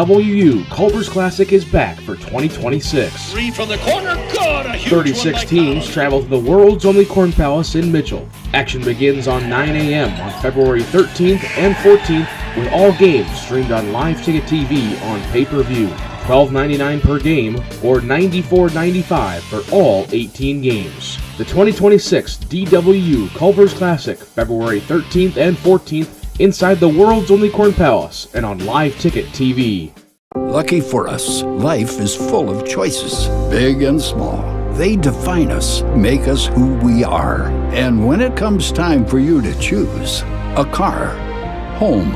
DWU Culver's Classic is back for 2026. Three from the corner, good! A huge 36 teams travel to the world's only Corn Palace in Mitchell. Action begins on 9 a.m. on February 13th and 14th, with all games streamed on Live Ticket TV on pay-per-view. $12.99 per game, or $94.95 for all 18 games. The 2026 DWU Culver's Classic, February 13th and 14th, inside the world's only Corn Palace and on Live Ticket TV. Lucky for us, life is full of choices, big and small. They define us, make us who we are. And when it comes time for you to choose a car, home,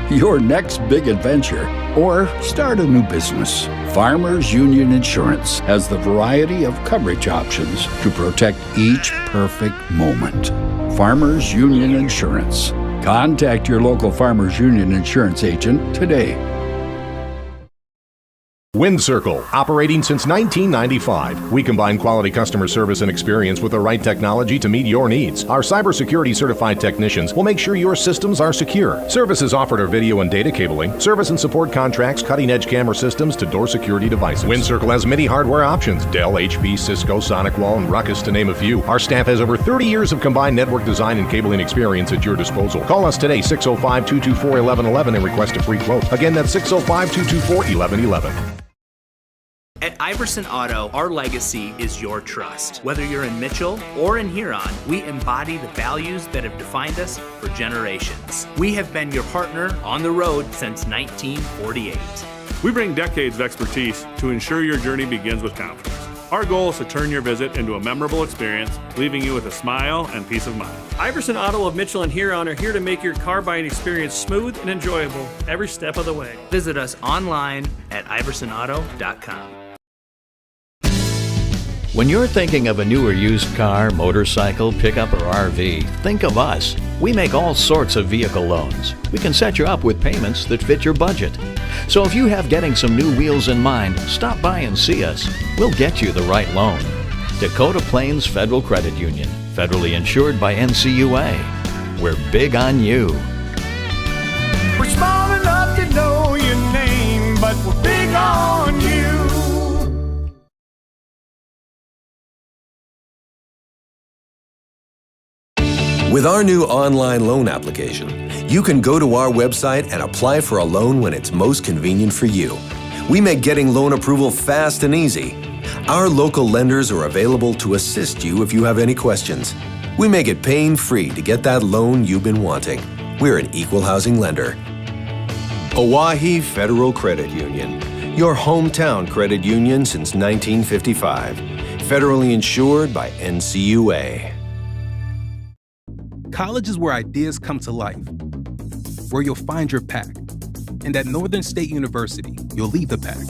your next big adventure, or start a new business, Farmers Union Insurance has the variety of coverage options to protect each perfect moment. Farmers Union Insurance. Contact your local Farmers Union Insurance agent today. WindCircle, operating since 1995. We combine quality customer service and experience with the right technology to meet your needs. Our cybersecurity certified technicians will make sure your systems are secure. Services offered are video and data cabling, service and support contracts, cutting-edge camera systems to door security devices. WindCircle has many hardware options: Dell, HP, Cisco, SonicWall, and Ruckus, to name a few. Our staff has over 30 years of combined network design and cabling experience at your disposal. Call us today, 605-224-1111, and request a free quote. Again, that's 605-224-1111. At Iverson Auto, our legacy is your trust. Whether you're in Mitchell or in Huron, we embody the values that have defined us for generations. We have been your partner on the road since 1948. We bring decades of expertise to ensure your journey begins with confidence. Our goal is to turn your visit into a memorable experience, leaving you with a smile and peace of mind. Iverson Auto of Mitchell and Huron are here to make your car buying experience smooth and enjoyable every step of the way. Visit us online at iversonauto.com. When you're thinking of a new or used car, motorcycle, pickup, or RV, think of us. We make all sorts of vehicle loans. We can set you up with payments that fit your budget. So if you have getting some new wheels in mind, stop by and see us. We'll get you the right loan. Dakota Plains Federal Credit Union, federally insured by NCUA. We're big on you. We're small enough to know your name, but we're big on you. With our new online loan application, you can go to our website and apply for a loan when it's most convenient for you. We make getting loan approval fast and easy. Our local lenders are available to assist you if you have any questions. We make it pain-free to get that loan you've been wanting. We're an equal housing lender. Oahe Federal Credit Union, your hometown credit union since 1955. Federally insured by NCUA. College is where ideas come to life, where you'll find your pack. And at Northern State University, you'll leave the pack.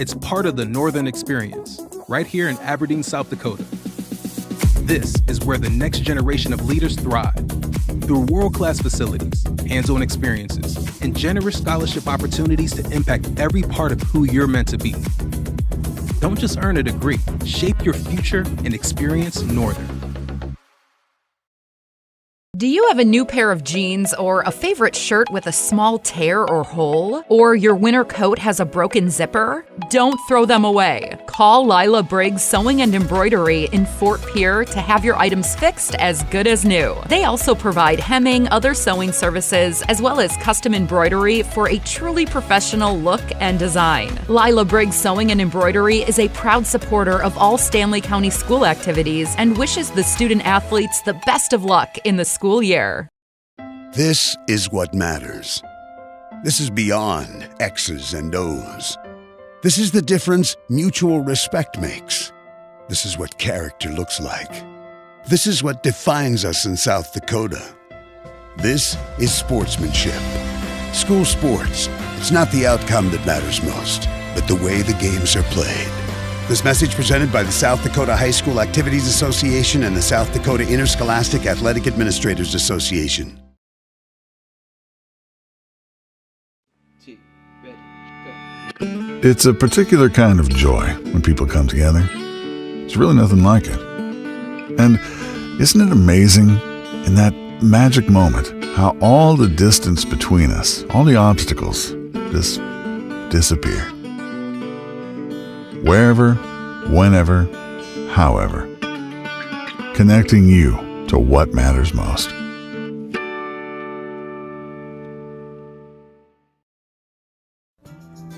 It's part of the Northern experience, right here in Aberdeen, South Dakota. This is where the next generation of leaders thrive, through world-class facilities, hands-on experiences, and generous scholarship opportunities to impact every part of who you're meant to be. Don't just earn a degree, shape your future and experience Northern. Do you have a new pair of jeans or a favorite shirt with a small tear or hole? Or your winter coat has a broken zipper? Don't throw them away. Call Lila Briggs Sewing and Embroidery in Fort Pierre to have your items fixed as good as new. They also provide hemming, other sewing services, as well as custom embroidery for a truly professional look and design. Lila Briggs Sewing and Embroidery is a proud supporter of all Stanley County school activities and wishes the student athletes the best of luck in the school year. This is what matters. This is beyond X's and O's. This is the difference mutual respect makes. This is what character looks like. This is what defines us in South Dakota. This is sportsmanship. School sports, it's not the outcome that matters most, but the way the games are played. This message presented by the South Dakota High School Activities Association and the South Dakota Interscholastic Athletic Administrators Association. It's a particular kind of joy when people come together. There's really nothing like it. And isn't it amazing, in that magic moment, how all the distance between us, all the obstacles, just disappear. Wherever, whenever, however. Connecting you to what matters most.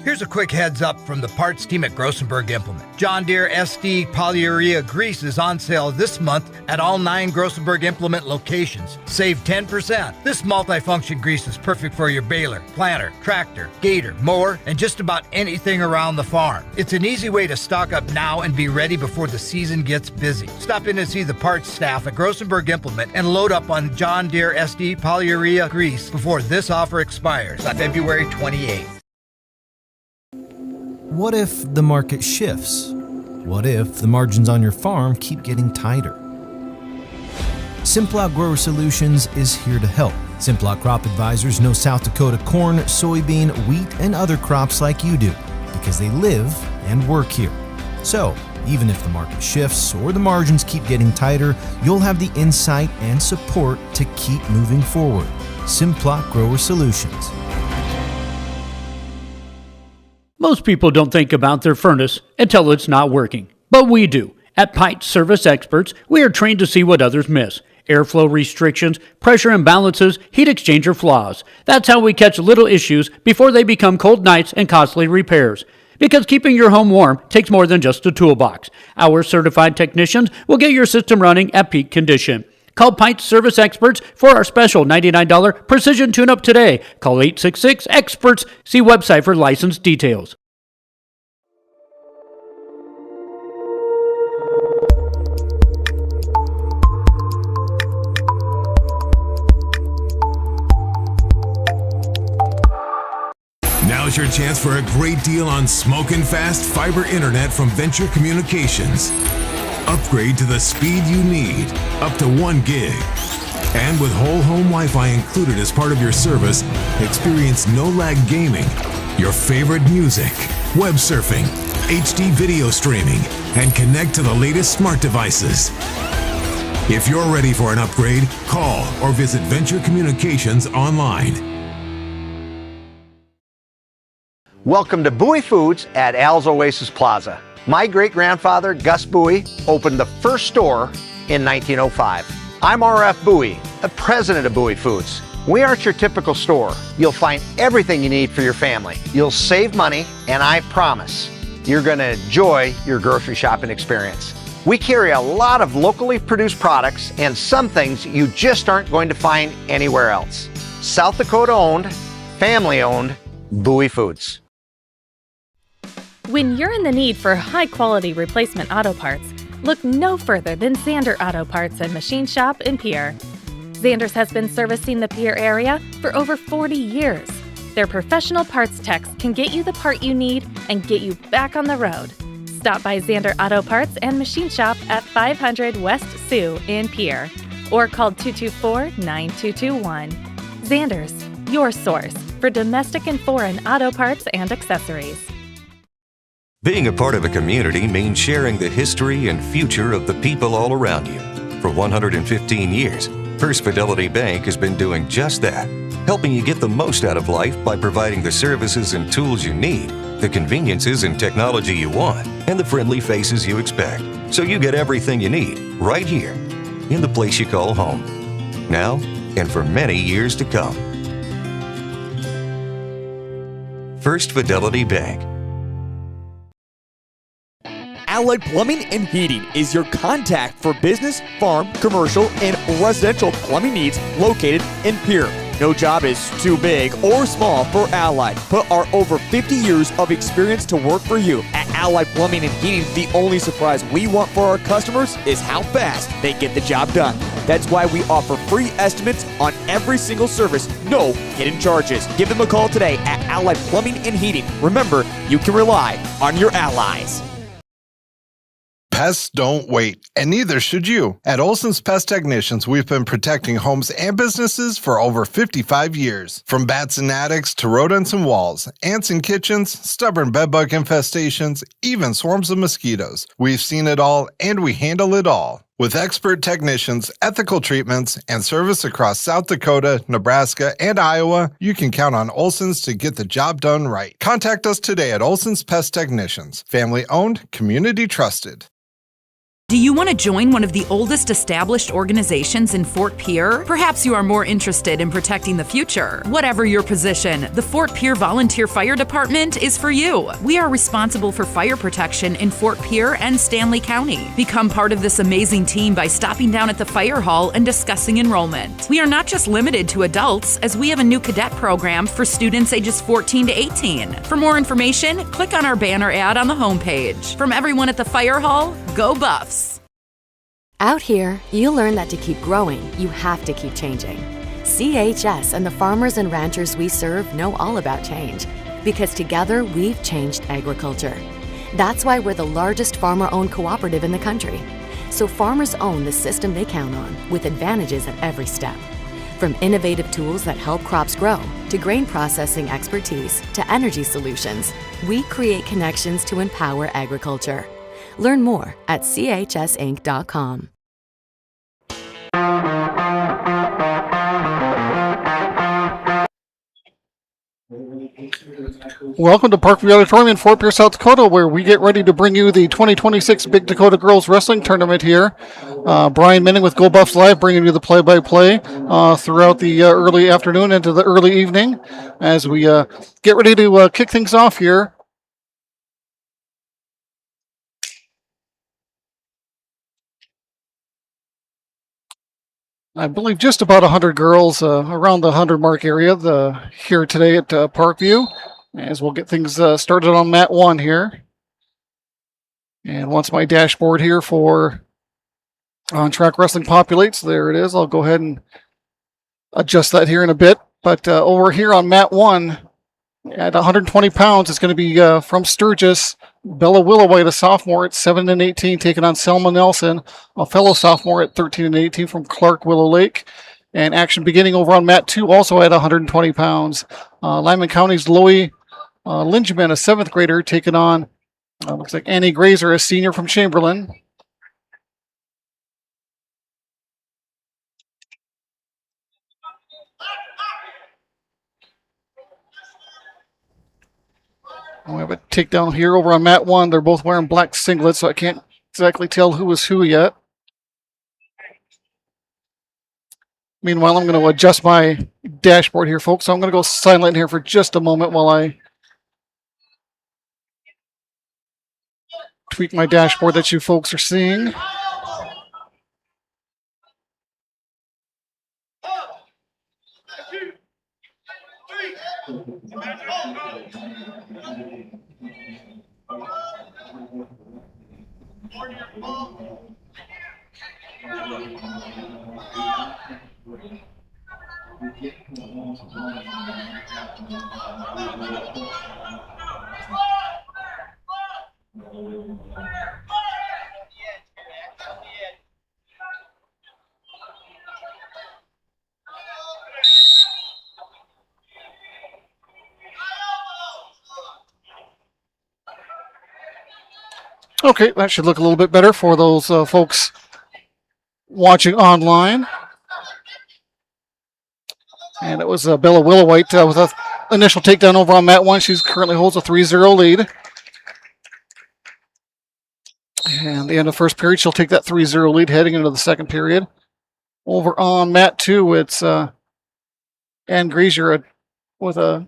Here's a quick heads up from the parts team at Grossenberg Implement. John Deere SD polyurea grease is on sale this month at all 9 Grossenberg Implement locations. Save 10%. This multifunction grease is perfect for your baler, planter, tractor, gator, mower, and just about anything around the farm. It's an easy way to stock up now and be ready before the season gets busy. Stop in and see the parts staff at Grossenberg Implement and load up on John Deere SD polyurea grease before this offer expires on February 28th. What if the market shifts? What if the margins on your farm keep getting tighter? Simplot Grower Solutions is here to help. Simplot Crop Advisors know South Dakota corn, soybean, wheat, and other crops like you do because they live and work here. So, even if the market shifts or the margins keep getting tighter, you'll have the insight and support to keep moving forward. Simplot Grower Solutions. Most people don't think about their furnace until it's not working, but we do. At Pipe Service Experts, we are trained to see what others miss. Airflow restrictions, pressure imbalances, heat exchanger flaws. That's how we catch little issues before they become cold nights and costly repairs. Because keeping your home warm takes more than just a toolbox. Our certified technicians will get your system running at peak condition. Call Pipe Service Experts for our special $99 precision tune-up today. Call 866-EXPERTS. See website for license details. Now's your chance for a great deal on smoking fast fiber internet from Venture Communications. Upgrade to the speed you need, up to 1 gig. And with whole home Wi-Fi included as part of your service, experience no-lag gaming, your favorite music, web surfing, HD video streaming, and connect to the latest smart devices. If you're ready for an upgrade, call or visit Venture Communications online. Welcome to Buoie Foods at Al's Oasis Plaza. My great-grandfather, Gus Buoie, opened the first store in 1905. I'm RF Buoie, the president of Buoie Foods. We aren't your typical store. You'll find everything you need for your family. You'll save money, and I promise you're going to enjoy your grocery shopping experience. We carry a lot of locally produced products and some things you just aren't going to find anywhere else. South Dakota-owned, family-owned Buoie Foods. When you're in the need for high-quality replacement auto parts, look no further than Zander Auto Parts and Machine Shop in Pierre. Zander's has been servicing the Pierre area for over 40 years. Their professional parts techs can get you the part you need and get you back on the road. Stop by Zander Auto Parts and Machine Shop at 500 West Sioux in Pierre or call 224-9221. Zander's, your source for domestic and foreign auto parts and accessories. Being a part of a community means sharing the history and future of the people all around you. For 115 years, First Fidelity Bank has been doing just that, helping you get the most out of life by providing the services and tools you need, the conveniences and technology you want, and the friendly faces you expect. So you get everything you need right here in the place you call home. Now and for many years to come. First Fidelity Bank. Allied Plumbing and Heating is your contact for business, farm, commercial, and residential plumbing needs located in Pierre. No job is too big or small for Allied. Put our over 50 years of experience to work for you. At Allied Plumbing and Heating, the only surprise we want for our customers is how fast they get the job done. That's why we offer free estimates on every single service, no hidden charges. Give them a call today at Allied Plumbing and Heating. Remember, you can rely on your allies. Pests don't wait, and neither should you. At Olsson's Pest Technicians, we've been protecting homes and businesses for over 55 years. From bats in attics to rodents in walls, ants in kitchens, stubborn bedbug infestations, even swarms of mosquitoes. We've seen it all, and we handle it all. With expert technicians, ethical treatments, and service across South Dakota, Nebraska, and Iowa, you can count on Olsson's to get the job done right. Contact us today at Olsson's Pest Technicians. Family owned, community trusted. Do you want to join one of the oldest established organizations in Fort Pierre? Perhaps you are more interested in protecting the future. Whatever your position, the Fort Pierre Volunteer Fire Department is for you. We are responsible for fire protection in Fort Pierre and Stanley County. Become part of this amazing team by stopping down at the fire hall and discussing enrollment. We are not just limited to adults, as we have a new cadet program for students ages 14 to 18. For more information, click on our banner ad on the homepage. From everyone at the fire hall, go Buffs! Out here, you learn that to keep growing, you have to keep changing. CHS and the farmers and ranchers we serve know all about change, because together we've changed agriculture. That's why we're the largest farmer-owned cooperative in the country. So farmers own the system they count on, with advantages at every step. From innovative tools that help crops grow, to grain processing expertise, to energy solutions, we create connections to empower agriculture. Learn more at chsinc.com. Welcome to Parkview Auditorium in Fort Pierre, South Dakota, where we get ready to bring you the 2026 Big Dakota Girls Wrestling Tournament here. Brian Minning with Go Buffs Live, bringing you the play-by-play throughout the early afternoon into the early evening as we get ready to kick things off here. I believe just about 100 girls around the 100 mark area here today at Parkview, as we'll get things started on mat 1 here. And once my dashboard here for on-track wrestling populates, there it is. I'll go ahead and adjust that here in a bit. But over here on mat 1, at 120 pounds, it's going to be from Sturgis, Bella Willowite, a sophomore at 7 and 18, taking on Selma Nelson, a fellow sophomore at 13 and 18 from Clark Willow Lake. And action beginning over on mat 2, also at 120 pounds. Lyman County's Loie Lingeman, a 7th grader, taking on, looks like Annie Grazer, a senior from Chamberlain. We have a takedown here over on mat 1. They're both wearing black singlets, so I can't exactly tell who is who yet. Meanwhile, I'm going to adjust my dashboard here, folks. So I'm going to go silent here for just a moment while I tweak my dashboard that you folks are seeing. Okay, that should look a little bit better for those folks watching online. And it was Bella Willowite with an initial takedown over on mat 1. She currently holds a 3-0 lead. And at the end of the first period, she'll take that 3-0 lead heading into the second period. Over on mat 2, it's Ann Grazier with a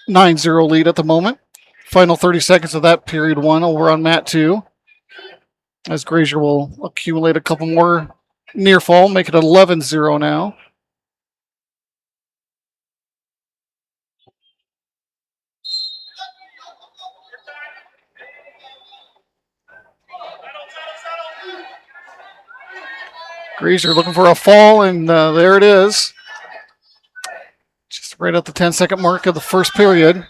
9-0 lead at the moment. Final 30 seconds of that period 1 over on mat 2. As Grazier will accumulate a couple more near fall, make it 11-0 now. Grazier looking for a fall, and there it is. Just right at the 10-second mark of the first period.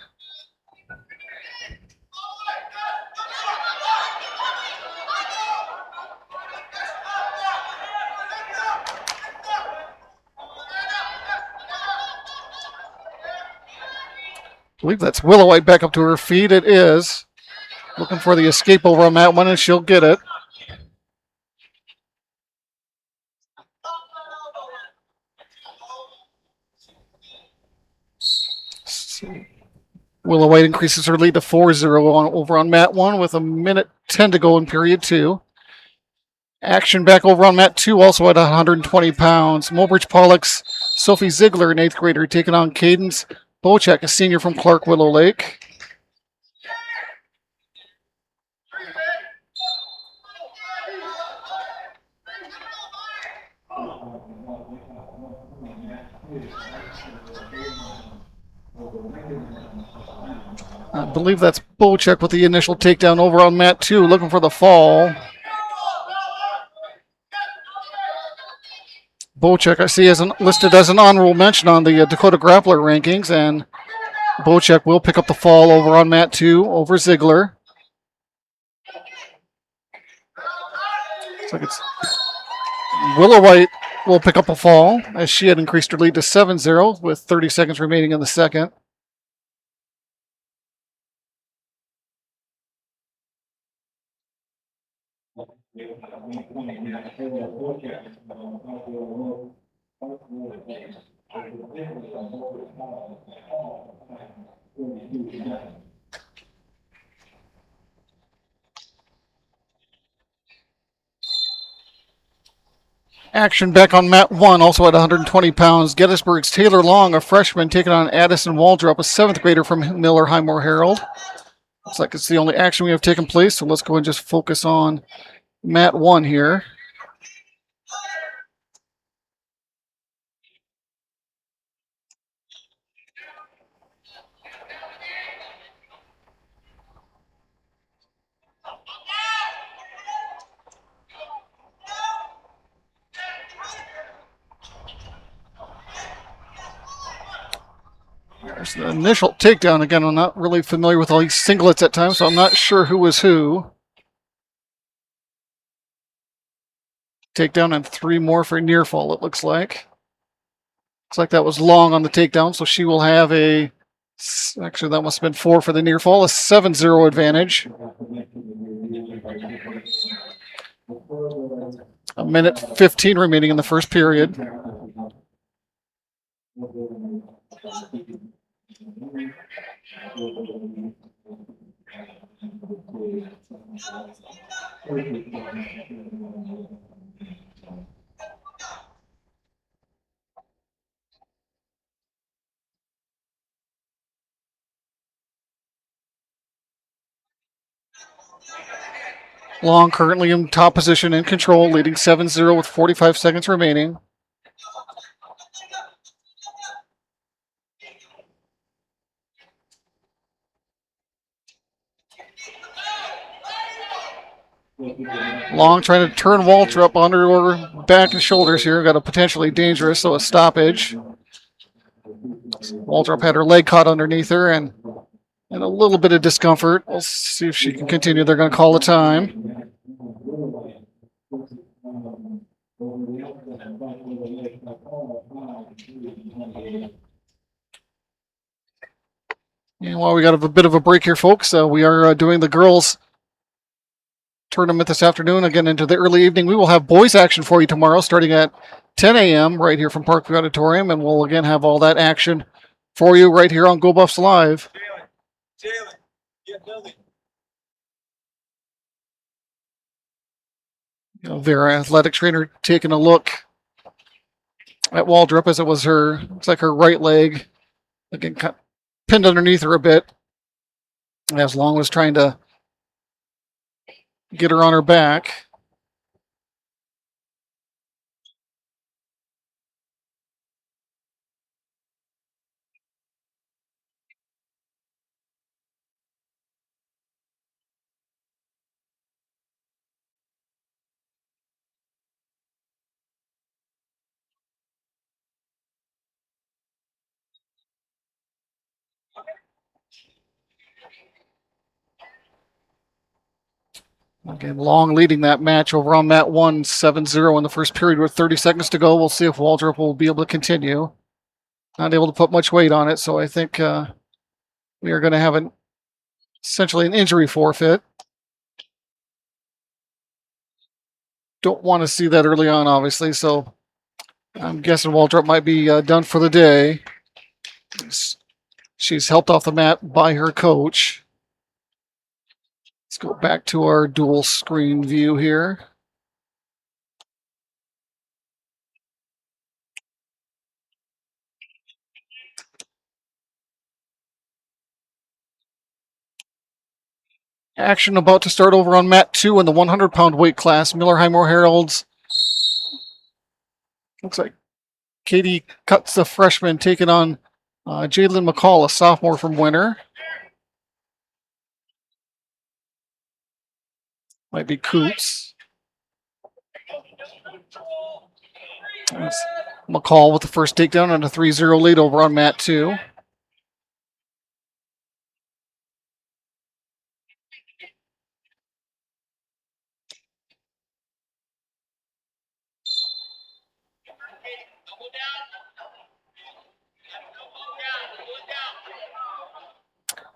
I believe that's Willowite back up to her feet. It is. Looking for the escape over on that one, and she'll get it. Willow White increases her lead to 4-0 over on mat 1 with 1:10 to go in period 2. Action back over on mat 2, also at 120 pounds. Mobridge Pollock's Sophie Ziegler, an 8th grader, taking on Cadence Bocek, a senior from Clark Willow Lake. I believe that's Bocek with the initial takedown over on mat 2, looking for the fall. Bocek, I see, is listed as an honorable mention on the Dakota Grappler rankings, and Bocek will pick up the fall over on mat 2 over Ziegler. Looks like it's Willow White will pick up a fall as she had increased her lead to 7-0 with 30 seconds remaining in the second. Action back on mat 1, also at 120 pounds. Gettysburg's Taylor Long, a freshman, taking on Addison Waldrop, a 7th grader from Miller Highmore Herald. Looks like it's the only action we have taken place, so let's go and just focus on mat 1 here. There's the initial takedown. Again, I'm not really familiar with all these singlets at times, so I'm not sure who was who. Takedown and 3 more for near fall, it looks like. Looks like that was Long on the takedown, so she will have a... Actually, that must have been 4 for the near fall, a 7-0 advantage. 1:15 remaining in the first period. Long currently in top position in control, leading 7-0 with 45 seconds remaining. Long trying to turn Waltrip under her back and shoulders here. Got a potentially dangerous, so a stoppage. Waltrip had her leg caught underneath her and a little bit of discomfort. We'll see if she can continue. They're going to call the time. And while we got a bit of a break here, folks, we are doing the girls' tournament this afternoon. Again, into the early evening. We will have boys action for you tomorrow starting at 10 a.m. right here from Parkview Auditorium, and we'll again have all that action for you right here on Go Buffs Live. Their athletic trainer taking a look at Waldrop as it was her, looks like her right leg, again, pinned underneath her a bit. As Long was trying to get her on her back. Again, Long leading that match over on mat 1, 7-0 in the first period with 30 seconds to go. We'll see if Waldrop will be able to continue. Not able to put much weight on it, so I think we are going to have essentially an injury forfeit. Don't want to see that early on, obviously, so I'm guessing Waldrop might be done for the day. She's helped off the mat by her coach. Let's go back to our dual screen view here. Action about to start over on mat 2 in the 100-pound weight class. Miller-Highmore Heralds. Looks like Katie Cuts, the freshman, taking on Jalen McCall, a sophomore from Winter. Might be Coots. That's McCall with the first takedown and a 3-0 lead over on mat 2.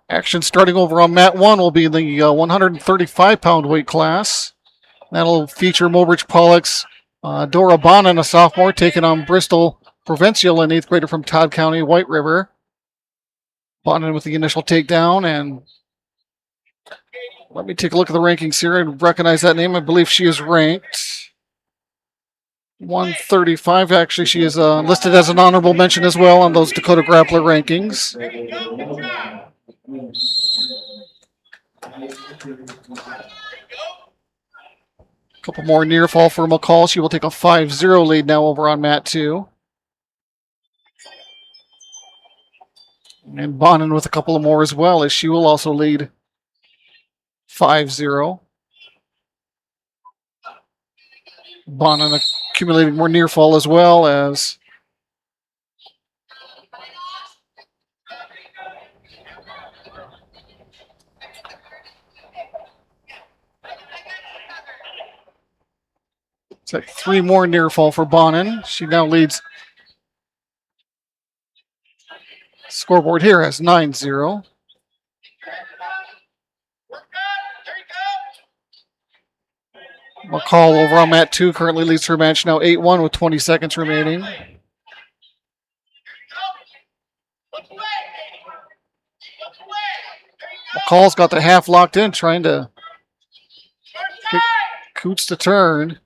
Action starting over on mat 1 will be the 135-pound weight class. That'll feature Mobridge Pollock's Dora Bonin, a sophomore, taking on Bristol Provincial, an 8th grader from Todd County, White River. Bonin with the initial takedown, and let me take a look at the rankings here and recognize that name. I believe she is ranked 135. Actually, she is listed as an honorable mention as well on those Dakota Grappler rankings. A couple more near fall for McCall. She will take a 5-0 lead now over on mat 2. And Bonin with a couple of more as well, as she will also lead 5-0. Bonin accumulating more near fall as well as it's like 3 more near fall for Bonin. She now leads. Scoreboard here has 9-0. McCall over on mat 2 currently leads her match now 8-1 with 20 seconds remaining. McCall's got the half locked in, trying to get Coots to turn.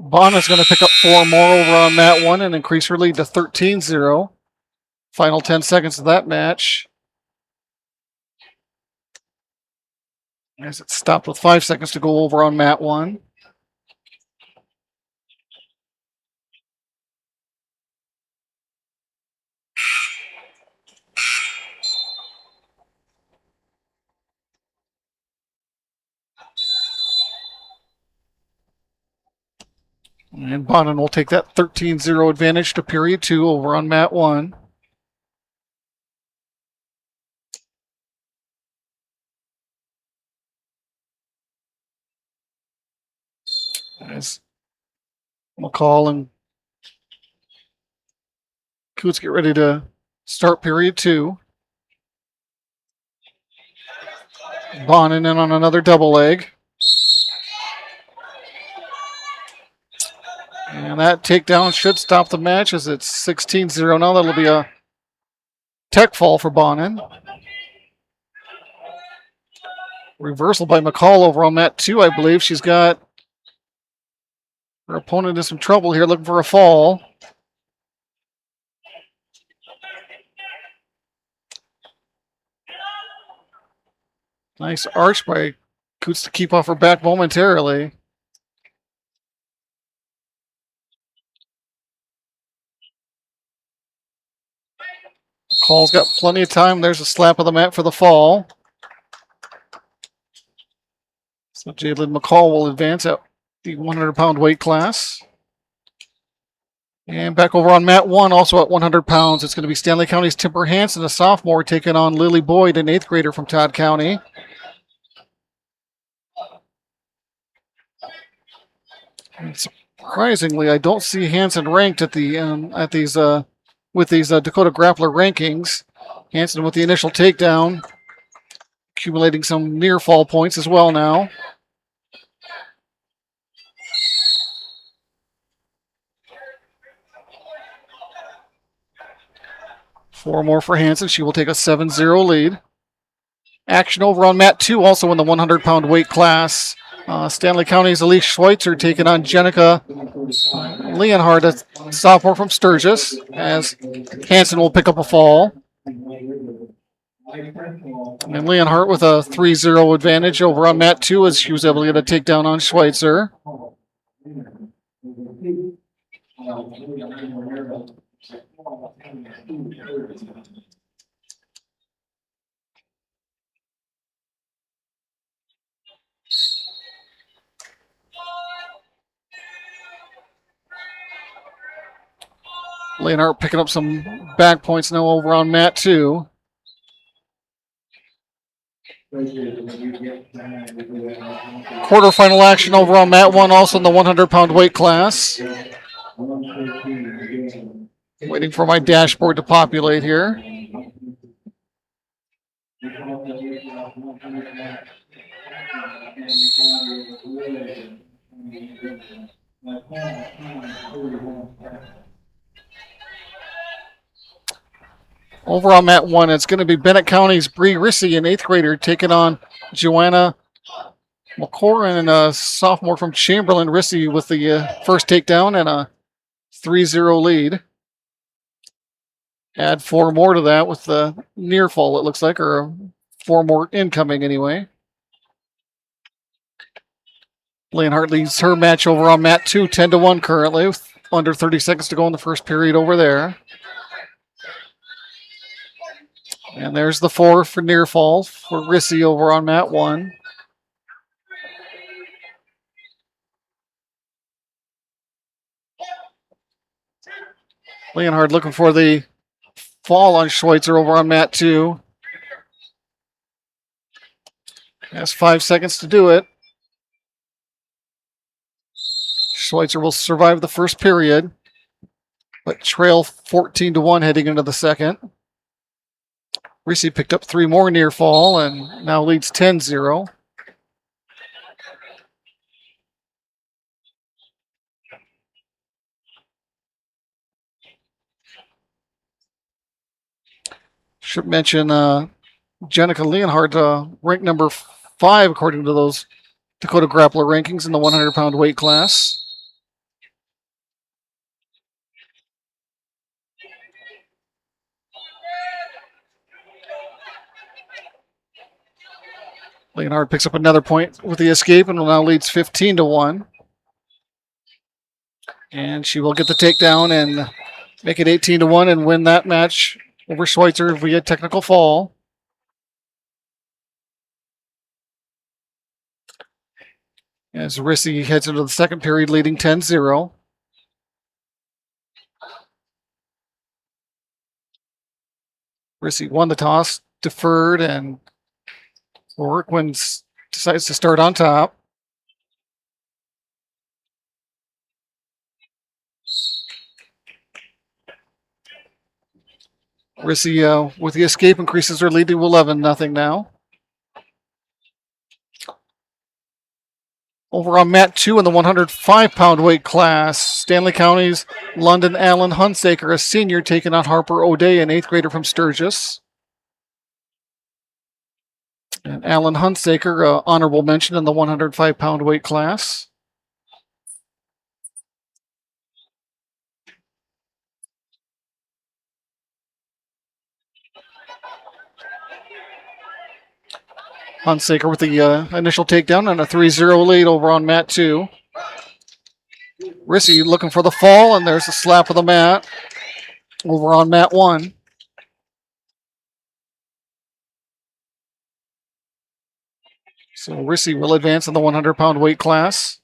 Bonin's going to pick up 4 more over on mat 1 and increase her lead to 13-0. Final 10 seconds of that match. As it stopped with 5 seconds to go over on mat 1. And Bonin will take that 13-0 advantage to period 2 over on mat 1. As McCall and Coots get ready to start period 2. Bonin in on another double leg. And that takedown should stop the match as it's 16-0 now. That'll be a tech fall for Bonin. Reversal by McCall over on mat 2, I believe. She's got her opponent in some trouble here, looking for a fall. Nice arch by Coots to keep off her back momentarily. McCall's got plenty of time. There's a slap of the mat for the fall. So Jalen McCall will advance at the 100-pound weight class. And back over on mat 1, also at 100 pounds, it's going to be Stanley County's Timber Hansen, a sophomore, taking on Lily Boyd, an 8th grader from Todd County. And surprisingly, I don't see Hansen ranked at the with these Dakota Grappler rankings. Hansen with the initial takedown, accumulating some near fall points as well now. 4 more for Hansen. She will take a 7-0 lead. Action over on mat 2, also in the 100-pound weight class. Stanley County's Elise Schweitzer taking on Jenica Leonhardt, a sophomore from Sturgis, as Hansen will pick up a fall. And Leonhardt with a 3-0 advantage over on mat 2 as she was able to get a takedown on Schweitzer. Leonhardt picking up some back points now over on mat 2. Quarterfinal action over on mat 1, also in the 100-pound weight class. Waiting for my dashboard to populate here. Over on mat 1, it's going to be Bennett County's Bree Rissy, an 8th grader, taking on Joanna McCoran, a sophomore from Chamberlain. Rissy with the first takedown and a 3-0 lead. Add 4 more to that with the near fall, it looks like, or 4 more incoming anyway. Leonhardt leads her match over on mat 2, 10-1 currently, with under 30 seconds to go in the first period over there. And there's the 4 for near fall for Rissy over on mat 1. Leonhardt looking for the fall on Schweitzer over on mat 2. Has 5 seconds to do it. Schweitzer will survive the first period, but trail 14-1 heading into the second. Rissy picked up 3 more near fall and now leads 10-0. Should mention Jenica Leonhardt, ranked number 5 according to those Dakota Grappler rankings in the 100-pound weight class. Leonhardt picks up another point with the escape and now leads 15-1. And she will get the takedown and make it 18-1 and win that match over Schweitzer via technical fall. As Rissy heads into the second period leading 10-0. Rissy won the toss, deferred, and Workwin decides to start on top. Rissy, with the escape, increases her lead to 11-0 now. Over on mat 2 in the 105-pound weight class, Stanley County's London Allen Hunsaker, a senior, taking on Harper O'Day, an 8th grader from Sturgis. And Allen Hunsaker, honorable mention in the 105-pound weight class. Hunsaker with the initial takedown and a 3-0 lead over on mat 2. Rissy looking for the fall, and there's a slap of the mat over on mat 1. So Rissy will advance in the 100-pound weight class.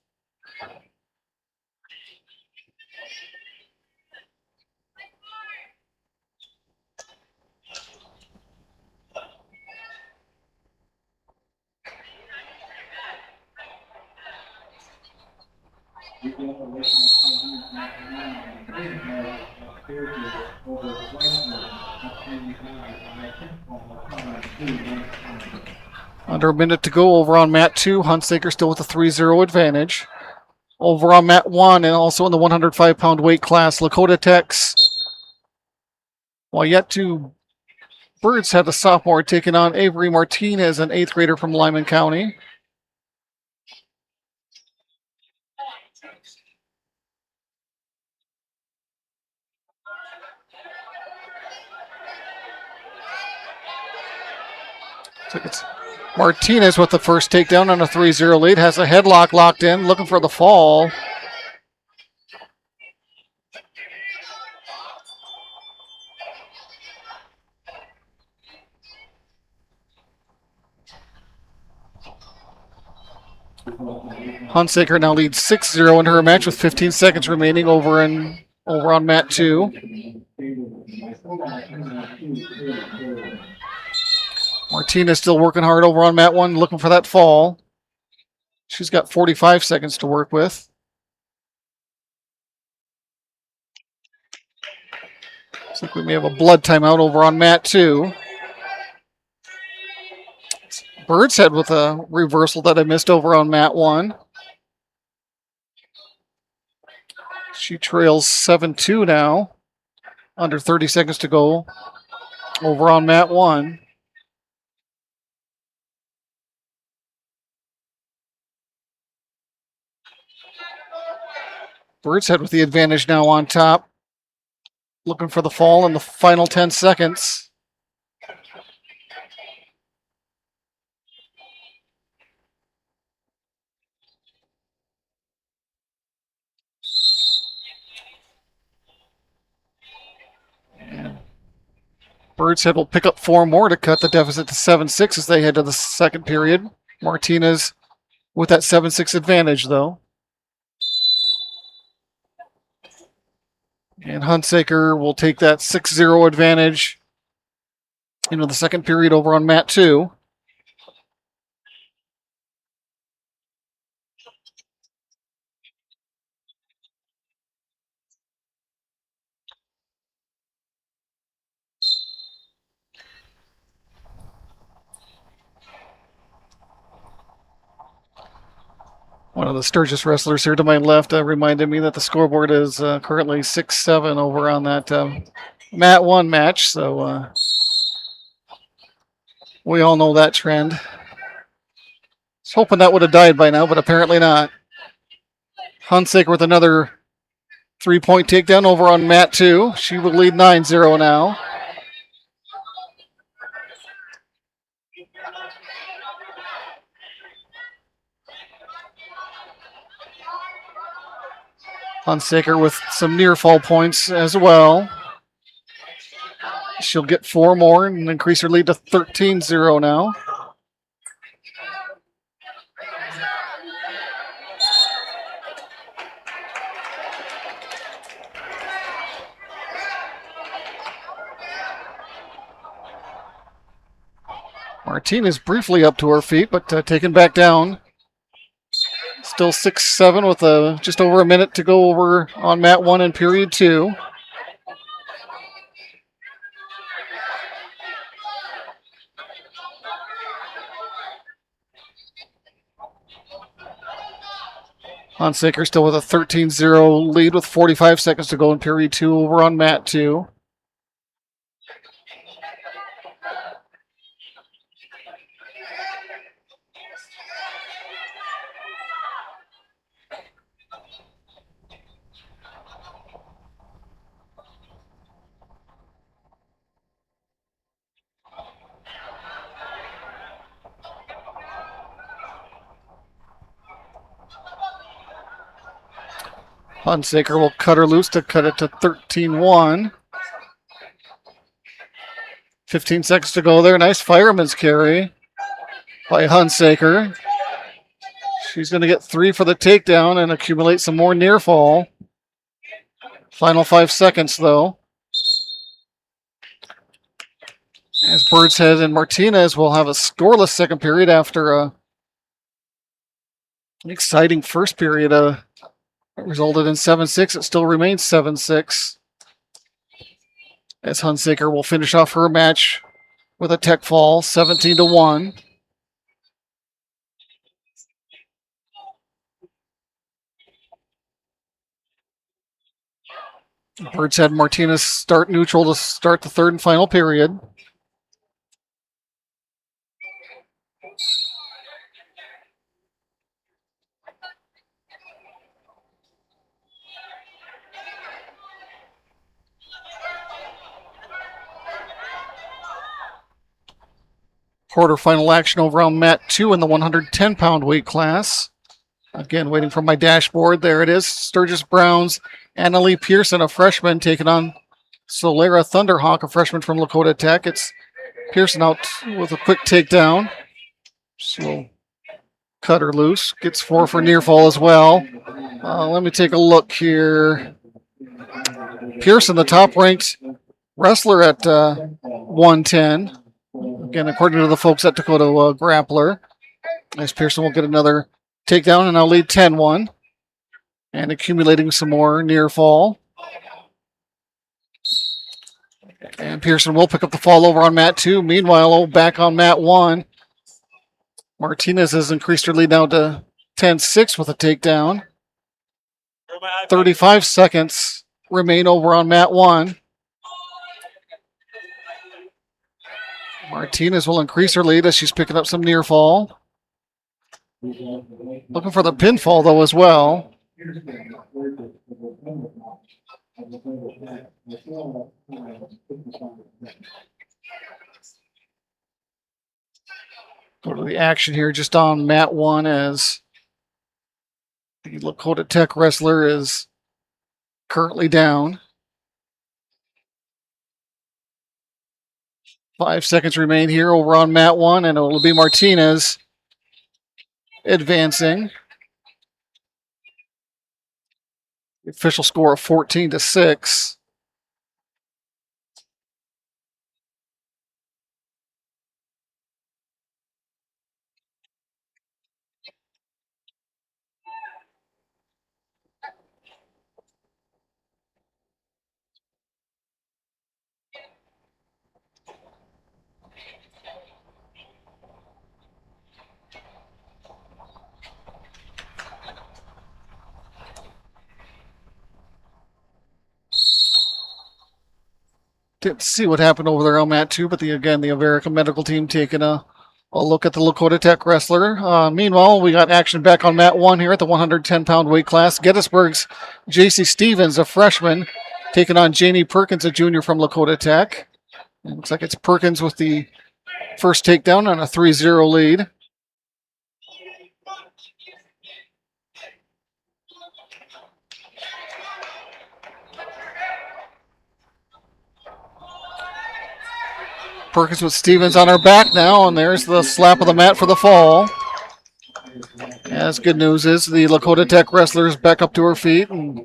Under a minute to go over on mat 2. Hunsaker still with a 3-0 advantage. Over on mat 1 and also in the 105-pound weight class, Lakota Tech's While yet two Birds had the sophomore taking on Avery Martinez, an 8th grader from Lyman County. So it's Martinez with the first takedown on a 3-0 lead. Has a headlock locked in, looking for the fall. Hunsaker now leads 6-0 in her match with 15 seconds remaining over on mat 2. Martinez still working hard over on mat 1, looking for that fall. She's got 45 seconds to work with. Looks like we may have a blood timeout over on mat 2. Bird's head with a reversal that I missed over on mat 1. She trails 7-2 now. Under 30 seconds to go over on mat 1. Bird's head with the advantage now on top. Looking for the fall in the final 10 seconds. Bird's head will pick up 4 more to cut the deficit to 7-6 as they head to the second period. Martinez with that 7-6 advantage, though. And Hunsaker will take that 6-0 advantage into the second period over on mat 2. One of the Sturgis wrestlers here to my left reminded me that the scoreboard is currently 6-7 over on that mat 1 match. So we all know that trend. I was hoping that would have died by now, but apparently not. Hunsaker with another 3-point takedown over on mat 2. She will lead 9-0 now. Hunsaker with some near fall points as well. She'll get 4 more and increase her lead to 13-0 now. Martinez briefly up to her feet, but taken back down. Still 6-7 with just over a minute to go over on mat 1 in period 2. Hunsaker still with a 13-0 lead with 45 seconds to go in period 2 over on mat 2. Hunsaker will cut her loose to cut it to 13-1. 15 seconds to go there. Nice fireman's carry by Hunsaker. She's going to get 3 for the takedown and accumulate some more near fall. Final 5 seconds, though. As Birdshead and Martinez will have a scoreless second period after an exciting first period. It resulted in 7-6. It still remains 7-6. As Hunsaker will finish off her match with a tech fall, 17-1. Birds had Martinez start neutral to start the third and final period. Quarterfinal action over on mat 2 in the 110-pound weight class. Again, waiting for my dashboard. There it is. Sturgis Browns, Annalie Pearson, a freshman, taking on Solera Thunderhawk, a freshman from Lakota Tech. It's Pearson out with a quick takedown. She'll cut her loose. Gets 4 for near fall as well. Let me take a look here. Pearson, the top-ranked wrestler at 110. Again, according to the folks at Dakota Grappler. As Pearson will get another takedown and now lead 10-1. And accumulating some more near fall. And Pearson will pick up the fall over on mat 2. Meanwhile, back on mat 1. Martinez has increased her lead now to 10-6 with a takedown. 35 seconds remain over on mat 1. Martinez will increase her lead as she's picking up some near fall. Looking for the pinfall, though, as well. Go to the action here just on mat 1 as the Lakota Tech wrestler is currently down. 5 seconds remain here over on mat 1, and it will be Martinez advancing. The official score of 14-6. Didn't see what happened over there on mat 2, but the America medical team taking a look at the Lakota Tech wrestler. Meanwhile, we got action back on mat 1 here at the 110-pound weight class. Gettysburg's J.C. Stevens, a freshman, taking on Janie Perkins, a junior from Lakota Tech. It looks like it's Perkins with the first takedown on a 3-0 lead. Perkins with Stevens on her back now, and there's the slap of the mat for the fall. As good news is the Lakota Tech wrestler is back up to her feet. And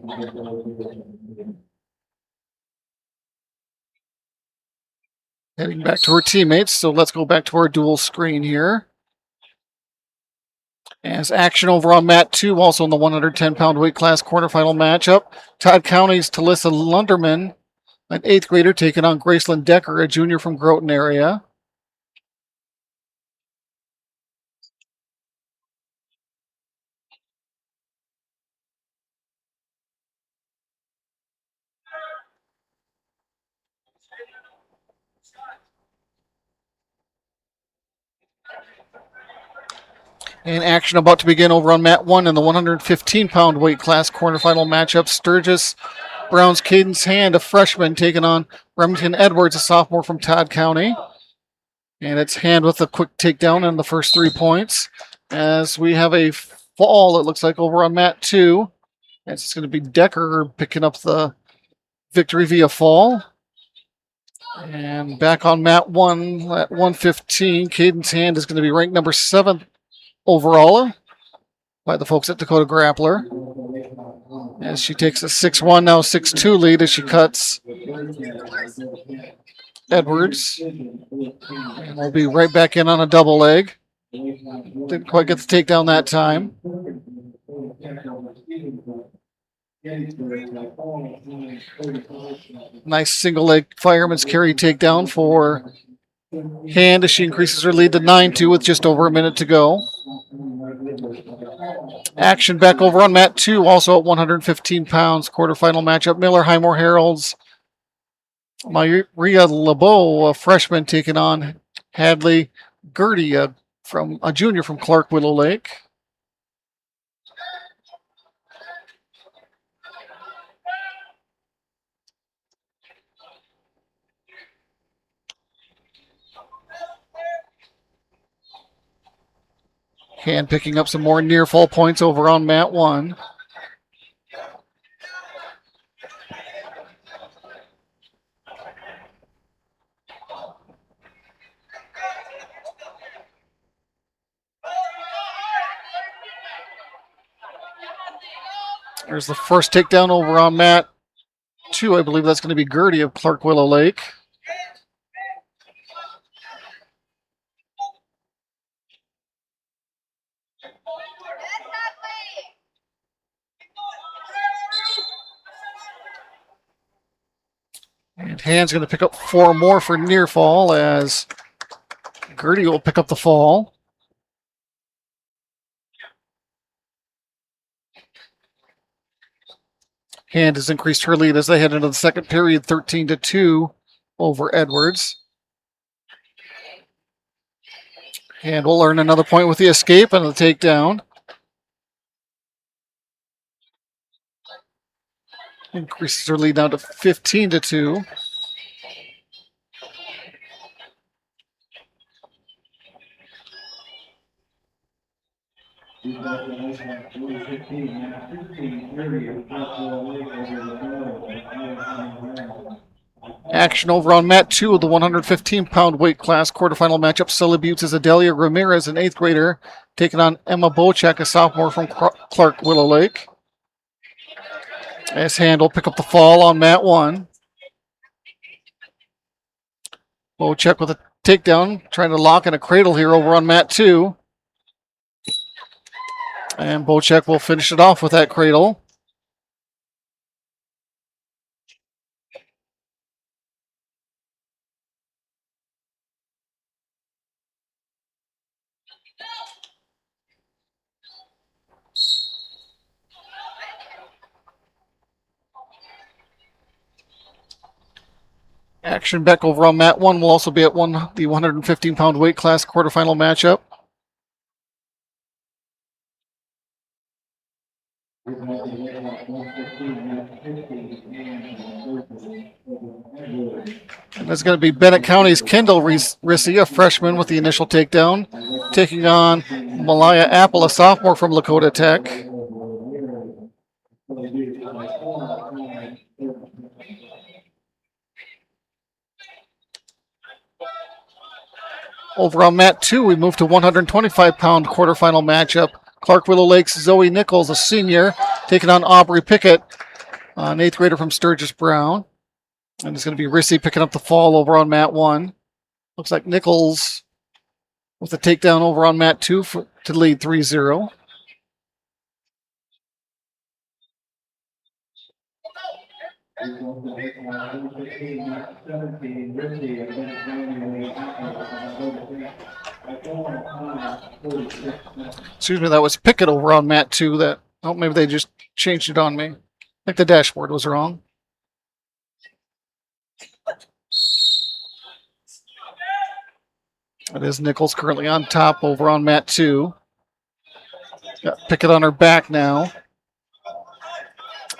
heading back to her teammates, so let's go back to our dual screen here. As action over on mat 2, also in the 110-pound weight class quarterfinal matchup. Todd County's Talissa Lunderman, an 8th grader, taking on Graceland Decker, a junior from Groton area. And action about to begin over on mat 1 in the 115-pound weight class quarterfinal matchup. Sturgis Brown's Cadence Hand, a freshman, taking on Remington Edwards, a sophomore from Todd County. And it's Hand with a quick takedown on the first 3 points. As we have a fall, it looks like, over on mat 2. And it's going to be Decker picking up the victory via fall. And back on mat 1 at 115, Cadence Hand is going to be ranked number 7 overall by the folks at Dakota Grappler. As she takes a 6-1, now 6-2 lead as she cuts Edwards. And we'll be right back in on a double leg. Didn't quite get the takedown that time. Nice single leg fireman's carry takedown for Hand as she increases her lead to 9-2 with just over a minute to go. Action back over on mat 2, also at 115 pounds. Quarterfinal matchup, Miller Highmore Heralds. Maria LeBeau, a freshman, taking on Hadley Gertie, a junior from Clark Willow Lake. Hand picking up some more near fall points over on mat 1. There's the first takedown over on mat 2. I believe that's going to be Gertie of Clark Willow Lake. And Hand's going to pick up 4 more for near fall as Gertie will pick up the fall. Hand has increased her lead as they head into the second period, 13-2 over Edwards. Hand will earn another point with the escape and the takedown. Increases her lead down to 15-2. Action over on mat 2 of the 115-pound weight class. Quarterfinal matchup, Sully Buttes is Adelia Ramirez, an 8th grader, taking on Emma Bocek, a sophomore from Clark Willow Lake. As Hand will pick up the fall on mat 1. Bocek with a takedown, trying to lock in a cradle here over on mat 2. And Bocek will finish it off with that cradle. Action back over on mat 1 will also be at the 115-pound weight class quarterfinal matchup. And that's going to be Bennett County's Kendall Rissy, a freshman, with the initial takedown, taking on Malaya Apple, a sophomore from Lakota Tech. Over on mat 2, we move to 125-pound quarterfinal matchup. Clark Willow Lake's Zoe Nichols, a senior, taking on Aubrey Pickett, an 8th grader from Sturgis Brown. And it's going to be Rissy picking up the fall over on mat 1. Looks like Nichols with a takedown over on mat 2 to lead 3-0. Excuse me, that was Pickett over on mat 2. Maybe they just changed it on me. I think the dashboard was wrong. It is Nichols currently on top over on mat 2. Got Pickett on her back now.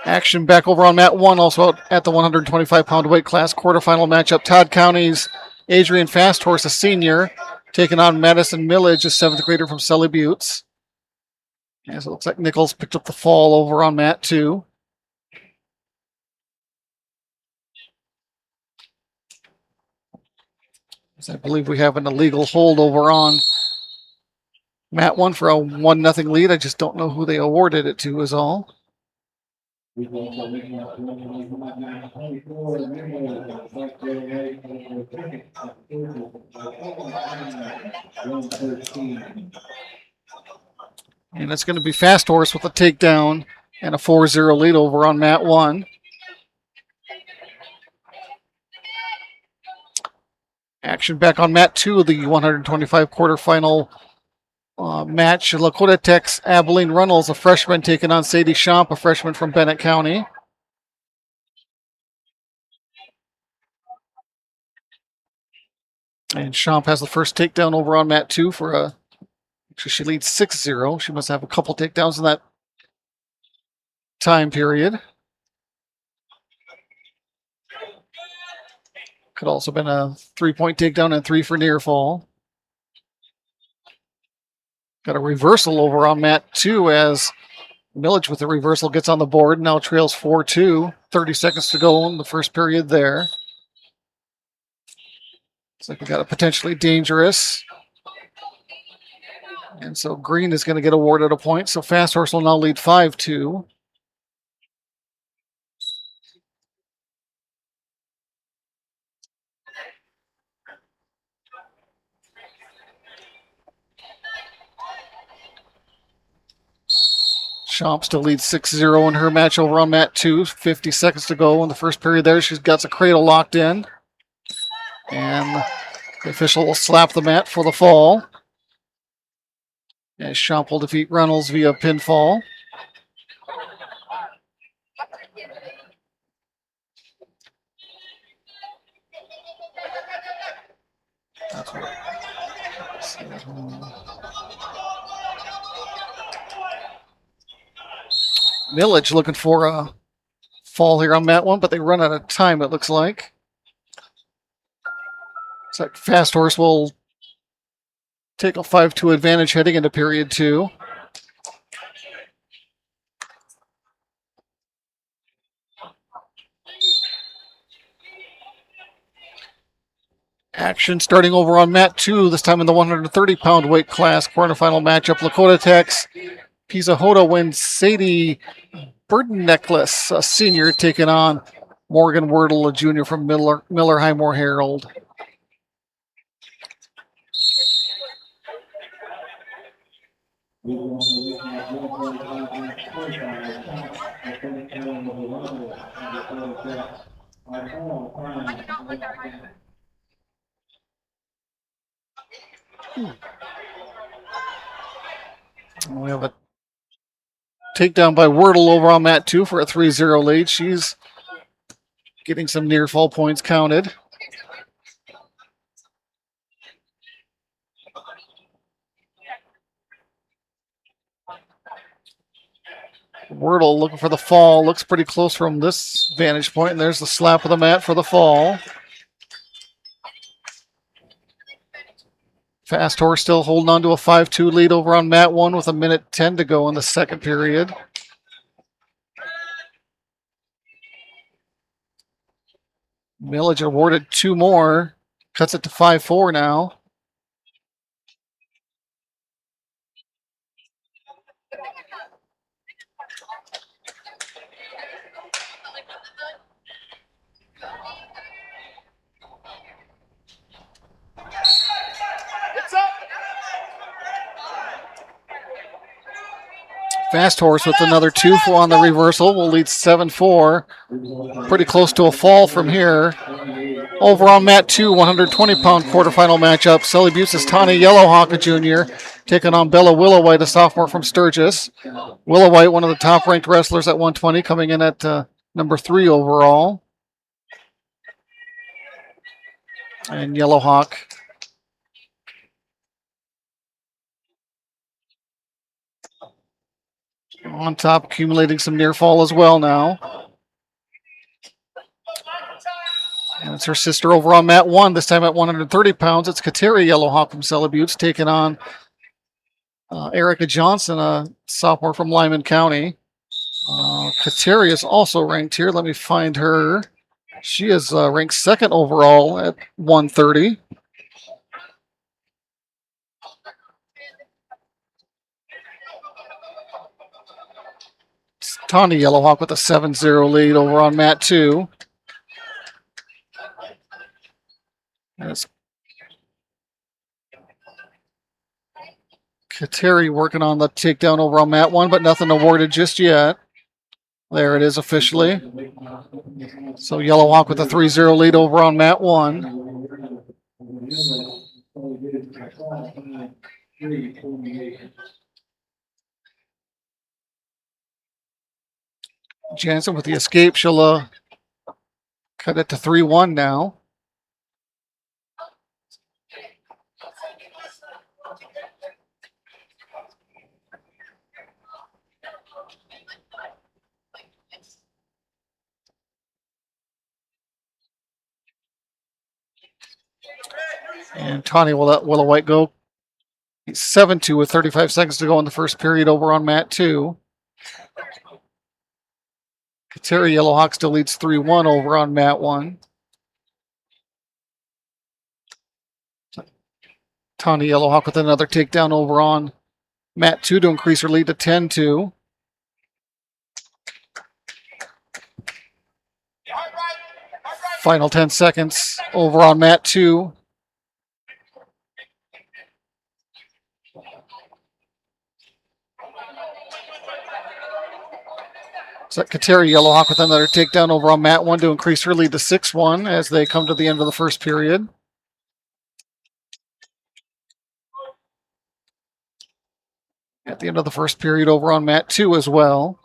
Action back over on mat 1, also at the 125-pound weight class quarterfinal matchup. Todd County's Adrian Fasthorse, a senior, taking on Madison Millage, a 7th grader from Sully Buttes. As it looks like Nichols picked up the fall over on mat 2. As I believe we have an illegal hold over on mat 1 for a 1-0 lead. I just don't know who they awarded it to is all. And it's going to be Fasthorse with a takedown and a 4-0 lead over on mat 1. Action back on mat 2 of the 125 quarterfinal match. Lakota Tech's Abilene Runnels, a freshman, taking on Sadie Schomp, a freshman from Bennett County. And Schomp has the first takedown over on mat 2 for a. Actually, she leads 6-0. She must have a couple takedowns in that time period. Could also been a 3-point takedown and 3 for near fall. Got a reversal over on mat 2 as Millage with the reversal gets on the board. Now trails 4-2. 30 seconds to go in the first period there. Looks like we got a potentially dangerous. And so Green is going to get awarded a point. So Fast Horse will now lead 5-2. Schomp still leads 6-0 in her match over on mat 2. 50 seconds to go in the first period there. She's got the cradle locked in. And the official will slap the mat for the fall. As Schomp will defeat Reynolds via pinfall. Millage looking for a fall here on mat 1, but they run out of time, it looks like. Looks like Fast Horse will take a 5-2 advantage heading into period 2. Action starting over on mat 2, this time in the 130-pound weight class. Quarterfinal matchup, Lakota Tech's Pisa Hoda wins Sadie Burden Necklace, a senior, taking on Morgan Wordle, a junior from Miller Highmore Herald. We have a takedown by Wordle over on mat 2 for a 3-0 lead. She's getting some near fall points counted. Wordle looking for the fall. Looks pretty close from this vantage point. And there's the slap of the mat for the fall. Fast Horse still holding on to a 5-2 lead over on mat 1 with 1:10 to go in the second period. Millage awarded 2 more. Cuts it to 5-4 now. Fast Horse with another 2 on the reversal will lead 7-4. Pretty close to a fall from here. Over on mat 2, 120-pound quarterfinal matchup. Sully Buttes' Tawny Yellowhawk, a junior, taking on Bella Willowhite, a sophomore from Sturgis. Willowhite, one of the top-ranked wrestlers at 120, coming in at number 3 overall. And Yellowhawk on top, accumulating some near fall as well now. And it's her sister over on mat 1, this time at 130 pounds. It's Kateri Yellowhawk from Sully Buttes taking on Erica Johnson, a sophomore from Lyman County. Kateri is also ranked here. Let me find her. She is ranked 2nd overall at 130. Tawny Yellowhawk with a 7-0 lead over on mat 2. That's Kateri working on the takedown over on mat 1, but nothing awarded just yet. There it is officially. So Yellowhawk with a 3-0 lead over on mat 1. Jansen with the escape. She'll cut it to 3-1 now. And Tawny will let Willow White go. 7-2 with 35 seconds to go in the first period over on mat 2. Kateri Yellowhawk still leads 3-1 over on mat 1. Tawny Yellowhawk with another takedown over on mat 2 to increase her lead to 10-2. Final 10 seconds over on mat 2. So Kateri Yellowhawk with another takedown over on mat 1 to increase her lead to 6-1 as they come to the end of the first period. At the end of the first period over on mat 2 as well.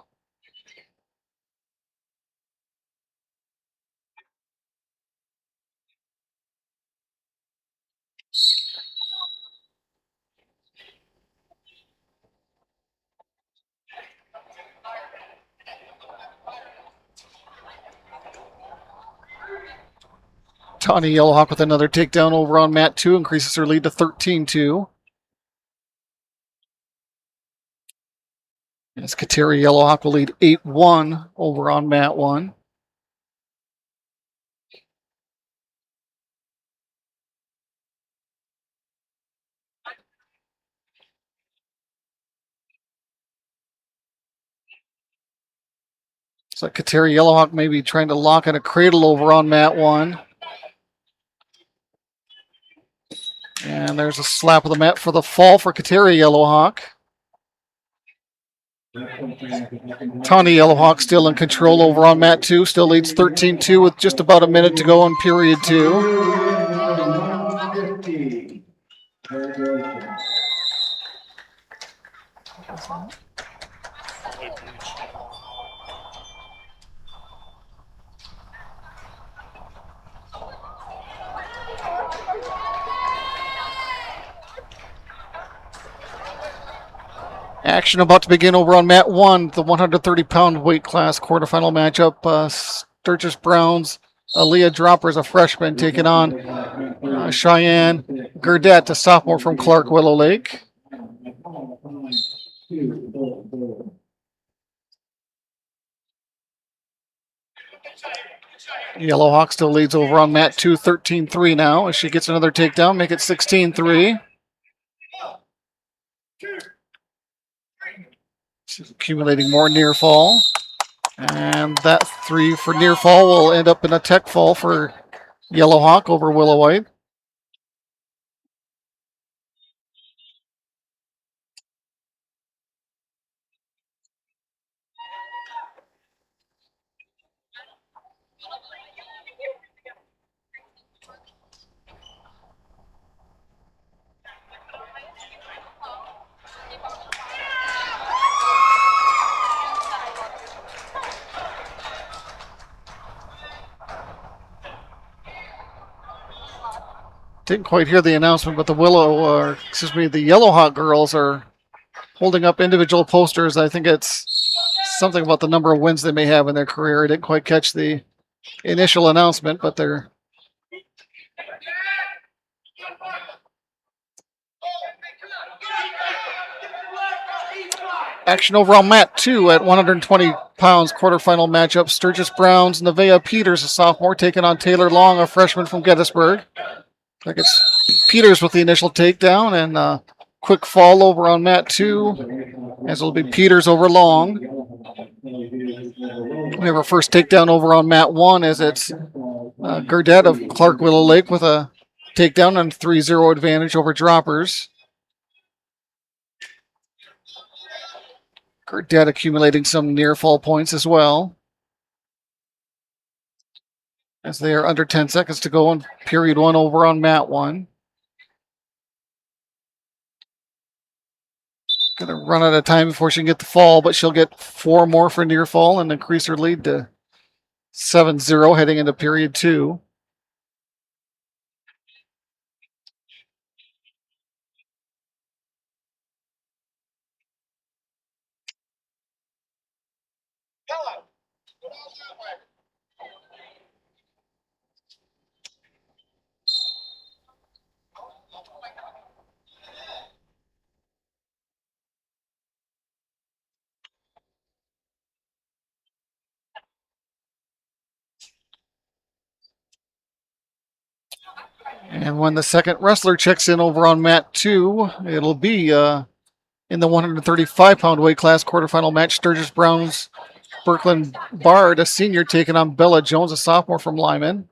Tawny Yellowhawk with another takedown over on mat 2 increases her lead to 13-2. As Kateri Yellowhawk will lead 8-1 over on mat 1. So Kateri Yellowhawk maybe trying to lock in a cradle over on mat 1. And there's a slap of the mat for the fall for Kateri Yellowhawk. Tawny Yellowhawk still in control over on mat 2. Still leads 13-2 with just about a minute to go in period 2. Action about to begin over on mat 1, the 130-pound weight class quarterfinal matchup. Sturgis Browns, Aaliyah Droppers, a freshman, taking on Cheyenne Gurdett, a sophomore from Clark Willow Lake. Yellowhawk still leads over on mat 2, 13-3 now as she gets another takedown, make it 16-3. She's accumulating more near fall. And that 3 for near fall will end up in a tech fall for Yellowhawk over Willow White. Didn't quite hear the announcement, but the the Yellowhawk girls are holding up individual posters. I think it's something about the number of wins they may have in their career. I didn't quite catch the initial announcement, but they're action over on mat 2 at 120 pounds, quarterfinal matchup. Sturgis Browns, Nevaeh Peters, a sophomore, taking on Taylor Long, a freshman from Gettysburg. I think it's Peters with the initial takedown and quick fall over on mat 2, as it'll be Peters over Long. We have our first takedown over on mat 1 as it's Gurdett of Clark Willow Lake with a takedown and 3-0 advantage over Droppers. Gurdett accumulating some near fall points as well, as they are under 10 seconds to go in period 1 over on mat 1. Gonna run out of time before she can get the fall, but she'll get 4 more for near fall and increase her lead to 7-0 heading into period 2. And when the second wrestler checks in over on mat 2, it'll be in the 135-pound weight class quarterfinal match. Sturgis Brown's Brooklyn Bard, a senior, taking on Bella Jones, a sophomore from Lyman.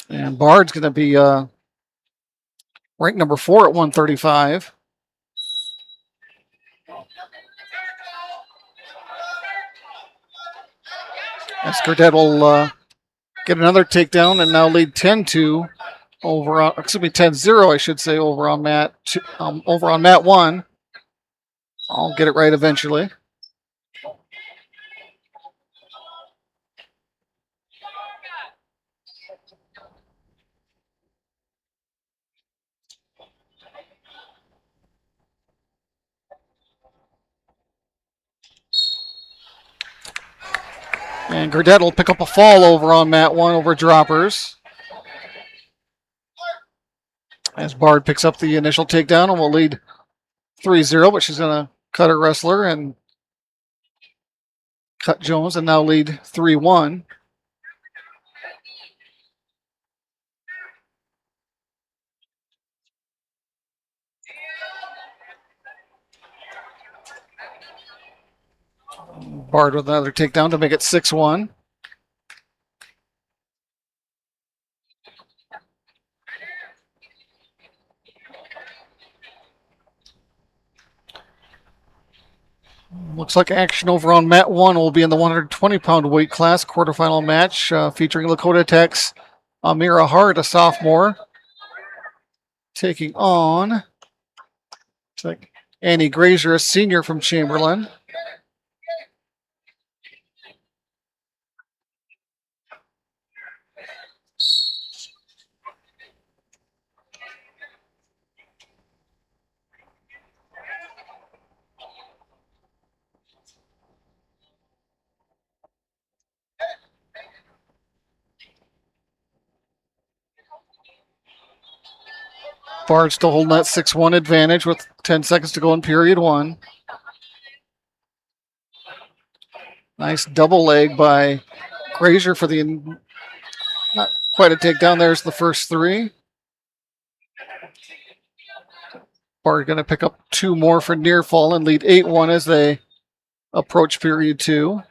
And Bard's going to be ranked number 4 at 135. As Gurdett will get another takedown and now lead 10-2 over on, 10-0, I should say, over on mat 1. I'll get it right eventually. And Gurdett will pick up a fall over on mat 1 over droppers. As Bard picks up the initial takedown and will lead 3-0, but she's going to cut her wrestler and cut Jones and now lead 3-1. Bard with another takedown to make it 6-1. Looks like action over on mat 1 will be in the 120-pound weight class quarterfinal match featuring Lakota Tech's Amira Hart, a sophomore, taking on Annie Grazier, a senior from Chamberlain. Bard still holding that 6-1 advantage with 10 seconds to go in period 1. Nice double leg by Grazier for the not quite a takedown. There's the first 3. Bard going to pick up 2 more for near fall and lead 8-1 as they approach period 2.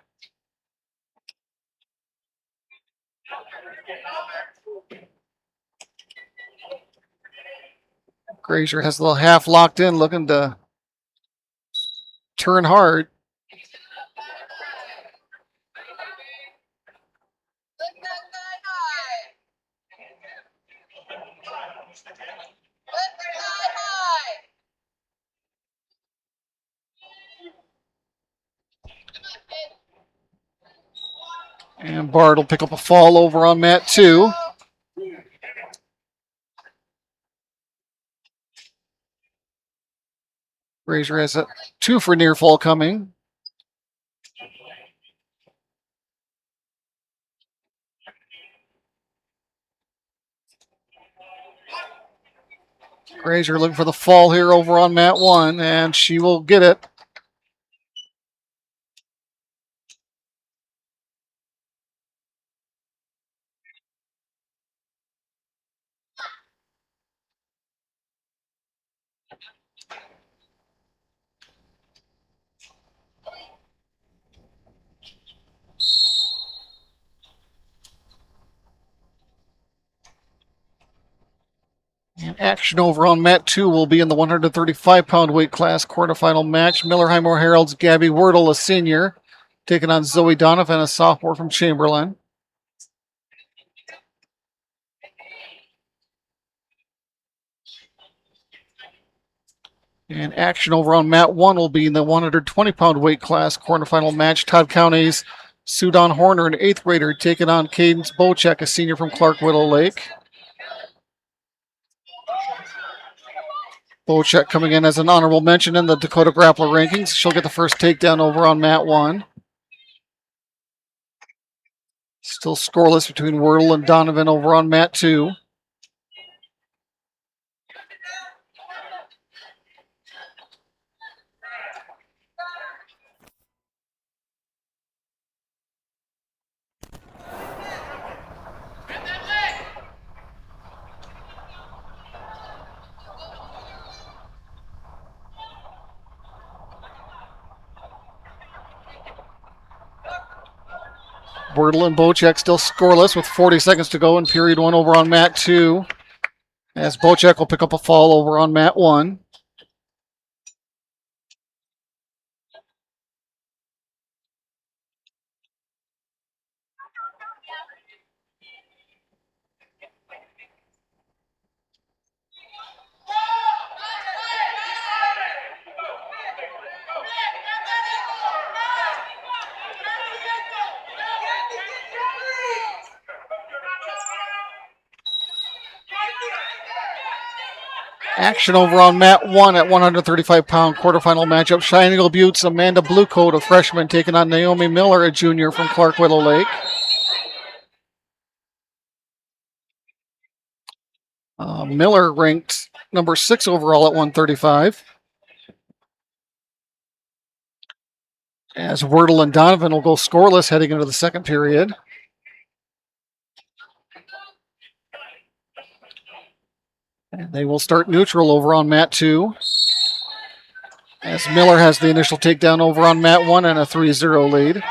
Grazier has the half locked in, looking to turn hard. And Bard will pick up a fall over on mat 2. Grazier has a 2 for near fall coming. Grazier looking for the fall here over on mat 1, and she will get it. And action over on mat 2 will be in the 135-pound weight class quarterfinal match. Millerheimer Herald's Gabby Wordle, a senior, taking on Zoe Donovan, a sophomore from Chamberlain. And action over on mat 1 will be in the 120-pound weight class quarterfinal match. Todd County's Sudan Horner, an 8th grader, taking on Cadence Bocek, a senior from Clark Willow Lake. Bocek coming in as an honorable mention in the Dakota Grappler rankings. She'll get the first takedown over on mat 1. Still scoreless between Wordle and Donovan over on mat 2. Wordle and Bocek still scoreless with 40 seconds to go in period 1 over on mat 2. As Bocek will pick up a fall over on mat 1. Action over on mat 1 at 135-pound quarterfinal matchup. Shining Eagle Buttes, Amanda Bluecoat, a freshman, taking on Naomi Miller, a junior from Clark Willow Lake. Miller ranked number 6 overall at 135. As Wordle and Donovan will go scoreless heading into the second period. And they will start neutral over on mat 2. As Miller has the initial takedown over on mat 1 and a 3-0 lead.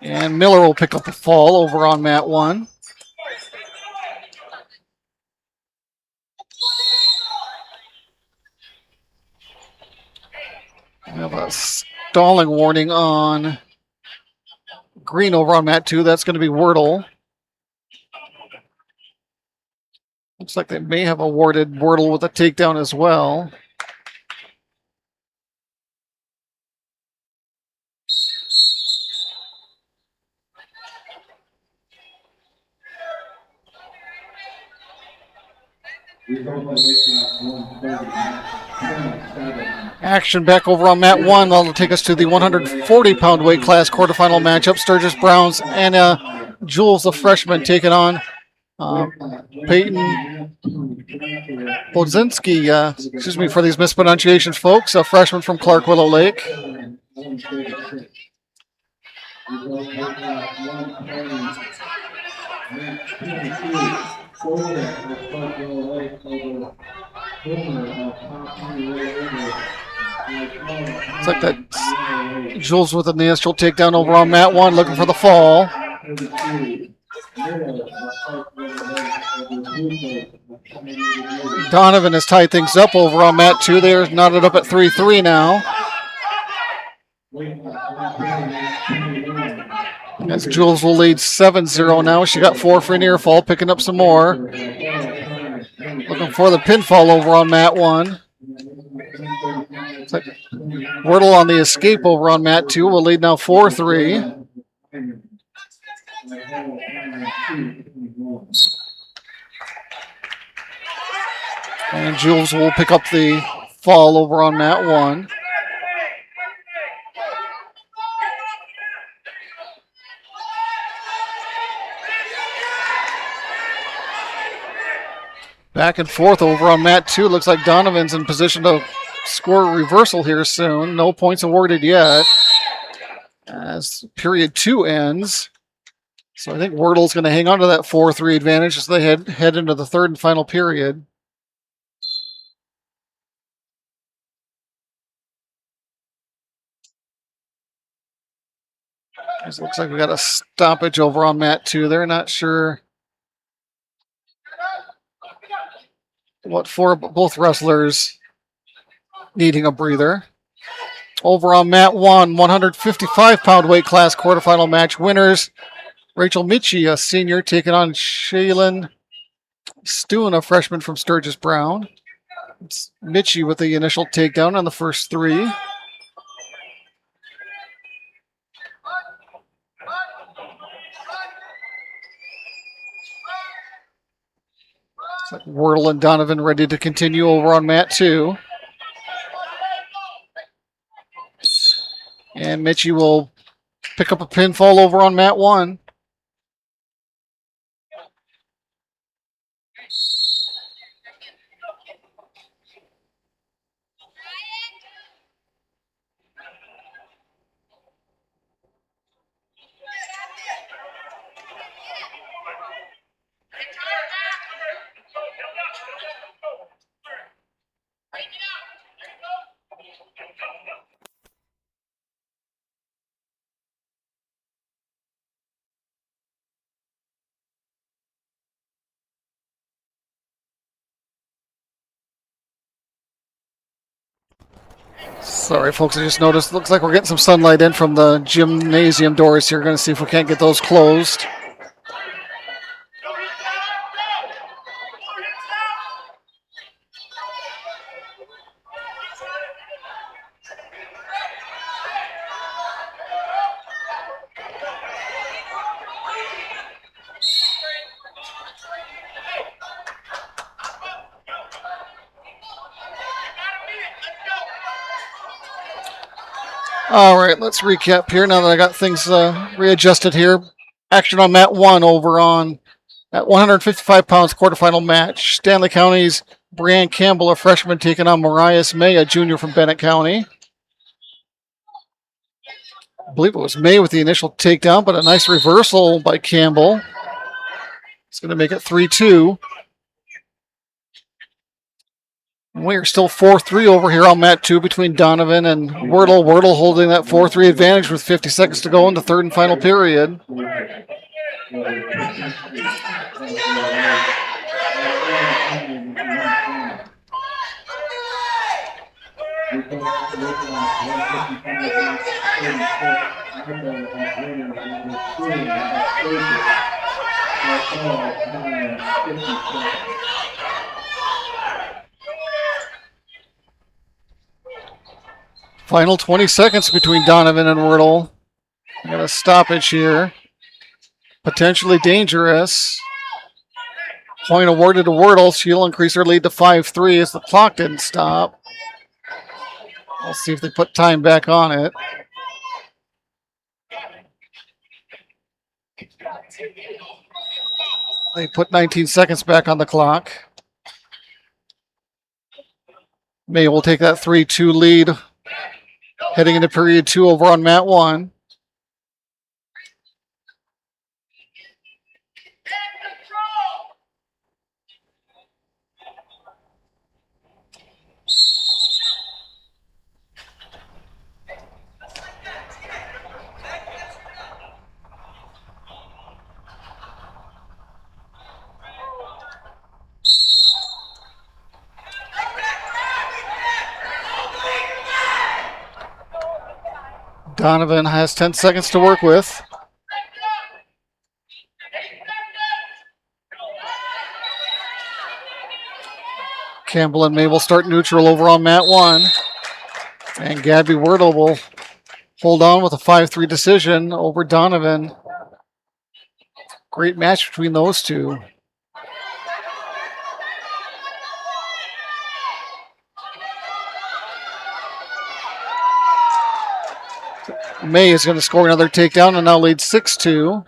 And Miller will pick up the fall over on mat 1. We have a stalling warning on green over on mat 2. That's going to be Wordle. Looks like they may have awarded Wordle with a takedown as well. Action back over on mat 1. That'll take us to the 140-pound weight class quarterfinal matchup. Sturgis Brown's Anna Jules, the freshman, taking on Peyton Bodzinski. Excuse me for these mispronunciations, folks. A freshman from Clark Willow Lake. It's like that Jules with an initial takedown over on mat 1, looking for the fall. Donovan has tied things up over on mat 2. They're knotted up at 3-3 now. As Jules will lead 7-0 now. She got 4 for a near fall, picking up some more. Looking for the pinfall over on mat 1. It's like Wordle on the escape over on mat 2 will lead now 4-3. And Jules will pick up the fall over on mat 1. Back and forth over on mat 2. Looks like Donovan's in position to score a reversal here soon. No points awarded yet as period 2 ends. So I think Wordle's going to hang on to that 4-3 advantage as they head into the third and final period. It looks like we got a stoppage over on mat 2. They're not sure what for, but both wrestlers needing a breather. Over on mat 1, 155-pound weight class quarterfinal match winners. Rachel Michi, a senior, taking on Shaylin Stewin, a freshman from Sturgis Brown. It's Michi with the initial takedown on the first three. It's like Wordle and Donovan ready to continue over on mat 2. And Michi will pick up a pinfall over on mat 1. Sorry, folks, I just noticed. Looks like we're getting some sunlight in from the gymnasium doors here. Going to see if we can't get those closed. All right, let's recap here now that I got things readjusted here. Action on mat 1 over on at 155 pounds quarterfinal match. Stanley County's Brianne Campbell, a freshman, taking on Marias May, a junior from Bennett County. I believe it was May with the initial takedown, but a nice reversal by Campbell. It's going to make it 3-2. We're still 4-3 over here on mat 2 between Donovan and Wordle. Wordle holding that 4-3 advantage with 50 seconds to go in the third and final period. Final 20 seconds between Donovan and Wordle. We got a stoppage here. Potentially dangerous. Point awarded to Wordle. She'll increase her lead to 5-3 as the clock didn't stop. We'll see if they put time back on it. They put 19 seconds back on the clock. May will take that 3-2 lead. Heading into period 2 over on mat 1. Donovan has 10 seconds to work with. Campbell and May will start neutral over on mat 1. And Gabby Wordle will hold on with a 5-3 decision over Donovan. Great match between those two. May is going to score another takedown and now leads 6-2.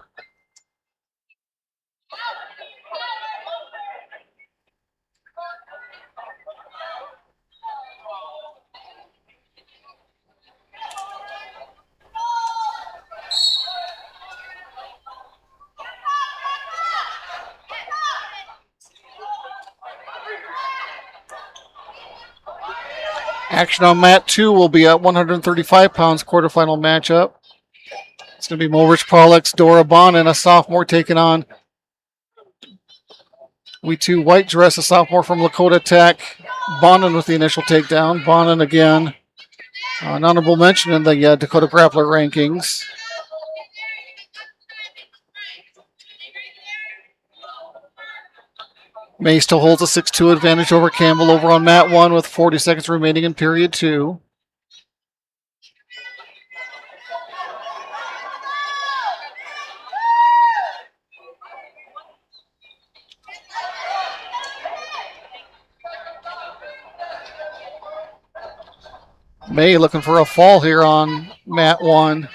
Action on mat 2 will be at 135 pounds quarterfinal matchup. It's going to be Mulrich Pollux, Dora Bonin, a sophomore, taking on We2 White Dress, a sophomore from Lakota Tech. Bonin with the initial takedown. Bonin again An honorable mention in the Dakota Grappler rankings. May still holds a 6-2 advantage over Campbell over on mat 1 with 40 seconds remaining in period 2. May looking for a fall here on mat 1,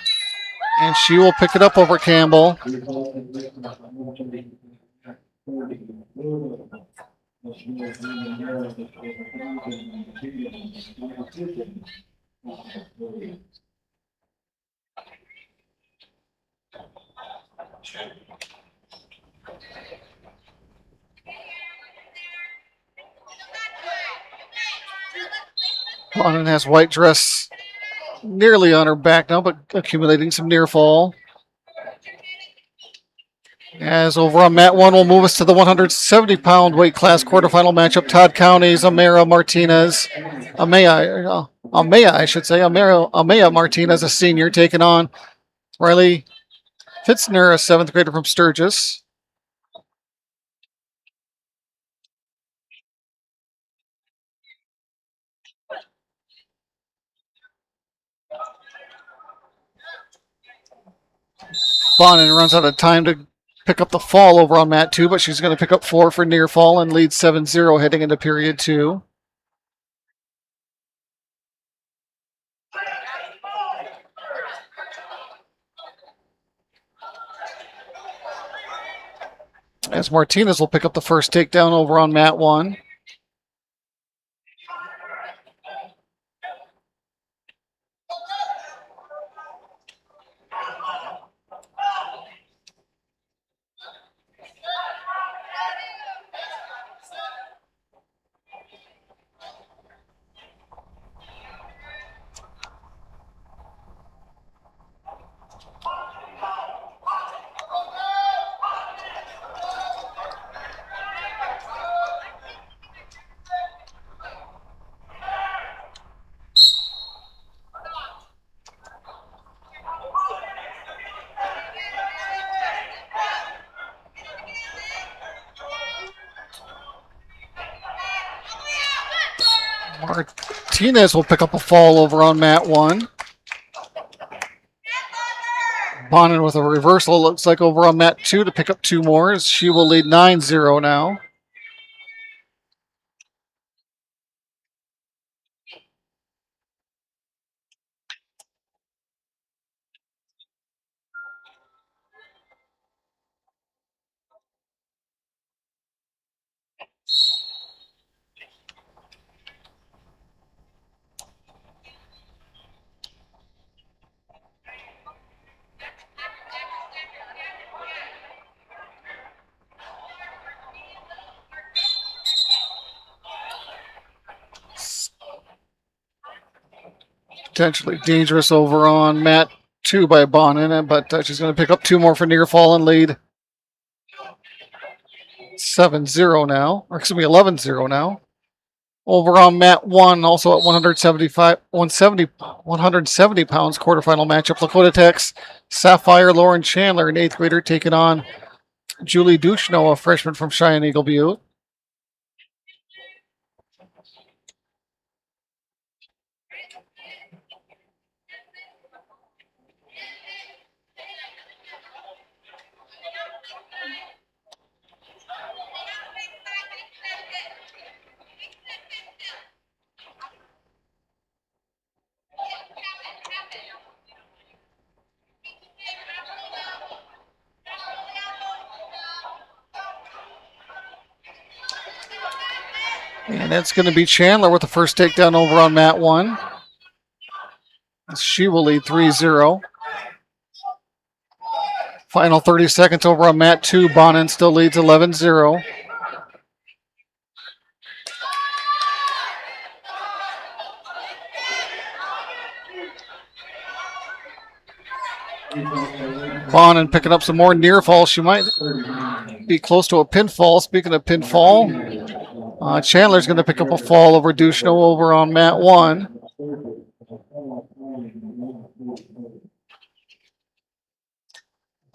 and she will pick it up over Campbell. Bonin has white dress nearly on her back now, but accumulating some near fall. As over on mat 1, we'll move us to the 170-pound weight class quarterfinal matchup. Todd County's Amaya Martinez, a senior, taking on Riley Fitzner, a 7th grader from Sturgis. Bonin runs out of time to pick up the fall over on mat 2, but she's going to pick up 4 for near fall and lead 7-0 heading into period 2. As Martinez will pick up the first takedown over on mat 1. Martinez will pick up a fall over on mat 1. Bonin with a reversal, looks like over on mat 2 to pick up 2 more, as she will lead 9-0 now. Potentially dangerous over on mat 2 by Bonin, but she's going to pick up 2 more for near fall and lead 7-0 now, or excuse me, 11-0 now. Over on mat 1, also at 170 pounds, quarterfinal matchup. Lakota Tech's Sapphire Lauren Chandler, an 8th grader, taking on Julie Duchno, a freshman from Cheyenne Eagle Butte. And it's going to be Chandler with the first takedown over on mat 1. She will lead 3-0. Final 30 seconds over on mat 2. Bonin still leads 11-0. Bonin picking up some more near fall. She might be close to a pinfall. Speaking of pinfall, Chandler's going to pick up a fall over Duchno over on mat 1.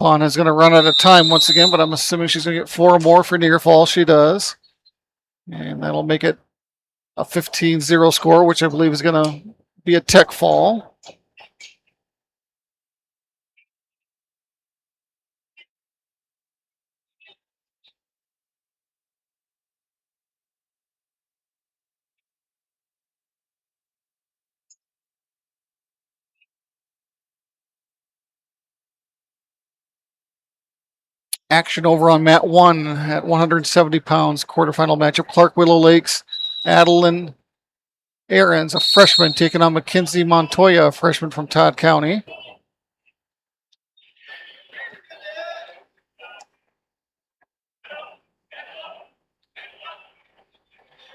Bonna's going to run out of time once again, but I'm assuming she's going to get 4 more for near fall. She does. And that'll make it a 15-0 score, which I believe is going to be a tech fall. Action over on mat 1 at 170 pounds. Quarterfinal matchup. Clark Willow Lakes, Adeline Aarons, a freshman, taking on Mackenzie Montoya, a freshman from Todd County.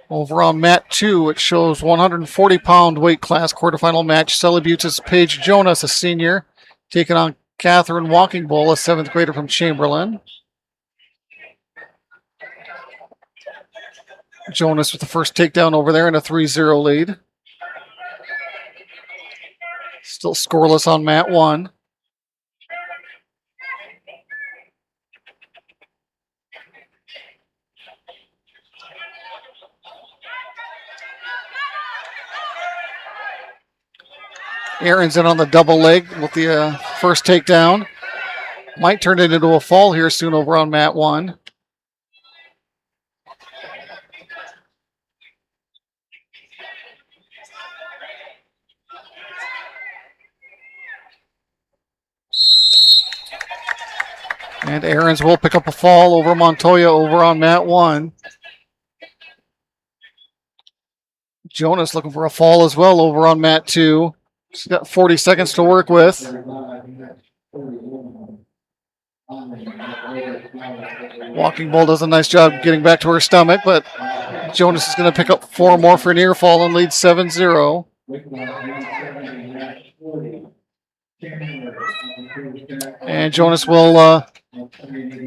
Over on mat 2, it shows 140-pound weight class quarterfinal match. Sully Buttes' Paige Jonas, a senior, taking on Catherine Walking Bull, a 7th grader from Chamberlain. Jonas with the first takedown over there and a 3-0 lead. Still scoreless on mat 1. Aaron's in on the double leg with the first takedown. Might turn it into a fall here soon over on mat 1. And Aaron's will pick up a fall over Montoya over on mat 1. Jonas looking for a fall as well over on mat 2. She's got 40 seconds to work with. Walking Bull does a nice job getting back to her stomach, but Jonas is going to pick up 4 more for near fall and lead 7-0. And Jonas will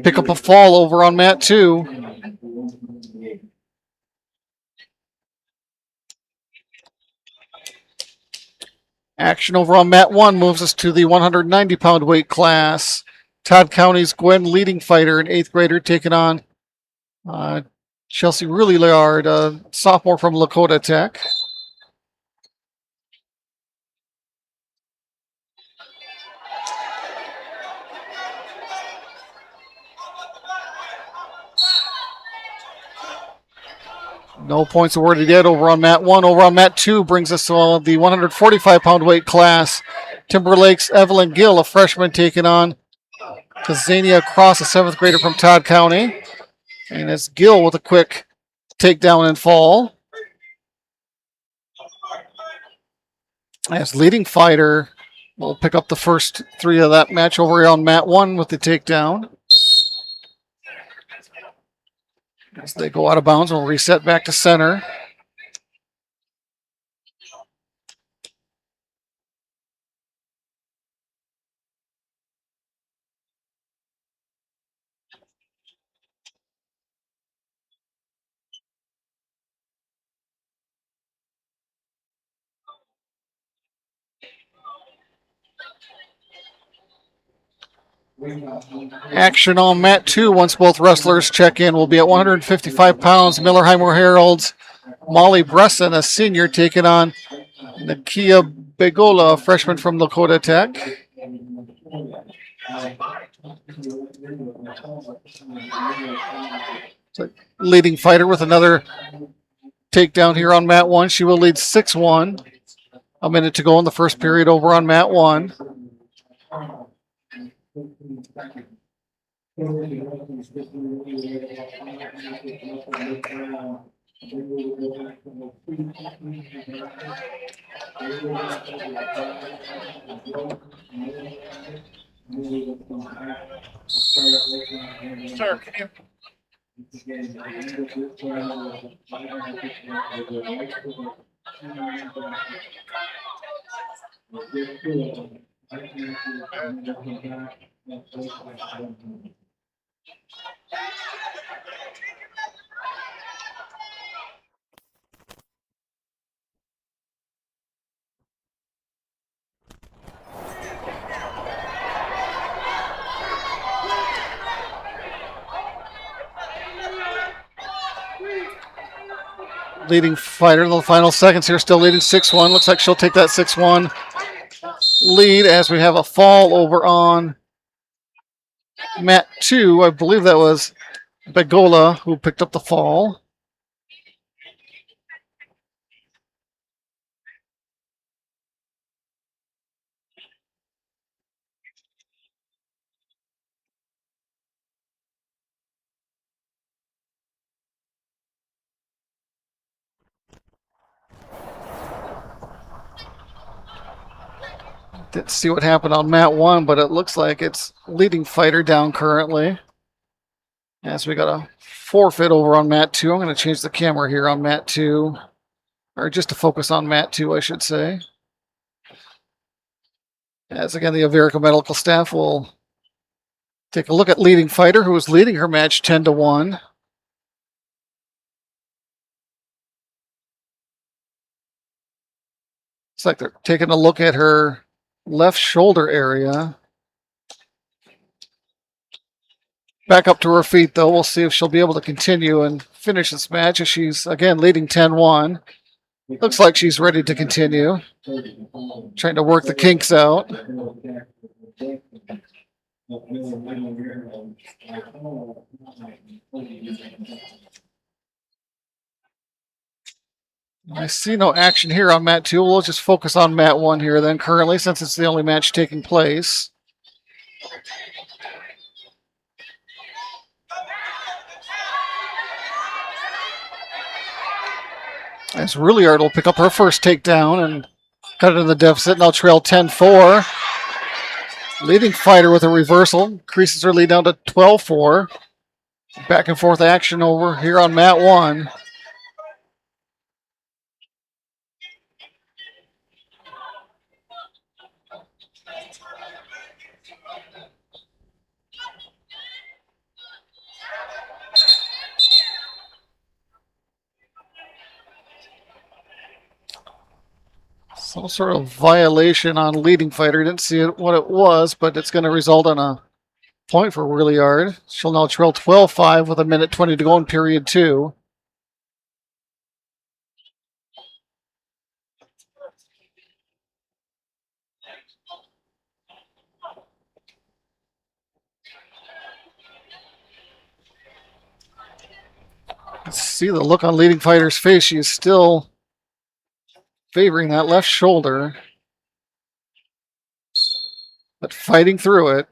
pick up a fall over on mat 2. Action over on mat 1 moves us to the 190-pound weight class. Todd County's Gwen Leading Fighter, an 8th grader, taking on Chelsea Rouliard, a sophomore from Lakota Tech. No points awarded yet over on mat 1. Over on mat 2 brings us to the 145-pound weight class. Timberlake's Evelyn Gill, a freshman, taking on Kazania Cross, a 7th grader from Todd County. And it's Gill with a quick takedown and fall. As Leading Fighter will pick up the first 3 of that match over here on mat 1 with the takedown. As they go out of bounds, we'll reset back to center. Action on mat 2 once both wrestlers check in will be at 155 pounds. Millerheimer Herald's Molly Bresson, a senior, taking on Nakia Begola, a freshman from Lakota Tech. So Leading Fighter with another takedown here on mat 1. She will lead 6-1. A minute to go in the first period over on mat 1. Sir, can you? leading fighter in the final seconds here, still leading 6-1. Looks like she'll take that 6-1 lead as we have a fall over on mat 2. I believe that was Begola who picked up the fall. Didn't see what happened on mat 1, but it looks like it's leading fighter down currently. As we got a forfeit over on mat 2. I'm going to change the camera here on mat 2. Or just to focus on mat 2, I should say. As again, the Averica medical staff will take a look at leading fighter, who is leading her match 10-1. It's like they're taking a look at her left shoulder area. Back up to her feet, though. We'll see if she'll be able to continue and finish this match as she's, again, leading 10-1. Looks like she's ready to continue. Trying to work the kinks out. I see no action here on mat 2. We'll just focus on mat 1 here then currently, since it's the only match taking place. As Rouliard will pick up her first takedown and cut it in the deficit. Now trail 10-4. Leading fighter with a reversal. Increases her lead down to 12-4. Back and forth action over here on mat 1. Some sort of violation on leading fighter. Didn't see what it was, but it's going to result in a point for Rouliard. She'll now trail 12-5 with 1:20 to go in period 2. Let's see the look on leading fighter's face. She is still favoring that left shoulder, but fighting through it.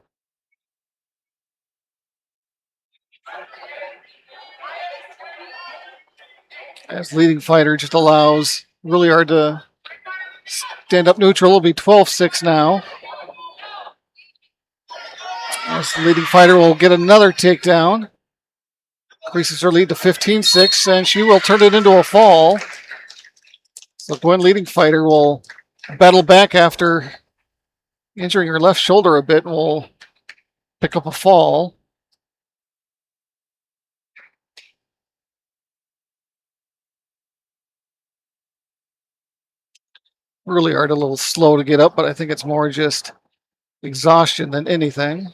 As leading fighter just allows Rouliard to stand up neutral. It'll be 12-6 now. As the leading fighter will get another takedown. Increases her lead to 15-6, and she will turn it into a fall. So Gwen leading fighter will battle back after injuring her left shoulder a bit and will pick up a fall. Rouliard a little slow to get up, but I think it's more just exhaustion than anything.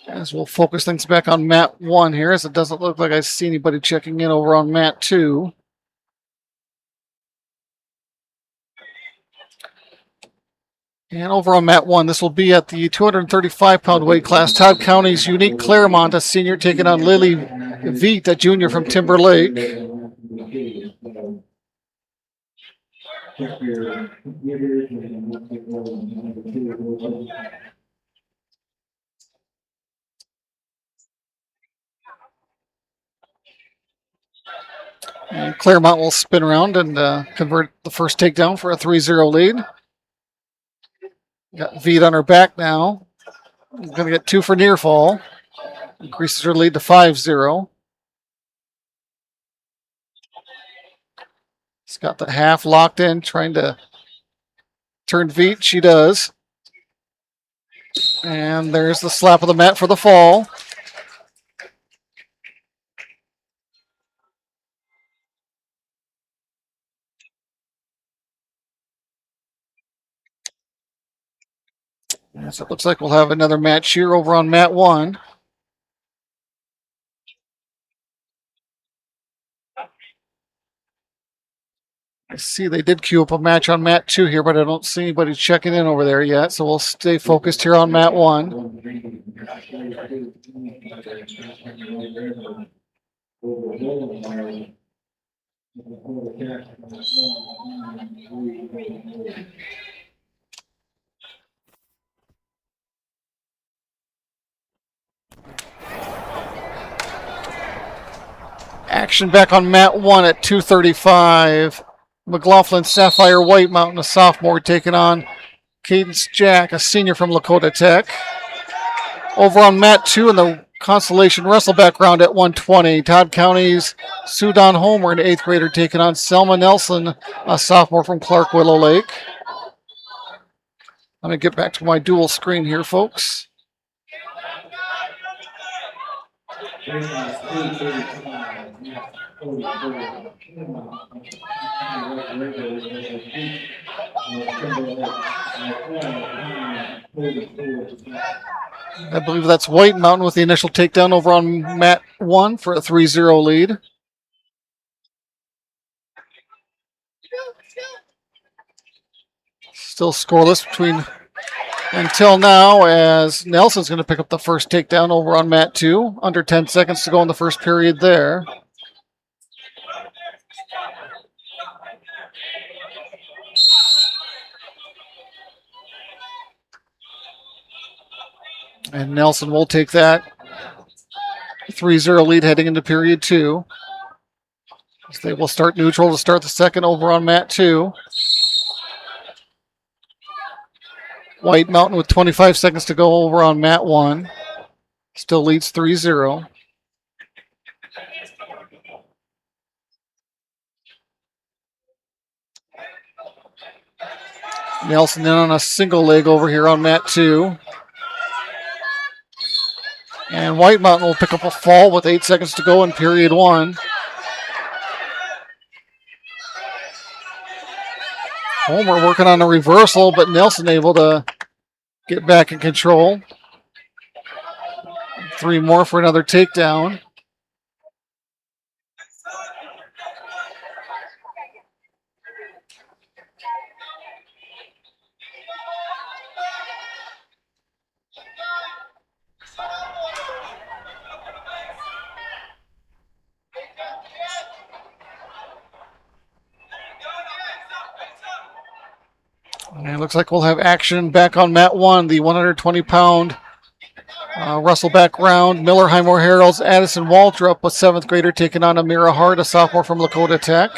As we'll focus things back on mat 1 here, as it doesn't look like I see anybody checking in over on mat 2. And over on mat 1, this will be at the 235-pound weight class. Todd County's Unique Claremont, a senior, taking on Lily Veet, a junior from Timber Lake. And Claremont will spin around and convert the first takedown for a 3-0 lead. Got Veet on her back now. Going to get 2 for near fall. Increases her lead to 5-0. She's got the half locked in, trying to turn Veet. She does. And there's the slap of the mat for the fall. So it looks like we'll have another match here over on mat 1. I see they did queue up a match on mat 2 here, but I don't see anybody checking in over there yet. So we'll stay focused here on mat 1. Action back on mat 1 at 2:35. McLaughlin Sapphire White Mountain, a sophomore, taking on Cadence Jack, a senior from Lakota Tech. Over on mat 2 in the Consolation Wrestle background at 120, Todd County's Sudan Homer, an 8th grader, taking on Selma Nelson, a sophomore from Clark Willow Lake. Let me get back to my dual screen here, folks. I believe that's White Mountain with the initial takedown over on mat 1 for a 3-0 lead. Still scoreless until now, as Nelson's going to pick up the first takedown over on mat 2. Under 10 seconds to go in the first period there. And Nelson will take that 3-0 lead heading into period 2. So they will start neutral to start the second over on mat 2. White Mountain with 25 seconds to go over on mat 1. Still leads 3-0. Nelson in on a single leg over here on mat 2. And White Mountain will pick up a fall with 8 seconds to go in period 1. Homer working on a reversal, but Nelson able to get back in control. 3 more for another takedown. And it looks like we'll have action back on mat 1, the 120-pound Russell back round. Miller Highmore Herald's Addison Waldrop, a 7th grader, taking on Amira Hart, a sophomore from Lakota Tech.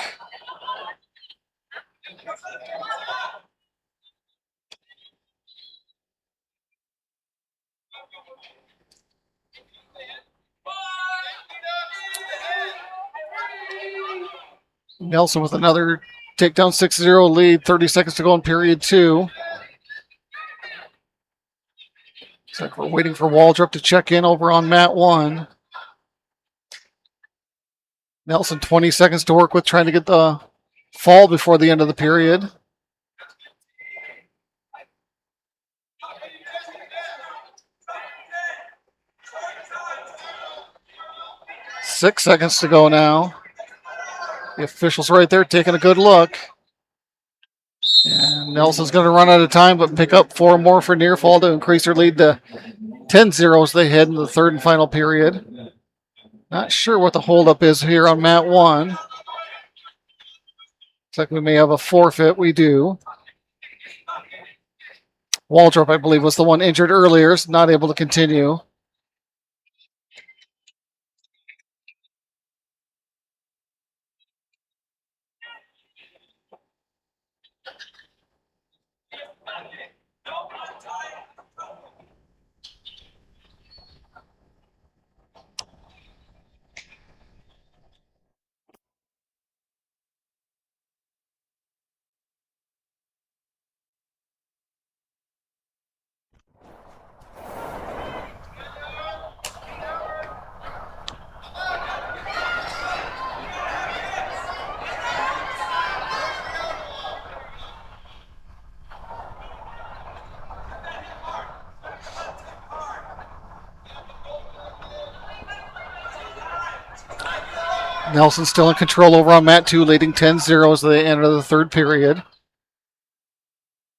Nelson with another takedown 6-0 lead, 30 seconds to go in period 2. Looks like we're waiting for Waldrop to check in over on mat 1. Nelson 20 seconds to work with, trying to get the fall before the end of the period. Six seconds to go now. The official's right there taking a good look. And Nelson's going to run out of time, but pick up 4 more for near fall to increase their lead to 10-0 as they head into the third and final period. Not sure what the holdup is here on mat 1. Looks like we may have a forfeit. We do. Waldrop, I believe, was the one injured earlier, so not able to continue. Nelson still in control over on mat 2, leading 10-0 as the end of the third period.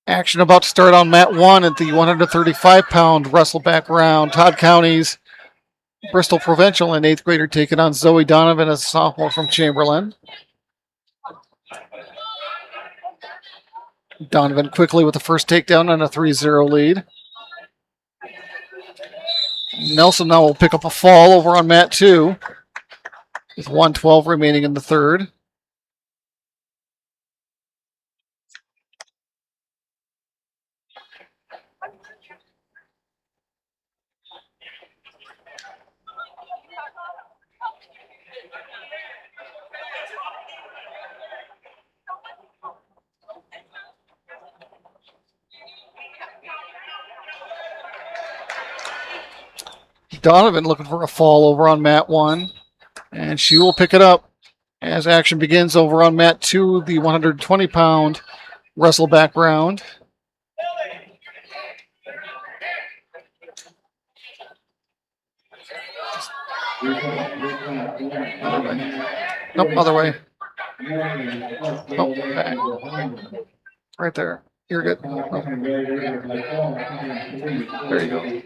Action about to start on mat 1 at the 135-pound wrestle back round. Todd County's Bristol Provincial, an 8th grader, taking on Zoe Donovan, a sophomore from Chamberlain. Donovan quickly with the first takedown and a 3-0 lead. Nelson now will pick up a fall over on mat 2 with 1:12 remaining in the third. Donovan looking for a fall over on mat 1, and she will pick it up as action begins over on mat 2, the 120-pound wrestle back round. Nope, other way. Oh, back. Right there. You're good. Oh. There you go.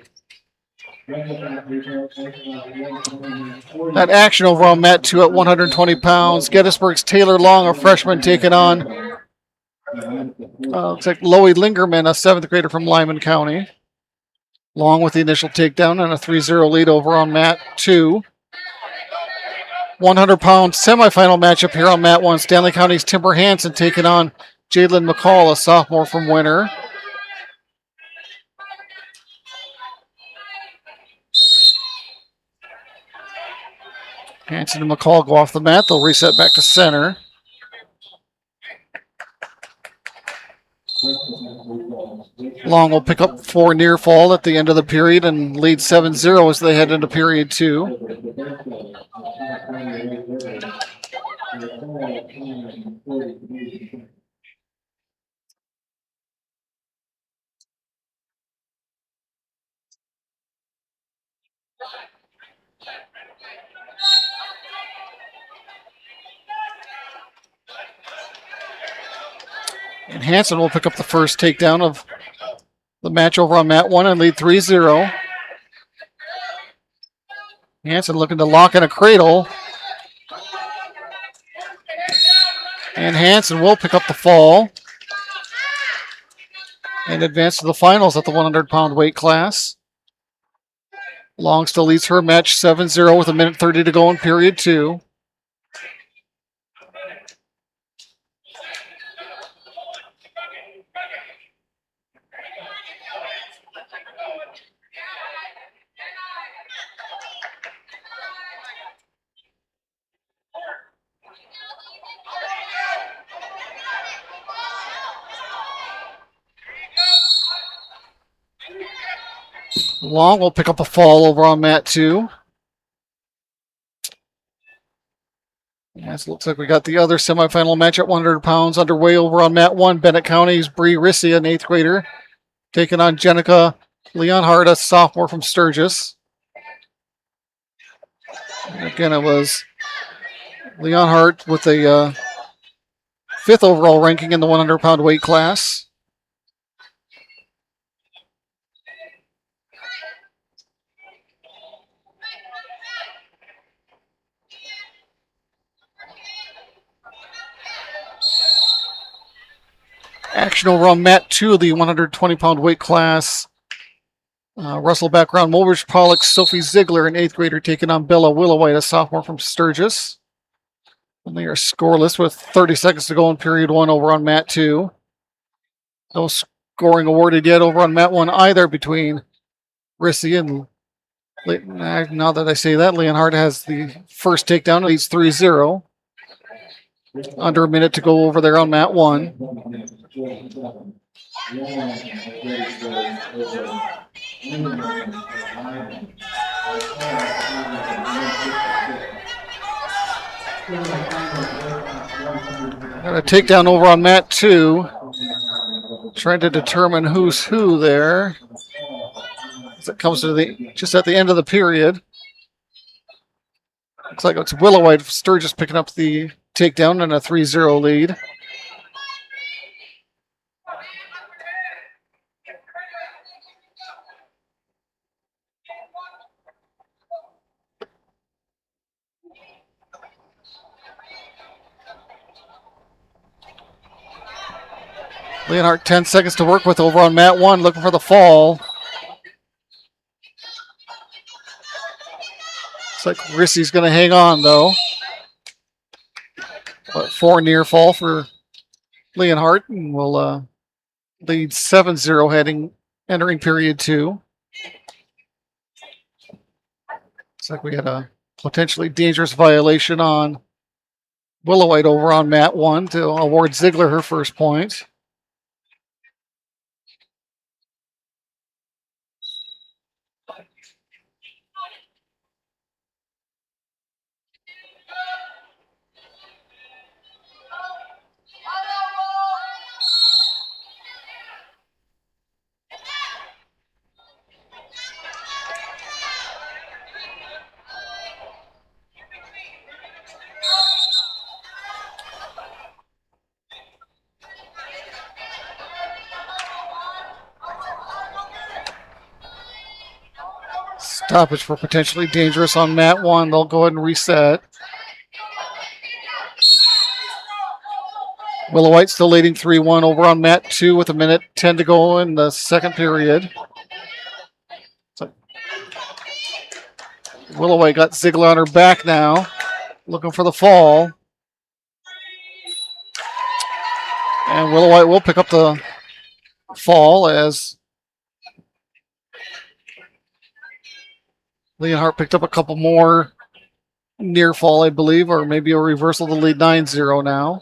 That action over on mat 2 at 120 pounds. Gettysburg's Taylor Long, a freshman, taking on looks like Loie Lingerman, a 7th grader from Lyman County. Long with the initial takedown and a 3-0 lead over on mat 2. 100-pound semifinal matchup here on mat 1. Stanley County's Timber Hansen taking on Jadlyn McCall, a sophomore from Winter. Hansen and McCall go off the mat. They'll reset back to center. Long will pick up 4 near fall at the end of the period and lead 7-0 as they head into period 2. And Hansen will pick up the first takedown of the match over on mat 1 and lead 3-0. Hansen looking to lock in a cradle. And Hansen will pick up the fall and advance to the finals at the 100-pound weight class. Long still leads her match 7-0 with 1:30 to go in period 2. Long will pick up a fall over on mat 2. Yes, looks like we got the other semifinal match at 100 pounds underway over on mat 1. Bennett County's Bree Rissy, an 8th grader, taking on Jenica Leonhardt, a sophomore from Sturgis. And again, it was Leonhardt with a 5th overall ranking in the 100-pound weight class. Action over on mat 2, the 120-pound weight class. Russell background, Mulbridge Pollock, Sophie Ziegler, an 8th grader, taking on Bella Willowite, a sophomore from Sturgis. And they are scoreless with 30 seconds to go in period 1 over on mat 2. No scoring awarded yet over on mat 1 either between Rissy and, now that I say that, Leonhardt has the first takedown, leads 3-0. Under a minute to go over there on mat 1. Got a takedown over on mat 2. Trying to determine who's who there. As it comes to just at the end of the period. Looks like it's Willow White Sturgis picking up the takedown and a 3-0 lead. Leonhardt 10 seconds to work with over on mat 1, looking for the fall. Looks like Rissy's going to hang on, though. But 4 near fall for Leonhardt, and will lead 7-0 entering period 2. Looks like we had a potentially dangerous violation on Willow White over on mat 1 to award Ziegler her first point. Stoppage for potentially dangerous on mat 1. They'll go ahead and reset. Willow White still leading 3-1 over on mat 2 with 1:10 to go in the second period. So Willow White got Ziegler on her back now, looking for the fall. And Willow White will pick up the fall as Leonhardt picked up a couple more near fall, I believe, or maybe a reversal to lead 9-0 now.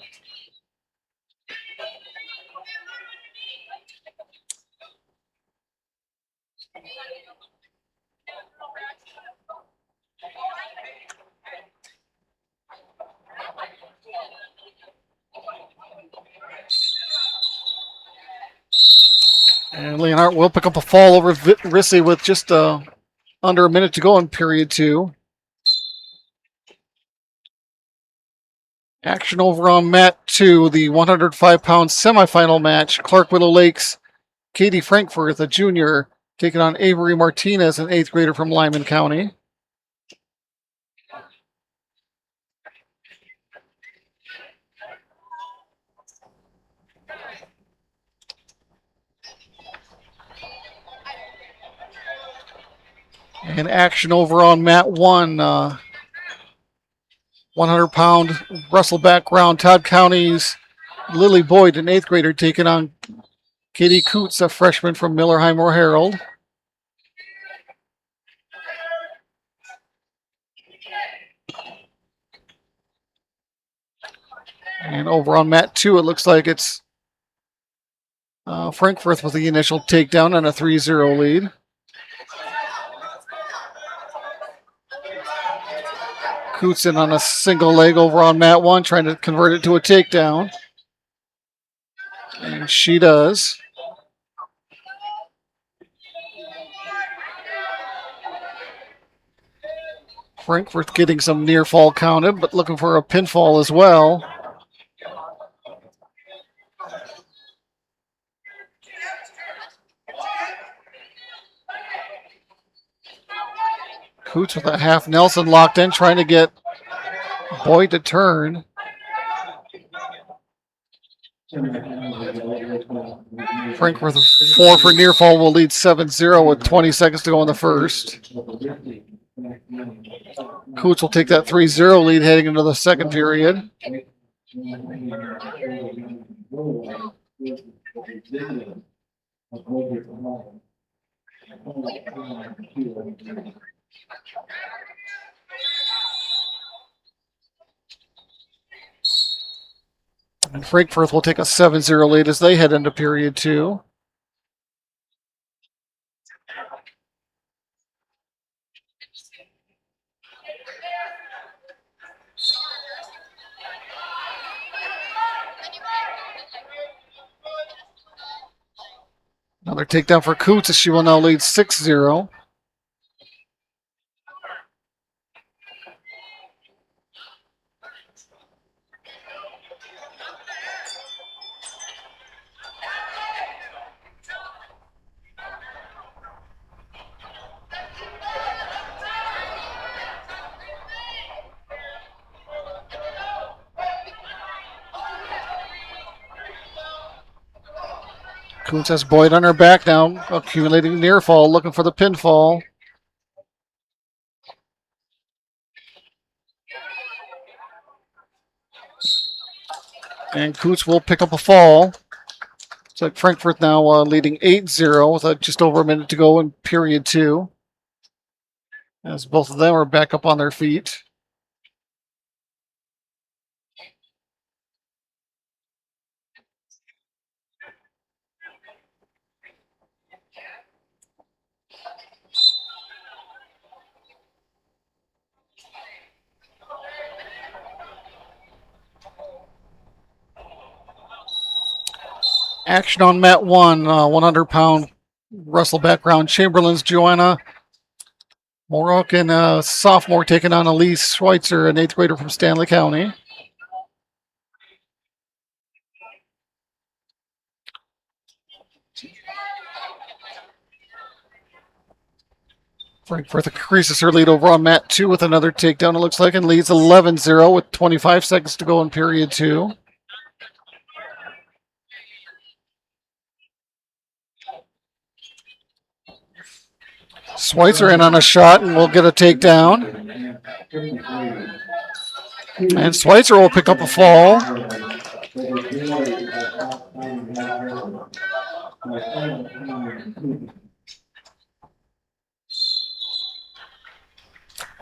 And Leonhardt will pick up a fall over Rissy with just under a minute to go in period 2. Action over on mat 2, the 105-pound semifinal match. Clark Willow Lakes, Katie Frankfurth, a junior, taking on Avery Martinez, an 8th grader from Lyman County. And action over on mat 1, 100-pound Wrestle background, Todd County's Lily Boyd, an 8th grader, taking on Katie Coots, a freshman from Millerheimer Herald. And over on mat 2, it looks like it's Frankfurth with the initial takedown and a 3-0 lead. Coots in on a single leg over on mat 1, trying to convert it to a takedown. And she does. Frankfurth getting some near fall counted, but looking for a pinfall as well. Coots with a half Nelson locked in, trying to get Boyd to turn. Frankfurth 4 for near fall will lead 7-0 with 20 seconds to go in the first. Coots will take that 3-0 lead heading into the second period. And Frankfurth will take a 7-0 lead as they head into period 2. Another takedown for Coots as she will now lead 6-0. Kuntz has Boyd on her back now, accumulating near fall, looking for the pinfall. And Kuntz will pick up a fall. It's like Frankfurt now leading 8-0 with just over a minute to go in period 2. As both of them are back up on their feet. Action on mat 1, 100-pound Wrestle background. Chamberlain's Joanna Moroccan, sophomore, taking on Elise Schweitzer, an 8th grader from Stanley County. Frankfurt increases her lead over on mat 2 with another takedown, it looks like, and leads 11-0 with 25 seconds to go in period 2. Schweitzer in on a shot and will get a takedown. And Schweitzer will pick up a fall.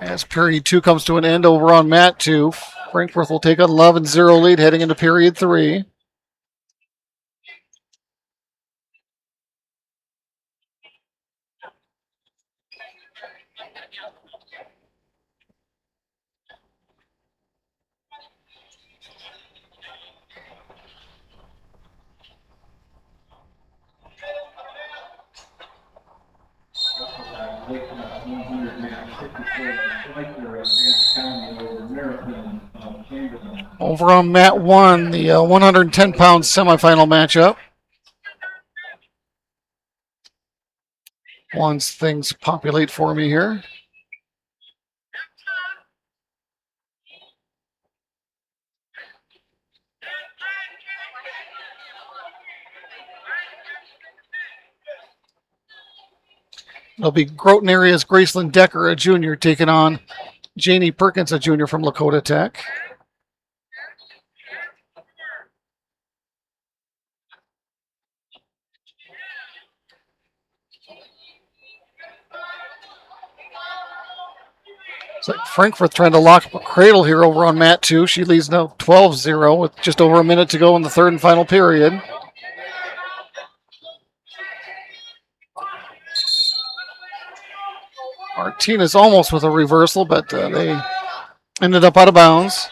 As period 2 comes to an end over on mat 2, Frankfurt will take an 11-0 lead heading into period 3. Over on mat 1, the 110-pound semifinal matchup. Once things populate for me here. It'll be Groton area's Graceland Decker, a junior, taking on Janie Perkins, a junior from Lakota Tech. It's like Frankfurt trying to lock up a cradle here over on mat 2. She leads now 12-0 with just over a minute to go in the third and final period. Martinez almost with a reversal, but they ended up out of bounds.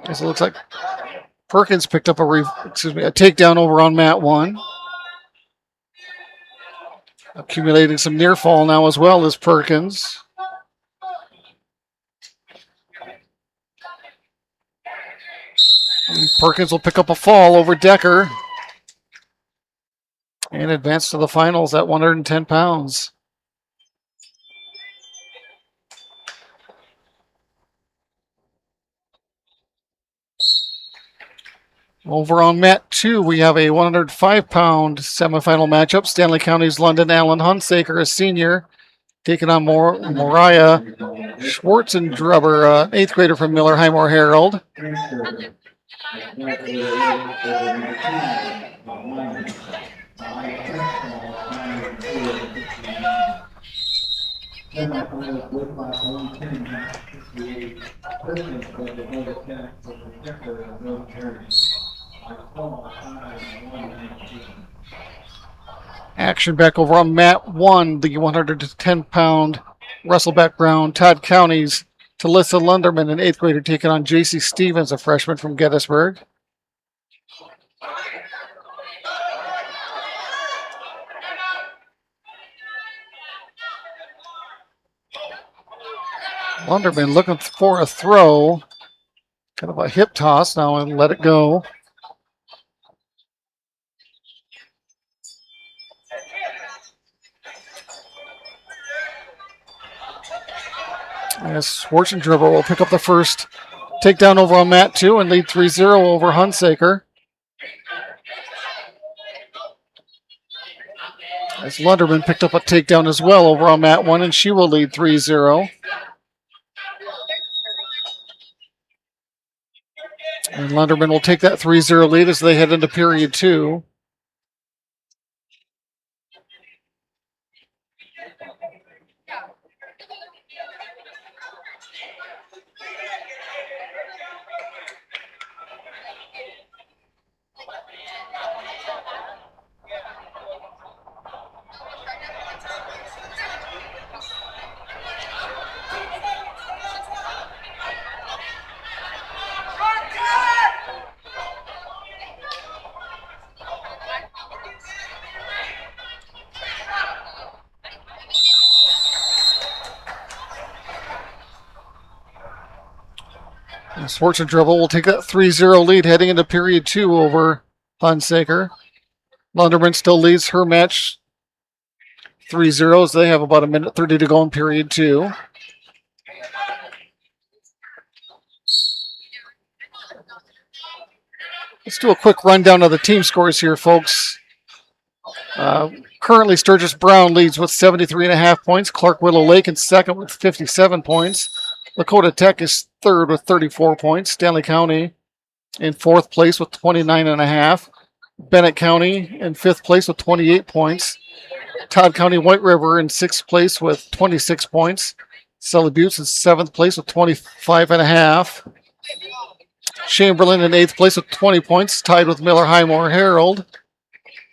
As it looks like Perkins picked up a takedown over on mat 1. Accumulating some near fall now as well as Perkins. And Perkins will pick up a fall over Decker and advance to the finals at 110 pounds. Over on mat 2, we have a 105-pound semifinal matchup. Stanley County's London Allen Hunsaker, a senior, taking on Moriah Schwartzendrubber, 8th grader from Miller Highmore Herald. Action back over on mat 1, the 110-pound Wrestle background. Todd County's Talissa Lunderman, an 8th grader, taking on J.C. Stevens, a freshman from Gettysburg. Lunderman looking for a throw. Kind of a hip toss now and let it go. As Schwartzendrubber will pick up the first takedown over on mat 2 and lead 3-0 over Hunsaker. As Lunderman picked up a takedown as well over on mat 1, and she will lead 3-0. And Lunderman will take that 3-0 lead as they head into period 2. Schwarzenegger will take that 3-0 lead heading into period 2 over Hunsaker. Lunderman still leads her match 3-0 as they have about 1:30 to go in period 2. Let's do a quick rundown of the team scores here, folks. Currently, Sturgis Brown leads with 73.5 points. Clark Willow Lake in second with 57 points. Lakota Tech is third with 34 points. Stanley County in fourth place with 29.5. Bennett County in fifth place with 28 points. Todd County White River in sixth place with 26 points. Sully Buttes in seventh place with 25.5. Chamberlain in eighth place with 20 points, tied with Miller Highmore Herald.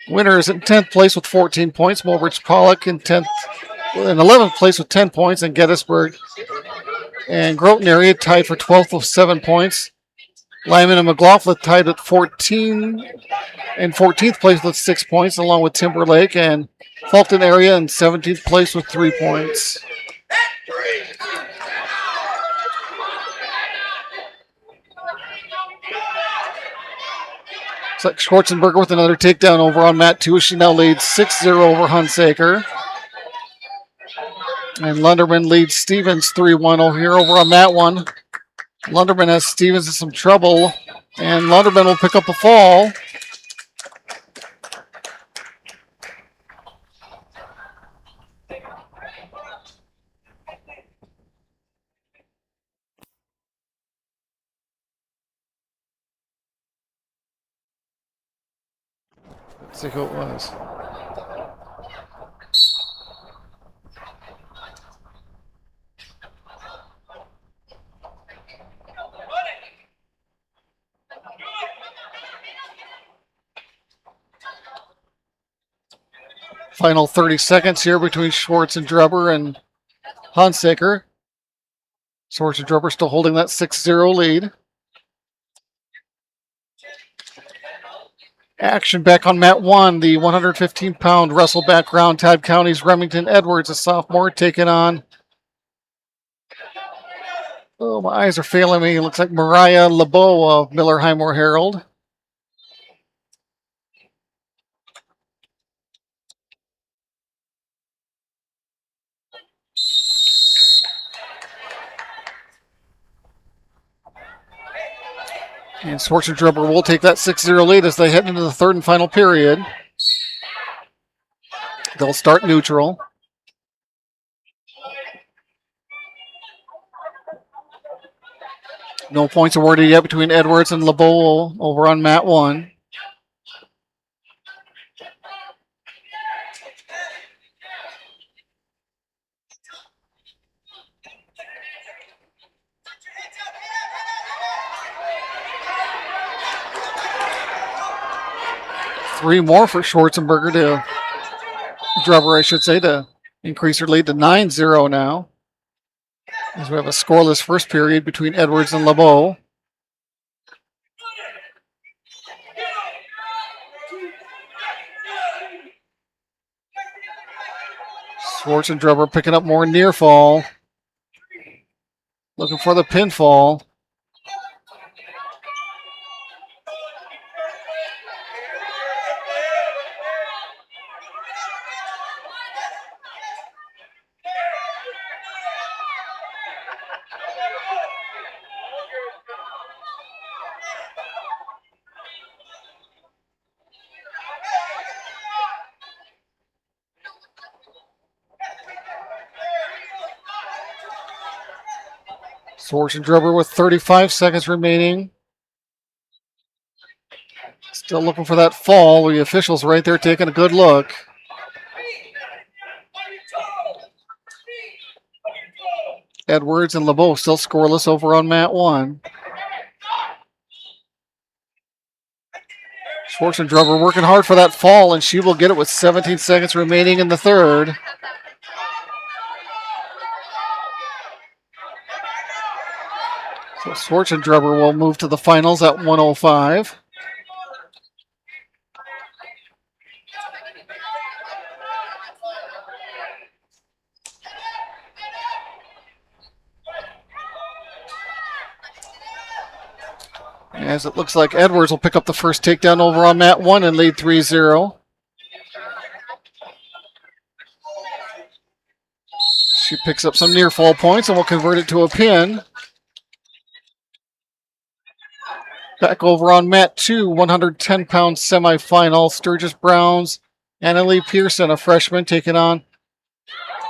Winner is in 10th place with 14 points. Mulbridge Pollock in 11th place with 10 points, and Gettysburg and Groton area tied for 12th with 7 points. Lyman and McLaughlin tied at 14 and 14th place with 6 points, along with Timberlake and Fulton area in 17th place with 3 points. It's like Schwarzenberger with another takedown over on mat 2. She now leads 6-0 over Hunsaker. And Lunderman leads Stevens 3-1 over here over on mat 1. Lunderman has Stevens in some trouble, and Lunderman will pick up a fall. Let's see who it was. Final 30 seconds here between Schwartz and Drubber and Hunsaker. Schwartz and Drubber still holding that 6-0 lead. Action back on mat 1, the 115-pound Wrestle background. Todd County's Remington Edwards, a sophomore, taking on, oh, my eyes are failing me. It looks like Mariah LeBeau of Miller Highmore Herald. And Schwarzenegger will take that 6-0 lead as they head into the third and final period. They'll start neutral. No points awarded yet between Edwards and LeBeau over on mat 1. Three more for Schwarzenberger to Drubber, I should say, to increase her lead to 9-0 now. As we have a scoreless first period between Edwards and LeBeau. Schwartz and Drubber picking up more near fall. Looking for the pinfall. Schwarzenberger with 35 seconds remaining. Still looking for that fall. The officials right there taking a good look. Edwards and LeBeau still scoreless over on mat 1. Schwarzenberger working hard for that fall, and she will get it with 17 seconds remaining in the third. So Schwarzenberger will move to the finals at 105. As it looks like Edwards will pick up the first takedown over on mat 1 and lead 3-0. She picks up some near fall points and will convert it to a pin. Back over on mat 2, 110-pound semifinal. Sturgis Browns, Annalie Pearson, a freshman, taking on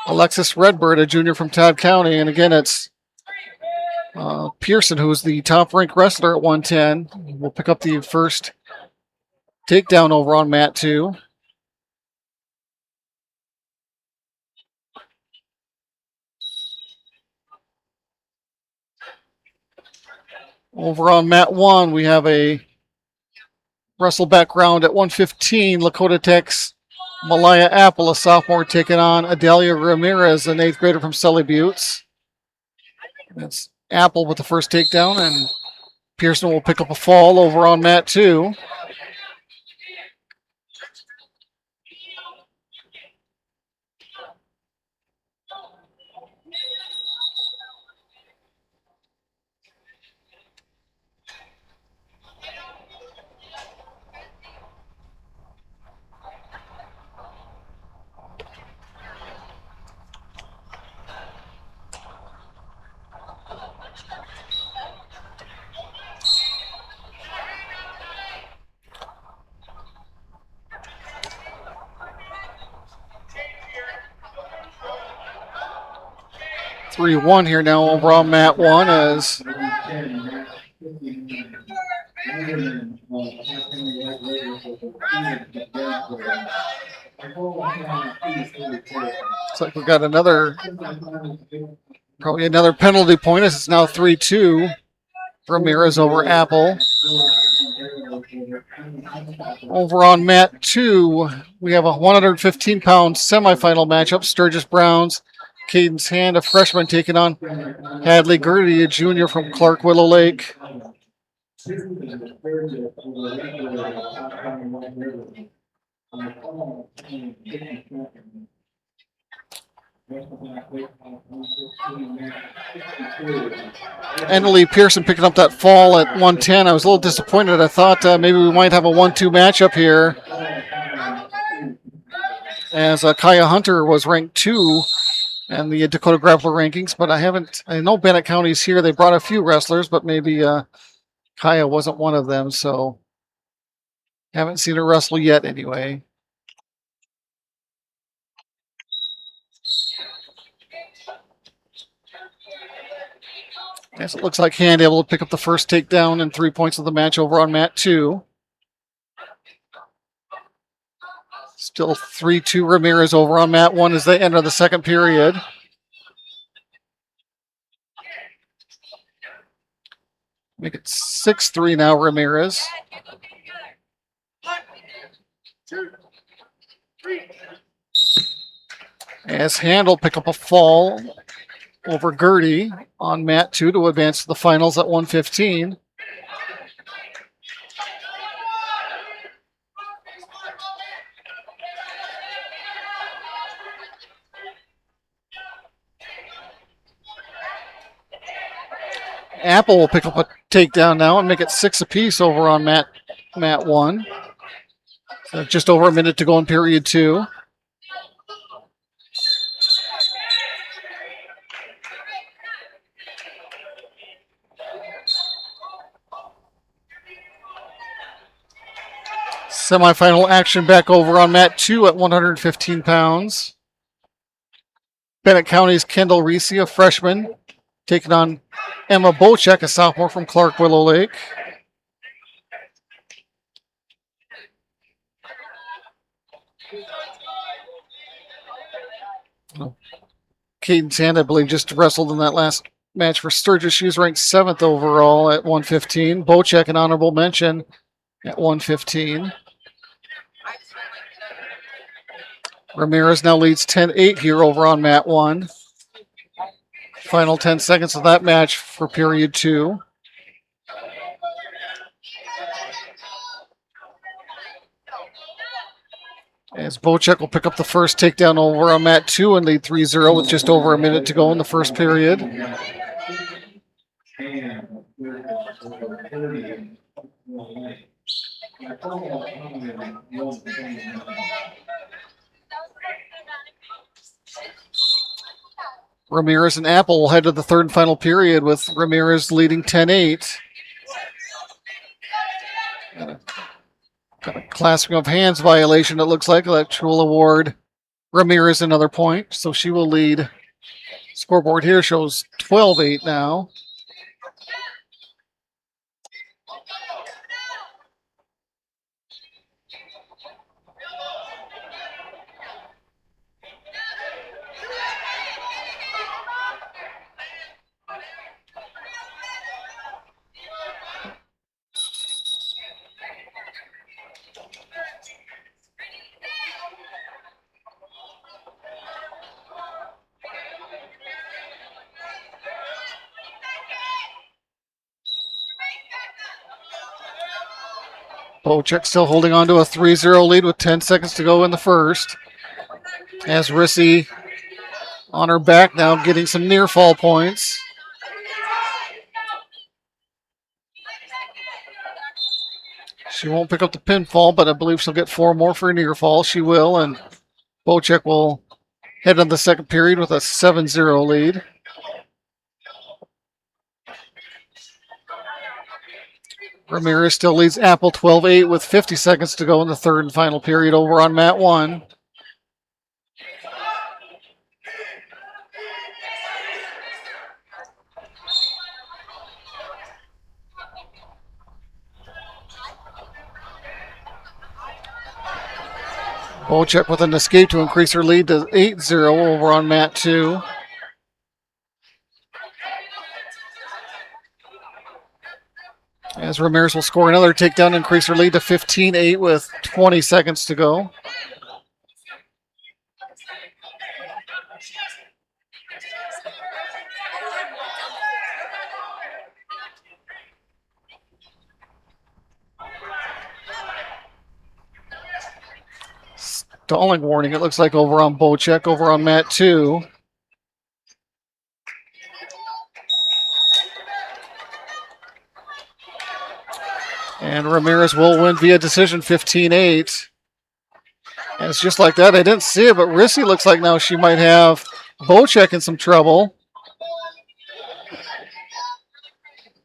Alexis Redbird, a junior from Todd County. And again, it's Pearson, who's the top-ranked wrestler at 110, will pick up the first takedown over on mat 2. Over on mat 1, we have a wrestle background at 115. Lakota Tech's Malaya Apple, a sophomore, taking on Adalia Ramirez, an 8th grader from Sully Buttes. That's Apple with the first takedown, and Pearson will pick up a fall over on mat 2. (3-1) here now over on mat 1 as looks like we've got probably another penalty point as it's now 3-2. Ramirez over Apple. Over on mat 2, we have a 115-pound semifinal matchup. Sturgis Browns, Cadence Hand, a freshman, taking on Hadley Gertie, a junior from Clark Willow Lake. Annalie Pearson picking up that fall at 110. I was a little disappointed. I thought maybe we might have a 1-2 matchup here, as Kaya Hunter was ranked 2 in the Dakota Grappler rankings, but I know Bennett County's here. They brought a few wrestlers, but maybe Kaya wasn't one of them, so haven't seen her wrestle yet anyway. Yes, it looks like Hand able to pick up the first takedown and 3 points of the match over on mat 2. Still 3-2 Ramirez over on mat 1 as they enter the second period. Make it 6-3 now, Ramirez. 1, 2, 3. As Hand will pick up a fall over Gertie on mat 2 to advance to the finals at 115. Apple will pick up a takedown now and make it 6 apiece over on mat 1. So just over a minute to go in period 2. Semifinal action back over on mat 2 at 115 pounds. Bennett County's Kendall Reese, a freshman, taking on Emma Bocek, a sophomore from Clark Willow Lake. Kaden Sand, I believe, just wrestled in that last match for Sturgis. She was ranked 7th overall at 115. Bocek, an honorable mention at 115. Ramirez now leads 10-8 here over on mat 1. Final 10 seconds of that match for period 2. As Bocek will pick up the first takedown over on mat 2 and lead 3-0 with just over a minute to go in the first period. Ramirez and Apple will head to the third and final period with Ramirez leading 10-8. Got a clasping of hands violation, it looks like. That will award Ramirez another point. So she will lead. Scoreboard here shows 12-8 now. Bocek still holding on to a 3-0 lead with 10 seconds to go in the first. As Rissy on her back now, getting some near fall points. She won't pick up the pinfall, but I believe she'll get 4 more for a near fall. She will, and Bocek will head on the second period with a 7-0 lead. Ramirez still leads Apple 12-8 with 50 seconds to go in the third and final period over on mat 1. Bocek with an escape to increase her lead to 8-0 over on mat 2. As Ramirez will score another takedown, increase her lead to 15-8 with 20 seconds to go. Stalling warning, it looks like, over on Bocek, over on mat 2. And Ramirez will win via decision 15-8. And it's just like that. I didn't see it, but Rissy looks like now she might have Bocek in some trouble.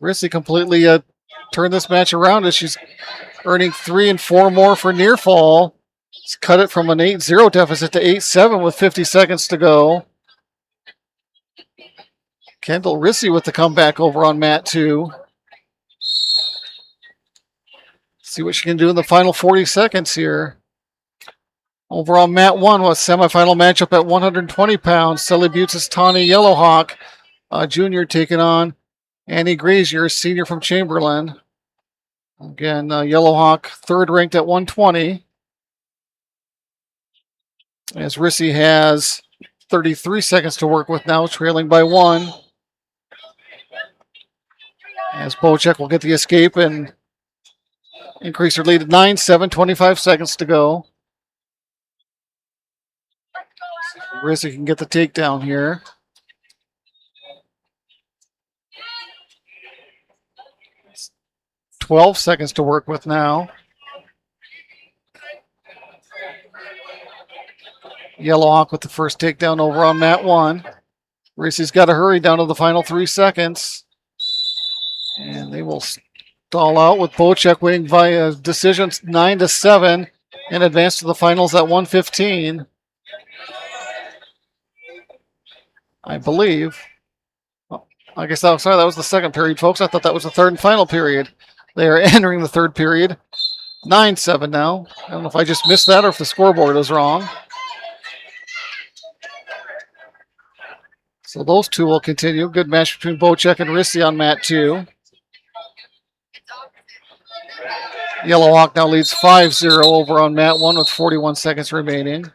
Rissy completely turned this match around as she's earning 3 and 4 more for near fall. She's cut it from an 8-0 deficit to 8-7 with 50 seconds to go. Kendall Rissy with the comeback over on mat 2. See what she can do in the final 40 seconds here. Over on mat 1 was semifinal matchup at 120 pounds. Sully Buttes' Tawny Yellowhawk Jr. taking on Annie Grazier, senior from Chamberlain. Again, Yellowhawk third ranked at 120. As Rissy has 33 seconds to work with now, trailing by 1. As Bocek will get the escape and increase her lead to 9-7, 25 seconds to go. Rissy can get the takedown here. It's 12 seconds to work with now. Yellowhawk with the first takedown over on mat 1. Rissy's got to hurry down to the final 3 seconds. And they will stall out with Bocek winning via decisions 9-7 and advance to the finals at 115. I believe. I guess that was the second period, folks. I thought that was the third and final period. They are entering the third period. 9-7 now. I don't know if I just missed that or if the scoreboard was wrong. So those two will continue. Good match between Bocek and Rissy on mat 2. Yellow Hawk now leads 5-0 over on mat 1 with 41 seconds remaining.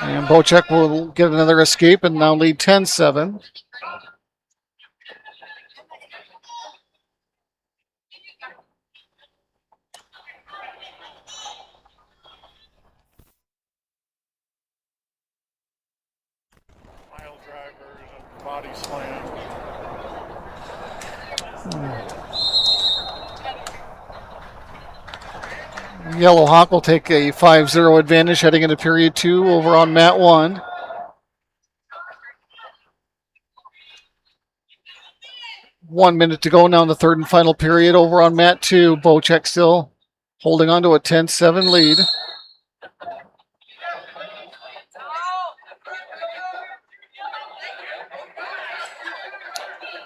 And Bocek will get another escape and now lead 10-7. Body slam. Yellow Hawk will take a 5-0 advantage heading into period 2 over on mat 1. One minute to go now in the third and final period over on mat 2. Bocek still holding on to a 10-7 lead.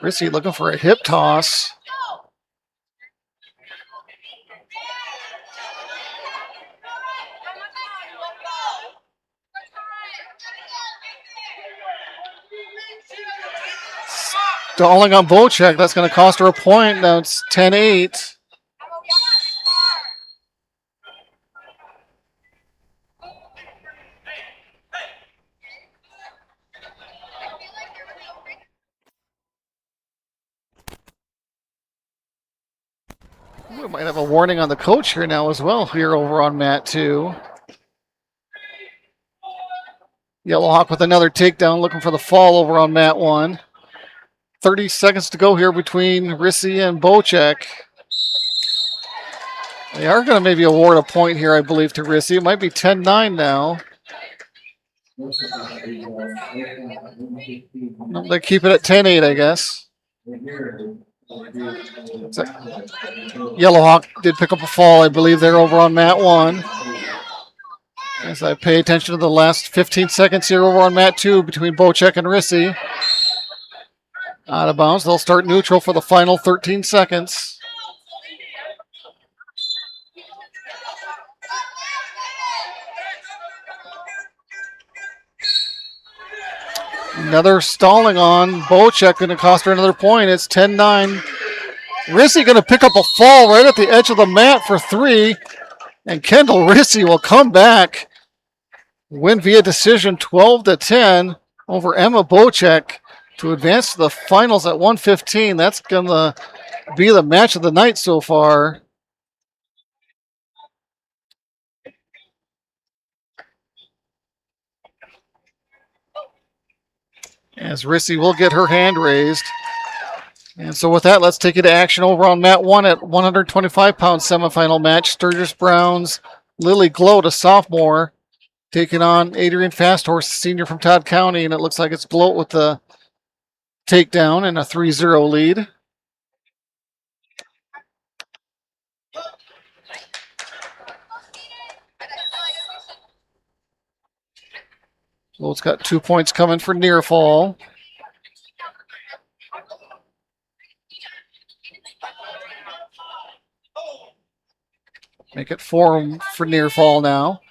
Rissy looking for a hip toss. Stalling on Bocek. That's going to cost her a point. Now it's 10-8. We might have a warning on the coach here now as well, here over on mat 2. Yellow Hawk with another takedown, looking for the fall over on mat 1. 30 seconds to go here between Rissy and Bocek. They are going to maybe award a point here, I believe, to Rissy. It might be 10-9 now. No, they keep it at 10-8, I guess. Yellow Hawk did pick up a fall, I believe, there over on mat 1. As I pay attention to the last 15 seconds here over on mat 2 between Bocek and Rissy. Out of bounds. They'll start neutral for the final 13 seconds. Another stalling on Bocek, going to cost her another point. It's 10-9. Rissy going to pick up a fall right at the edge of the mat for 3. And Kendall Rissy will come back. Win via decision 12-10 over Emma Bocek to advance to the finals at 115. That's going to be the match of the night so far. As Rissy will get her hand raised. And so with that, let's take it to action over on mat 1 at 125-pound semifinal match. Sturgis Brown's Lily Gloat, a sophomore, taking on Adrian Fasthorse, a senior from Todd County. And it looks like it's Gloat with the takedown and a 3-0 lead. Gloat's got 2 points coming for near fall. Make it 4 for near fall now.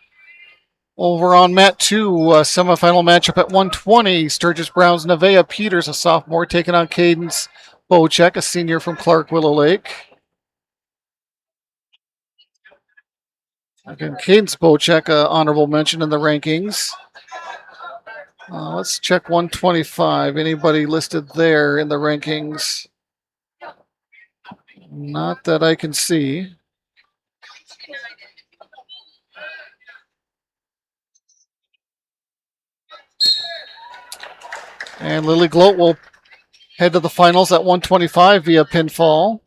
Over on mat 2, semifinal matchup at 120. Sturgis Brown's Nevaeh Peters, a sophomore, taking on Cadence Bocek, a senior from Clark Willow Lake. Again, Cadence Bocek, honorable mention in the rankings. Let's check 125. Anybody listed there in the rankings? Not that I can see. And Lily Gloat will head to the finals at 125 via pinfall.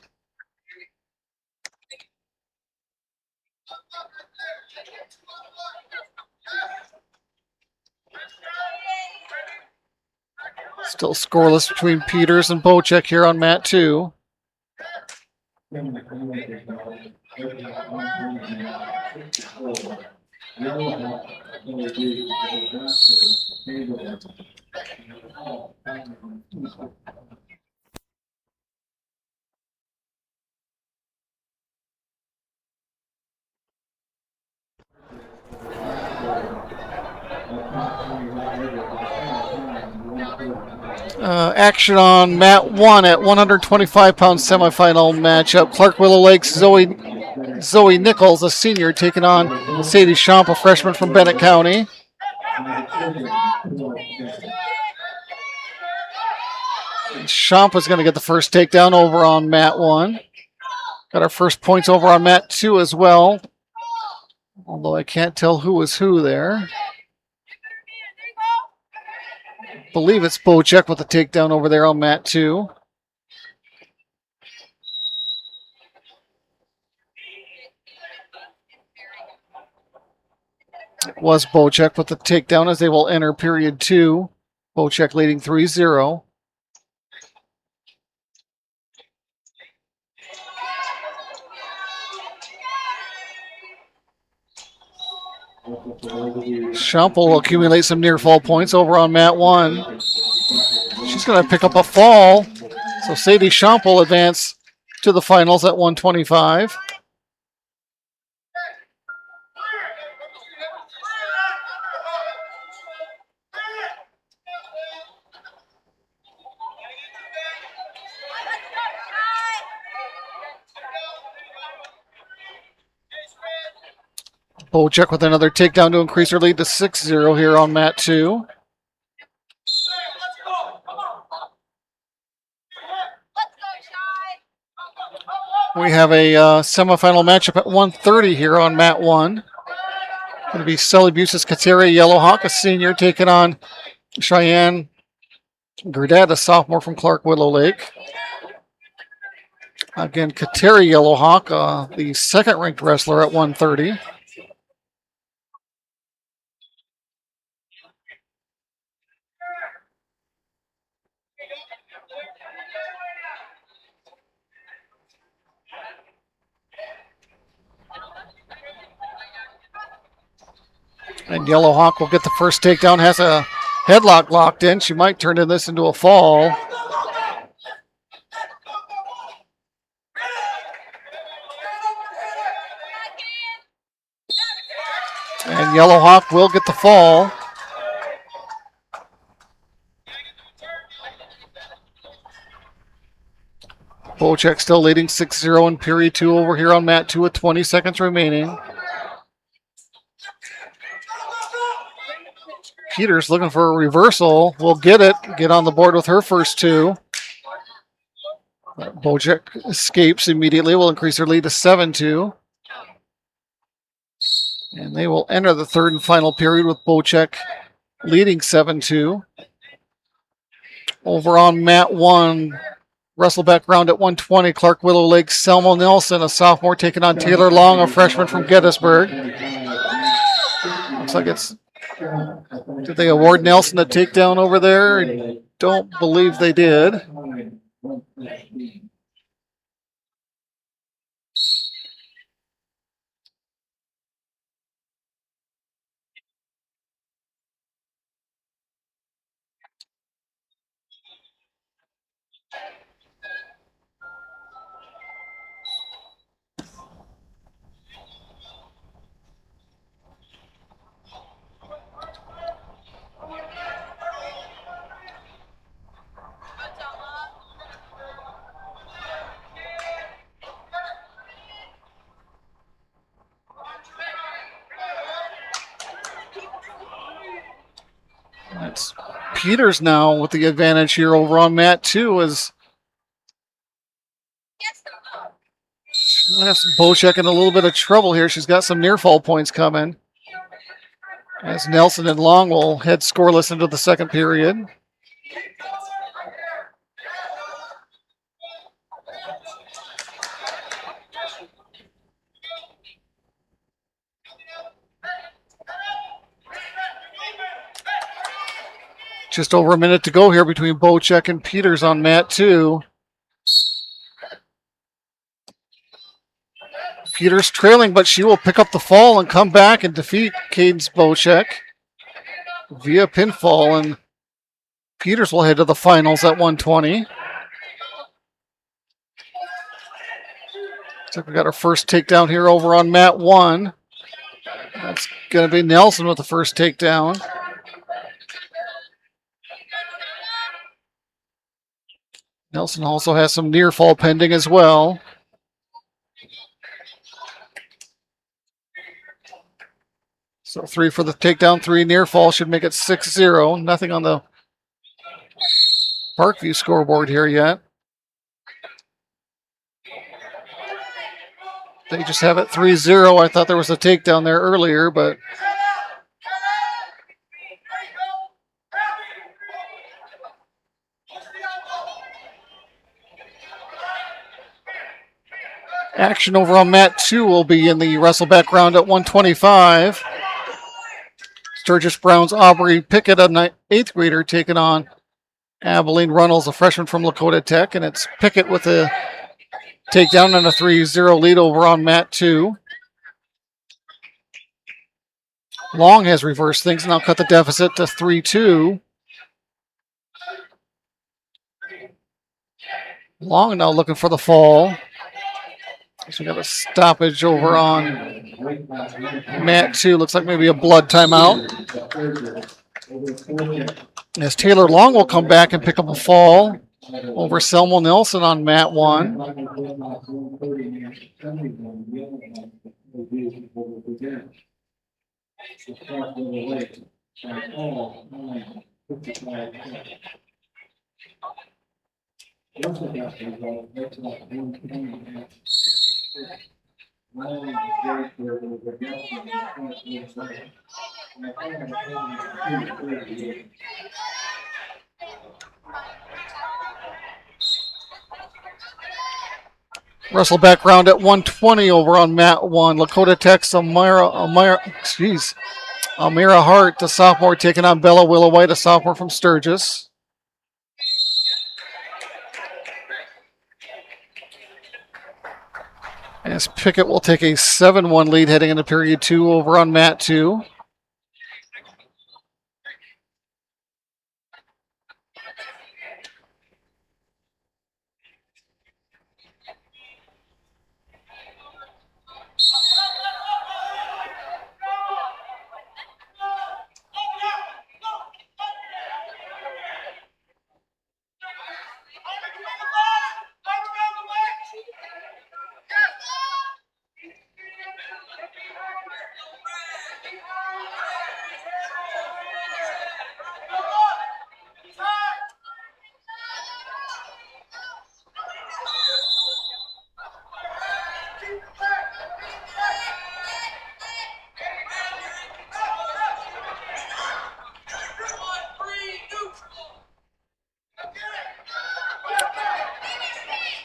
Still scoreless between Peters and Bocek here on mat 2. Action on mat 1 at 125-pound semifinal matchup. Clark Willow Lake's Zoe Nichols, a senior, taking on Sadie Schomp, a freshman from Bennett County. Schomp is going to get the first takedown over on mat 1. Got our first points over on mat 2 as well. Although I can't tell who is who there. Believe it's Bocek with the takedown over there on mat 2. It was Bocek with the takedown as they will enter period 2. Bocek leading 3-0. Schomp will accumulate some near fall points over on mat 1. She's going to pick up a fall. So Sadie Schomp will advance to the finals at 125. Bocek with another takedown to increase her lead to 6-0 here on mat 2. We have a semifinal matchup at 130 here on mat 1. Going to be Sully Buse's Kateri Yellowhawk, a senior, taking on Cheyenne Gerdad, a sophomore from Clark Willow Lake. Again, Kateri Yellowhawk, the second-ranked wrestler at 130. And Yellowhawk will get the first takedown, has a headlock locked in. She might turn this into a fall. And Yellowhawk will get the fall. Bocek still leading 6-0 in period 2 over here on mat 2 with 20 seconds remaining. Peters looking for a reversal. Will get it. Get on the board with her first 2. Bocek escapes immediately. Will increase her lead to 7-2. And they will enter the third and final period with Bocek leading 7-2. Over on mat 1, wrestle background at 120, Clark Willow Lake, Selma Nelson, a sophomore, taking on Taylor Long, a freshman from Gettysburg. Looks like it's... Did they award Nelson a takedown over there? I don't believe they did. It's Peters now with the advantage here over on mat 2 as Bocek in a little bit of trouble here. She's got some near fall points coming as Nelson and Long will head scoreless into the second period. Just over a minute to go here between Bocek and Peters on mat 2. Peters trailing, but she will pick up the fall and come back and defeat Cadence Bocek via pinfall, and Peters will head to the finals at 120. So we got our first takedown here over on mat 1. That's going to be Nelson with the first takedown. Nelson also has some near fall pending as well. So 3 for the takedown, 3 near fall should make it 6-0. Nothing on the Parkview scoreboard here yet. They just have it 3-0. I thought there was a takedown there earlier, but action over on mat 2 will be in the wrestle back round at 125. Sturgis Brown's Aubrey Pickett, an 8th grader, taking on Abilene Runnels, a freshman from Lakota Tech, and it's Pickett with a takedown and a 3-0 lead over on mat 2. Long has reversed things and now cut the deficit to 3-2. Long now looking for the fall. So we got a stoppage over on mat 2. Looks like maybe a blood timeout. As Taylor Long will come back and pick up a fall over Selma Nelson on mat 1. Wrestle back round at 120 over on mat 1. Lakota Tech's Amira Hart, the sophomore, taking on Bella Willowite, a sophomore from Sturgis. As Pickett will take a 7-1 lead heading into period 2 over on mat 2.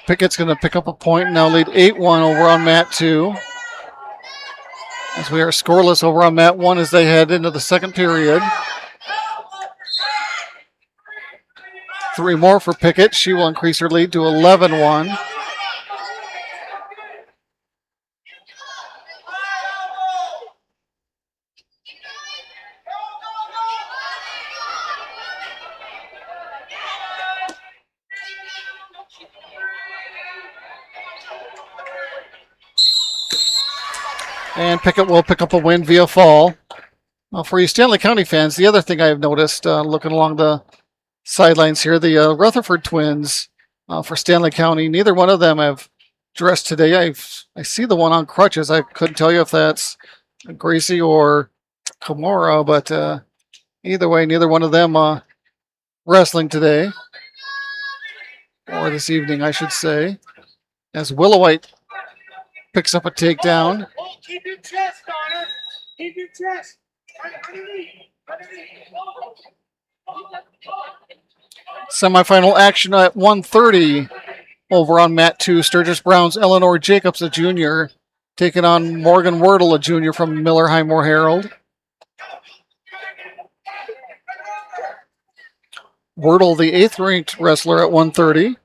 Pickett's going to pick up a point and now lead 8-1 over on mat 2. As we are scoreless over on mat 1 as they head into the second period. 3 more for Pickett. She will increase her lead to 11-1. And Pickett will pick up a win via fall. For you Stanley County fans, the other thing I've noticed looking along the sidelines here, the Rutherford twins for Stanley County, neither one of them have dressed today. I see the one on crutches. I couldn't tell you if that's Gracie or Kimura, but either way, neither one of them wrestling today. Or this evening, I should say. As Willowite picks up a takedown. Keep your chest, Connor. Keep your chest. Semifinal action at 1:30 over on mat 2. Sturgis Brown's Eleanor Jacobs, a junior, taking on Morgan Wordle, a junior from Miller Highmore Herald. Wordle, the 8th ranked wrestler at 130.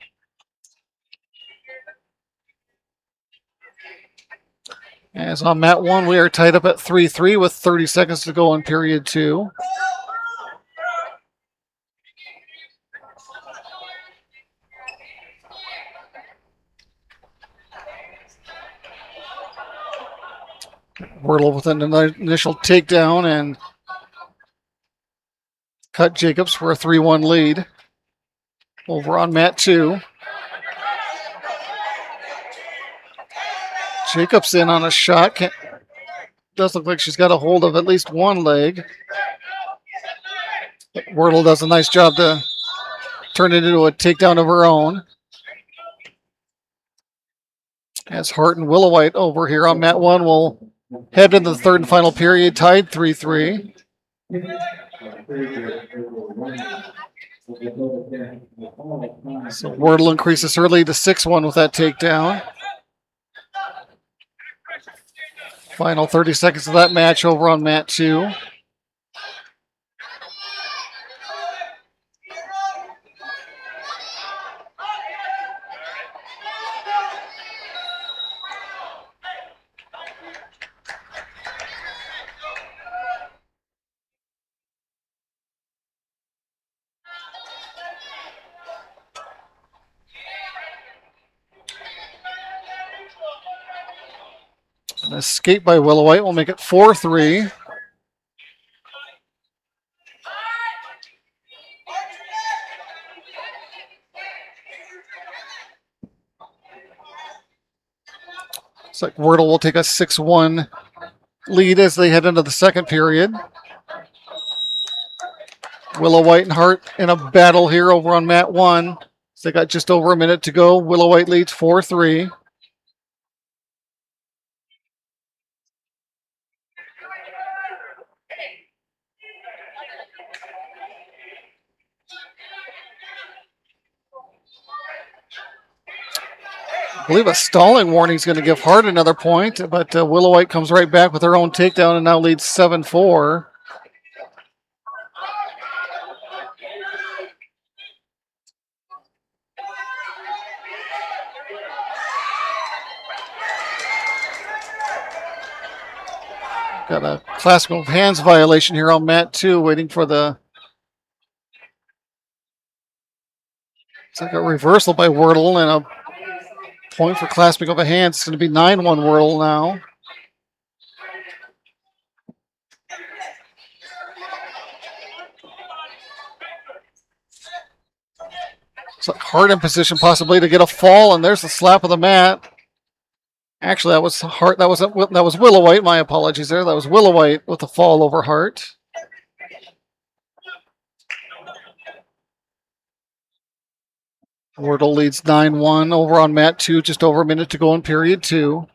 As on mat 1, we are tied up at 3-3 with 30 seconds to go in period 2. Wordle with an initial takedown and cut Jacobs for a 3-1 lead. Over on mat 2. Jacobs in on a shot. Does look like she's got a hold of at least one leg. But Wordle does a nice job to turn it into a takedown of her own. As Hart and Willowite over here on mat 1 will head into the third and final period, tied 3-3. So Wordle increases her lead to 6-1 with that takedown. Final 30 seconds of that match over on mat 2. An escape by Willowite will make it 4-3. Looks like Wordle will take a 6-1 lead as they head into the second period. Willowite and Hart in a battle here over on mat 1. So they got just over a minute to go. Willowite leads 4-3. I believe a stalling warning is going to give Hart another point, but Willowite comes right back with her own takedown and now leads 7-4. Got a classical hands violation here on mat 2, waiting for the... It's like a reversal by Wordle and a point for clasping of a hand. It's going to be 9-1 Wordle now. It's like Hart in position possibly to get a fall, and there's the slap of the mat. Actually, that was Hart. That was Willowite. My apologies there. That was Willowite with the fall over Hart. Wordle leads 9-1 over on mat 2, just over a minute to go in period 2.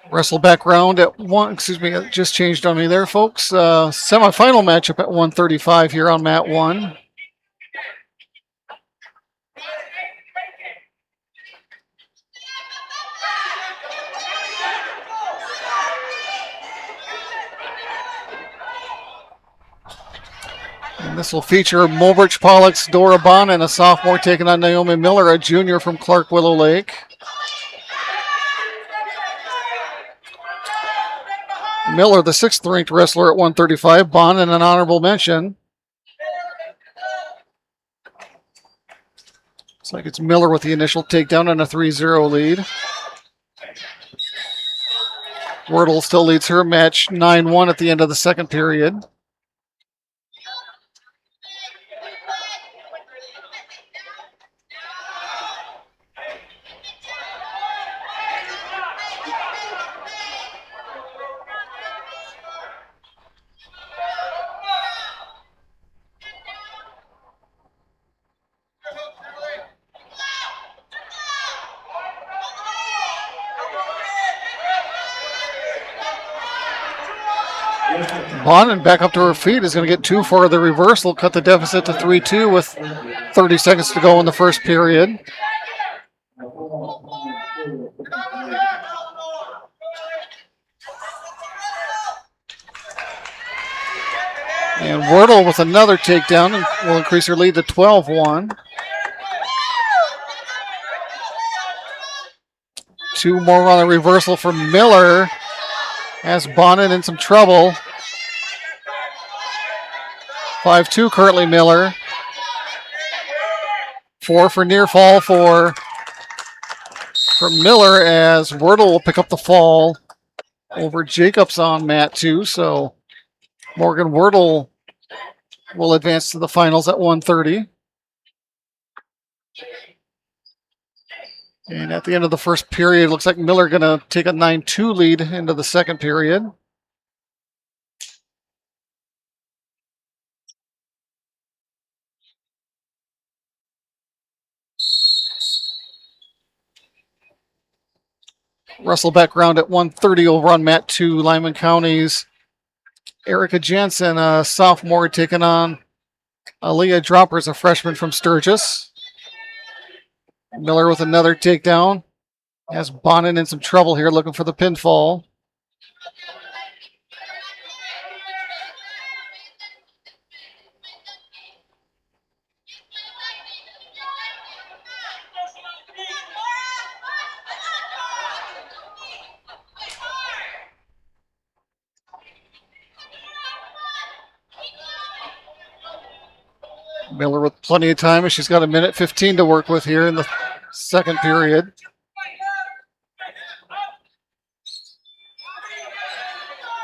Wrestle back round at 1, excuse me, it just changed on me there, folks. Semifinal matchup at 135 here on mat 1. And this will feature Mulbridge Pollock's Dora Bond and a sophomore taking on Naomi Miller, a junior from Clark Willow Lake. Miller, the 6th ranked wrestler at 135. Bond in an honorable mention. Looks like it's Miller with the initial takedown and a 3-0 lead. Wordle still leads her match 9-1 at the end of the second period. Bonin back up to her feet is going to get 2 for the reversal, cut the deficit to 3-2 with 30 seconds to go in the first period. And Wordle with another takedown and will increase her lead to 12-1. 2 more on the reversal for Miller. Has Bonin in some trouble. 5-2 currently Miller. 4 for near fall for Miller, as Wordle will pick up the fall over Jacobs on mat 2. So Morgan Wordle will advance to the finals at 130. And at the end of the first period, looks like Miller going to take a 9-2 lead into the second period. Wrestle background at 130 over on mat 2, Lyman County's Erica Jansen, a sophomore, taking on Aaliyah Droppers, a freshman from Sturgis. Miller with another takedown. Has Bonin in some trouble here, looking for the pinfall. Miller with plenty of time, as she's got 1:15 to work with here in the second period.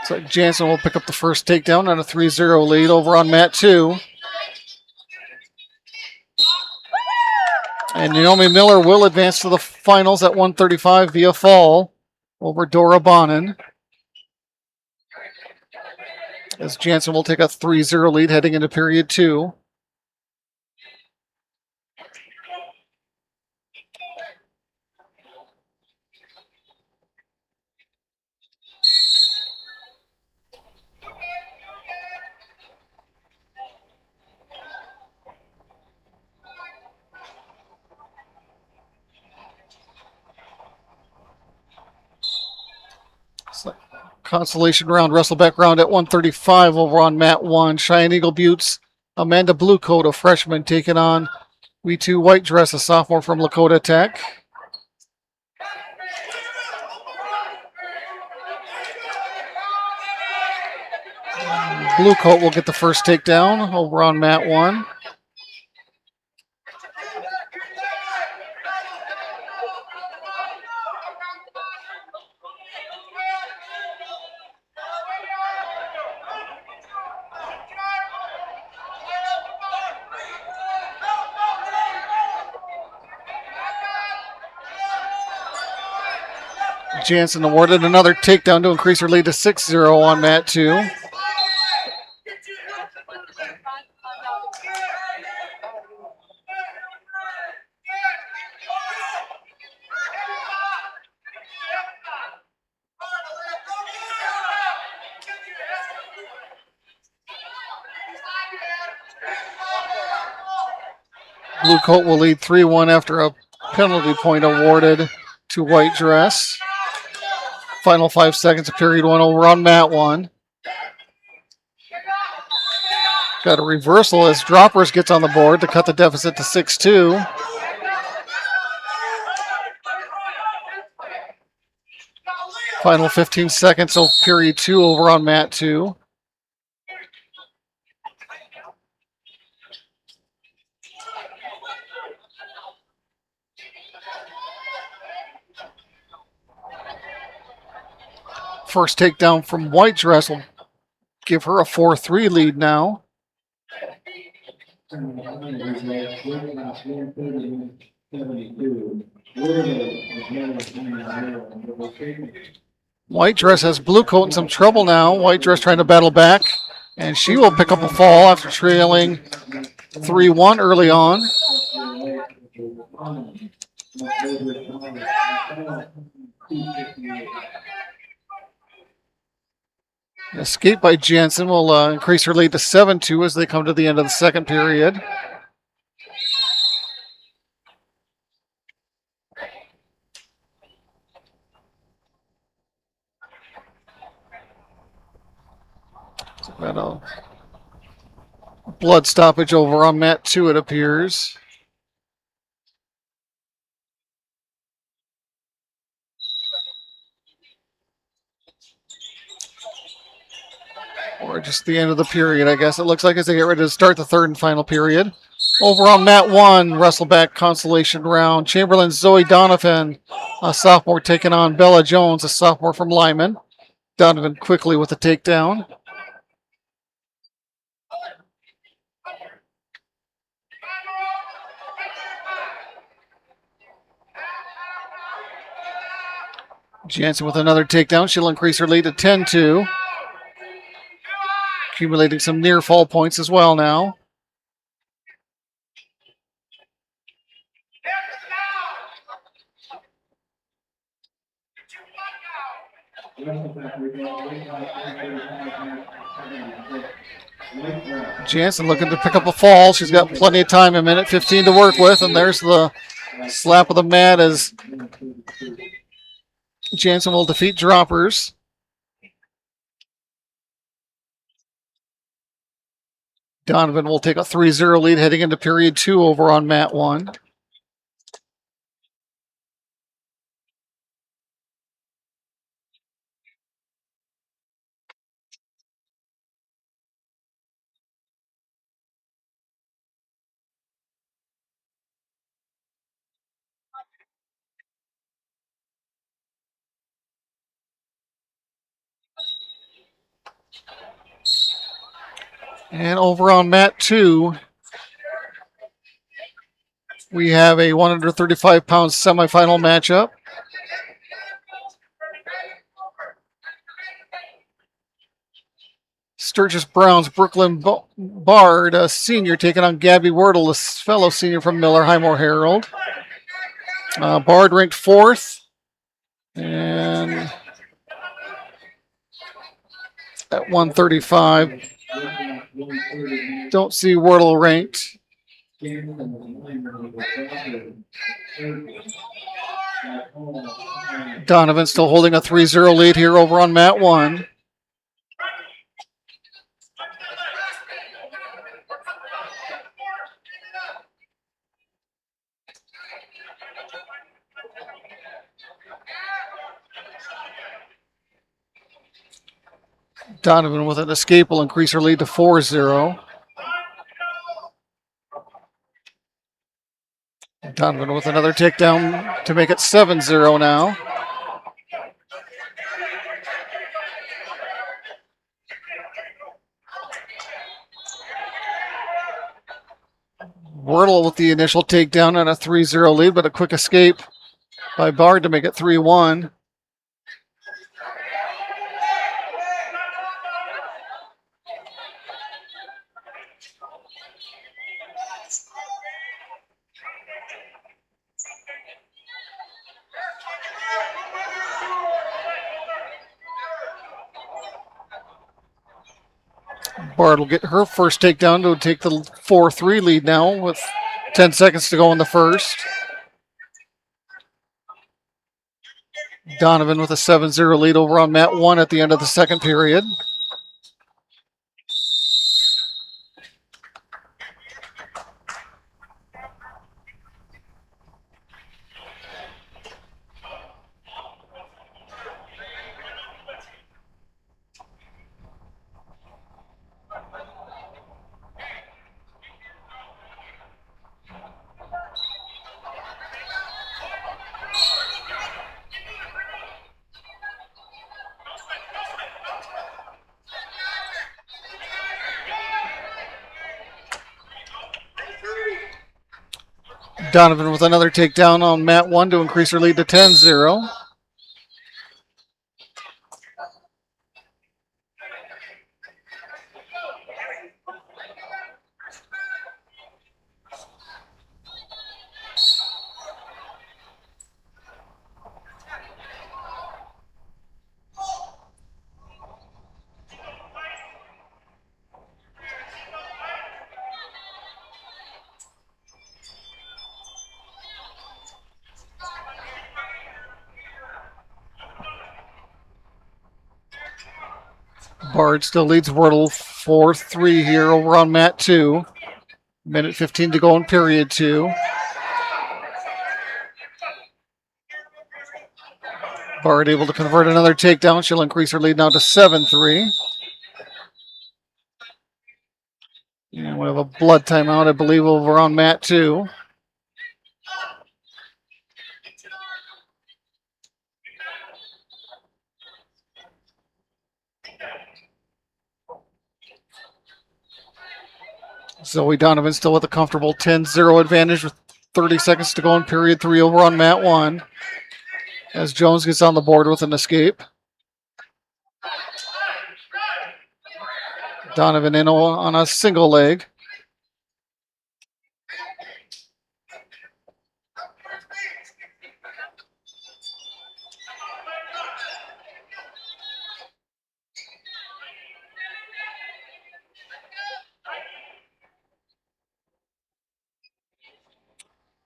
So Jansen will pick up the first takedown on a 3-0 lead over on mat 2. And Naomi Miller will advance to the finals at 135 via fall over Dora Bonin, as Jansen will take a 3-0 lead heading into period 2. Consolation round, wrestle back round at 135 over on mat 1. Cheyenne Eagle Buttes, Amanda Bluecoat, a freshman, taking on We2 White Dress, a sophomore from Lakota Tech. Bluecoat will get the first takedown over on mat 1. Jansen awarded another takedown to increase her lead to 6-0 on mat 2. Blue Coat will lead 3-1 after a penalty point awarded to White Dress. Final 5 seconds of period 1 over on mat 1. Got a reversal as Droppers gets on the board to cut the deficit to 6-2. Final 15 seconds of period 2 over on mat 2. First takedown from White Dress will give her a 4-3 lead now. White Dress has Blue Coat in some trouble now. White Dress trying to battle back, and she will pick up a fall after trailing 3-1 early on. Escape by Jansen will increase her lead to 7-2 as they come to the end of the second period. So got a blood stoppage over on mat 2, it appears. Or just the end of the period, I guess. It looks like as they get ready to start the third and final period. Over on mat 1, wrestle back consolation round. Chamberlain's Zoe Donovan, a sophomore, taking on Bella Jones, a sophomore from Lyman. Donovan quickly with a takedown. Jansen with another takedown. She'll increase her lead to 10-2. Accumulating some near fall points as well now. Jansen looking to pick up a fall. She's got plenty of time, a minute 15 to work with, and there's the slap of the mat as Jansen will defeat Droppers. Donovan will take a 3-0 lead heading into period 2 over on mat 1. And over on mat 2, we have a 135-pound semifinal matchup. Sturgis Brown's Brooklyn Bard, a senior, taking on Gabby Wordle, a fellow senior from Miller Highmore Herald. Bard ranked 4th. And at 135. Don't see Wordle ranked. Donovan still holding a 3-0 lead here over on mat 1. Donovan with an escape will increase her lead to 4-0. Donovan with another takedown to make it 7-0 now. Wordle with the initial takedown and a 3-0 lead, but a quick escape by Bard to make it 3-1. Bard will get her first takedown to take the 4-3 lead now with 10 seconds to go in the first. Donovan with a 7-0 lead over on mat 1 at the end of the second period. Donovan with another takedown on mat 1 to increase her lead to 10-0. Bard still leads Wordle 4-3 here over on mat 2. Minute 15 to go in period 2. Bard able to convert another takedown. She'll increase her lead now to 7-3. And we have a blood timeout, I believe, over on mat 2. Zoe Donovan still with a comfortable 10-0 advantage with 30 seconds to go in period 3 over on mat 1. As Jones gets on the board with an escape. Donovan in on a single leg.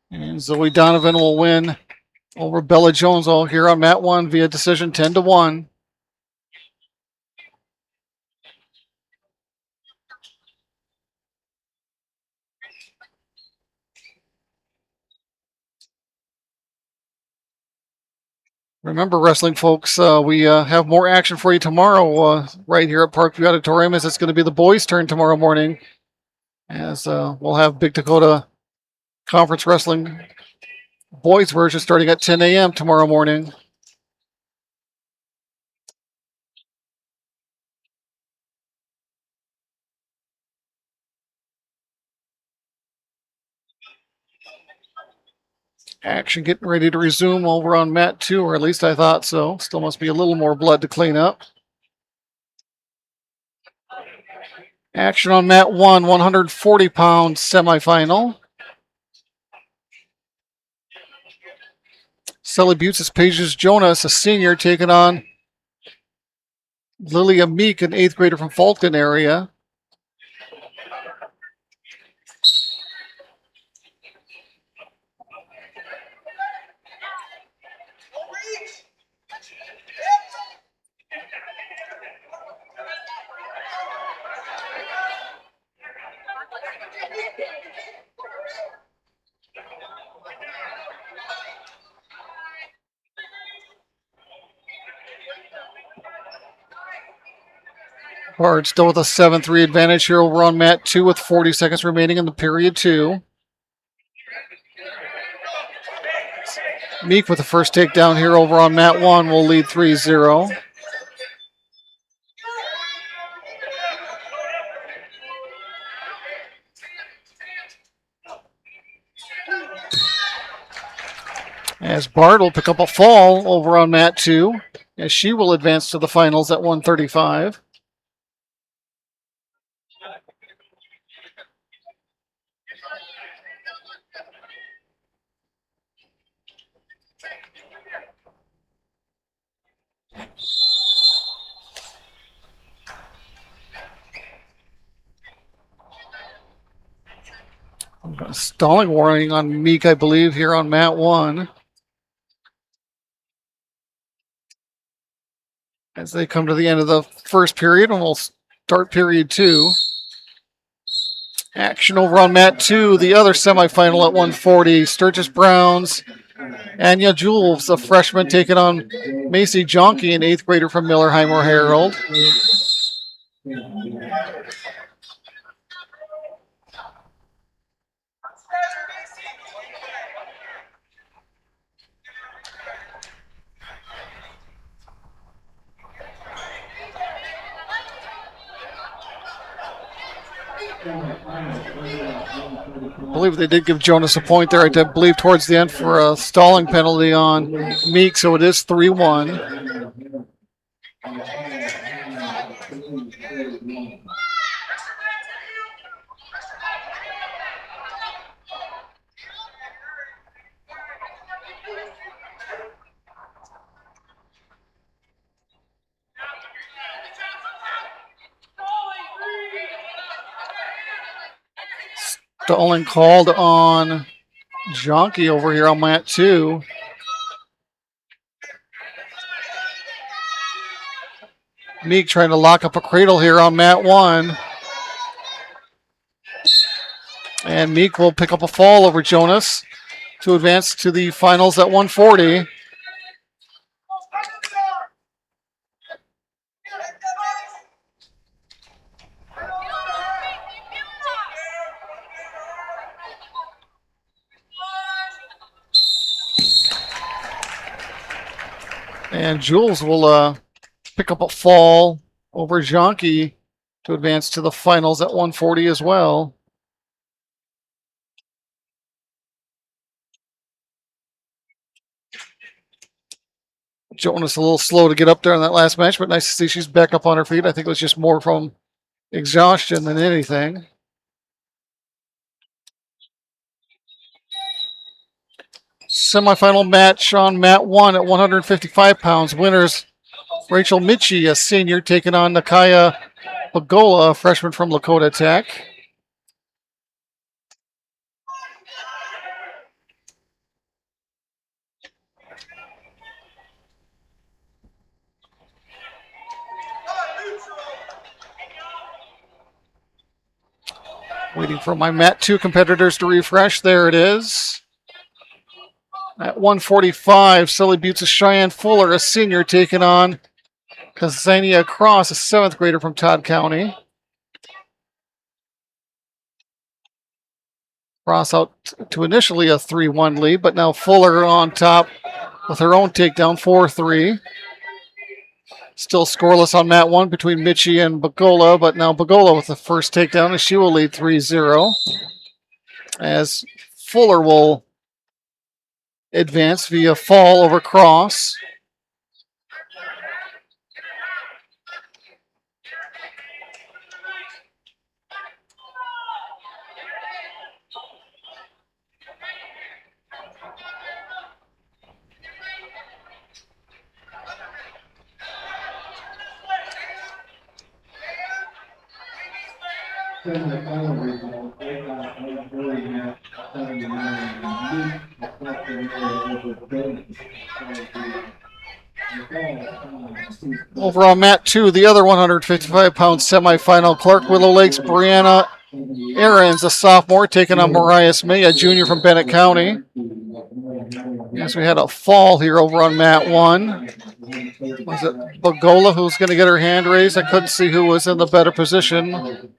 And Zoe Donovan will win over Bella Jones all here on mat 1 via decision 10-1. Remember, wrestling folks, we have more action for you tomorrow right here at Parkview Auditorium, as it's going to be the boys' turn tomorrow morning, as we'll have Big Dakota Conference Wrestling boys version starting at 10 a.m. tomorrow morning. Action getting ready to resume over on mat 2, or at least I thought so. Still must be a little more blood to clean up. Action on mat 1, 140-pound semifinal. Sally Butts' Pages Jonas, a senior, taking on Lilia Meek, an 8th grader from Fulton area. Bard still with a 7-3 advantage here over on mat 2 with 40 seconds remaining in the period 2. Meek with the first takedown here over on mat 1 will lead 3-0. As Bard will pick up a fall over on mat 2, as she will advance to the finals at 135. Stalling warning on Meek, I believe, here on mat 1. As they come to the end of the first period, and we'll start period 2. Action over on mat 2, the other semifinal at 140. Sturgis Browns, Anya Jules, a freshman, taking on Macy Jonke, an 8th grader from Millerheimer Herald. I believe they did give Jonas a point there, I believe, towards the end for a stalling penalty on Meek, so it is 3-1. Stalling called on Jonke over here on mat 2. Meek trying to lock up a cradle here on mat 1. And Meek will pick up a fall over Jonas to advance to the finals at 140. And Jules will pick up a fall over Jonky to advance to the finals at 140 as well. Jonas a little slow to get up there in that last match, but nice to see she's back up on her feet. I think it was just more from exhaustion than anything. Semifinal match on mat 1 at 155 pounds. Winners Rachel Mitchie, a senior, taking on Nakaya Bagola, a freshman from Lakota Tech. Waiting for my mat 2 competitors to refresh. There it is. At 145, Sully Buttes' Cheyenne Fuller, a senior, taking on Kazania Cross, a 7th grader from Todd County. Cross out to initially a 3-1 lead, but now Fuller on top with her own takedown, 4-3. Still scoreless on mat 1 between Mitchie and Bagola, but now Bagola with the first takedown, and she will lead 3-0. As Fuller will advance via fall over Cross. Over on mat 2, the other 155-pound semifinal, Clark Willow Lake's Brianna Ahrens, a sophomore, taking on Mariah May, a junior from Bennett County. Yes, we had a fall here over on mat 1. Was it Bagola who's going to get her hand raised? I couldn't see who was in the better position.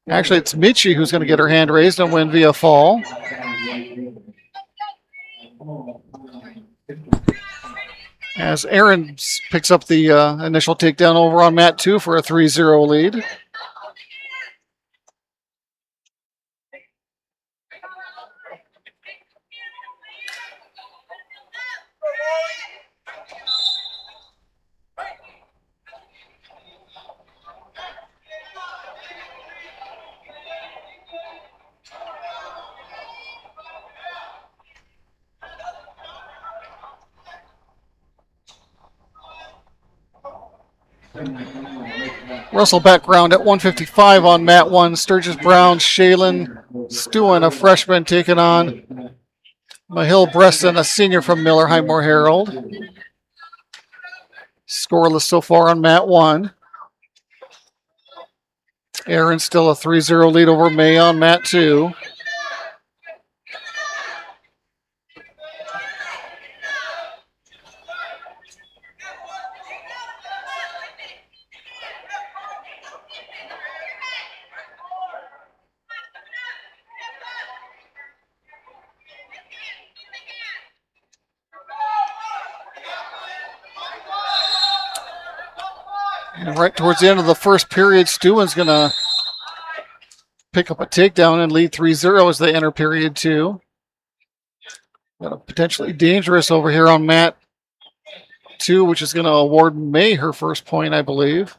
Actually, it's Michi who's going to get her hand raised and win via fall. As Aaron picks up the initial takedown over on mat 2 for a 3-0 lead. Russell background at 155 on mat 1. Sturgis Brown, Shaylin Stewin, a freshman, taking on Mahill Breston, a senior from Miller Highmore Herald. Scoreless so far on mat 1. Aaron still a 3-0 lead over May on mat 2. And right towards the end of the first period, Stewin's going to pick up a takedown and lead 3-0 as they enter period 2. Potentially dangerous over here on mat 2, which is going to award May her first point, I believe.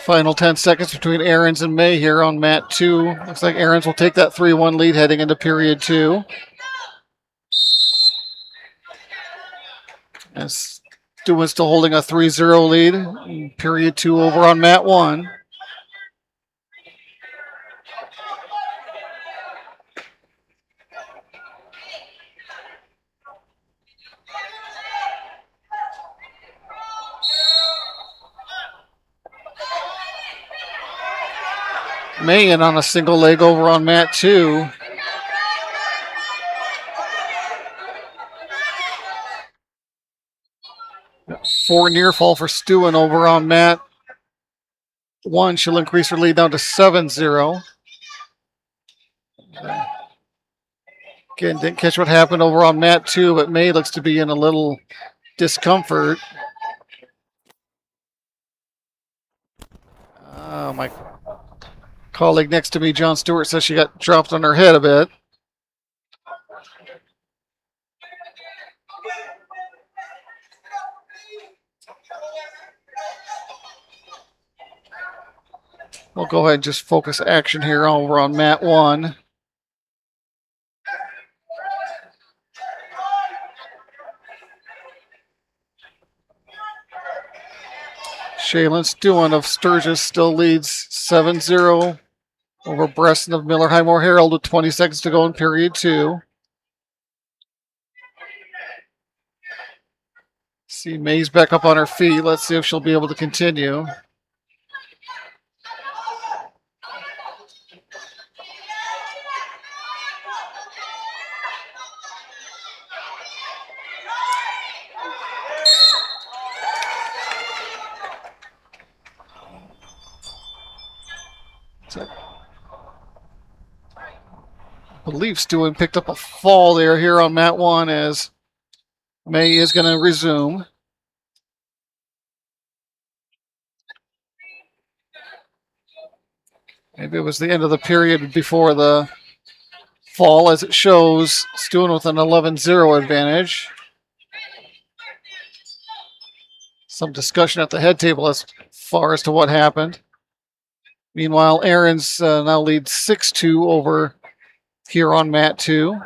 Final 10 seconds between Ahrens and May here on mat 2. Looks like Ahrens will take that 3-1 lead heading into period 2. And Stewin still holding a 3-0 lead in period 2 over on mat 1. Mayan on a single leg over on mat 2. Four near fall for Stewin over on mat 1. She'll increase her lead down to 7-0. Again, didn't catch what happened over on mat 2, but May looks to be in a little discomfort. My colleague next to me, John Stewart, says she got dropped on her head a bit. We'll go ahead and just focus action here over on mat 1. Shaylin Stewin of Sturgis still leads 7-0 over Bresson of Miller Highmore Herald with 20 seconds to go in period 2. See May's back up on her feet. Let's see if she'll be able to continue. I believe Stewin picked up a fall there here on mat 1 as May is going to resume. Maybe it was the end of the period before the fall, as it shows Stewin with an 11-0 advantage. Some discussion at the head table as far as to what happened. Meanwhile, Aaron's now leads 6-2 over here on mat 2.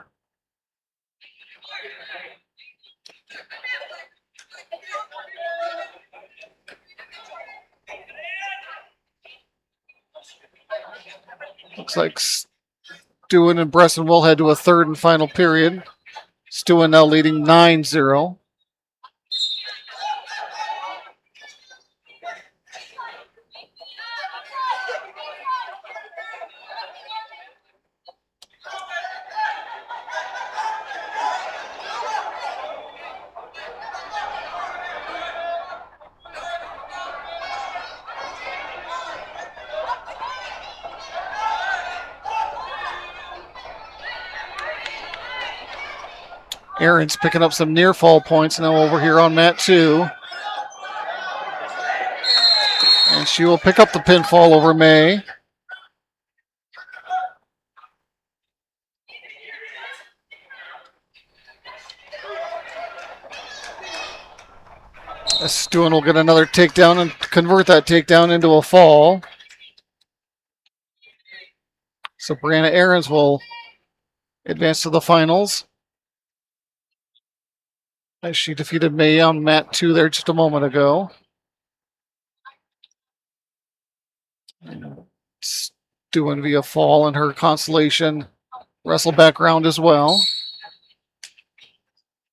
Looks like Stewin and Bresson will head to a third and final period. Stewin now leading 9-0. Aaron's picking up some near fall points now over here on mat 2. And she will pick up the pinfall over May. Stewin will get another takedown and convert that takedown into a fall. So Brianna Aarons will advance to the finals, as she defeated May on mat 2 there just a moment ago. Stewin via fall in her Consolation wrestle background as well.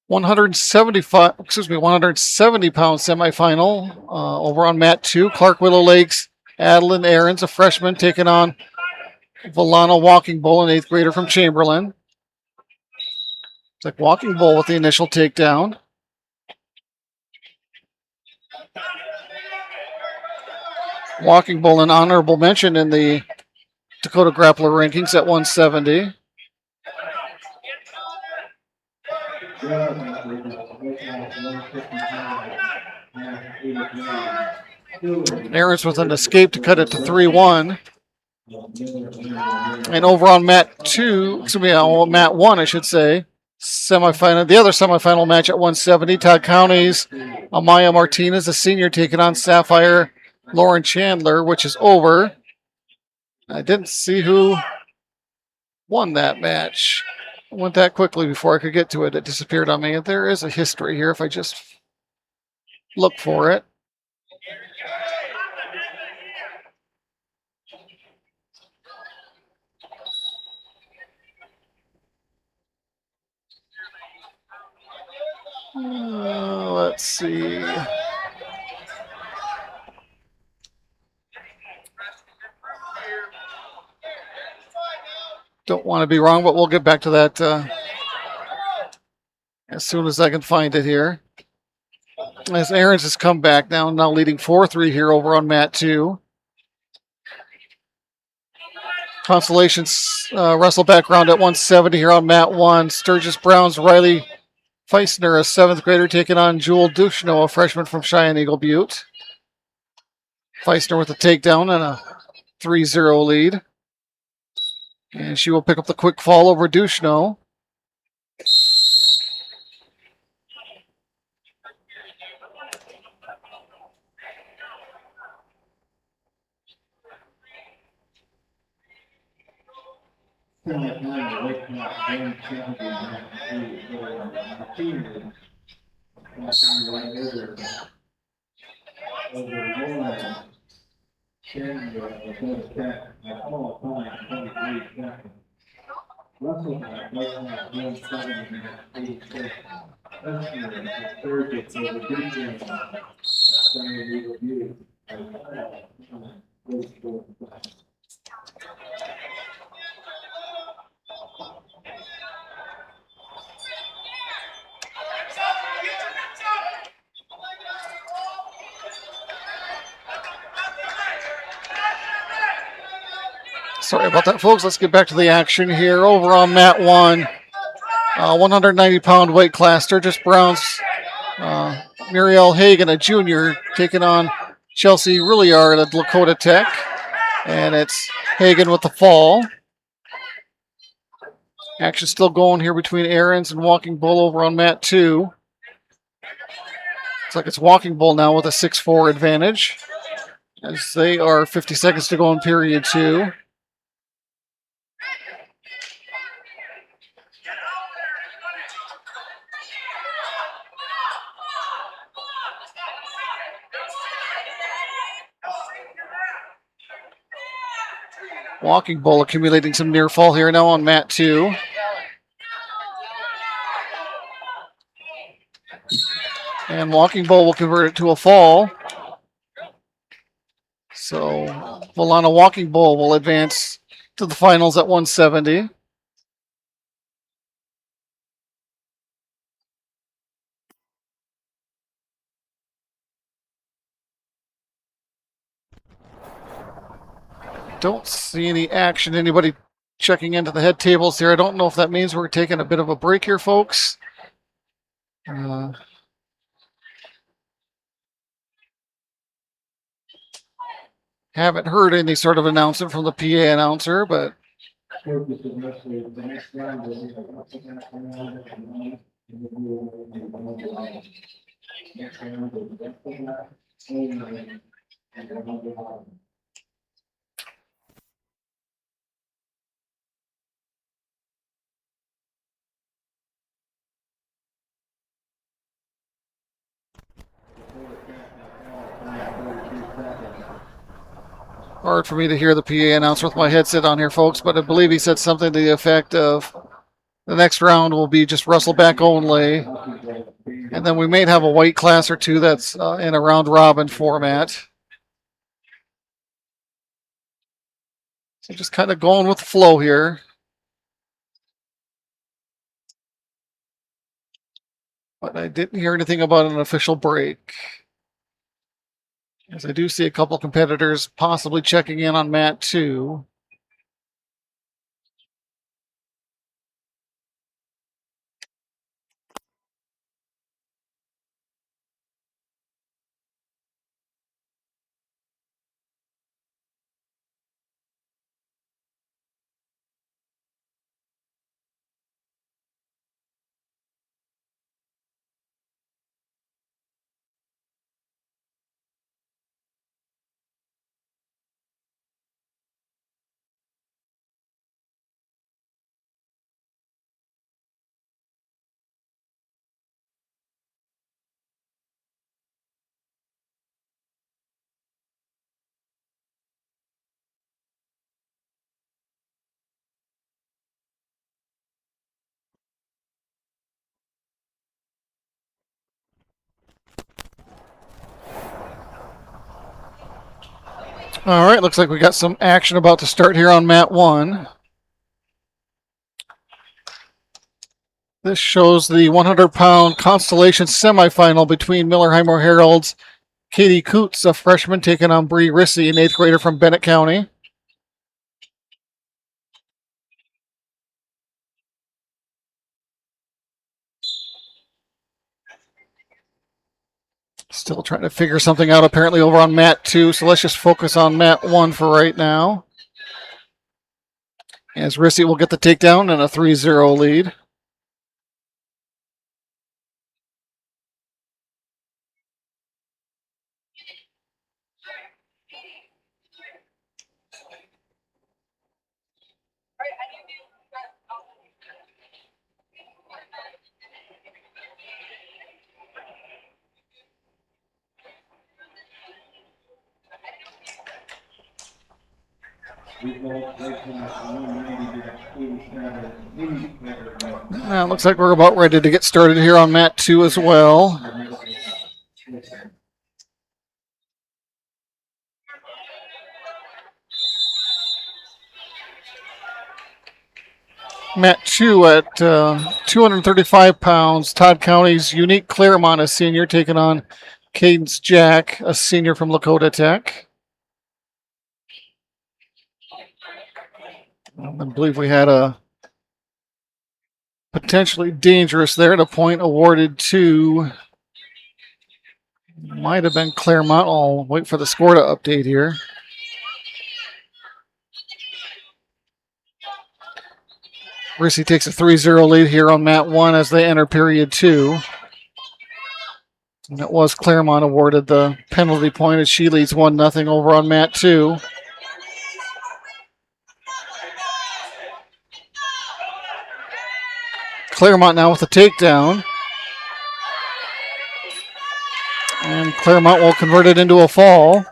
170 pound semifinal over on mat 2. Clark Willow Lakes, Adeline Aarons, a freshman, taking on Volana Walking Bull, an 8th grader from Chamberlain. It's like Walking Bull with the initial takedown. Walking Bull an honorable mention in the Dakota Grappler rankings at 170. Aarons with an escape to cut it to 3-1. And over on mat 1, I should say, semifinal, the other semifinal match at 170, Todd County's Amaya Martinez, a senior, taking on Sapphire Lauren Chandler, which is over. I didn't see who won that match. I went that quickly before I could get to it. It disappeared on me. There is a history here if I just look for it. Let's see. Don't want to be wrong, but we'll get back to that as soon as I can find it here. As Aarons has come back now leading 4-3 here over on mat 2. Consolation's wrestle background at 170 here on mat 1. Sturgis Brown's Riley Feisner, a 7th grader, taking on Jewel Duchesneau, a freshman from Cheyenne Eagle Butte. Feisner with a takedown and a 3-0 lead. And she will pick up the quick fall over Duchesneau. Sorry about that, folks. Let's get back to the action here. Over on mat 1, 190-pound weight class, Sturgis Brown's Muriel Hagan, a junior, taking on Chelsea Rilliard at Dakota Tech. And it's Hagan with the fall. Action still going here between Aarons and Walking Bull over on mat 2. Looks like it's Walking Bull now with a 6-4 advantage, as they are 50 seconds to go in period 2. Walking Bull accumulating some near fall here now on mat 2. And Walking Bull will convert it to a fall. So Volana Walking Bull will advance to the finals at 170. Don't see any action. Anybody checking into the head tables here. I don't know if that means we're taking a bit of a break here, folks. Haven't heard any sort of announcement from the PA announcer, but hard for me to hear the PA announcer with my headset on here, folks, but I believe he said something to the effect of the next round will be just wrestle back only. And then we may have a weight class or two that's in a round robin format. So just kind of going with the flow here. But I didn't hear anything about an official break. As I do see a couple competitors possibly checking in on mat 2. All right, looks like we got some action about to start here on mat 1. This shows the 100-pound Consolation semifinal between Millerheimer Herald's Katie Coots, a freshman, taking on Bree Rissy, an 8th grader from Bennett County. Still trying to figure something out apparently over on mat 2, so let's just focus on mat 1 for right now. As Rissy will get the takedown and a 3-0 lead. Now it looks like we're about ready to get started here on mat 2 as well. Mat 2 at 235 pounds. Todd County's Unique Claremont, a senior, taking on Cadence Jack, a senior from Lakota Tech. I believe we had a potentially dangerous there, and a point awarded to, might have been Claremont. I'll wait for the score to update here. Rissy takes a 3-0 lead here on mat 1 as they enter period 2. And it was Claremont awarded the penalty point as she leads 1-0 over on mat 2. Claremont now with a takedown. And Claremont will convert it into a fall.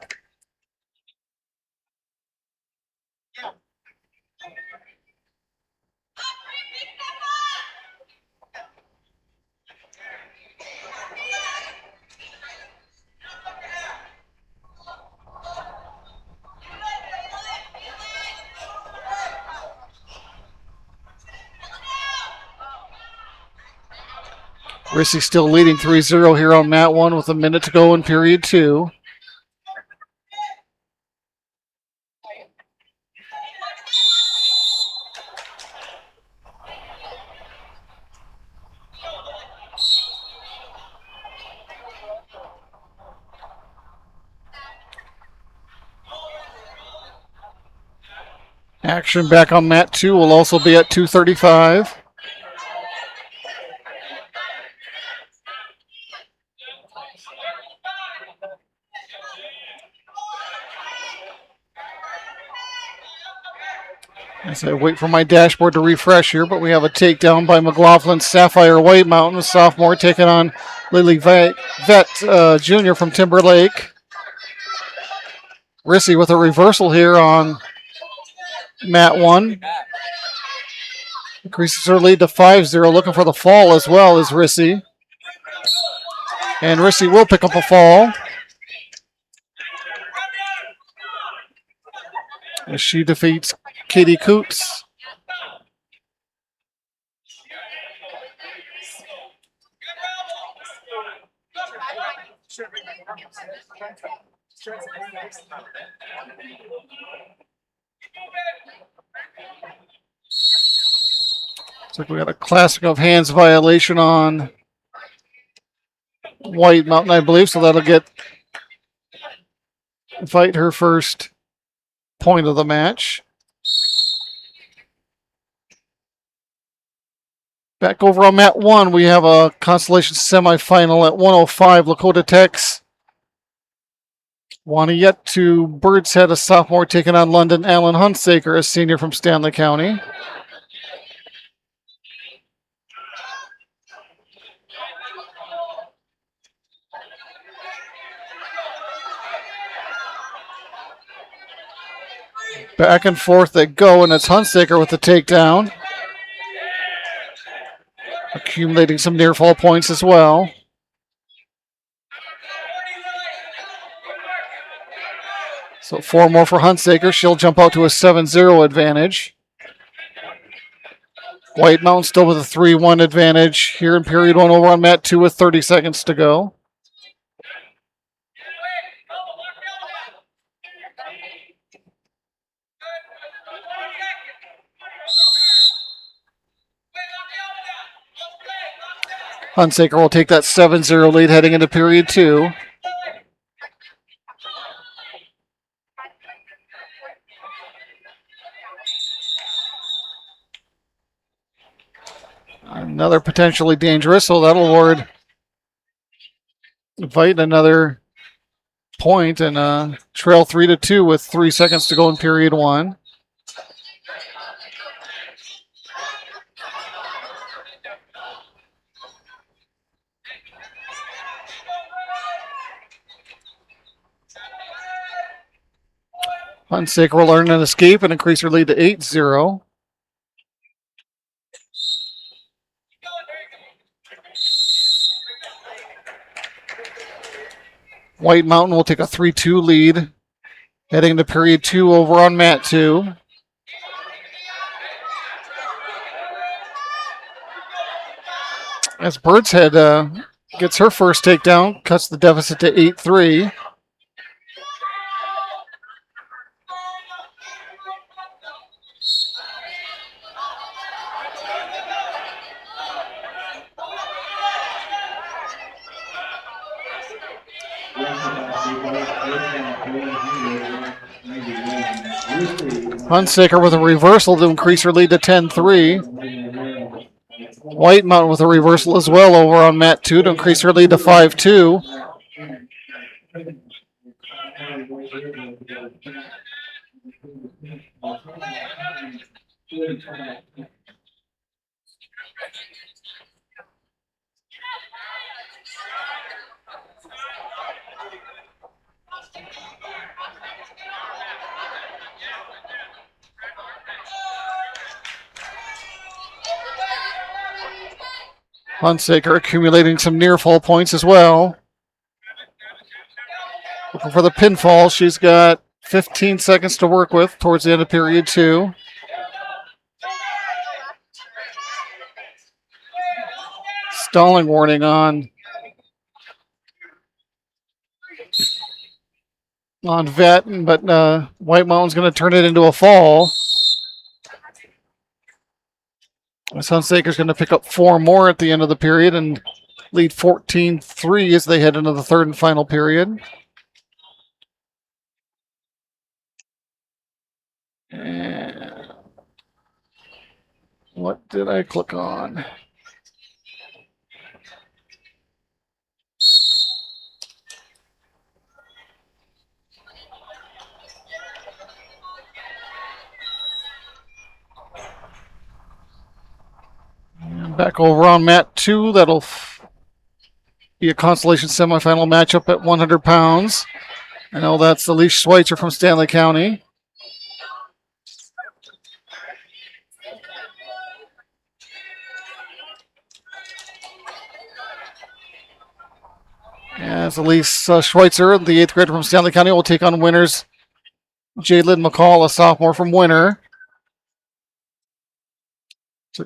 Rissy still leading 3-0 here on mat 1 with a minute to go in period 2. Action back on mat 2 will also be at 2:35. As I wait for my dashboard to refresh here, but we have a takedown by McLaughlin Sapphire White Mountain, a sophomore, taking on Lily Vet Jr. from Timberlake. Rissy with a reversal here on mat 1. Increases her lead to 5-0, looking for the fall as well as Rissy. And Rissy will pick up a fall as she defeats Katie Coots. Looks like we got a classic of hands violation on White Mountain, I believe, so that'll fight her first point of the match. Back over on mat 1, we have a Consolation semifinal at 105. Lakota Tech's Wanayet Bird's Head, a sophomore, taking on London Allen Hunsaker, a senior from Stanley County. Back and forth they go, and it's Hunsaker with the takedown. Accumulating some near fall points as well. So 4 more for Hunsaker. She'll jump out to a 7-0 advantage. White Mountain still with a 3-1 advantage here in period 1 over on mat 2 with 30 seconds to go. Hunsaker will take that 7-0 lead heading into period 2. Another potentially dangerous, so that'll award Vite another point and trail 3-2 with 3 seconds to go in period 1. Hunsaker will earn an escape and increase her lead to 8-0. White Mountain will take a 3-2 lead heading into period 2 over on mat 2. As Bird's Head gets her first takedown, cuts the deficit to 8-3. Hunsaker with a reversal to increase her lead to 10-3. White Mountain with a reversal as well over on mat 2 to increase her lead to 5-2. Hunsaker accumulating some near fall points as well. Looking for the pinfall. She's got 15 seconds to work with towards the end of period 2. Stalling warning on Vet, but White Mountain's going to turn it into a fall. Hunsaker's going to pick up 4 more at the end of the period and lead 14-3 as they head into the third and final period. And what did I click on? Back over on mat 2, that'll be a Consolation semifinal matchup at 100 pounds. I know that's Elise Schweitzer from Stanley County. As Elise Schweitzer, the 8th grader from Stanley County, will take on winners Jalen McCall, a sophomore from Winter.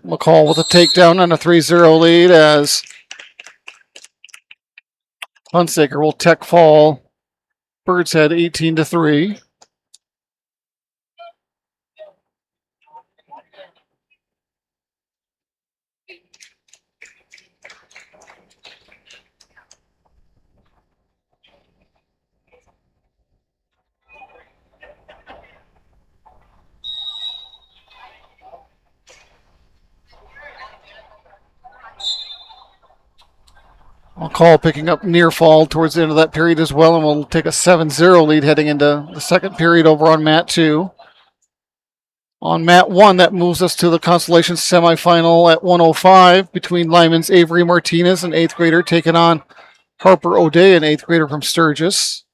McCall with a takedown and a 3-0 lead as Hunsaker will tech fall Bird's Head 18-3. McCall picking up near fall towards the end of that period as well, and will take a 7-0 lead heading into the second period over on mat 2. On mat 1, that moves us to the Consolation semifinal at 105 between Lyman's Avery Martinez, an 8th grader, taking on Harper O'Day, an 8th grader from Sturgis.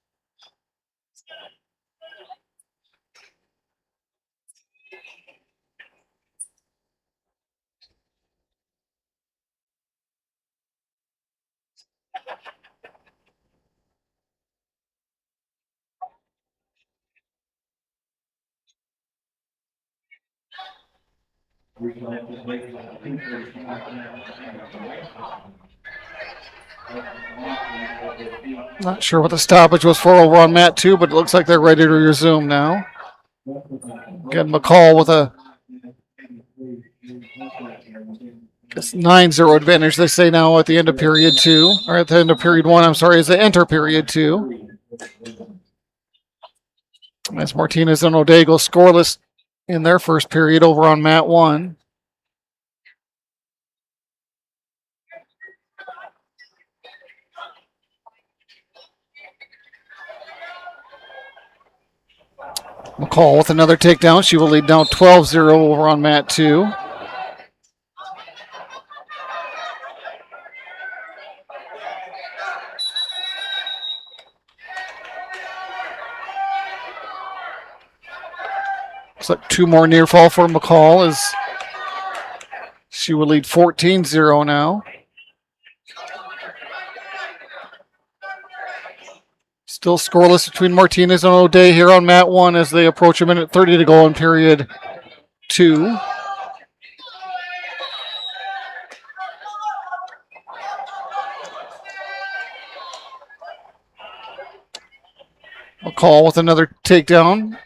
Not sure what the stoppage was for over on mat 2, but it looks like they're ready to resume now. Again, McCall with a 9-0 advantage, they say now at the end of period 2, or at the end of period 1, I'm sorry, as they enter period 2. As Martinez and O'Day go scoreless in their first period over on mat 1. McCall with another takedown. She will lead now 12-0 over on mat 2. Looks like 2 more near fall for McCall as she will lead 14-0 now. Still scoreless between Martinez and O'Day here on mat 1 as they approach a minute 30 to go in period 2. McCall with another takedown.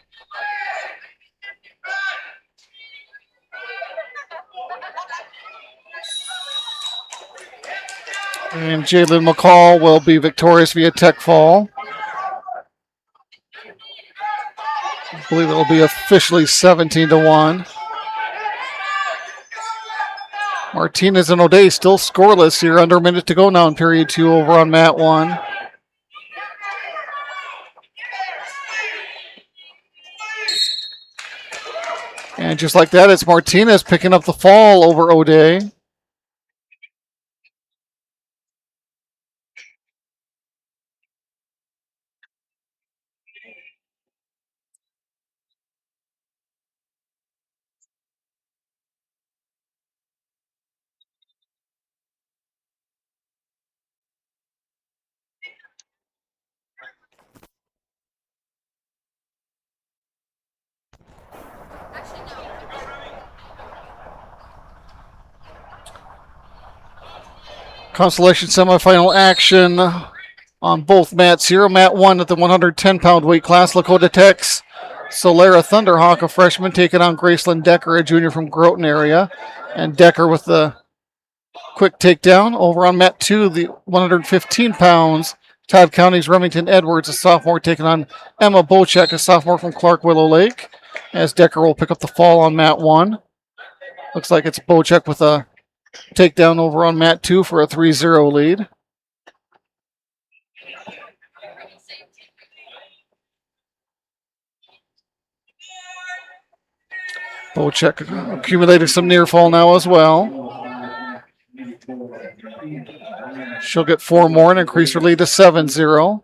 And Jalen McCall will be victorious via tech fall. I believe it will be officially 17-1. Martinez and O'Day still scoreless here, under a minute to go now in period 2 over on mat 1. And just like that, it's Martinez picking up the fall over O'Day. Consolation semifinal action on both mats here. Mat 1 at the 110-pound weight class. Lakota Tech's Solera Thunderhawk, a freshman, taking on Graceland Decker, a junior from Groton area. And Decker with the quick takedown. Over on mat 2, the 115 pounds, Todd County's Remington Edwards, a sophomore, taking on Emma Bocek, a sophomore from Clark Willow Lake. As Decker will pick up the fall on mat 1. Looks like it's Bocek with a takedown over on mat 2 for a 3-0 lead. Bocek accumulated some near fall now as well. She'll get 4 more and increase her lead to 7-0.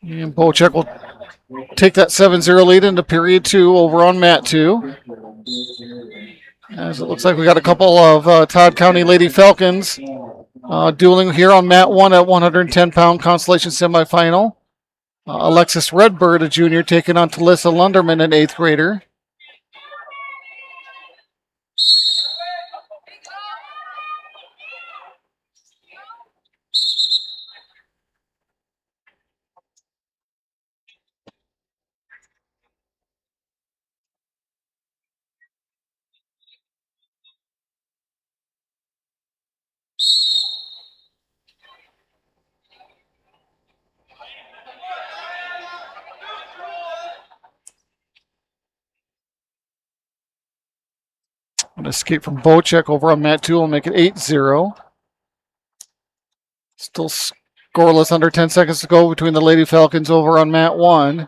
And Bocek will take that 7-0 lead into period 2 over on mat 2. As it looks like we got a couple of Todd County Lady Falcons dueling here on mat 1 at 110-pound Consolation semifinal. Alexis Redbird, a junior, taking on Talissa Lunderman, an 8th grader. An escape from Bocek over on mat 2 will make it 8-0. Still scoreless, under 10 seconds to go between the Lady Falcons over on mat 1.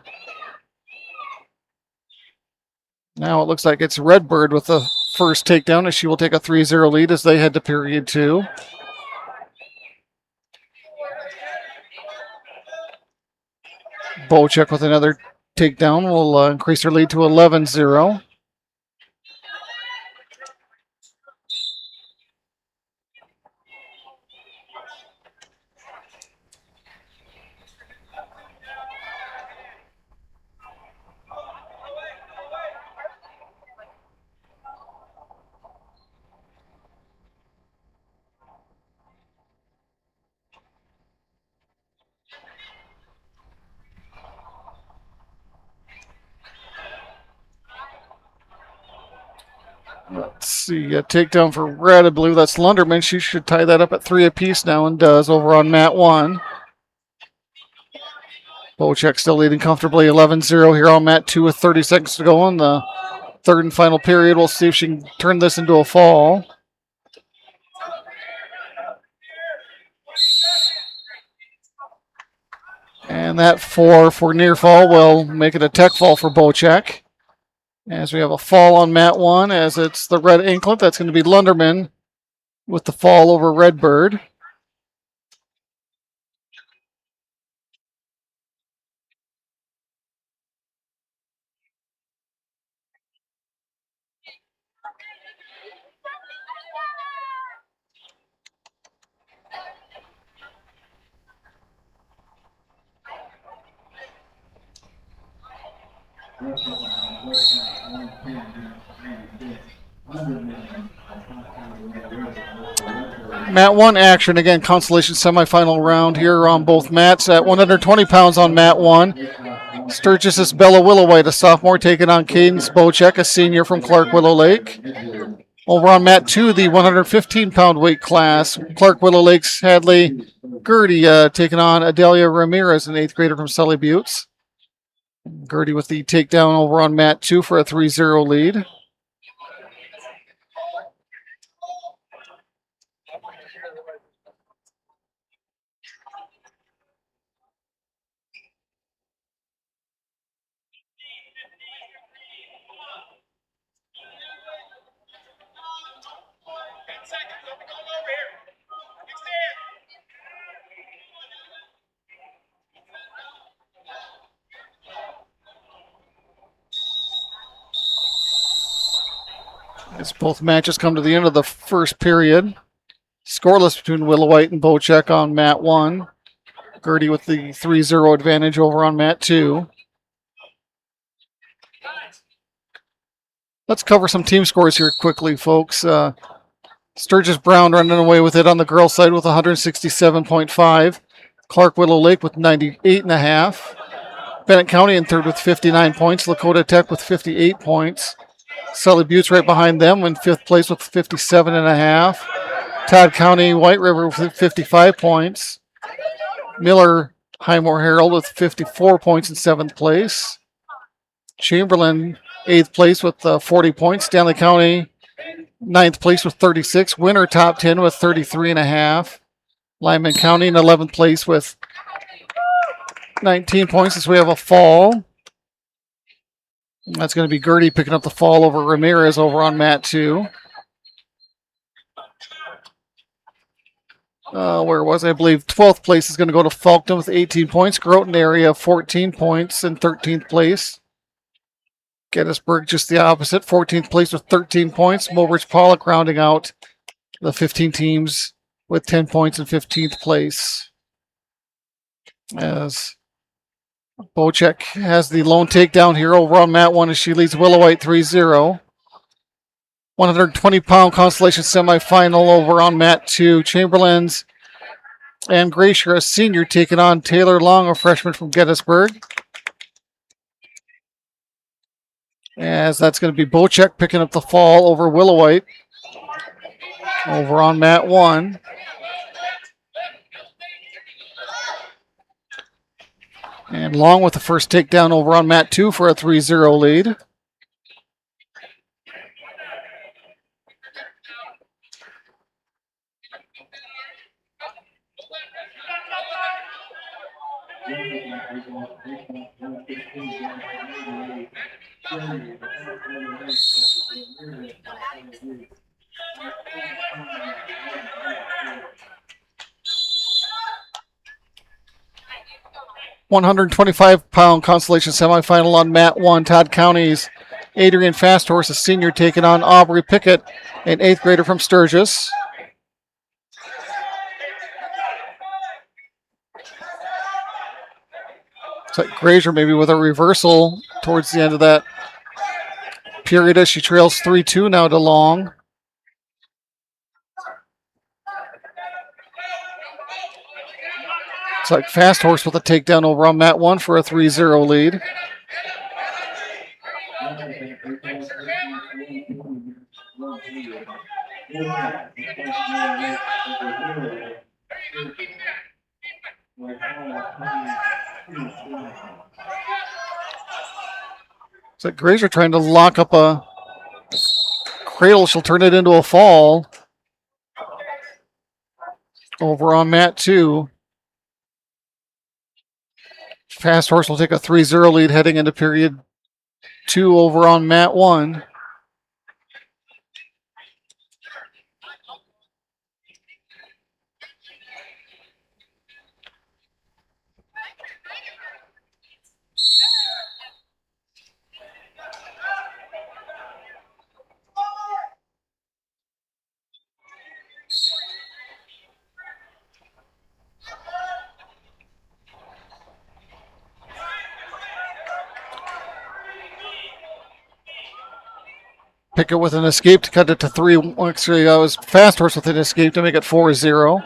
Now it looks like it's Redbird with the first takedown as she will take a 3-0 lead as they head to period 2. Bocek with another takedown will increase her lead to 11-0. Let's see, a takedown for red, I believe that's Lunderman. She should tie that up at 3 apiece now and does over on mat 1. Bocek still leading comfortably 11-0 here on mat 2 with 30 seconds to go in the third and final period. We'll see if she can turn this into a fall. And that 4 for near fall will make it a tech fall for Bocek. As we have a fall on mat 1, as it's the red anklet. That's going to be Lunderman with the fall over Redbird. Mat 1 action again, Consolation semifinal round here on both mats at 120 pounds on mat 1. Sturgis is Bella Willowite, a sophomore, taking on Cadence Bocek, a senior from Clark Willow Lake. Over on mat 2, the 115-pound weight class, Clark Willow Lake's Hadley Gertie taking on Adelia Ramirez, an 8th grader from Sully Buttes. Gertie with the takedown over on mat 2 for a 3-0 lead. As both matches come to the end of the first period. Scoreless between Willowite and Bocek on mat 1. Gertie with the 3-0 advantage over on mat 2. Let's cover some team scores here quickly, folks. Sturgis Brown running away with it on the girls' side with 167.5. Clark Willow Lake with 98.5. Bennett County in third with 59 points. Lakota Tech with 58 points. Sully Buttes right behind them in 5th place with 57.5. Todd County White River with 55 points. Miller Highmore Herald with 54 points in 7th place. Chamberlain 8th place with 40 points. Stanley County 9th place with 36. Winter top 10 with 33.5. Lyman County in 11th place with 19 points as we have a fall. That's going to be Gertie picking up the fall over Ramirez over on mat 2. Where was I? believe 12th place is going to go to Falkton with 18 points. Groton area 14 points in 13th place. Gettysburg just the opposite, 14th place with 13 points. Mobridge Pollock rounding out the 15 teams with 10 points in 15th place. As Bocek has the lone takedown here over on mat 1 as she leads Willowite 3-0. 120-pound Consolation semifinal over on mat 2. Chamberlain's and Gracier, a senior, taking on Taylor Long, a freshman from Gettysburg. As that's going to be Bocek picking up the fall over Willowite over on mat 1. And Long with the first takedown over on mat 2 for a 3-0 lead. $125-pound Consolation semifinal on mat 1. Todd County's Adrian Fasthorse, a senior, taking on Aubrey Pickett, an 8th grader from Sturgis. It's like Grazier maybe with a reversal towards the end of that period as she trails 3-2 now to Long. It's like Fasthorse with a takedown over on mat 1 for a 3-0 lead. So Grazer trying to lock up a cradle. She'll turn it into a fall. Over on mat 2. Fast Horse will take a 3-0 lead heading into period 2 over on mat 1. Pickett with an escape to cut it to 3. Actually, I was Fast Horse with an escape to make it 4-0.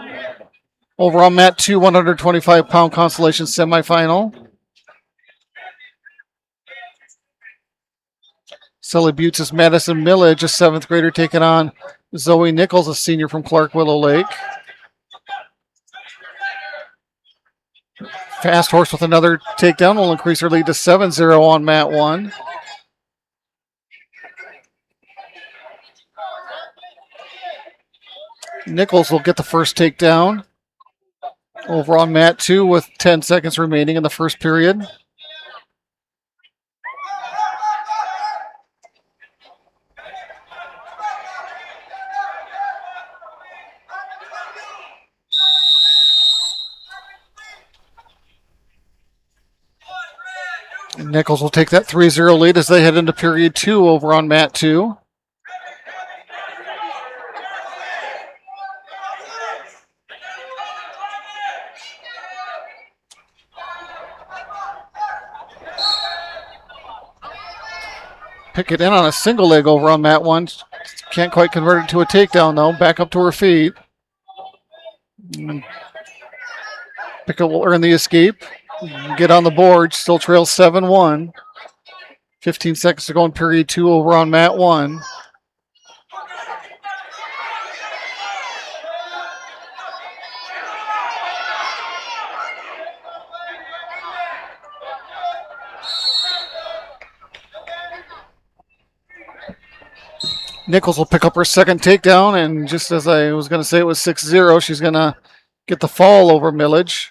Over on mat 2, 125-pound Consolation semifinal. Sully Buttes' Madison Millage, a 7th grader, taking on Zoe Nichols, a senior from Clark Willow Lake. Fast Horse with another takedown will increase her lead to 7-0 on mat 1. Nichols will get the first takedown over on mat 2 with 10 seconds remaining in the first period. And Nichols will take that 3-0 lead as they head into period 2 over on mat 2. Pickett in on a single leg over on mat 1. Can't quite convert it to a takedown, though. Back up to her feet. And Pickett will earn the escape. Get on the board. Still trails 7-1. 15 seconds to go in period 2 over on mat 1. Nichols will pick up her second takedown, and just as I was going to say it was 6-0, she's going to get the fall over Millage.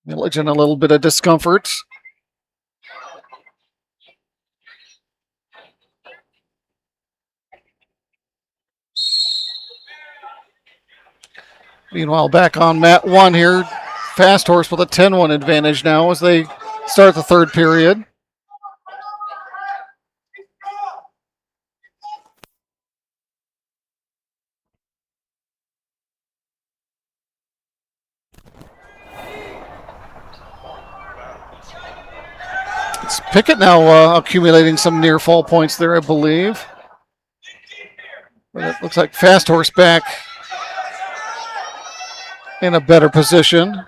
Millage in a little bit of discomfort. Meanwhile, back on mat 1 here, Fast Horse with a 10-1 advantage now as they start the third period. It's Pickett now accumulating some near fall points there, I believe. But it looks like Fast Horse back in a better position.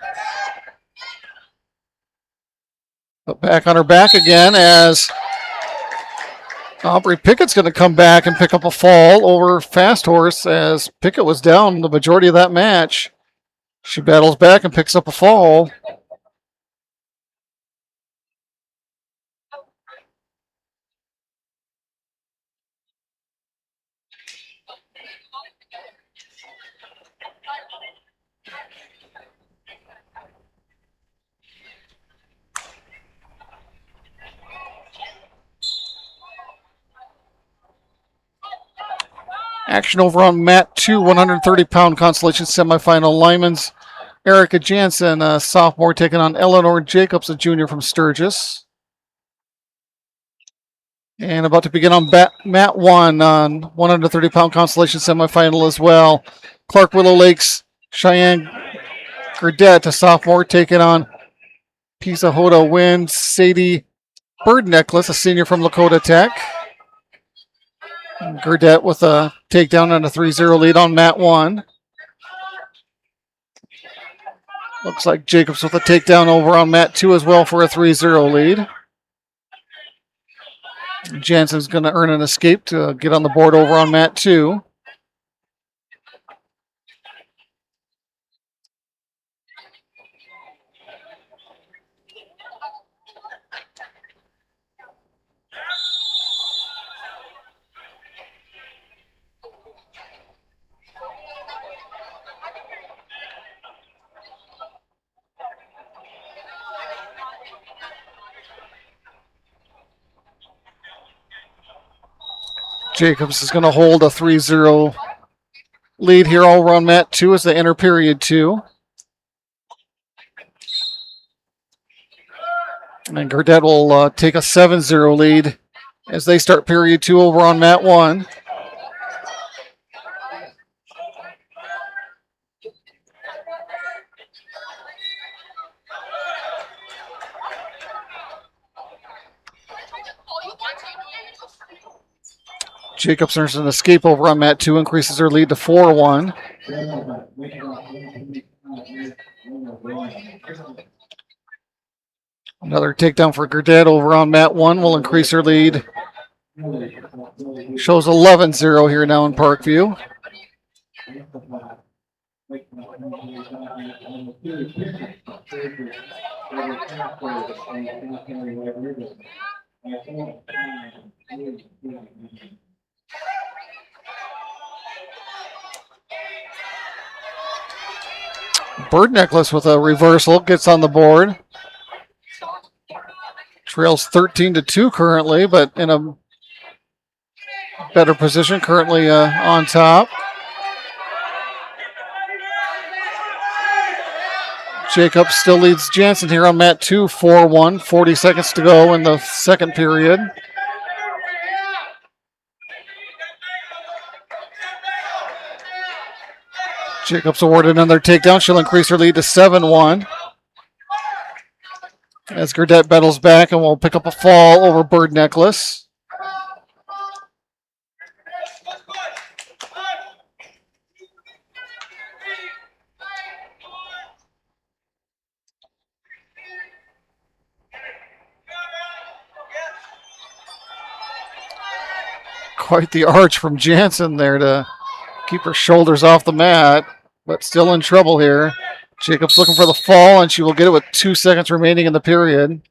But back on her back again as Aubrey Pickett's going to come back and pick up a fall over Fast Horse as Pickett was down the majority of that match. She battles back and picks up a fall. Action over on mat 2, 130-pound Consolation semifinal. Lyman's Erica Jansen, a sophomore, taking on Eleanor Jacobs, a junior from Sturgis. And about to begin on mat 1 on 130-pound Consolation semifinal as well. Clark Willow Lake's Cheyenne Gurdette, a sophomore, taking on Pisa Hoda Wins Sadie Bird Necklace, a senior from Lakota Tech. Gurdette with a takedown and a 3-0 lead on mat 1. Looks like Jacobs with a takedown over on mat 2 as well for a 3-0 lead. Jansen's going to earn an escape to get on the board over on mat 2. Jacobs is going to hold a 3-0 lead here over on mat 2 as they enter period 2. And Gurdett will take a 7-0 lead as they start period 2 over on mat 1. Jacobs earns an escape over on mat 2, increases their lead to 4-1. Another takedown for Gurdett over on mat 1 will increase their lead. Shows 11-0 here now in Parkview. Bird Necklace with a reversal gets on the board. Trails 13-2 currently, but in a better position currently on top. Jacobs still leads Jansen here on mat 2, 4-1. 40 seconds to go in the second period. Jacobs awarded another takedown. She'll increase her lead to 7-1. As Gurdett battles back and will pick up a fall over Bird Necklace. Quite the arch from Jansen there to keep her shoulders off the mat, but still in trouble here. Jacobs looking for the fall, and she will get it with 2 seconds remaining in the period.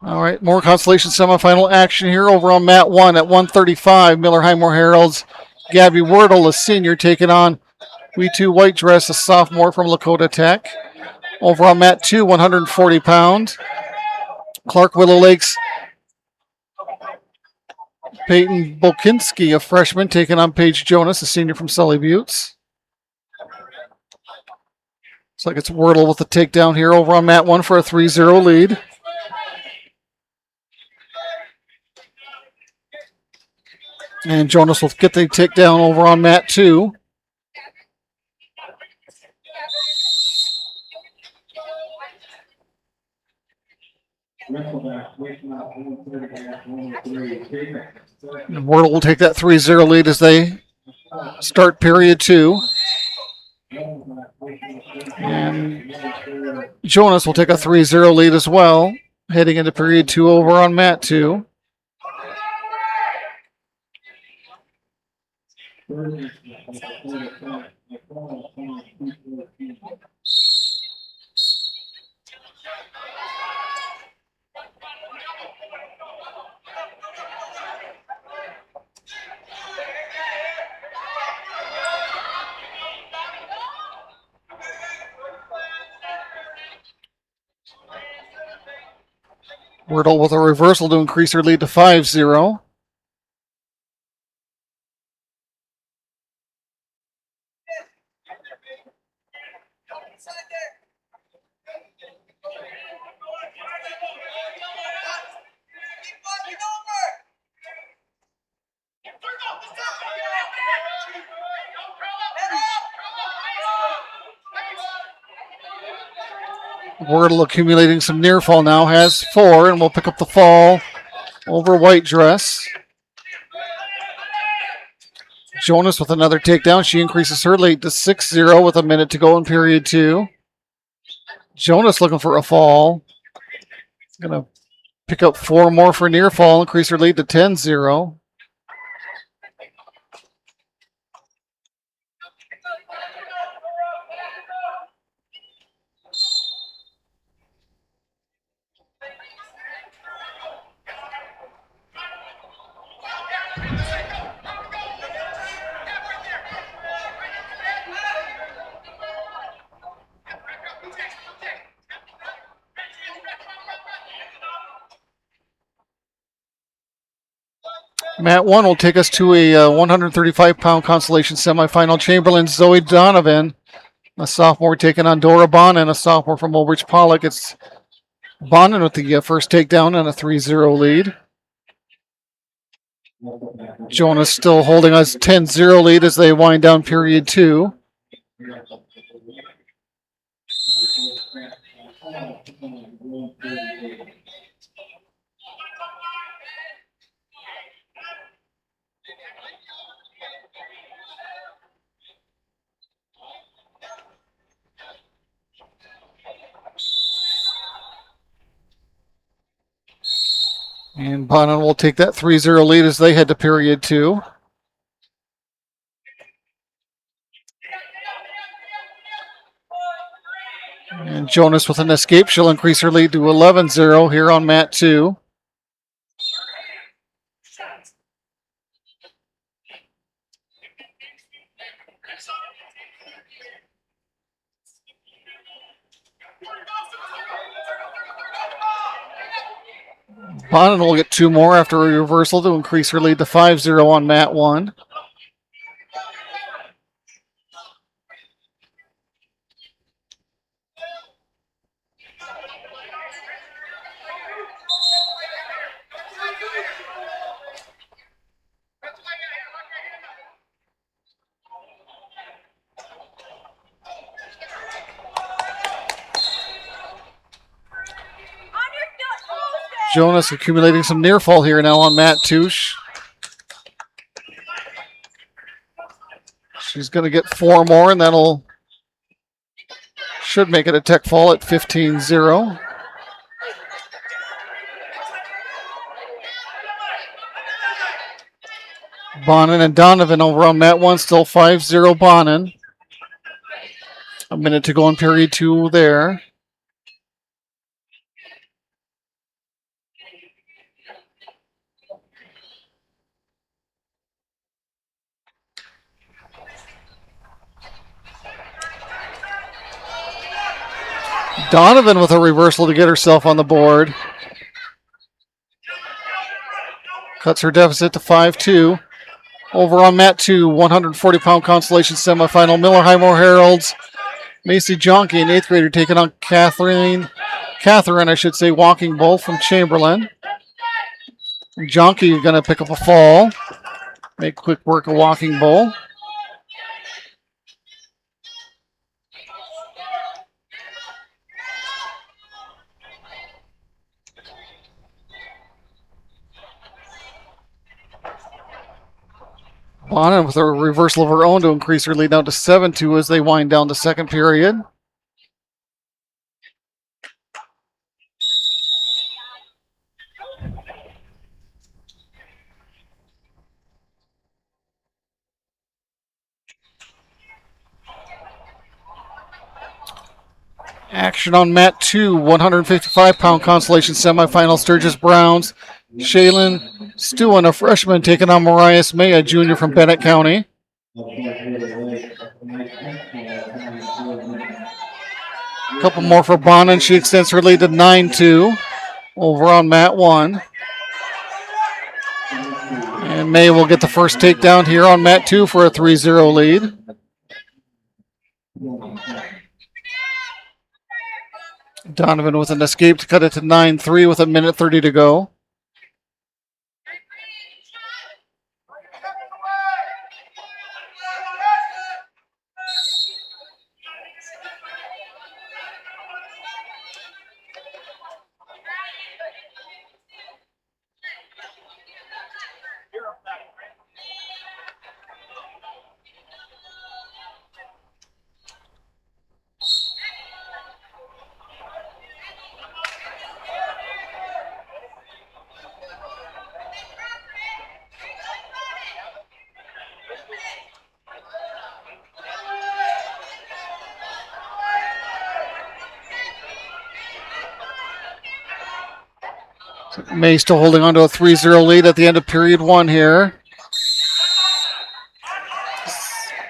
All right, more Consolation semifinal action here over on mat 1 at 135. Miller Highmore Herald's Gabby Wordle, a senior, taking on We2 White Dress, a sophomore from Lakota Tech. Over on mat 2, 140 pounds. Clark Willow Lakes Peyton Bokinski, a freshman, taking on Paige Jonas, a senior from Sully Buttes. Looks like it's Wordle with the takedown here over on mat 1 for a 3-0 lead. And Jonas will get the takedown over on mat 2. And Wordle will take that 3-0 lead as they start period 2. And Jonas will take a 3-0 lead as well, heading into period 2 over on mat 2. Wordle with a reversal to increase her lead to 5-0. Wordle accumulating some near fall now, has 4, and will pick up the fall over White Dress. Jonas with another takedown. She increases her lead to 6-0 with a minute to go in period 2. Jonas looking for a fall. Going to pick up 4 more for near fall, increase her lead to 10-0. Mat 1 will take us to a 135-pound Consolation semifinal. Chamberlain's Zoe Donovan, a sophomore, taking on Dora Bonin, a sophomore from Old Bridge Pollock. It's Bonin with the first takedown and a 3-0 lead. Jonas still holding us 10-0 lead as they wind down period 2. And Bonin will take that 3-0 lead as they head to period 2. And Jonas with an escape. She'll increase her lead to 11-0 here on mat 2. Bonin will get 2 more after a reversal to increase her lead to 5-0 on mat 1. Jonas accumulating some near fall here now on mat 2. She's going to get 4 more, and that'll should make it a tech fall at 15-0. Bonin and Donovan over on mat 1, still 5-0 Bonin. A minute to go in period 2 there. Donovan with a reversal to get herself on the board. Cuts her deficit to 5-2. Over on mat 2, 140-pound Consolation semifinal. Miller Highmore Heralds. Macy Jonke, an 8th grader, taking on Catherine, Walking Bull from Chamberlain. Jonke going to pick up a fall. Make quick work of Walking Bull. Bonin with a reversal of her own to increase her lead down to 7-2 as they wind down the second period. Action on mat 2, 155-pound Consolation semifinal. Sturgis Browns. Shaylin Stewin, a freshman, taking on Mariah May, a junior from Bennett County. A couple more for Bonin. She extends her lead to 9-2 over on mat 1. And May will get the first takedown here on mat 2 for a 3-0 lead. Donovan with an escape to cut it to 9-3 with a minute 30 to go. May still holding on to a 3-0 lead at the end of period 1 here.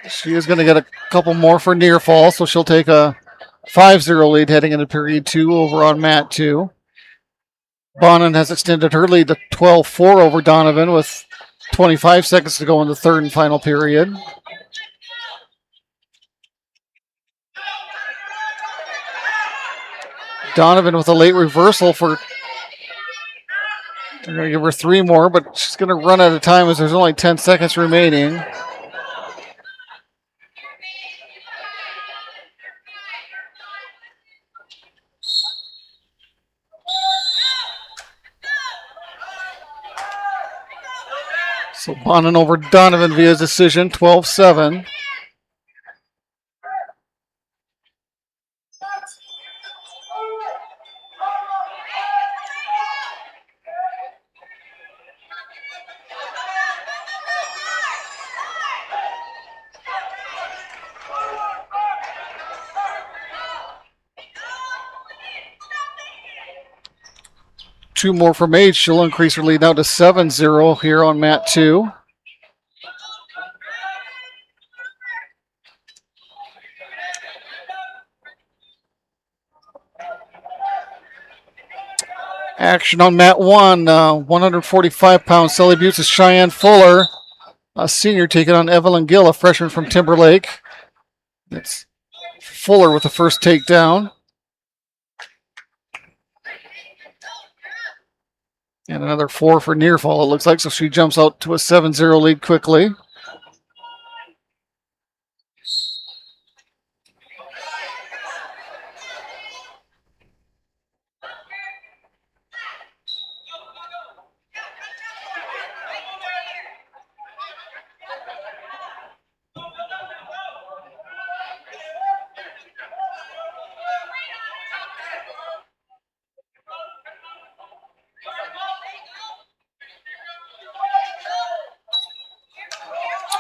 She is going to get a couple more for near fall, so she'll take a 5-0 lead heading into period 2 over on mat 2. Bonin has extended her lead to 12-4 over Donovan with 25 seconds to go in the third and final period. Donovan with a late reversal for... They're going to give her 3 more, but she's going to run out of time as there's only 10 seconds remaining. So Bonin over Donovan via decision, 12-7. Two more from Age. She'll increase her lead now to 7-0 here on mat 2. Action on mat 1. 145-pound Sally Buttes is Cheyenne Fuller, a senior, taking on Evelyn Gill, a freshman from Timberlake. It's Fuller with the first takedown. And another 4 for near fall, it looks like, so she jumps out to a 7-0 lead quickly.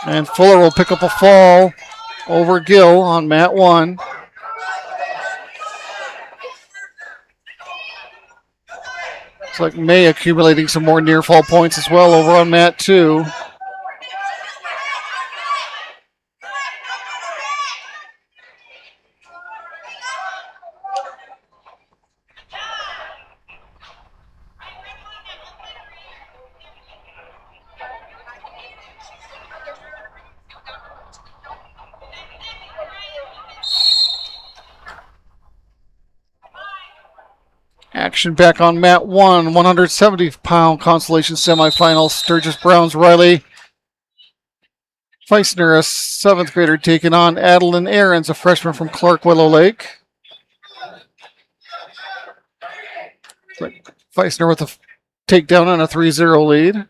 And Fuller will pick up a fall over Gill on mat 1. Looks like May accumulating some more near fall points as well over on mat 2. Action back on mat 1, 170-pound Consolation semifinal. Sturgis Browns Riley Feisner, a 7th grader, taking on Adeline Ahrens, a freshman from Clark Willow Lake. Feisner with a takedown and a 3-0 lead.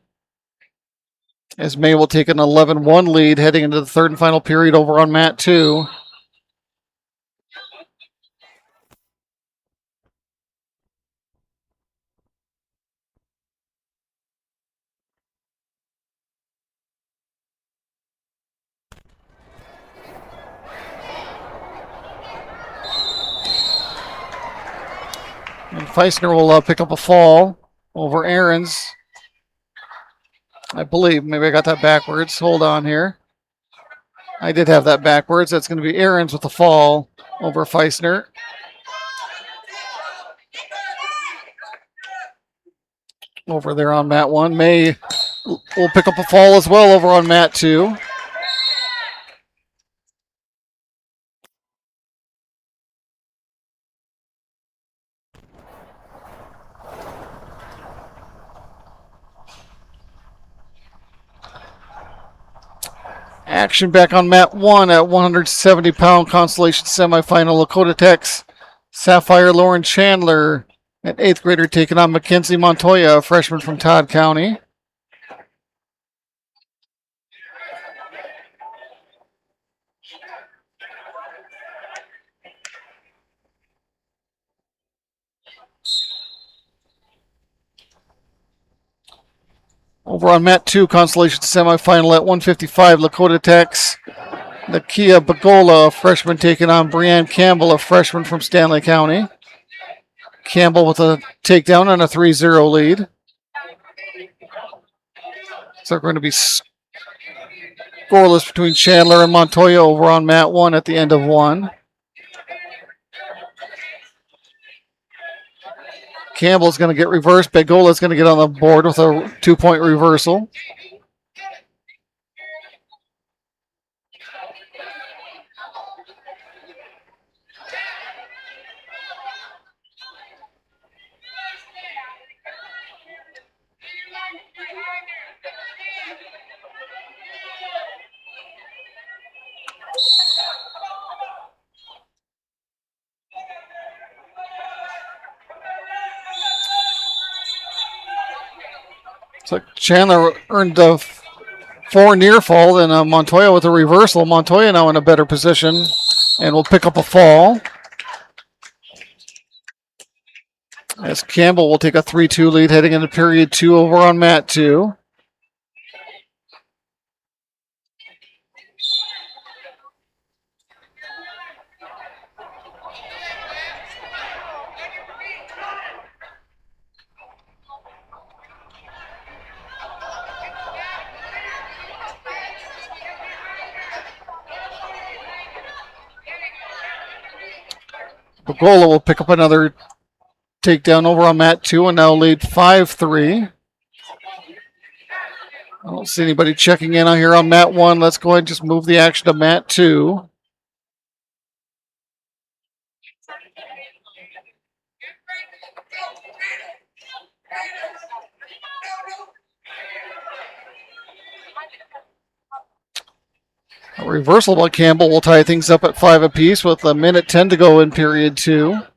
As May will take an 11-1 lead heading into the third and final period over on mat 2. And Feisner will pick up a fall over Ahrens. I believe. Maybe I got that backwards. Hold on here. I did have that backwards. That's going to be Ahrens with a fall over Feisner. Over there on mat 1. May will pick up a fall as well over on mat 2. Action back on mat 1 at 170-pound Consolation semifinal. Lakota Tech's Sapphire Lauren Chandler, an 8th grader, taking on Mackenzie Montoya, a freshman from Todd County. Over on mat 2, Consolation semifinal at 155, Lakota Tech's Nakia Bagola, a freshman, taking on Brianne Campbell, a freshman from Stanley County. Campbell with a takedown and a 3-0 lead. So they're going to be scoreless between Chandler and Montoya over on mat 1 at the end of 1. Campbell's going to get reversed. Begola's going to get on the board with a 2-point reversal. So Chandler earned a 4 near fall, and Montoya with a reversal. Montoya now in a better position and will pick up a fall. As Campbell will take a 3-2 lead heading into period 2 over on mat 2. Begola will pick up another takedown over on mat 2 and now lead 5-3. I don't see anybody checking in on here on mat 1. Let's go ahead and just move the action to mat 2. A reversal by Campbell will tie things up at 5 apiece with a minute 10 to go in period 2. Looks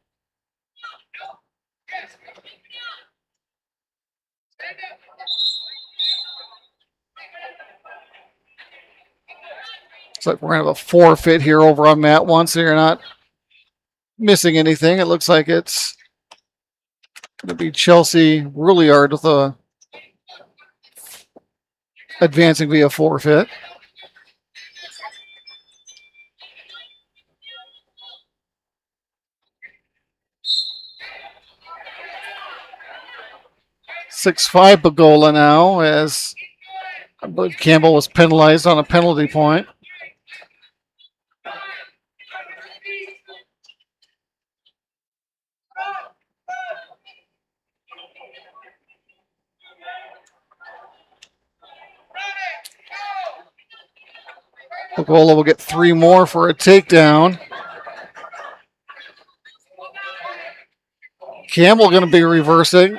like we're going to have a forfeit here over on mat 1, so you're not missing anything. It looks like it's going to be Chelsea Rouliard with a advancing via forfeit. (6-5) Begola now, as I believe Campbell was penalized on a penalty point. Begola will get 3 more for a takedown. Campbell going to be reversing.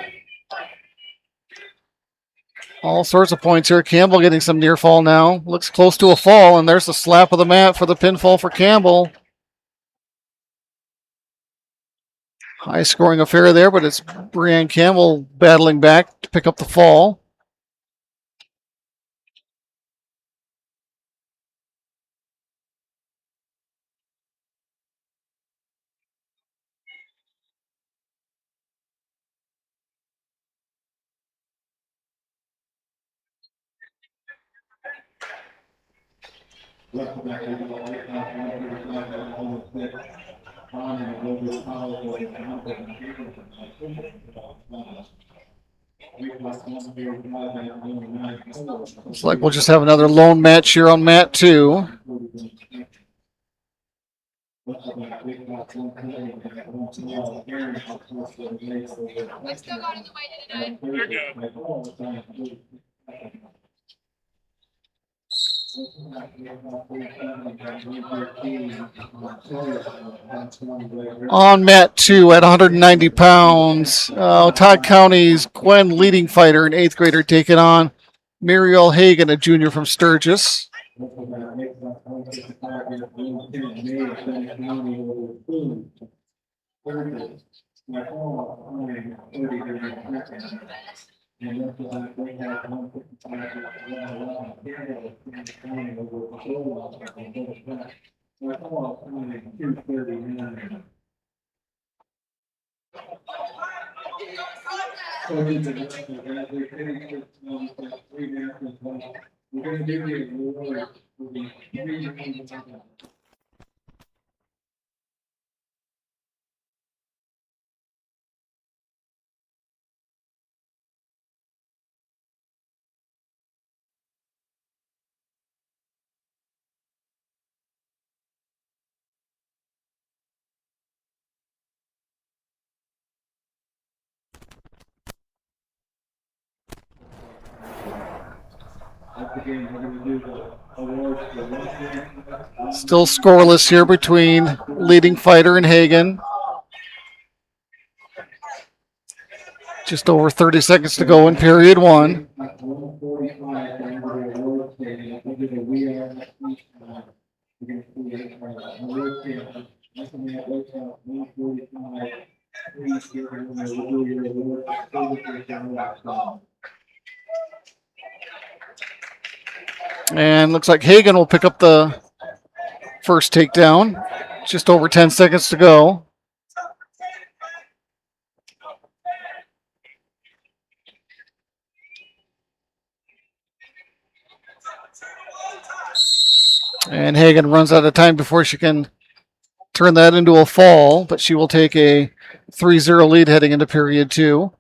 All sorts of points here. Campbell getting some near fall now. Looks close to a fall, and there's the slap of the mat for the pinfall for Campbell. High scoring affair there, but it's Brianne Campbell battling back to pick up the fall. Looks like we'll just have another lone match here on mat 2. On mat 2 at 190 pounds, Todd County's Gwen leading fighter, an 8th grader, taking on Muriel Hagan, a junior from Sturgis. Still scoreless here between leading fighter and Hagen. Just over 30 seconds to go in period one. And looks like Hagen will pick up the first takedown. Just over 10 seconds to go. And Hagen runs out of time before she can turn that into a fall, but she will take a 3-0 lead heading into period two.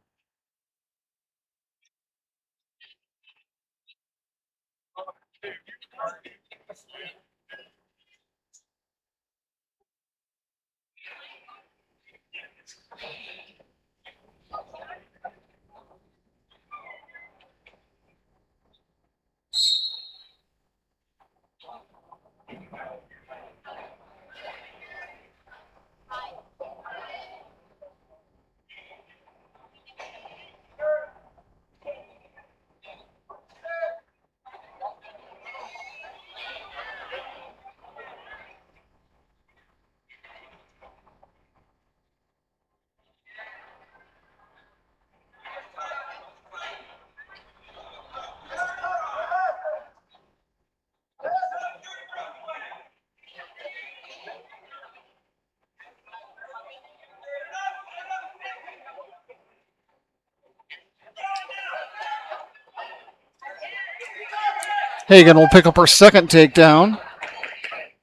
Hagen will pick up her second takedown,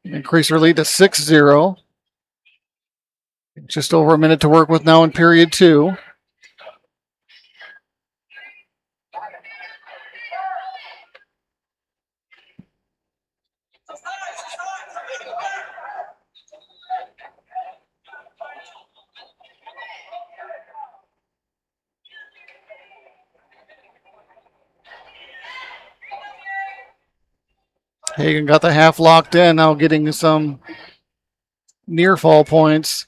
increase her lead to 6-0. Just over a minute to work with now in period two. Hagen got the half locked in, now getting some near fall points.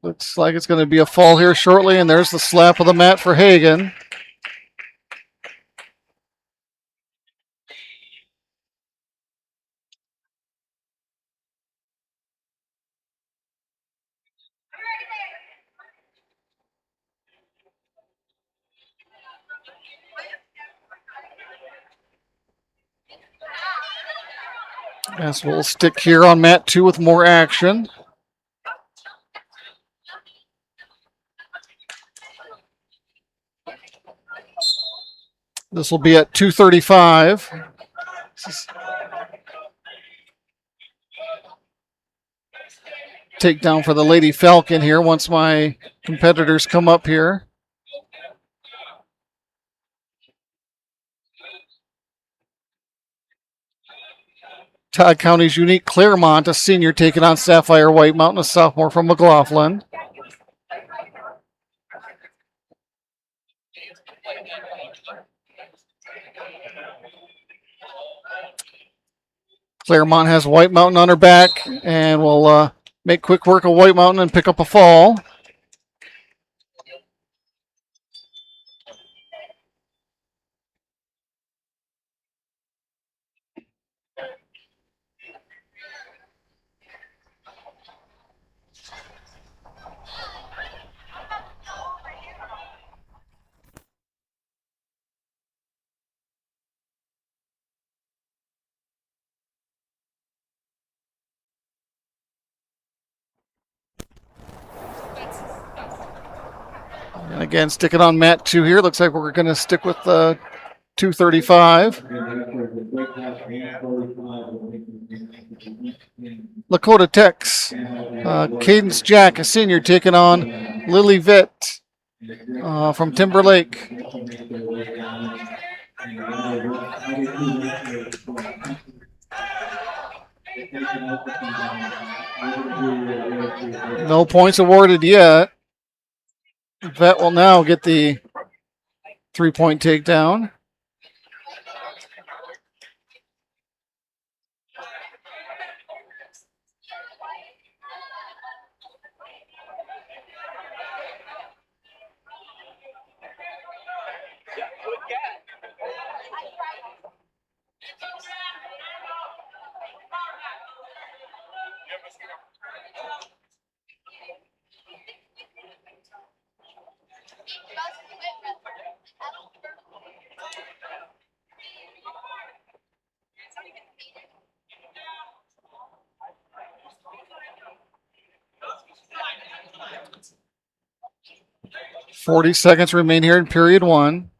Looks like it's going to be a fall here shortly, and there's the slap of the mat for Hagen. As we'll stick here on mat two with more action. This will be at 235. Takedown for the Lady Falcon here once my competitors come up here. Todd County's Unique Claremont, a senior, taking on Sapphire White Mountain, a sophomore from McLaughlin. Claremont has White Mountain on her back and will make quick work of White Mountain and pick up a fall. And again, sticking on mat two here. Looks like we're going to stick with 235. Lakota Tech's Cadence Jack, a senior, taking on Lily Vitt from Timberlake. No points awarded yet. Vet will now get the 3-point takedown. 40 seconds remain here in period one.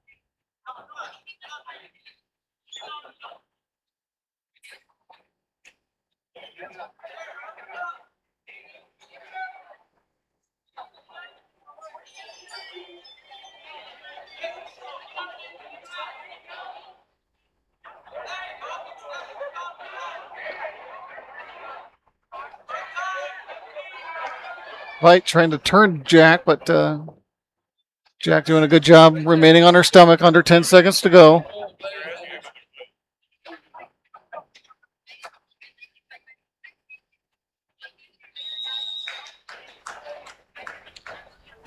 Vite trying to turn Jack, but Jack doing a good job remaining on her stomach. Under 10 seconds to go.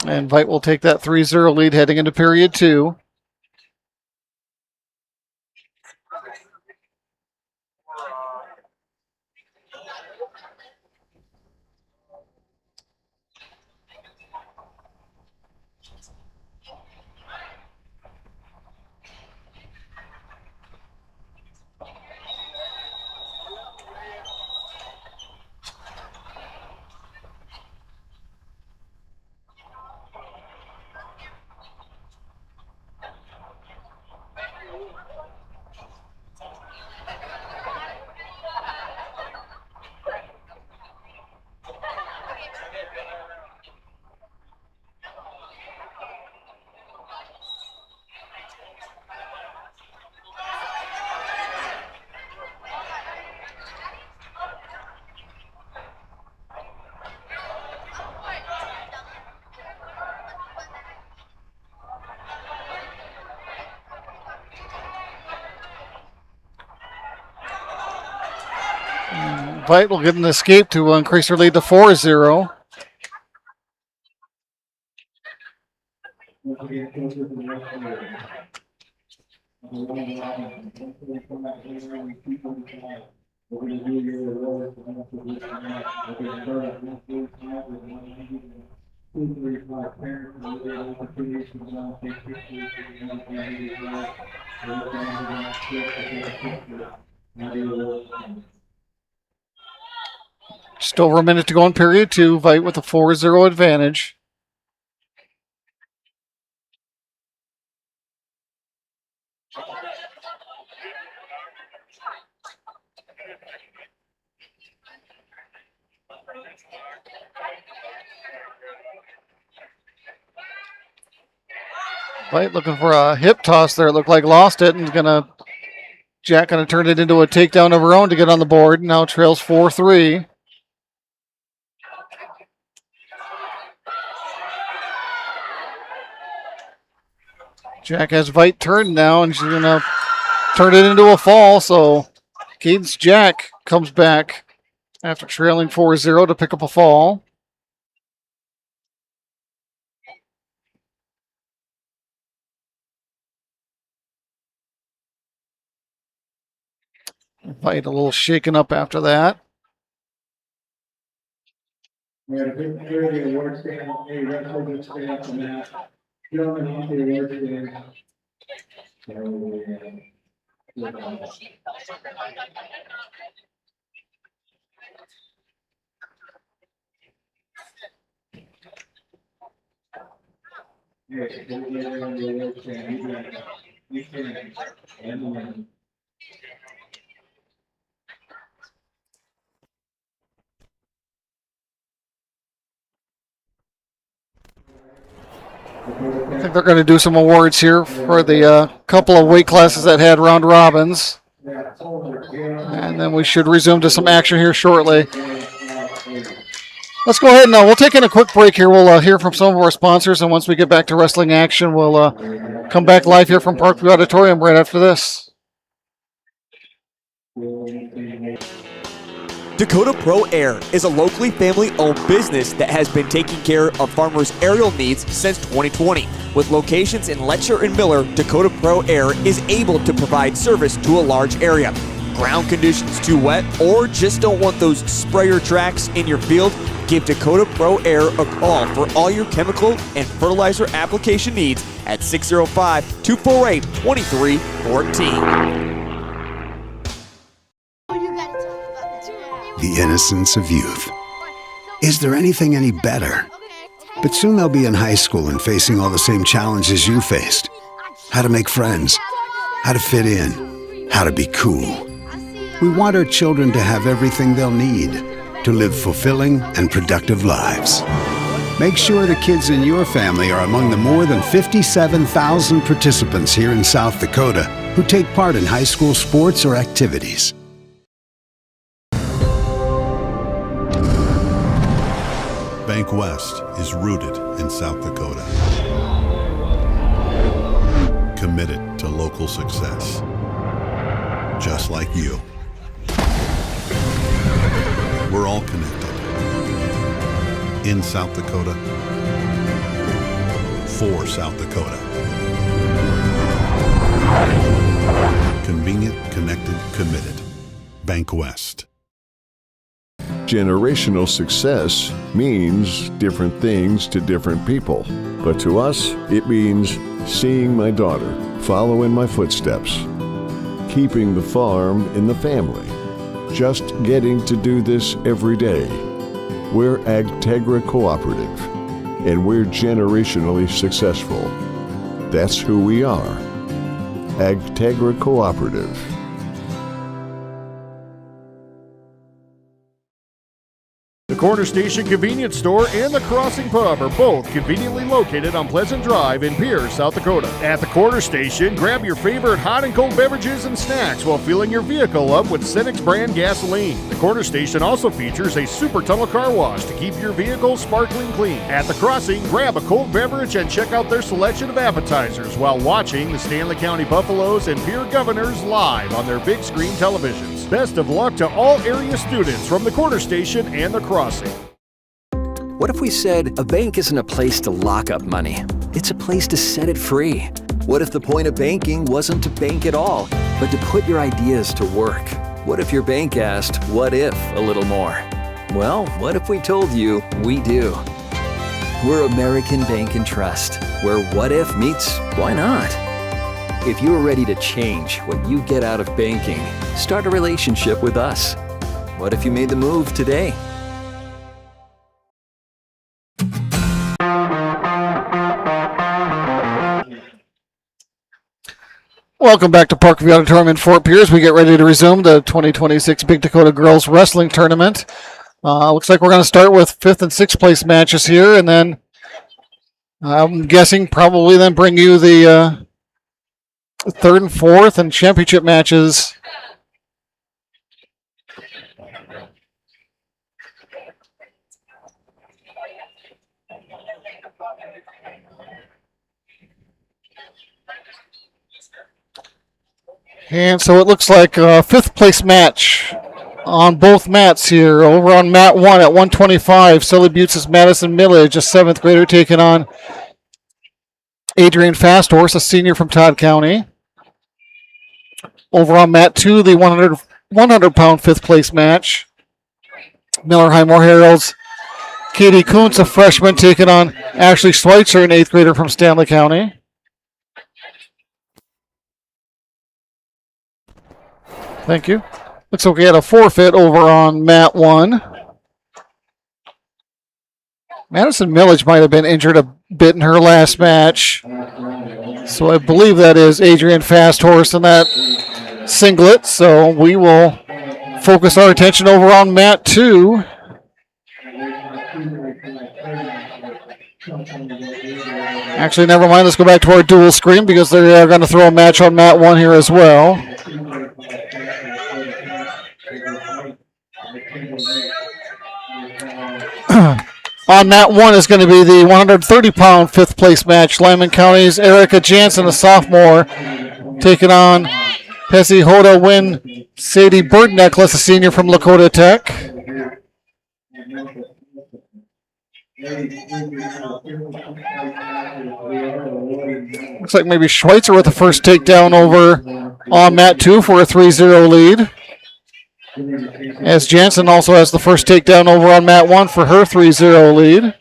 And Vite will take that 3-0 lead heading into period two. Vite will get an escape to increase her lead to 4-0. Just over a minute to go in period two. Vite with a 4-0 advantage. Vite looking for a hip toss there. It looked like lost it, and Jack gonna turn it into a takedown of her own to get on the board. Now trails 4-3. Jack has Vite turned now, and she's gonna turn it into a fall. So Cadence Jack comes back after trailing 4-0 to pick up a fall. Vite a little shaken up after that. We had a big the award stand. Hey, Wrestle, just stay up on that. Gentlemen, on the award stand. Yes, we'll get on the award stand. You can. And I think they're going to do some awards here for the couple of weight classes that had round robins. And then we should resume to some action here shortly. Let's go ahead and we'll take in a quick break here. We'll hear from some of our sponsors, and once we get back to wrestling action, we'll come back live here from Parkview Auditorium right after this. Dakota Pro Air is a locally family-owned business that has been taking care of farmers' aerial needs since 2020. With locations in Letcher and Miller, Dakota Pro Air is able to provide service to a large area. Ground conditions too wet, or just don't want those sprayer tracks in your field? Give Dakota Pro Air a call for all your chemical and fertilizer application needs at 605-248-2314. The innocence of youth. Is there anything any better? But soon they'll be in high school and facing all the same challenges you faced. How to make friends, how to fit in, how to be cool. We want our children to have everything they'll need to live fulfilling and productive lives. Make sure the kids in your family are among the more than 57,000 participants here in South Dakota who take part in high school sports or activities. Bank West is rooted in South Dakota. Committed to local success. Just like you. We're all connected. In South Dakota. For South Dakota. Convenient, connected, committed. Bank West. Generational success means different things to different people. But to us, it means seeing my daughter follow in my footsteps, keeping the farm in the family, just getting to do this every day. We're Agtegra Cooperative, and we're generationally successful. That's who we are. Agtegra Cooperative. The Corner Station Convenience Store and the Crossing Pub are both conveniently located on Pleasant Drive in Pierce, South Dakota. At the Corner Station, grab your favorite hot and cold beverages and snacks while filling your vehicle up with Cenex brand gasoline. The Corner Station also features a super tunnel car wash to keep your vehicle sparkling clean. At the Crossing, grab a cold beverage and check out their selection of appetizers while watching the Stanley County Buffaloes and Pierre Governors live on their big screen televisions. Best of luck to all area students from the Corner Station and the Crossing. What if we said a bank isn't a place to lock up money? It's a place to set it free. What if the point of banking wasn't to bank at all, but to put your ideas to work? What if your bank asked, what if, a little more? Well, what if we told you we do? We're American Bank and Trust, where what if meets why not? If you're ready to change what you get out of banking, start a relationship with us. What if you made the move today? Welcome back to Parkview Auditorium in Fort Pierce. We get ready to resume the 2026 Big Dakota Girls Wrestling Tournament. Looks like we're going to start with 5th and 6th place matches here, and then I'm guessing probably then bring you the 3rd and 4th and championship matches. And so it looks like a 5th place match on both mats here. Over on mat 1 at 125, Sully Buttes' Madison Millage, a 7th grader, taking on Adrian Fasthorse, a senior from Todd County. Over on mat 2, the 100-pound 5th place match. Miller Highmore Herald's Katie Kuntz, a freshman, taking on Ashley Schweitzer, an 8th grader from Stanley County. Thank you. Looks like we had a forfeit over on mat 1. Madison Millage might have been injured a bit in her last match. So I believe that is Adrian Fasthorse in that singlet. So we will focus our attention over on mat 2. Actually, never mind. Let's go back to our dual screen because they are going to throw a match on mat 1 here as well. On mat 1 is going to be the 130-pound 5th place match. Lyman County's Erica Jansen, a sophomore, taking on Pesi Hoda Win Sadie Bird Necklace, a senior from Lakota Tech. Looks like maybe Schweitzer with the first takedown over on mat 2 for a 3-0 lead. As Jansen also has the first takedown over on mat 1 for her 3-0 lead.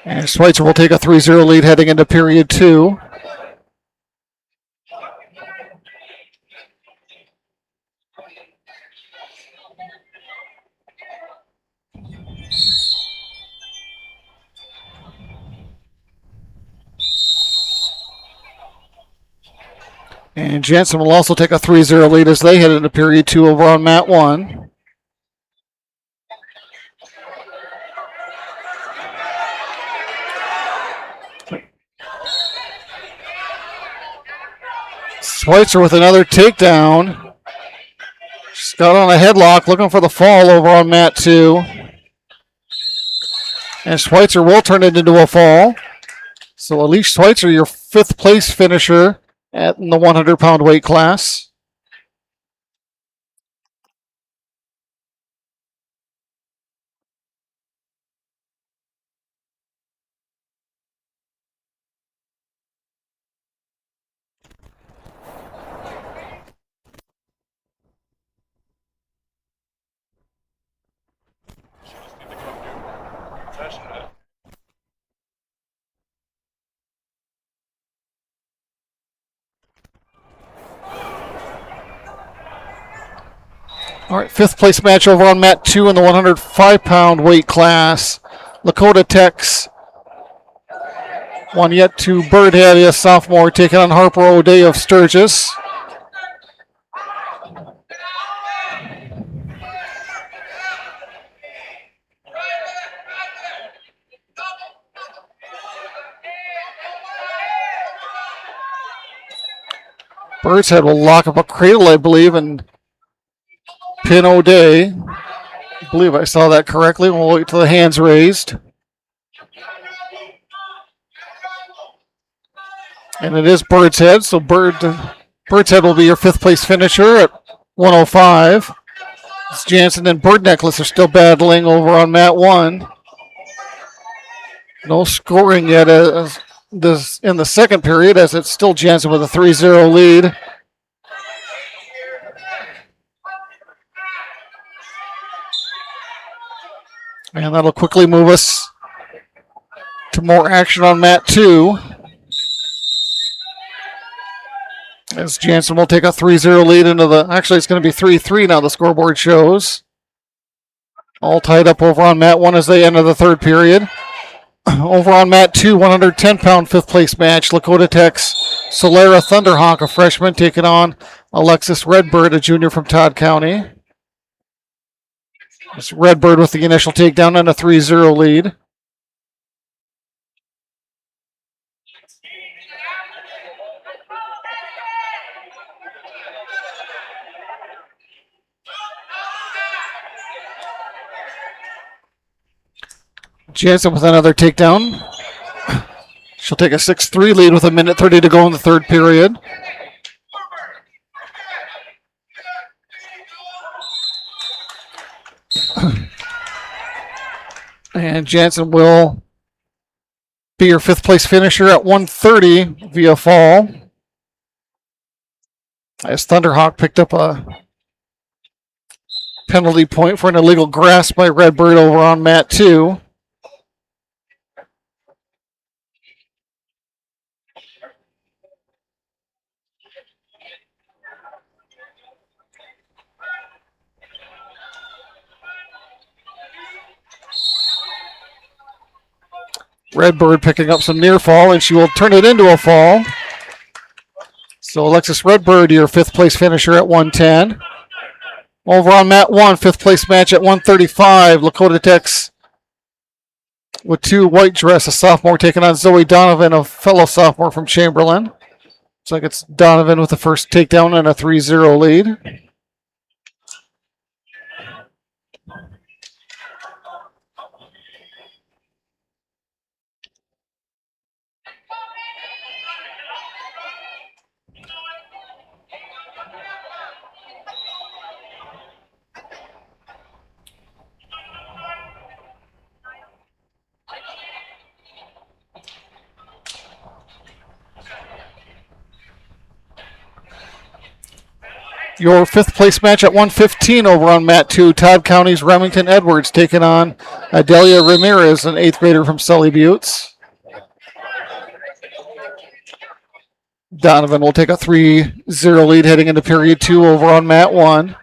And Schweitzer will take a 3-0 lead heading into period 2. And Jensen will also take a 3-0 lead as they head into period 2 over on mat 1. Schweitzer with another takedown. She's got on a headlock, looking for the fall over on mat 2. And Schweitzer will turn it into a fall. So Elise Schweitzer, your 5th place finisher at the 100-pound weight class. All right, 5th place match over on mat 2 in the 105-pound weight class. Lakota Tech's one yet to Birdhead, a sophomore, taking on Harper O'Day of Sturgis. Bird's Head will lock up a cradle, I believe, and pin O'Day. I believe I saw that correctly. We'll wait till the hand's raised. And it is Bird's Head, so Bird's Head will be your 5th place finisher at 105. As Jansen and Bird Necklace are still battling over on mat 1. No scoring yet as this in the second period, as it's still Jansen with a 3-0 lead. And that'll quickly move us to more action on mat 2. As Jansen will take a 3-0 lead into the... Actually, it's going to be 3-3 now, the scoreboard shows. All tied up over on mat 1 as they enter the third period. Over on mat 2, 110-pound 5th place match. Lakota Tech's Solera Thunderhawk, a freshman, taking on Alexis Redbird, a junior from Todd County. It's Redbird with the initial takedown and a 3-0 lead. Jansen with another takedown. She'll take a 6-3 lead with 1:30 to go in the third period. And Jansen will be your 5th place finisher at 1:30 via fall. As Thunderhawk picked up a penalty point for an illegal grasp by Redbird over on mat 2. Redbird picking up some near fall, and she will turn it into a fall. So Alexis Redbird, your 5th place finisher at 110. Over on mat 1, 5th place match at 135. Lakota Tech's with 2 white dress, a sophomore taking on Zoe Donovan, a fellow sophomore from Chamberlain. Looks like it's Donovan with the first takedown and a 3-0 lead. Your 5th place match at 115 over on mat 2. Todd County's Remington Edwards taking on Adelia Ramirez, an 8th grader from Sully Buttes. Donovan will take a 3-0 lead heading into period 2 over on mat 1.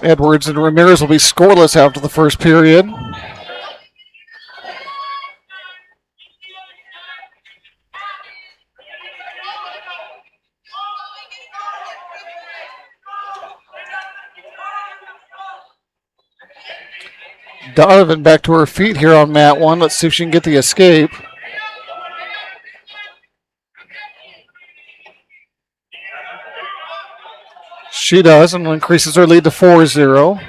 Edwards and Ramirez will be scoreless after the first period. Donovan back to her feet here on mat 1. Let's see if she can get the escape. She does, and increases her lead to 4-0.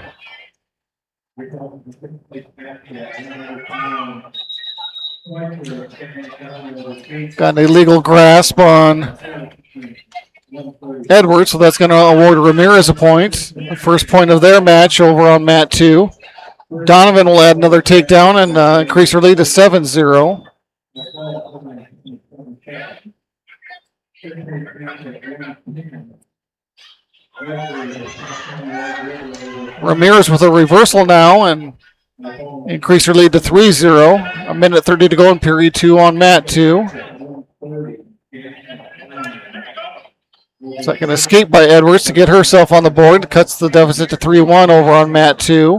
Got an illegal grasp on Edwards, so that's going to award Ramirez a point. The first point of their match over on mat 2. Donovan will add another takedown and increase her lead to 7-0. Ramirez with a reversal now and increase her lead to 3-0. A minute 30 to go in period 2 on mat 2. Second escape by Edwards to get herself on the board. Cuts the deficit to 3-1 over on mat 2.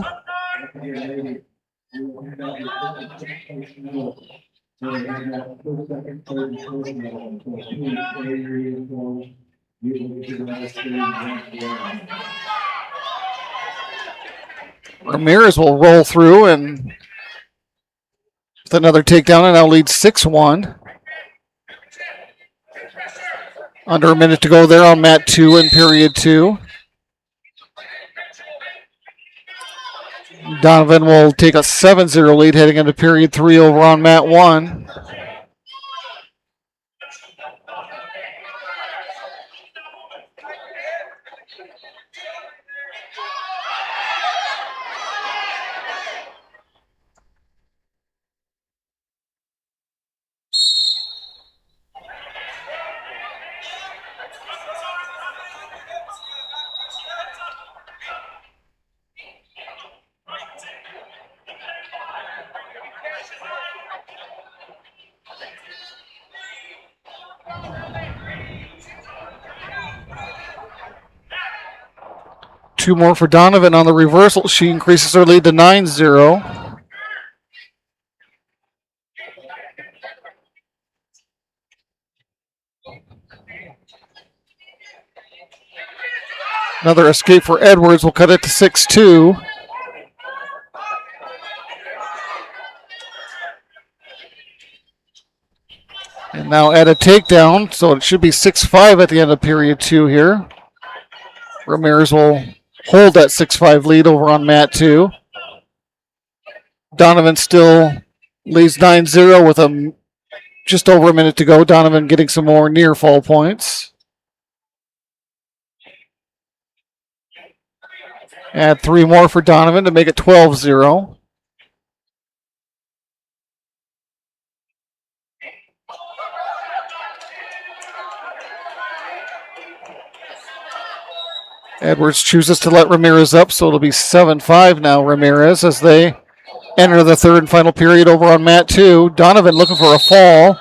Ramirez will roll through and with another takedown and now leads 6-1. Under a minute to go there on mat 2 in period 2. Donovan will take a 7-0 lead heading into period 3 over on mat 1. Two more for Donovan on the reversal. She increases her lead to 9-0. Another escape for Edwards will cut it to 6-2. And now add a takedown, so it should be 6-5 at the end of period 2 here. Ramirez will hold that 6-5 lead over on mat 2. Donovan still leads 9-0 with just over a minute to go. Donovan getting some more near fall points. Add 3 more for Donovan to make it 12-0. Edwards chooses to let Ramirez up, so it'll be 7-5 now, Ramirez, as they enter the third and final period over on mat 2. Donovan looking for a fall,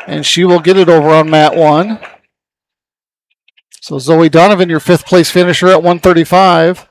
and she will get it over on mat 1. So Zoe Donovan, your 5th place finisher at 135.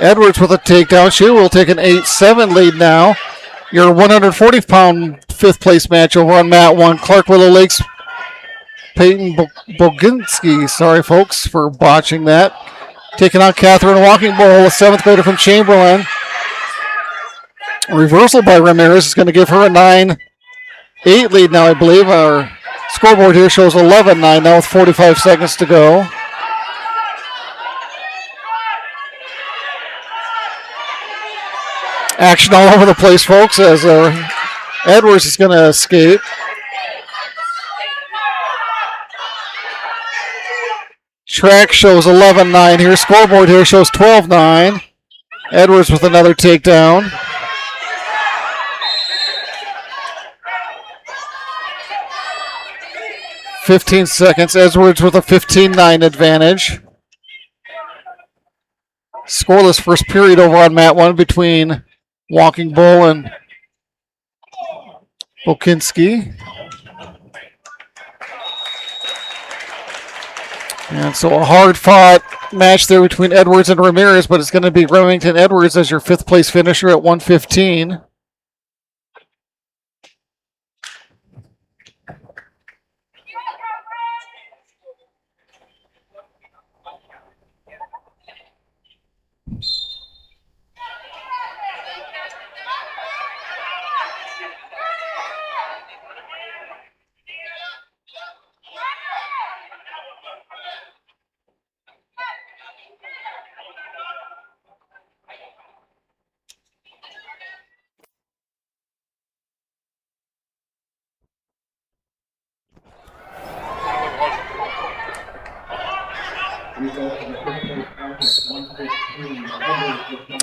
Edwards with a takedown. She will take an 8-7 lead now. Your 140-pound 5th place match over on mat 1. Clark Willow Lakes, Peyton Boginski. Sorry, folks, for botching that. Taking on Catherine Walking Bowl, a 7th grader from Chamberlain. Reversal by Ramirez is going to give her a 9-8 lead now, I believe. Our scoreboard here shows 11-9 now with 45 seconds to go. Action all over the place, folks, as Edwards is going to escape. Track shows 11-9 here. Scoreboard here shows 12-9. Edwards with another takedown. .15 seconds. Edwards with a 15-9 advantage. Scoreless first period over on mat 1 between Walking Bull and Bokinski. And so a hard-fought match there between Edwards and Ramirez, but it's going to be Remington Edwards as your 5th place finisher at 115.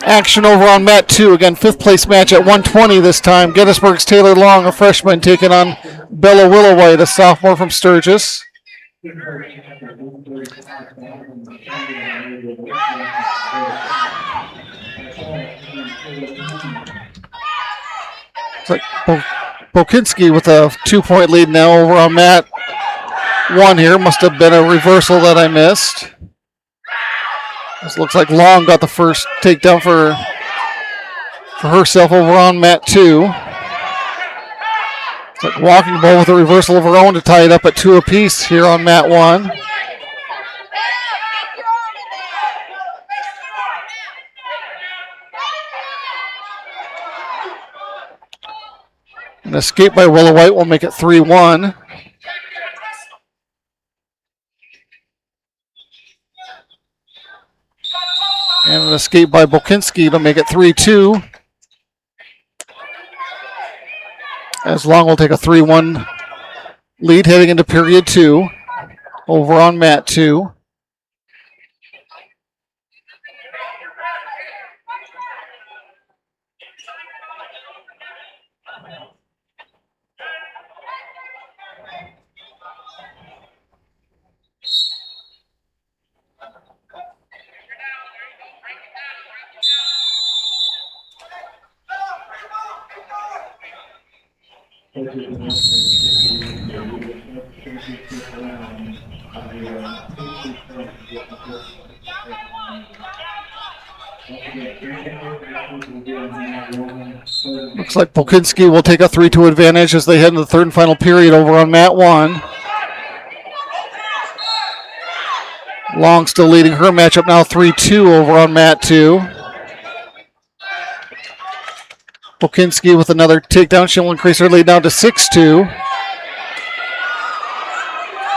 Action over on mat 2. Again, 5th place match at 120 this time. Gettysburg's Taylor Long, a freshman, taking on Bella Willowite, a sophomore from Sturgis. It's like Bokinski with a 2-point lead now over on mat 1 here. Must have been a reversal that I missed. This looks like Long got the first takedown for herself over on mat 2. It's like Walking Bull with a reversal of her own to tie it up at 2 apiece here on mat 1. An escape by Willowite will make it 3-1. And an escape by Bokinski to make it 3-2. As Long will take a 3-1 lead heading into period 2 over on mat 2. Looks like Bokinski will take a 3-2 advantage as they head into the 3rd and final period over on mat 1. Long still leading her matchup now 3-2 over on mat 2. Bokinski with another takedown. She'll increase her lead now to 6-2.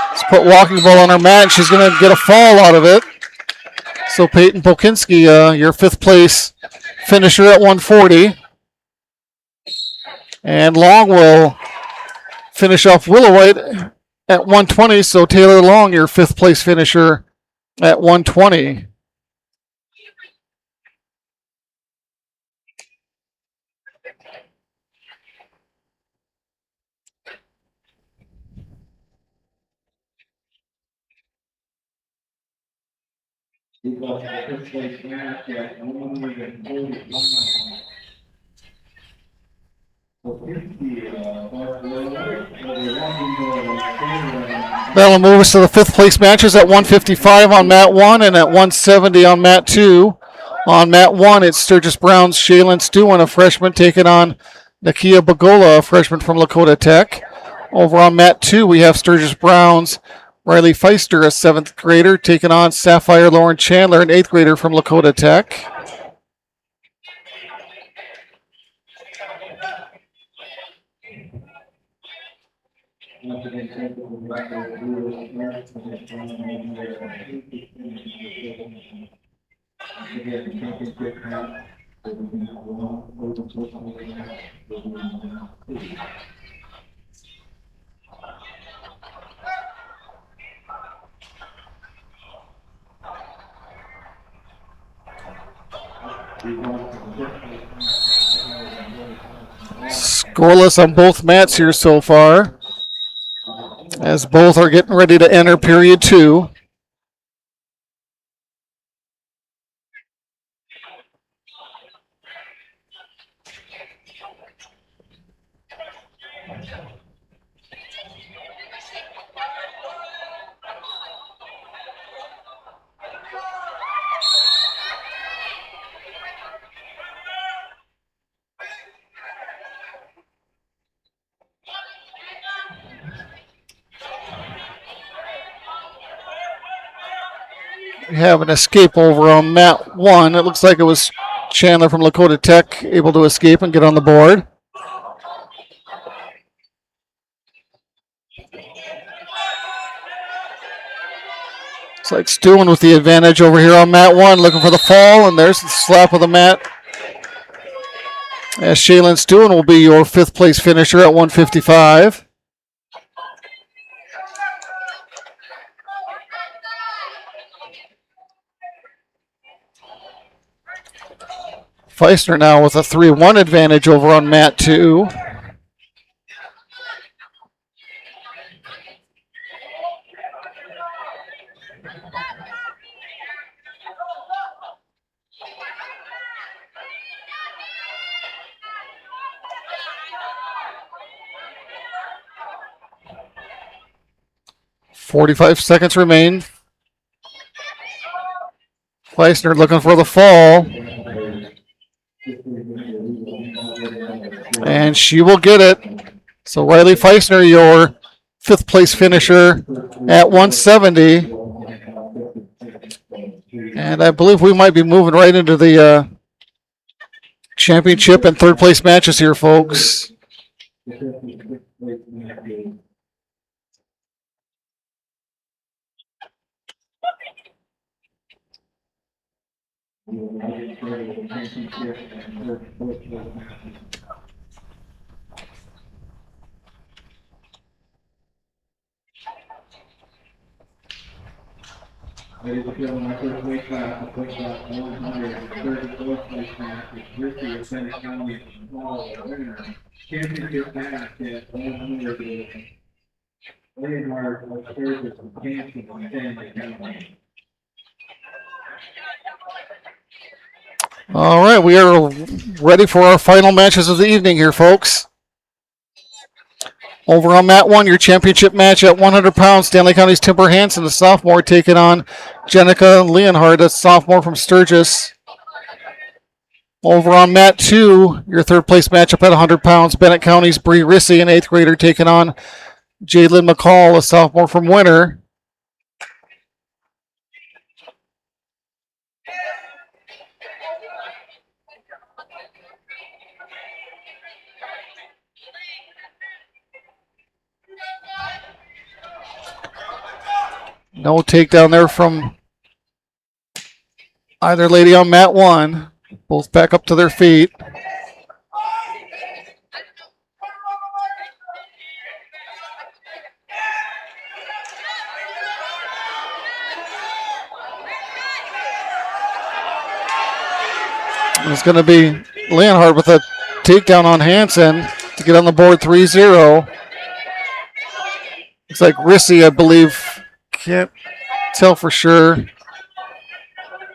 Let's put Walking Bull on her mat. She's going to get a fall out of it. So Peyton Bokinski, your 5th place finisher at 140. And Long will finish off Willowite at 120. So Taylor Long, your 5th place finisher at 120. That'll move us to the 5th place matches at 155 on mat 1 and at 170 on mat 2. On mat 1, it's Sturgis Brown's Shaylin Stewart, a freshman, taking on Nakia Bagola, a freshman from Lakota Tech. Over on mat 2, we have Sturgis Brown's Riley Feister, a 7th grader, taking on Sapphire Lauren Chandler, an 8th grader from Lakota Tech. Scoreless on both mats here so far, as both are getting ready to enter period 2. We have an escape over on mat 1. It looks like it was Chandler from Lakota Tech able to escape and get on the board. Looks like Stewin with the advantage over here on mat 1, looking for the fall, and there's the slap of the mat. As Shaylin Stewin will be your 5th place finisher at 155. Feisner now with a 3-1 advantage over on mat 2. .45 seconds remain. Feisner looking for the fall. And she will get it. So Riley Feisner, your 5th place finisher at 170. And I believe we might be moving right into the championship and 3rd place matches here, folks. Ladies and gentlemen, my first weight class, the weight class 134th place match is Ricky of Center County Small winner. Championship match at 100 Leonard of Service from Kansas on Stanley County. All right, we are ready for our final matches of the evening here, folks. Over on mat 1, your championship match at 100 pounds, Stanley County's Timber Hansen, the sophomore, taking on Jenica Leonhardt, a sophomore from Sturgis. Over on mat 2, your 3rd place matchup at 100 pounds, Bennett County's Bree Rissy, an 8th grader, taking on Jadlyn McCall, a sophomore from Winter. No takedown there from either lady on mat 1. Both back up to their feet. It's going to be Leonhardt with a takedown on Hansen to get on the board 3-0. Looks like Rissy, I believe, can't tell for sure.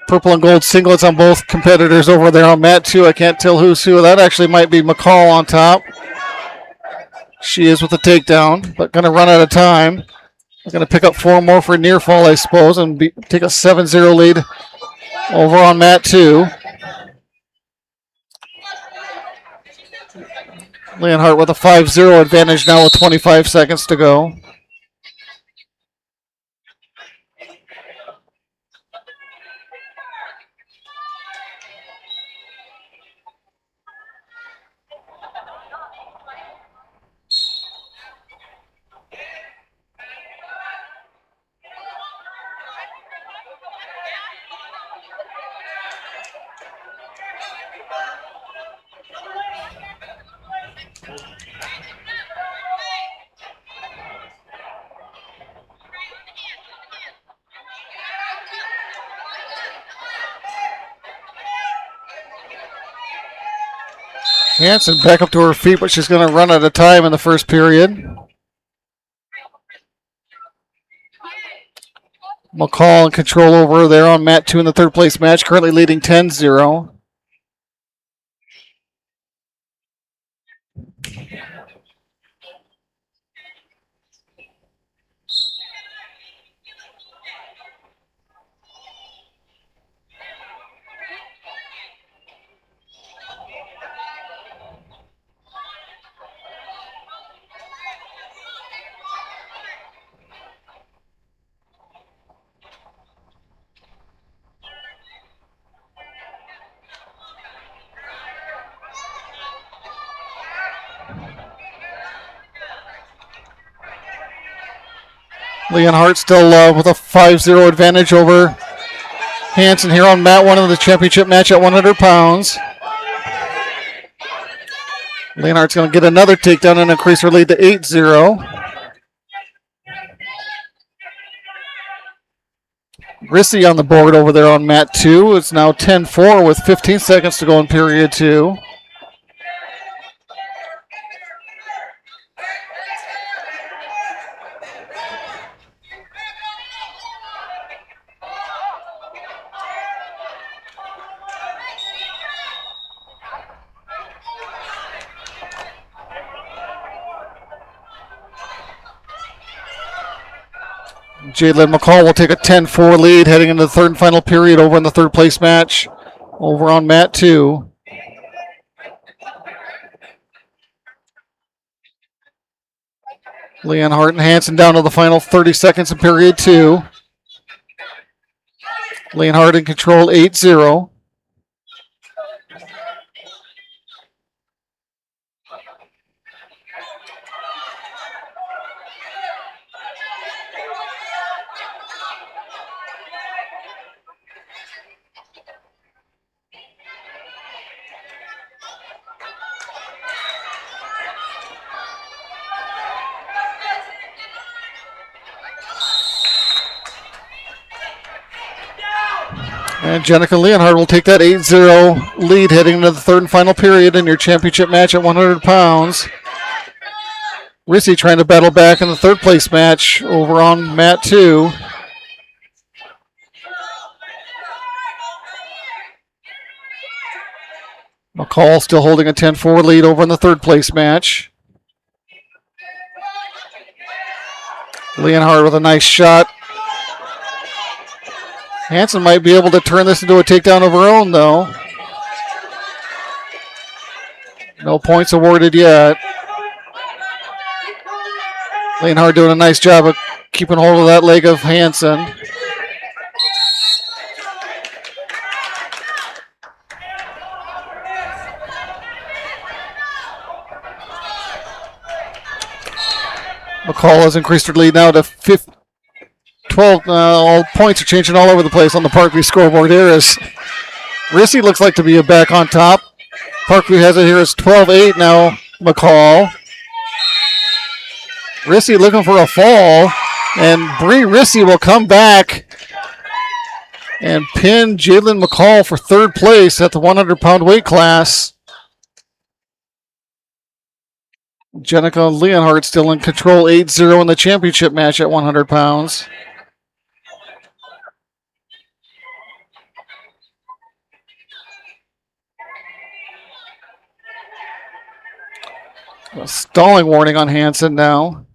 Purple and gold singlets on both competitors over there on mat 2. I can't tell who's who. That actually might be McCall on top. She is with a takedown, but going to run out of time. They're going to pick up 4 more for near fall, I suppose, and take a 7-0 lead over on mat 2. Leonhardt with a 5-0 advantage now with 25 seconds to go. Hansen back up to her feet, but she's going to run out of time in the first period. McCall in control over there on mat 2 in the third place match, currently leading 10-0. Leonhardt still with a 5-0 advantage over Hansen here on mat 1 of the championship match at 100 pounds. Leonhardt's going to get another takedown and increase her lead to 8-0. Rissy on the board over there on mat 2. It's now 10-4 with 15 seconds to go in period 2. Jalen McCall will take a 10-4 lead heading into the third and final period over in the third place match over on mat 2. Leonhardt and Hansen down to the final 30 seconds in period 2. Leonhardt in control 8-0. And Jenica Leonhardt will take that 8-0 lead heading into the third and final period in your championship match at 100 pounds. Rissy trying to battle back in the third place match over on mat 2. McCall still holding a 10-4 lead over in the third place match. Leonhardt with a nice shot. Hansen might be able to turn this into a takedown of her own, though. No points awarded yet. Leonhardt doing a nice job of keeping hold of that leg of Hansen. McCall has increased her lead now to 12. All points are changing all over the place on the Parkview scoreboard here as Rissy looks like to be back on top. Parkview has it here as 12-8 now, McCall. Rissy looking for a fall, and Bree Rissy will come back and pin Jalen McCall for third place at the 100-pound weight class. Jenica Leonhardt still in control, 8-0 in the championship match at 100 pounds. A stalling warning on Hansen now.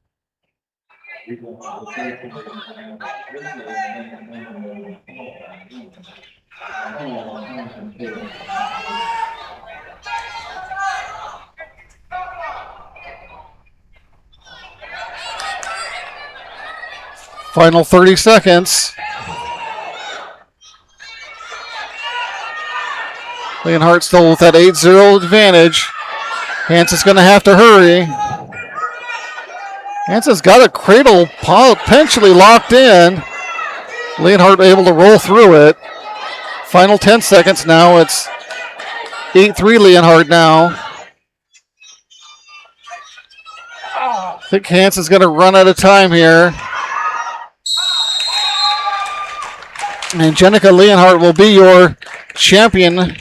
Final 30 seconds. Leonhardt still with that 8-0 advantage. Hansen's going to have to hurry. Hansen's got a cradle potentially locked in. Leonhardt able to roll through it. Final 10 seconds now. It's 8-3 Leonhardt now. I think Hansen's going to run out of time here. And Jenica Leonhardt will be your champion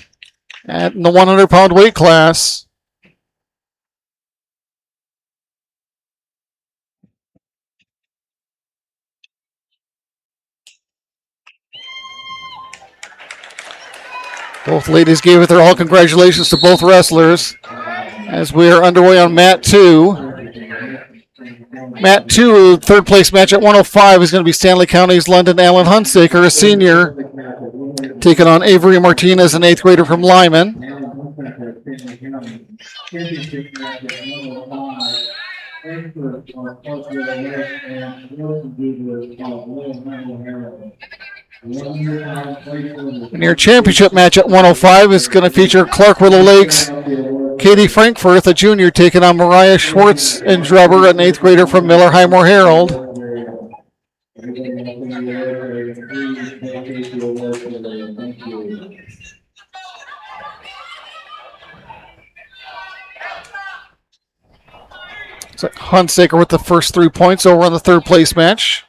at the 100-pound weight class. Both ladies gave it their all. Congratulations to both wrestlers as we are underway on mat 2. Mat 2, third place match at 105 is going to be Stanley County's London Allen Hunsaker, a senior, taking on Avery Martinez, an 8th grader from Lyman. And your championship match at 105 is going to feature Clark Willow Lakes Katie Frankfurth, a junior, taking on Mariah Schwartz and Drubber, an 8th grader from Miller Highmore Herald. So Hunsaker with the first 3 points over on the third place match.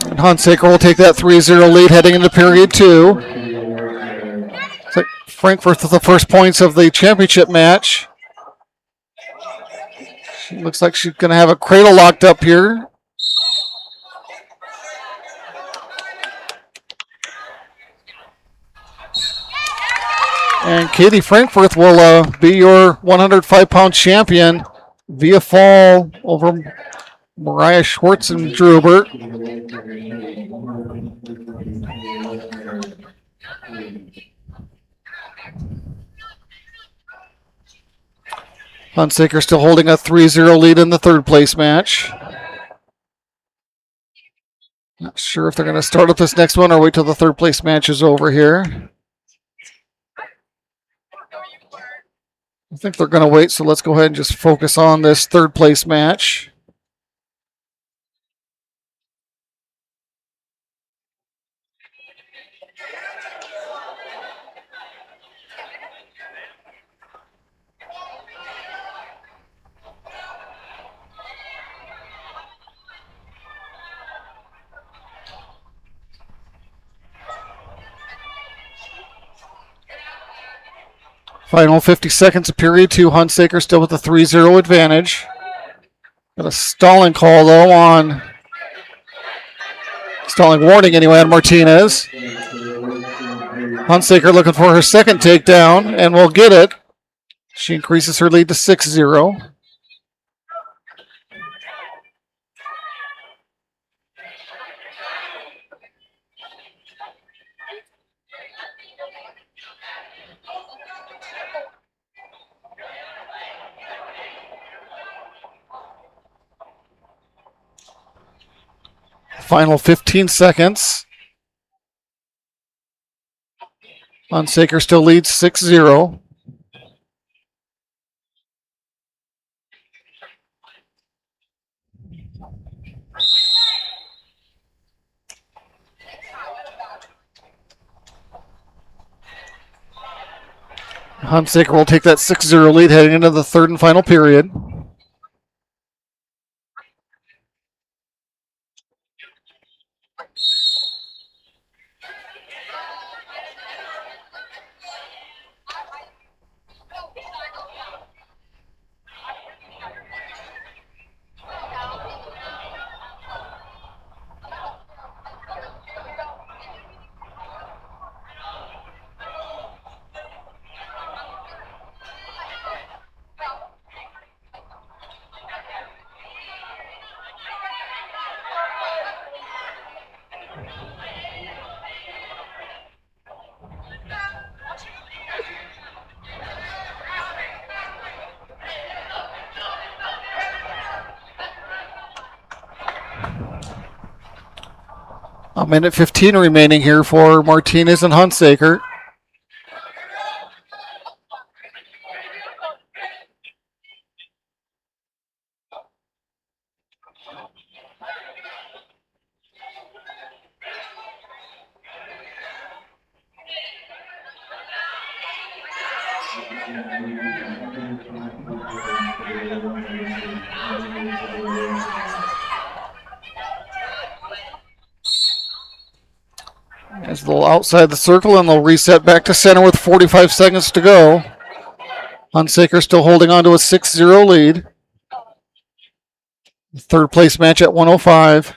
And Hunsaker will take that 3-0 lead heading into period 2. So Frankfurt with the first points of the championship match. She looks like she's going to have a cradle locked up here. And Katie Frankfurth will be your 105-pound champion via fall over Mariah Schwartz and Drubert. Hunsaker still holding a 3-0 lead in the third place match. Not sure if they're going to start with this next one or wait till the third place match is over here. I think they're going to wait, so let's go ahead and just focus on this third place match. Final 50 seconds of period 2. Hunsaker still with a 3-0 advantage. Got a stalling call, though, on... Stalling warning, anyway, on Martinez. Hunsaker looking for her second takedown, and will get it. She increases her lead to 6-0. Final 15 seconds. Hunsaker still leads 6-0. Hunsaker will take that 6-0 lead heading into the third and final period. A minute 15 remaining here for Martinez and Hunsaker. As they'll outside the circle and they'll reset back to center with 45 seconds to go. Hunsaker still holding on to a 6-0 lead. Third place match at 105.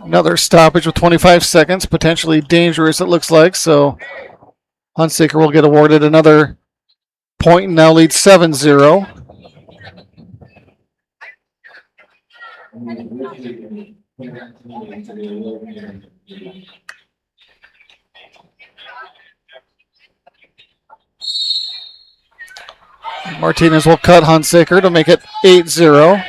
Another stoppage with 25 seconds, potentially dangerous, it looks like. So Hunsaker will get awarded another point and now leads 7-0. Martinez will cut Hunsaker to make it 8-0.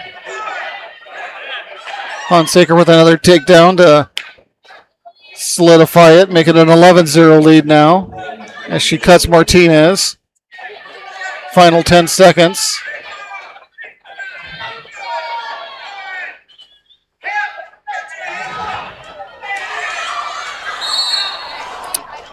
Hunsaker with another takedown to solidify it, make it an 11-0 lead now as she cuts Martinez. Final 10 seconds.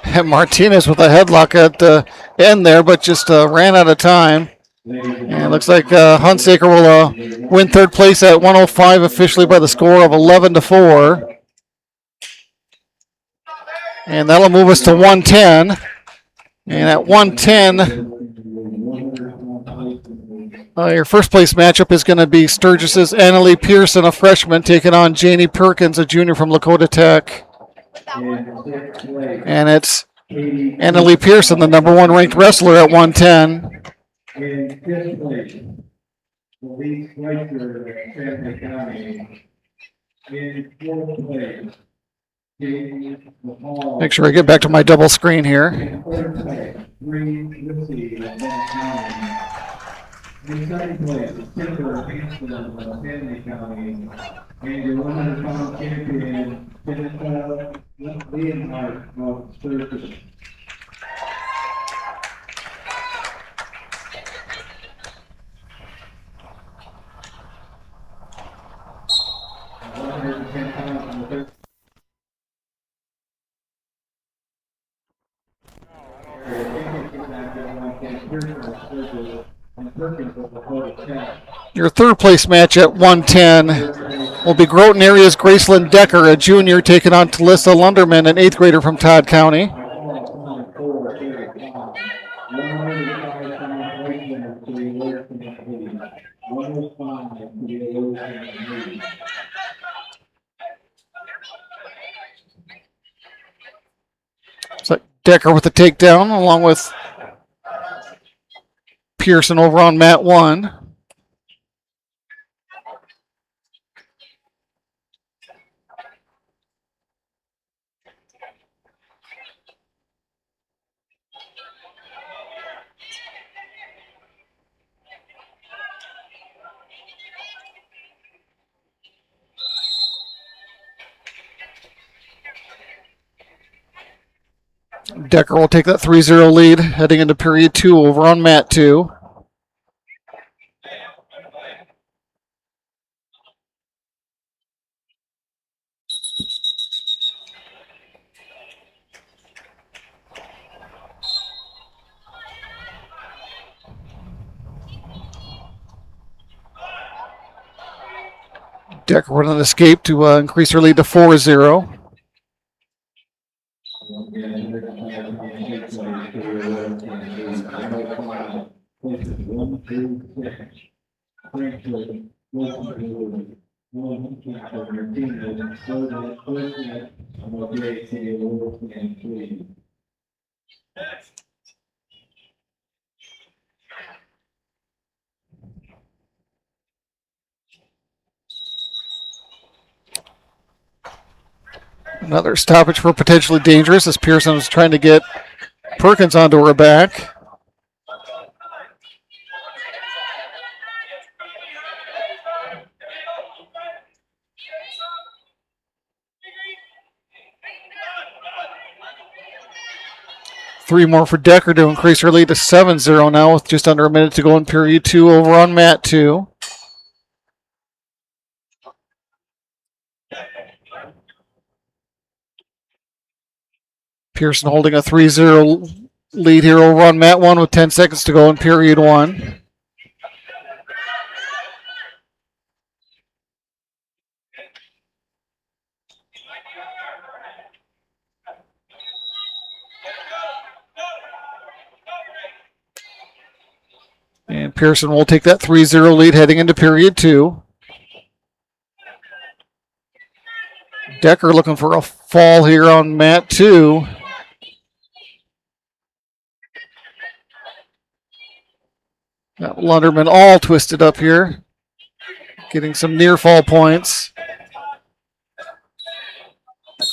And Martinez with a headlock at the end there, but just ran out of time. And it looks like Hunsaker will win third place at 105 officially by the score of 11-4. And that'll move us to 110. And at 110, your first place matchup is going to be Sturgis's Annalie Pearson, a freshman, taking on Janie Perkins, a junior from Lakota Tech. And it's Annalie Pearson, the number 1 ranked wrestler at 110. In fifth place, Lee Schweitzer of Family County. In fourth place, Jamie Mahal. Make sure I get back to my double screen here. In third place, Bree Lissy of Bennett County. In second place, Timber Hanson of Family County. And your 100-pound champion, Jennifer Leonhardt of Sturgis. Your third place match at 110 will be Groton area's Graceland Decker, a junior, taking on Talissa Lunderman, an 8th grader from Todd County. So Decker with the takedown along with Pearson over on mat 1. Decker will take that 3-0 lead heading into period 2 over on mat 2. Decker with an escape to increase her lead to 4-0. Another stoppage for potentially dangerous as Pearson was trying to get Perkins onto her back. Three more for Decker to increase her lead to 7-0 now with just under a minute to go in period 2 over on mat 2. Pearson holding a 3-0 lead here over on mat 1 with 10 seconds to go in period 1. And Pearson will take that 3-0 lead heading into period 2. Decker looking for a fall here on mat 2. Got Lunderman all twisted up here. Getting some near fall points.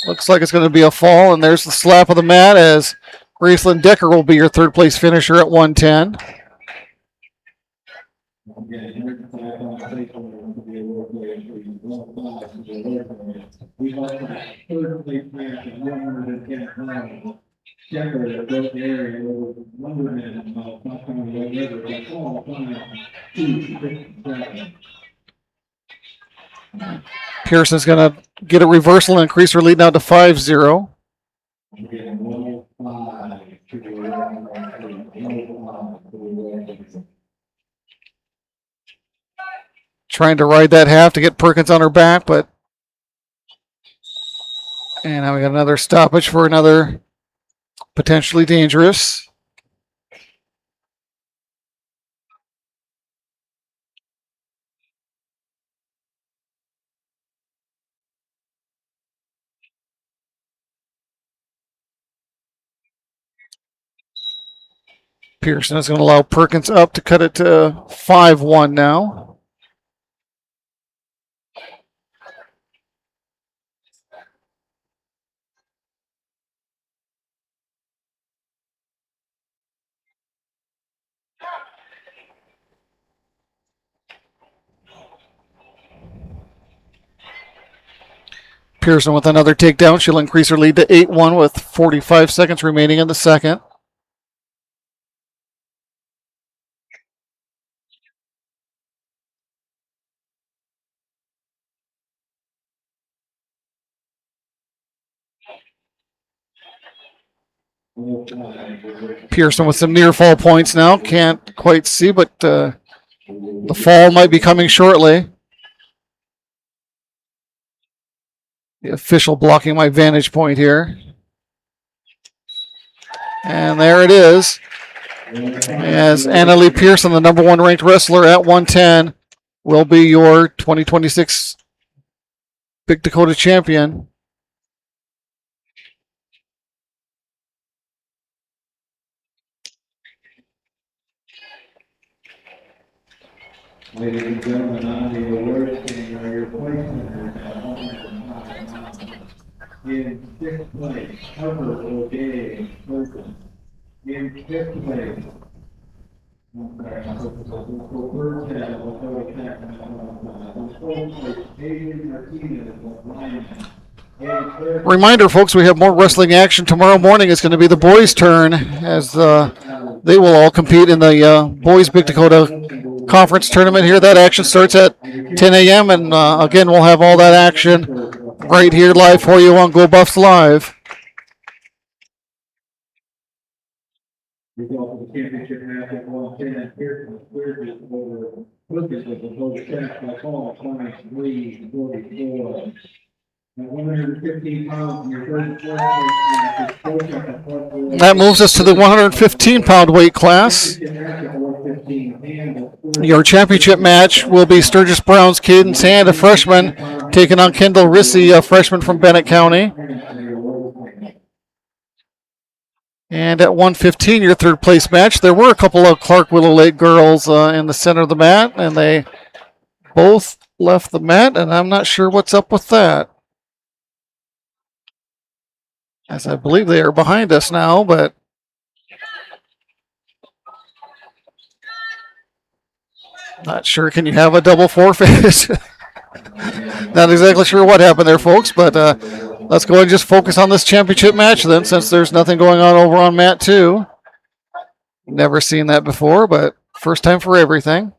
Looks like it's going to be a fall, and there's the slap of the mat as Graceland Decker will be your third place finisher at 110. Pearson's going to get a reversal and increase her lead now to 5-0. Trying to ride that half to get Perkins on her back, but... And now we got another stoppage for another potentially dangerous. Pearson is going to allow Perkins up to cut it to 5-1 now. Pearson with another takedown. She'll increase her lead to 8-1 with 45 seconds remaining in the second. Pearson with some near fall points now. Can't quite see, but the fall might be coming shortly. The official blocking my vantage point here. And there it is. As Annalie Pearson, the number 1 ranked wrestler at 110, will be your 2026 Big Dakota champion. Ladies and gentlemen, on the award stand are your placements at 105. In 6th place, Harper O'Day Perkins. In 5th place, Reminder, folks, we have more wrestling action tomorrow morning. It's going to be the boys' turn as they will all compete in the Boys Big Dakota Conference Tournament here. That action starts at 10 a.m. and again, we'll have all that action right here live for you on Go Buffs Live. Result of the championship match at 110, Pearson cleared it over Perkins with the vote check by call 23-44. At 115 pounds, your third place match is Perkins. That moves us to the 115-pound weight class. Your championship match will be Sturgis Brown's Cadence Hand, a freshman, taking on Kendall Rissy, a freshman from Bennett County. And at 115, your third place match, there were a couple of Clark Willow Lake girls in the center of the mat, and they both left the mat, and I'm not sure what's up with that. As I believe they are behind us now, but not sure. Can you have a double forfeit? Not exactly sure what happened there, folks, but let's go ahead and just focus on this championship match then, since there's nothing going on over on mat 2. Never seen that before, but first time for everything.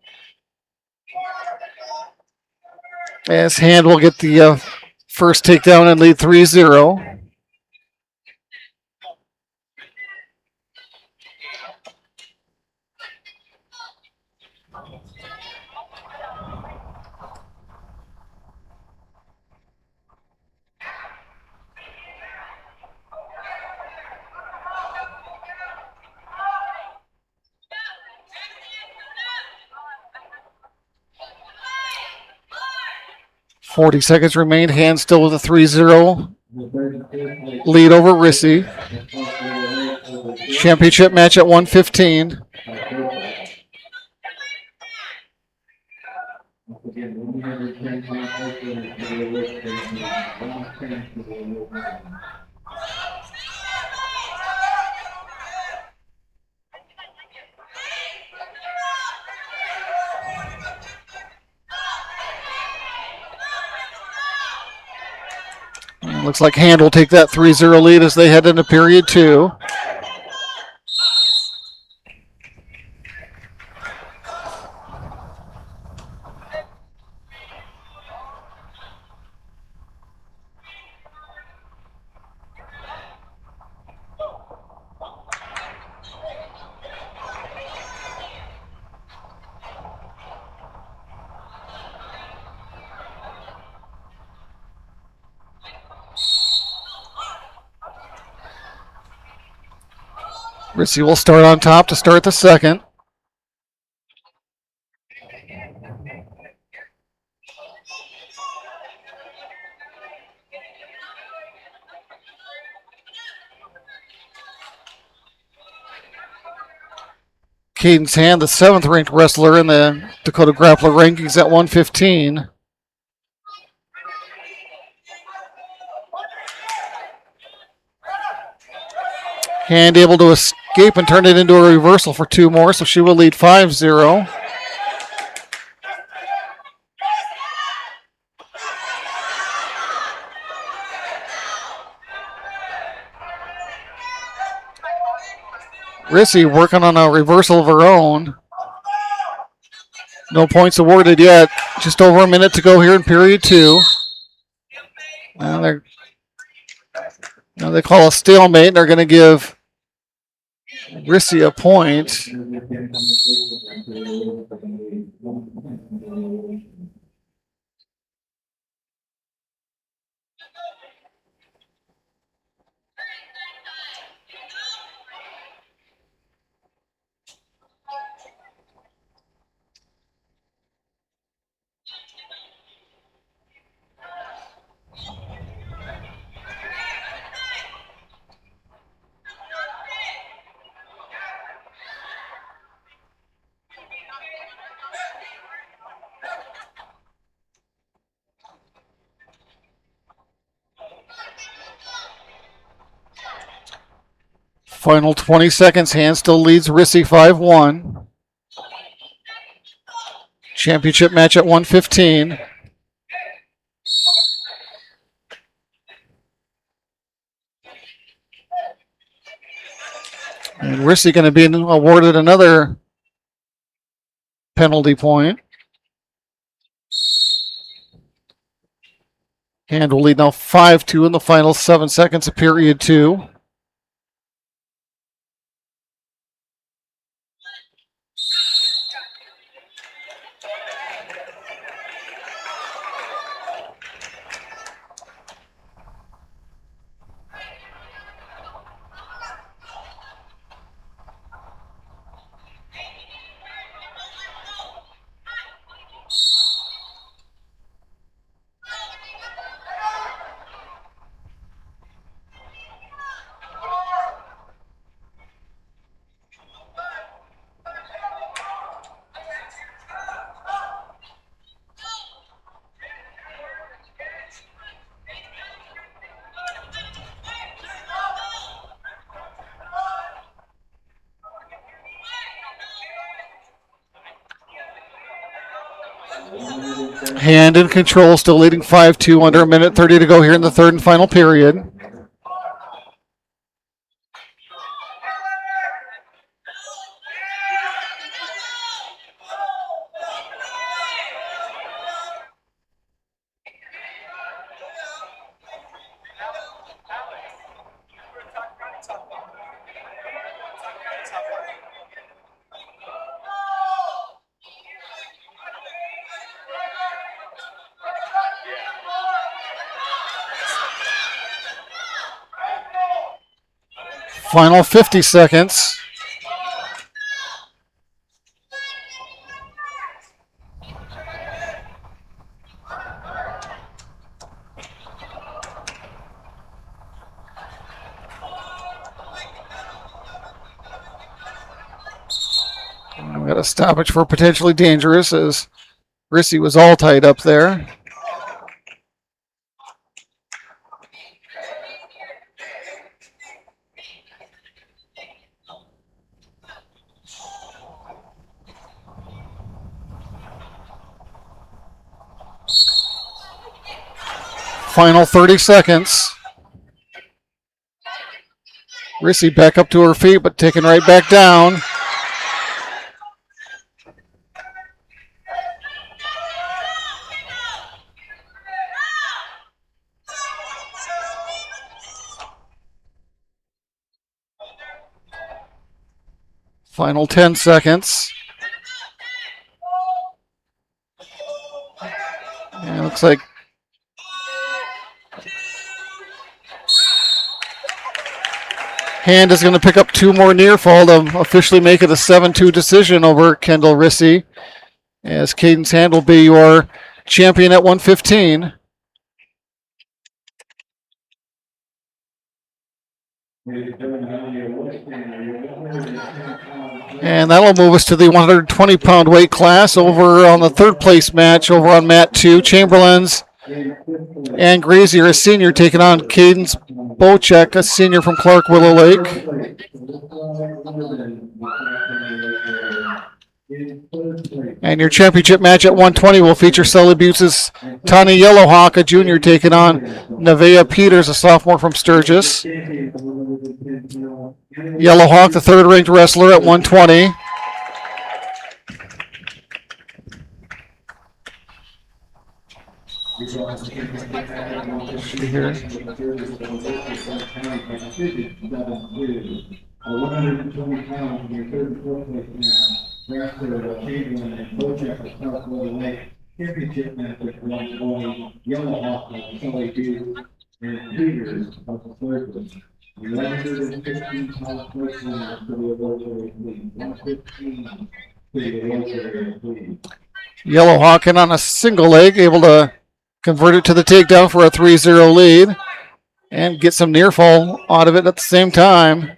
As Hand will get the first takedown and lead 3-0. 40 seconds remained. Hand still with a 3-0 lead over Rissy. Championship match at 115. Looks like Hand will take that 3-0 lead as they head into period 2. Rissy will start on top to start the second. Cadence Hand, the 7th ranked wrestler in the Dakota Grappler rankings at 115. Hand able to escape and turn it into a reversal for 2 more, so she will lead 5-0. Rissy working on a reversal of her own. No points awarded yet. Just over a minute to go here in period 2. Now they call a stalemate, and they're going to give Rissy a point. Final 20 seconds. Hand still leads Rissy 5-1. Championship match at 115. And Rissy going to be awarded another penalty point. Hand will lead now 5-2 in the final 7 seconds of period 2. Hand in control, still leading 5-2, under a minute 30 to go here in the third and final period. Final 50 seconds. a stoppage for potentially dangerous as Rissy was all tied up there. Final 30 seconds. Rissy back up to her feet, but taken right back down. Final 10 seconds. And it looks like Hand is going to pick up 2 more near fall to officially make it a 7-2 decision over Kendall Rissy, as Cadence Hand will be your champion at 115. And that'll move us to the 120-pound weight class over on the third place match over on mat 2. Chamberlain's and Grazier, a senior, taking on Cadence Bocek, a senior from Clark Willow Lake. And your championship match at 120 will feature Sully Buttes' Tani Yellowhawk, a junior, taking on Nevaeh Peters, a sophomore from Sturgis. Yellowhawk, the third-ranked wrestler at 120. Here. 120 pounds in your third and fourth place match. Wrestler Chamberlain and Bocek of South Willow Lake. Championship match at 120. Yellowhawk of Sully Buttes and Peters of the Sturgis. 115 pound place winner for the Wheelchair League. 115 for the Wheelchair League. Yellowhawk in on a single leg, able to convert it to the takedown for a 3-0 lead and get some near fall out of it at the same time.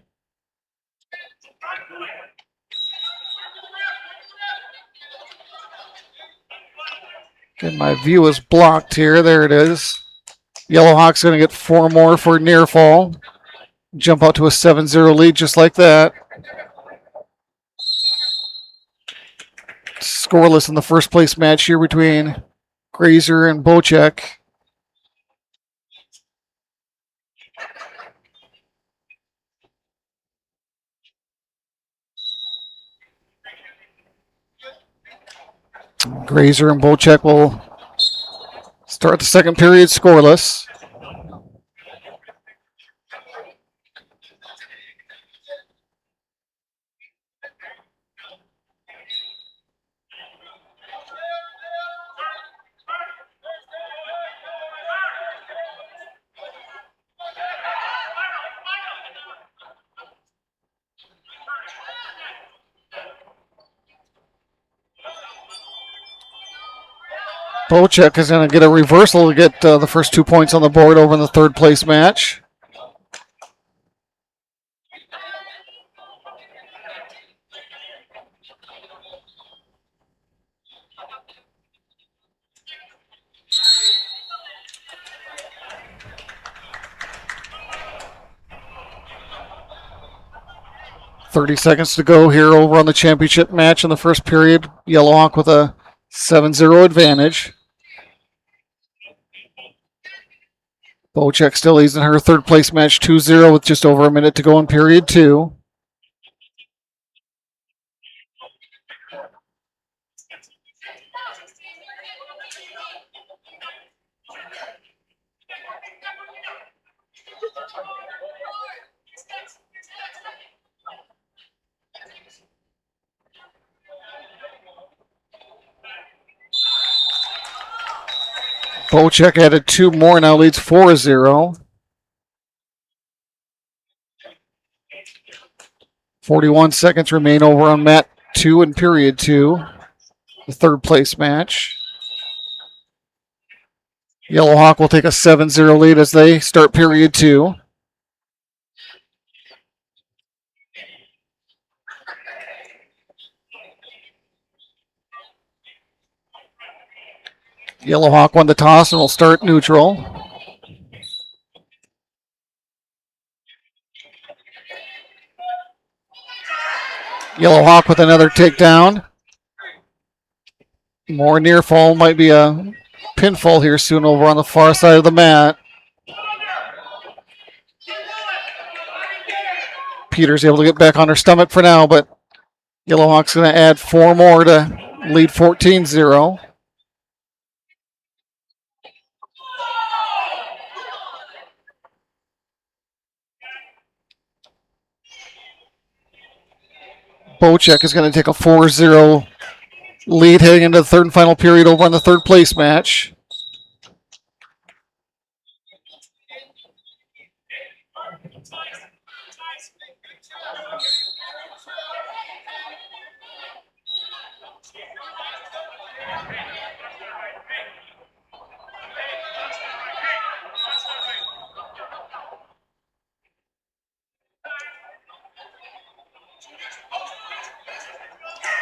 Okay, my view is blocked here. There it is. Yellowhawk's going to get 4 more for near fall. Jump out to a 7-0 lead just like that. Scoreless in the first place match here between Grazer and Bocek. Grazer and Bocek will start the second period scoreless. Bocek is going to get a reversal to get the first 2 points on the board over in the third place match. .30 seconds to go here over on the championship match in the first period. Yellowhawk with a 7-0 advantage. Bocek still leads in her third place match 2-0 with just over a minute to go in period 2. Bocek added 2 more, now leads 4-0. 41 seconds remain over on mat 2 in period 2, the third place match. Yellowhawk will take a 7-0 lead as they start period 2. Yellow Hawk won the toss and will start neutral. Yellow Hawk with another takedown. More near fall, might be a pinfall here soon over on the far side of the mat. Peters able to get back on her stomach for now, but Yellow Hawk's going to add 4 more to lead 14-0. Bocek is going to take a 4-0 lead heading into the third and final period over on the third place match.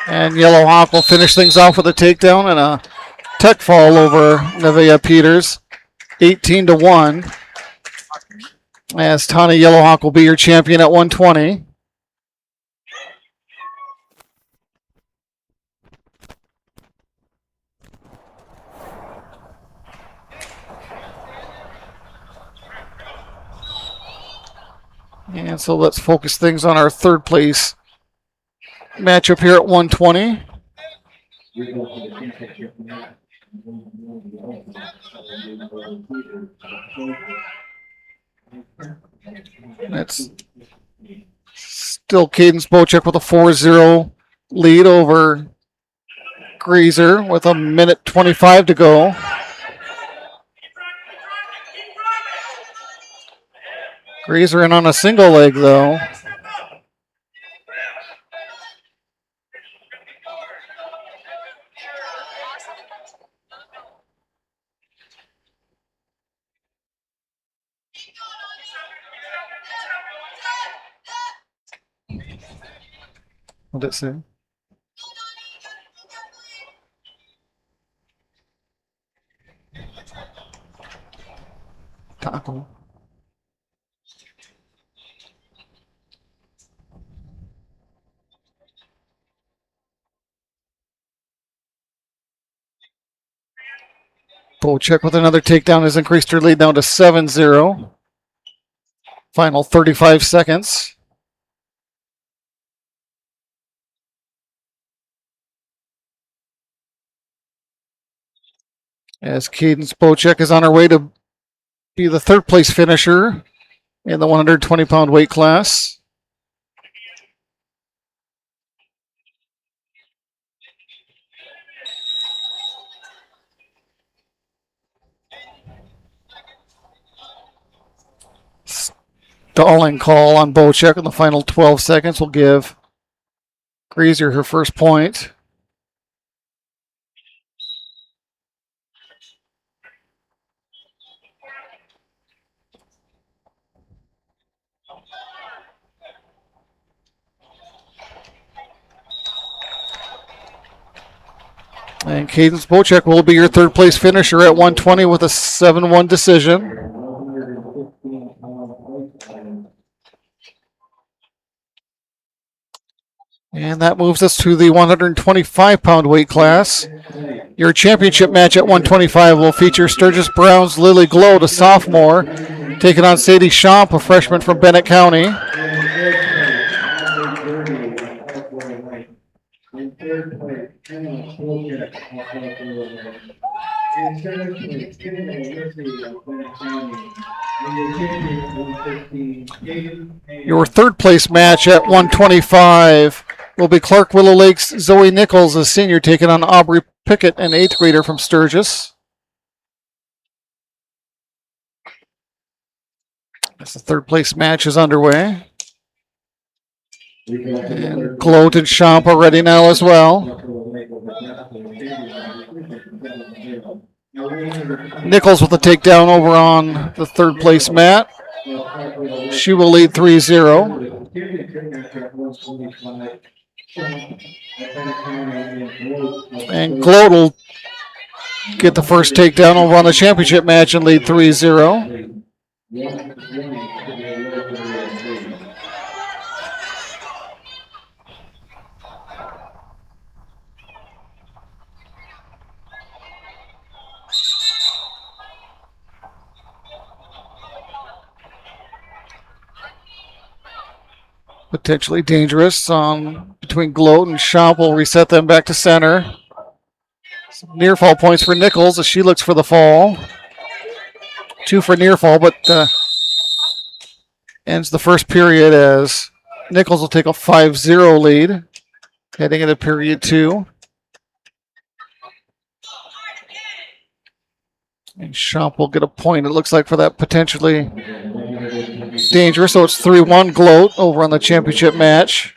And Yellow Hawk will finish things off with a takedown and a tech fall over Nevaeh Peters, 18-1. As Tawny Yellow Hawk will be your champion at 120. And so let's focus things on our third place matchup here at 120. That's still Cadence Bocek with a 4-0 lead over Grazer with a minute 25 to go. Grazer in on a single leg though. What did it say? Taco. Bocek with another takedown has increased her lead down to 7-0. Final 35 seconds. As Cadence Bocek is on her way to be the third place finisher in the 120-pound weight class. Stalling call on Bocek in the final 12 seconds will give Grazer her first point. And Cadence Bocek will be your third place finisher at 120 with a 7-1 decision. And that moves us to the 125-pound weight class. Your championship match at 125 will feature Sturgis Brown's Lily Gloat, a sophomore, taking on Sadie Schomp, a freshman from Bennett County. Your third place match at 125 will be Clark Willow Lake's Zoe Nichols, a senior, taking on Aubrey Pickett, an 8th grader from Sturgis. As the third place match is underway. And Gloat and Schomp are ready now as well. Nichols with a takedown over on the third place mat. She will lead 3-0. And Gloat will get the first takedown over on the championship match and lead 3-0. Potentially dangerous between Gloat and Schomp will reset them back to center. Some near fall points for Nichols as she looks for the fall. 2 for near fall, but ends the first period as Nichols will take a 5-0 lead heading into period 2. And Schomp will get a point, it looks like, for that potentially dangerous. So it's 3-1 Gloat over on the championship match.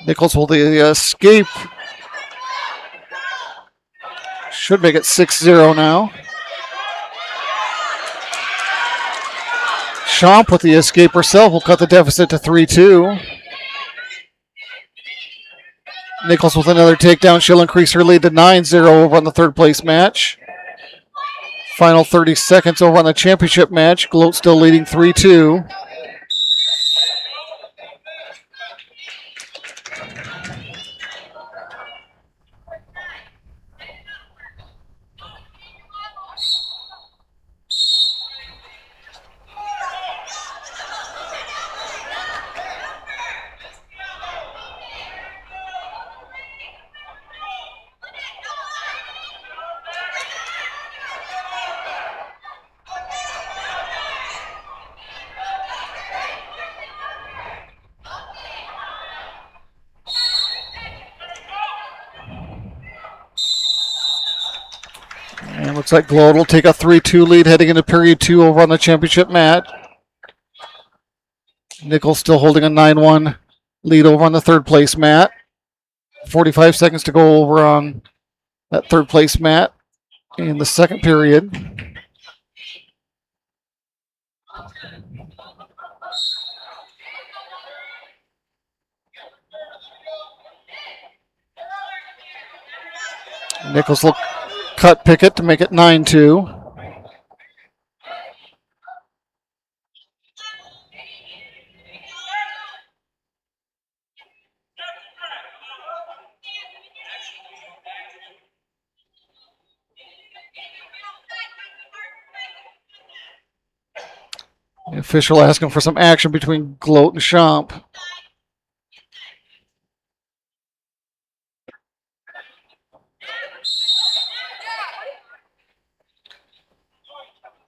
Nichols will the escape. Should make it 6-0 now. Schomp with the escape herself will cut the deficit to 3-2. Nichols with another takedown. She'll increase her lead to 9-0 over on the third place match. Final 30 seconds over on the championship match. Gloat still leading 3-2. And looks like Gloat will take a 3-2 lead heading into period 2 over on the championship mat. Nichols still holding a 9-1 lead over on the third place mat. 45 seconds to go over on that third place mat in the second period. Nichols will cut Pickett to make it 9-2. The official asking for some action between Gloat and Schomp.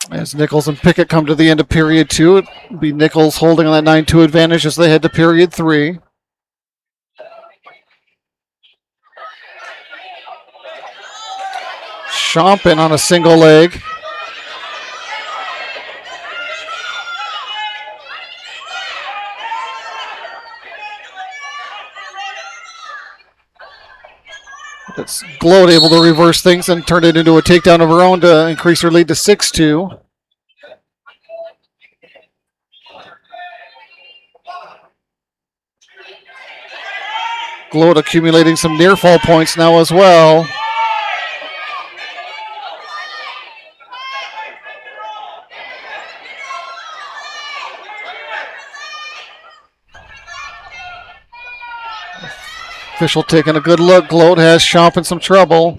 As Nichols and Pickett come to the end of period 2, it'll be Nichols holding on that 9-2 advantage as they head to period 3. Schomp in on a single leg. That's Gloat able to reverse things and turn it into a takedown of her own to increase her lead to 6-2. Gloat accumulating some near fall points now as well. Official taking a good look. Gloat has Schomp in some trouble.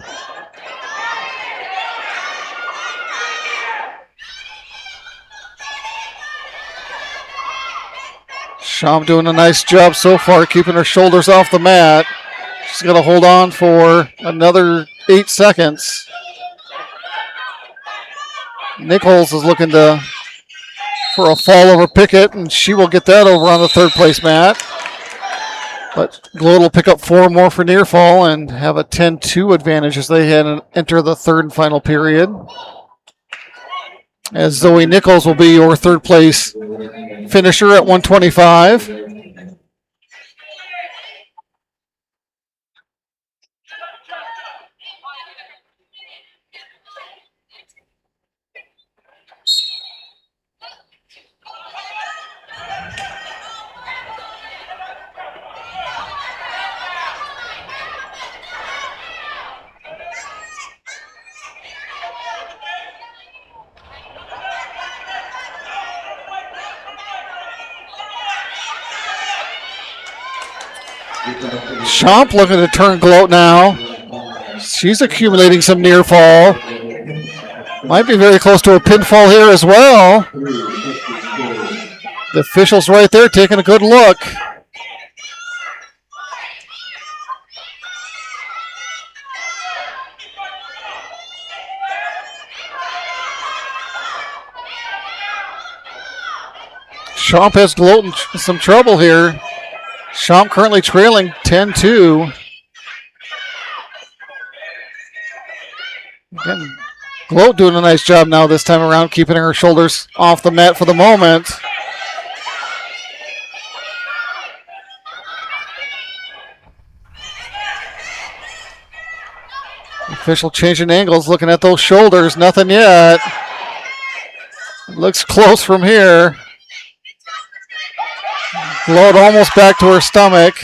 Schomp doing a nice job so far, keeping her shoulders off the mat. She's going to hold on for another 8 seconds. Nichols is looking for a fall over Pickett, and she will get that over on the third place mat. But Gloat will pick up 4 more for near fall and have a 10-2 advantage as they enter the third and final period. as Zoe Nichols will be your third place finisher at 125. Schomp looking to turn Gloat now. She's accumulating some near fall. Might be very close to a pinfall here as well. The official's right there taking a good look. Schomp has Gloat in some trouble here. Schomp currently trailing 10-2. Again, Gloat doing a nice job now this time around, keeping her shoulders off the mat for the moment. Official changing angles, looking at those shoulders. Nothing yet. Looks close from here. Gloat almost back to her stomach.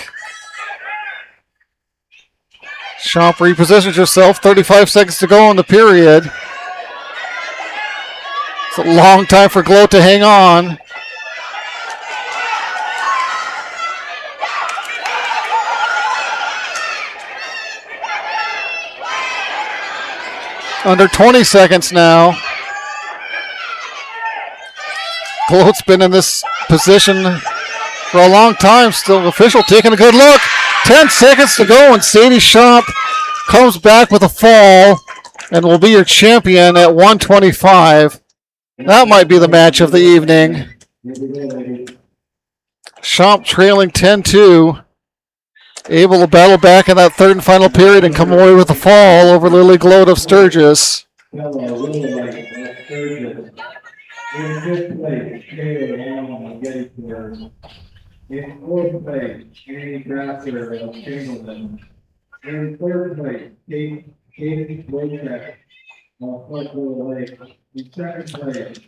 Schomp repositions herself. 35 seconds to go in the period. It's a long time for Gloat to hang on. Under 20 seconds now. Gloat's been in this position for a long time. Still official taking a good look. 10 seconds to go, and Sadie Schomp comes back with a fall and will be your champion at 125. That might be the match of the evening. Schomp trailing 10-2. Able to battle back in that third and final period and come away with a fall over Lily Gloat of Sturgis. In fourth place, Annie Grasser of Chamberlain. In third place, Katie Wojtek of Clarksville Lake. In second place.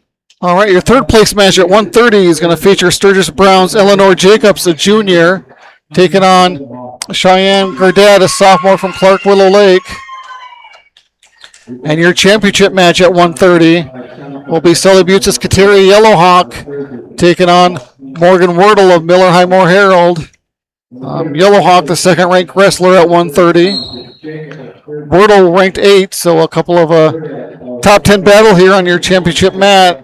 All right, your third place match at 130 is going to feature Sturgis Brown's Eleanor Jacobs, a junior, taking on Cheyenne Gardette, a sophomore from Clark Willow Lake. And your championship match at 130 will be Sully Buttes' Kateri Yellowhawk taking on Morgan Wordle of Miller High Moore Herald. Yellowhawk, the second-ranked wrestler at 130. Wordle ranked 8, so a couple of top 10 battle here on your championship mat.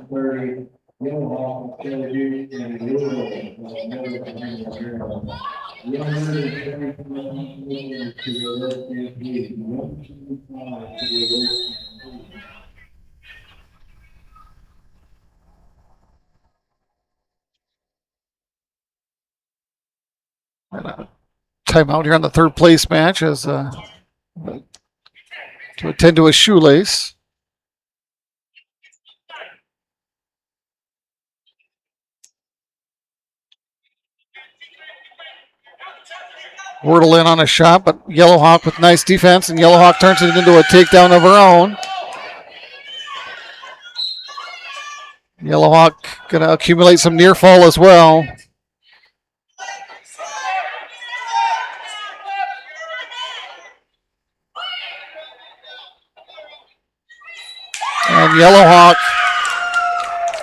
Timeout here on the third place match as to attend to a shoelace. Wordle in on a shot, but Yellowhawk with nice defense, and Yellowhawk turns it into a takedown of her own. Yellowhawk going to accumulate some near fall as well. And Yellowhawk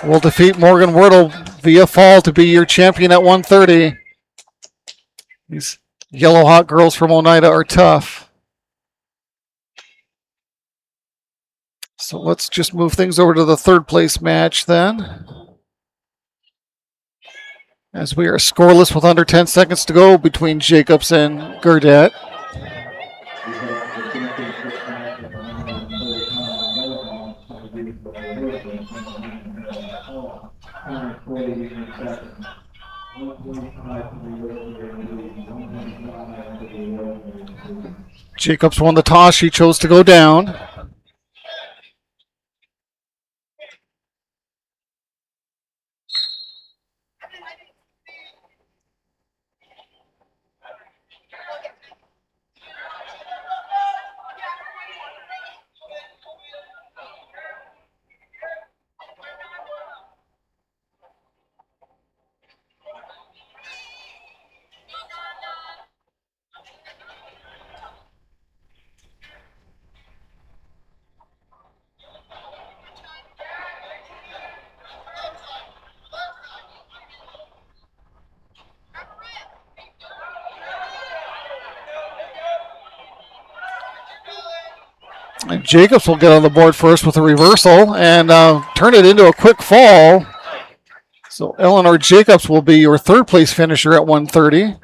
will defeat Morgan Wordle via fall to be your champion at 130. These Yellowhawk girls from Oneida are tough. So let's just move things over to the third place match then. As we are scoreless with under 10 seconds to go between Jacobs and Gardette. Jacobs won the toss. She chose to go down. And Jacobs will get on the board first with a reversal and turn it into a quick fall. So Eleanor Jacobs will be your third place finisher at 130.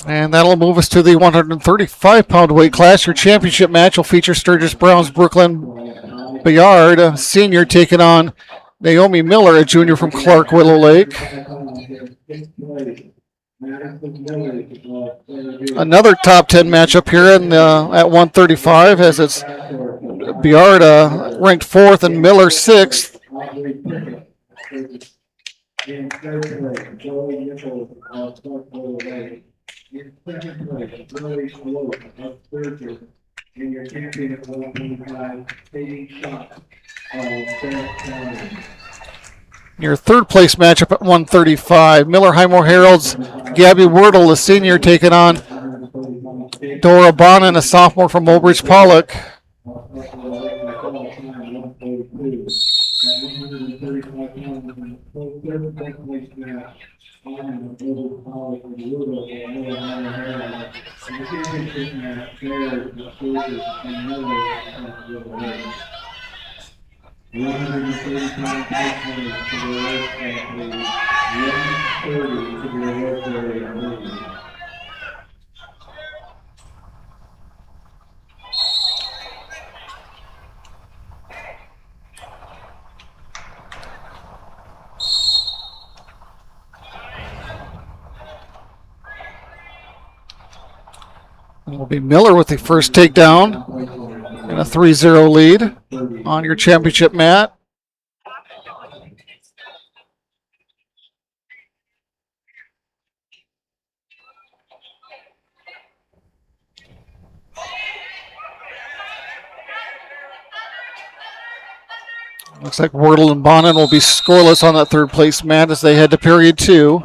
And that'll move us to the 135-pound weight class. Your championship match will feature Sturgis Brown's Brooklyn Bayard, a senior, taking on Naomi Miller, a junior from Clark Willow Lake. Another top 10 matchup here at 135, as it's Bayard ranked 4th and Miller 6th. In second place, Billy Sloat of Sturgis, and your champion at 125, Katie Schott of Bennett County. Your third place matchup at 135, Miller Highmore Herald's Gabby Wordle, a senior, taking on Dora Bonin, a sophomore from Mobridge Pollock. It will be Miller with the first takedown and a 3-0 lead on your championship mat. Looks like Wordle and Bonin will be scoreless on that third place mat as they head to period 2.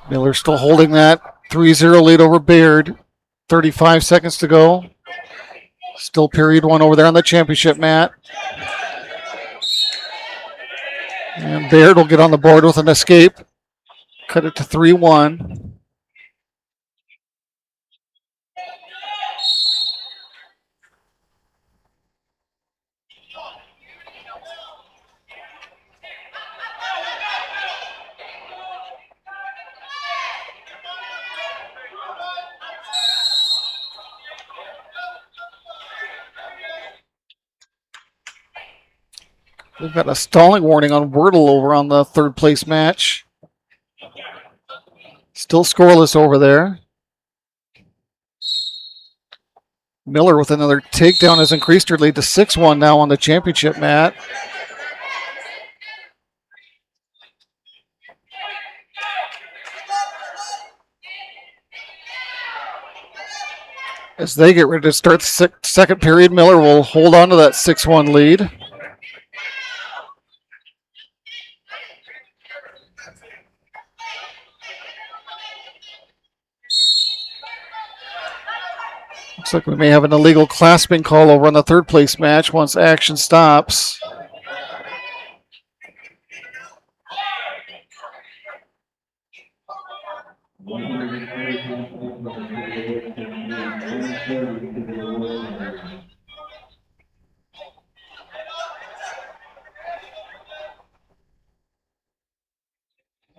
Miller still holding that 3-0 lead over Baird. 35 seconds to go. Still period 1 over there on the championship mat. And Baird will get on the board with an escape. Cut it to 3-1. We've got a stalling warning on Wordle over on the third place match. Still scoreless over there. Miller with another takedown has increased her lead to 6-1 now on the championship mat. As they get ready to start the second period, Miller will hold on to that 6-1 lead. Looks like we may have an illegal clasping call over on the third place match once action stops.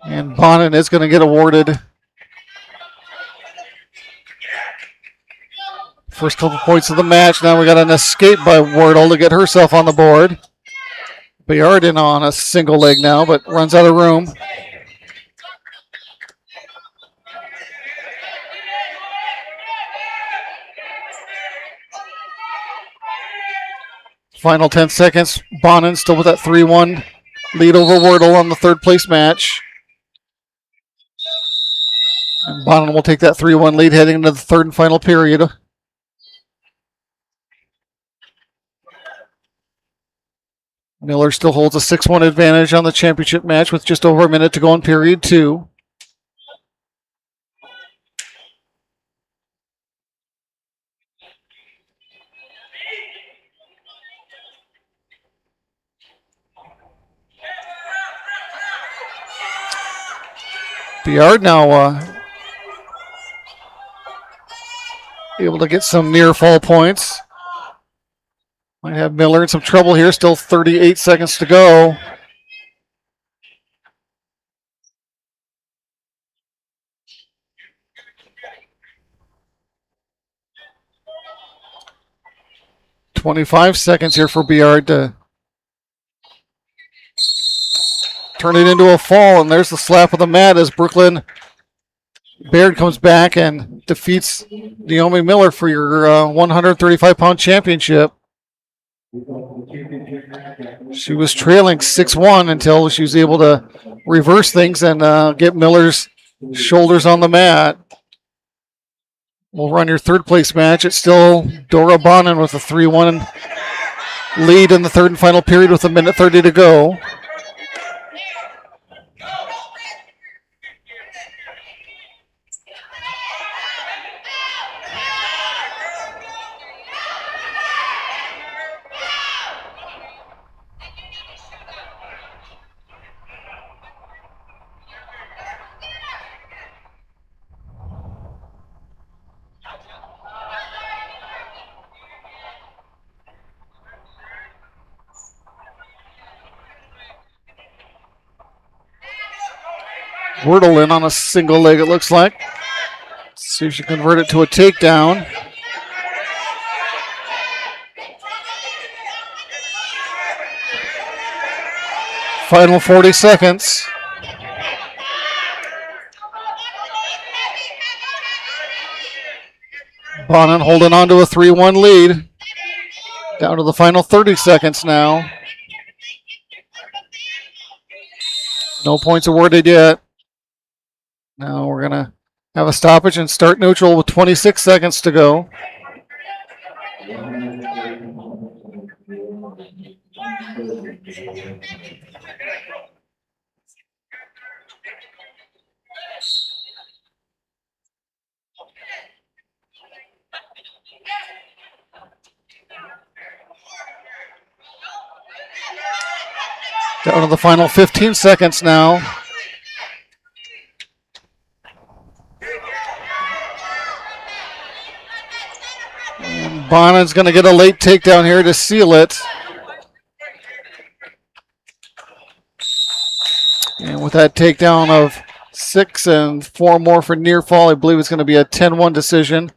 And Bonin is going to get awarded first couple points of the match. Now we got an escape by Wordle to get herself on the board. Bayard in on a single leg now, but runs out of room. Final 10 seconds. Bonin still with that 3-1 lead over Wordle on the third place match. And Bonham will take that 3-1 lead heading into the third and final period. Miller still holds a 6-1 advantage on the championship match with just over a minute to go in period 2. Biard now able to get some near fall points. Might have Miller in some trouble here. Still 38 seconds to go. $25 seconds here for Biard to turn it into a fall, and there's the slap of the mat as Brooklyn Baird comes back and defeats Naomi Miller for your 135-pound championship. She was trailing 6-1 until she was able to reverse things and get Miller's shoulders on the mat. We'll run your third place match. It's still Dora Bonin with a 3-1 lead in the third and final period with 1:30 to go. Wordle in on a single leg, it looks like. Let's see if she can convert it to a takedown. Final 40 seconds. Bonin holding on to a 3-1 lead. Down to the final 30 seconds now. No points awarded yet. Now we're going to have a stoppage and start neutral with 26 seconds to go. Down to the final 15 seconds now. And Bonin's going to get a late takedown here to seal it. And with that takedown of 6 and 4 more for near fall, I believe it's going to be a 10-1 decision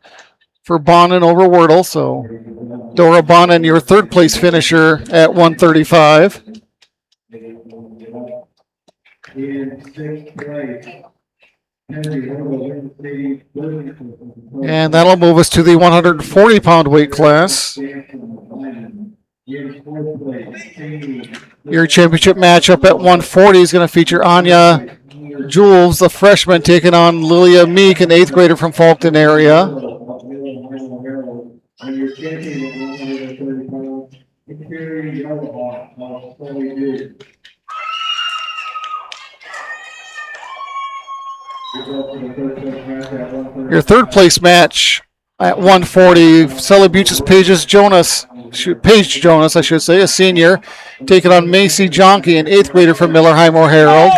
for Bonin over Wordle. So Dora Bonin, your third place finisher at 135. And that'll move us to the 140-pound weight class. Your championship matchup at 140 is going to feature Anya Jules, the freshman, taking on Lilia Meek, an 8th grader from Falkton area. Your third place match at 140, Celebuchas Paige Jonas, I should say, a senior, taking on Macy Jonke, an 8th grader from Miller Highmore Herald.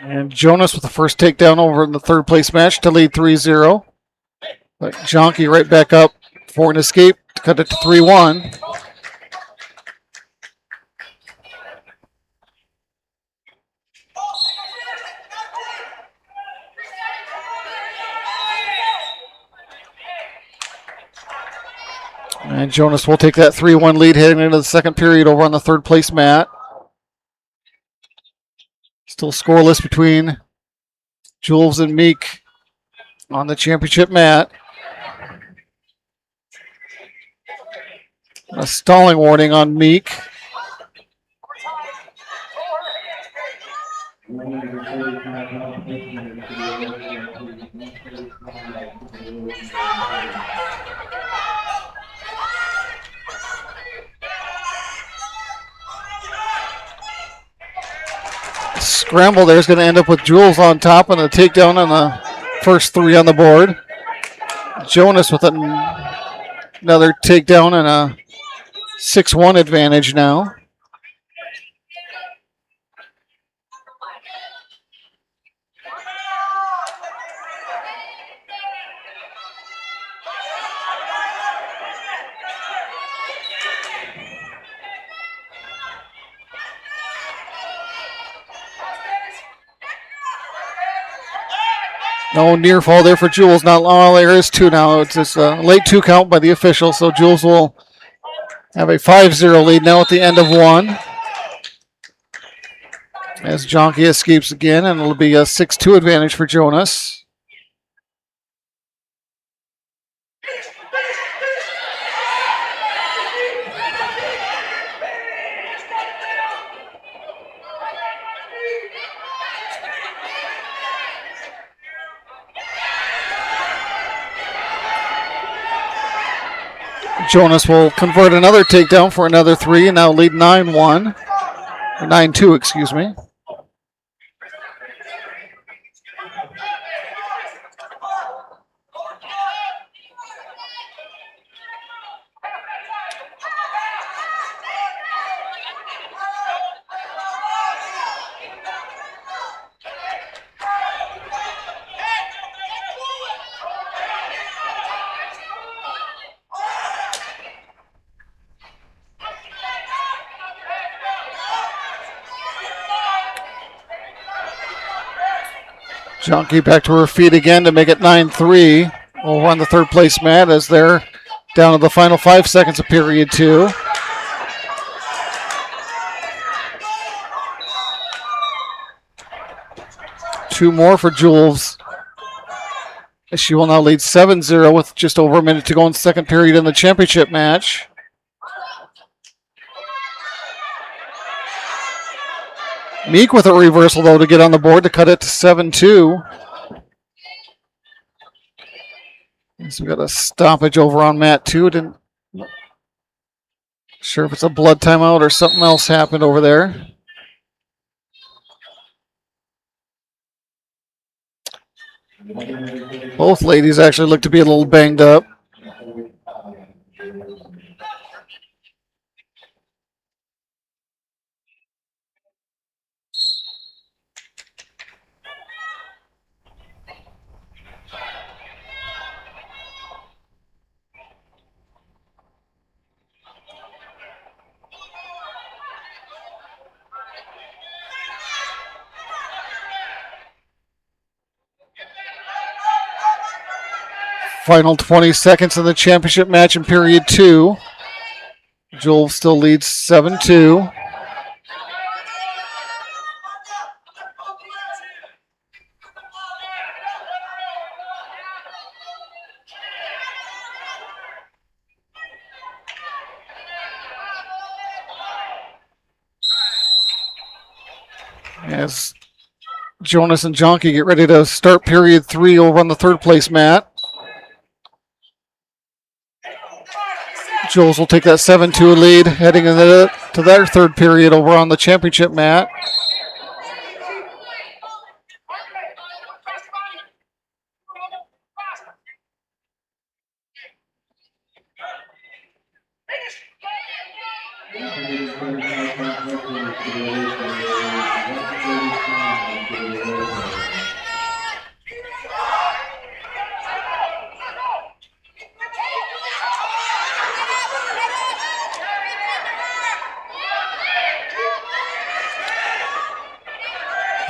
And Jonas with the first takedown over in the third place match to lead 3-0. But Jonke right back up for an escape to cut it to 3-1. And Jonas will take that 3-1 lead heading into the second period over on the third place mat. Still scoreless between Jules and Meek on the championship mat. A stalling warning on Meek. Scramble there is going to end up with Jules on top and a takedown on the first 3 on the board. Jonas with another takedown and a 6-1 advantage now. No near fall there for Jules. Not long. There is 2 now. It's just a late 2 count by the official. So Jules will have a 5-0 lead now at the end of 1. As Jonky escapes again, and it'll be a 6-2 advantage for Jonas. Jonas will convert another takedown for another 3 and now lead 9-1. Or 9-2, excuse me. Jonky back to her feet again to make it 9-3 over on the third place mat as they're down to the final 5 seconds of period 2. Two more for Jules. She will now lead 7-0 with just over a minute to go in the second period in the championship match. Meek with a reversal, though, to get on the board to cut it to 7-2. So we got a stoppage over on mat 2. Didn't sure if it's a blood timeout or something else happened over there. Both ladies actually look to be a little banged up. Final 20 seconds of the championship match in period 2. Jules still leads 7-2. As Jonas and Jonky get ready to start period 3 over on the third place mat. Jules will take that 7-2 lead heading into to their third period over on the championship mat.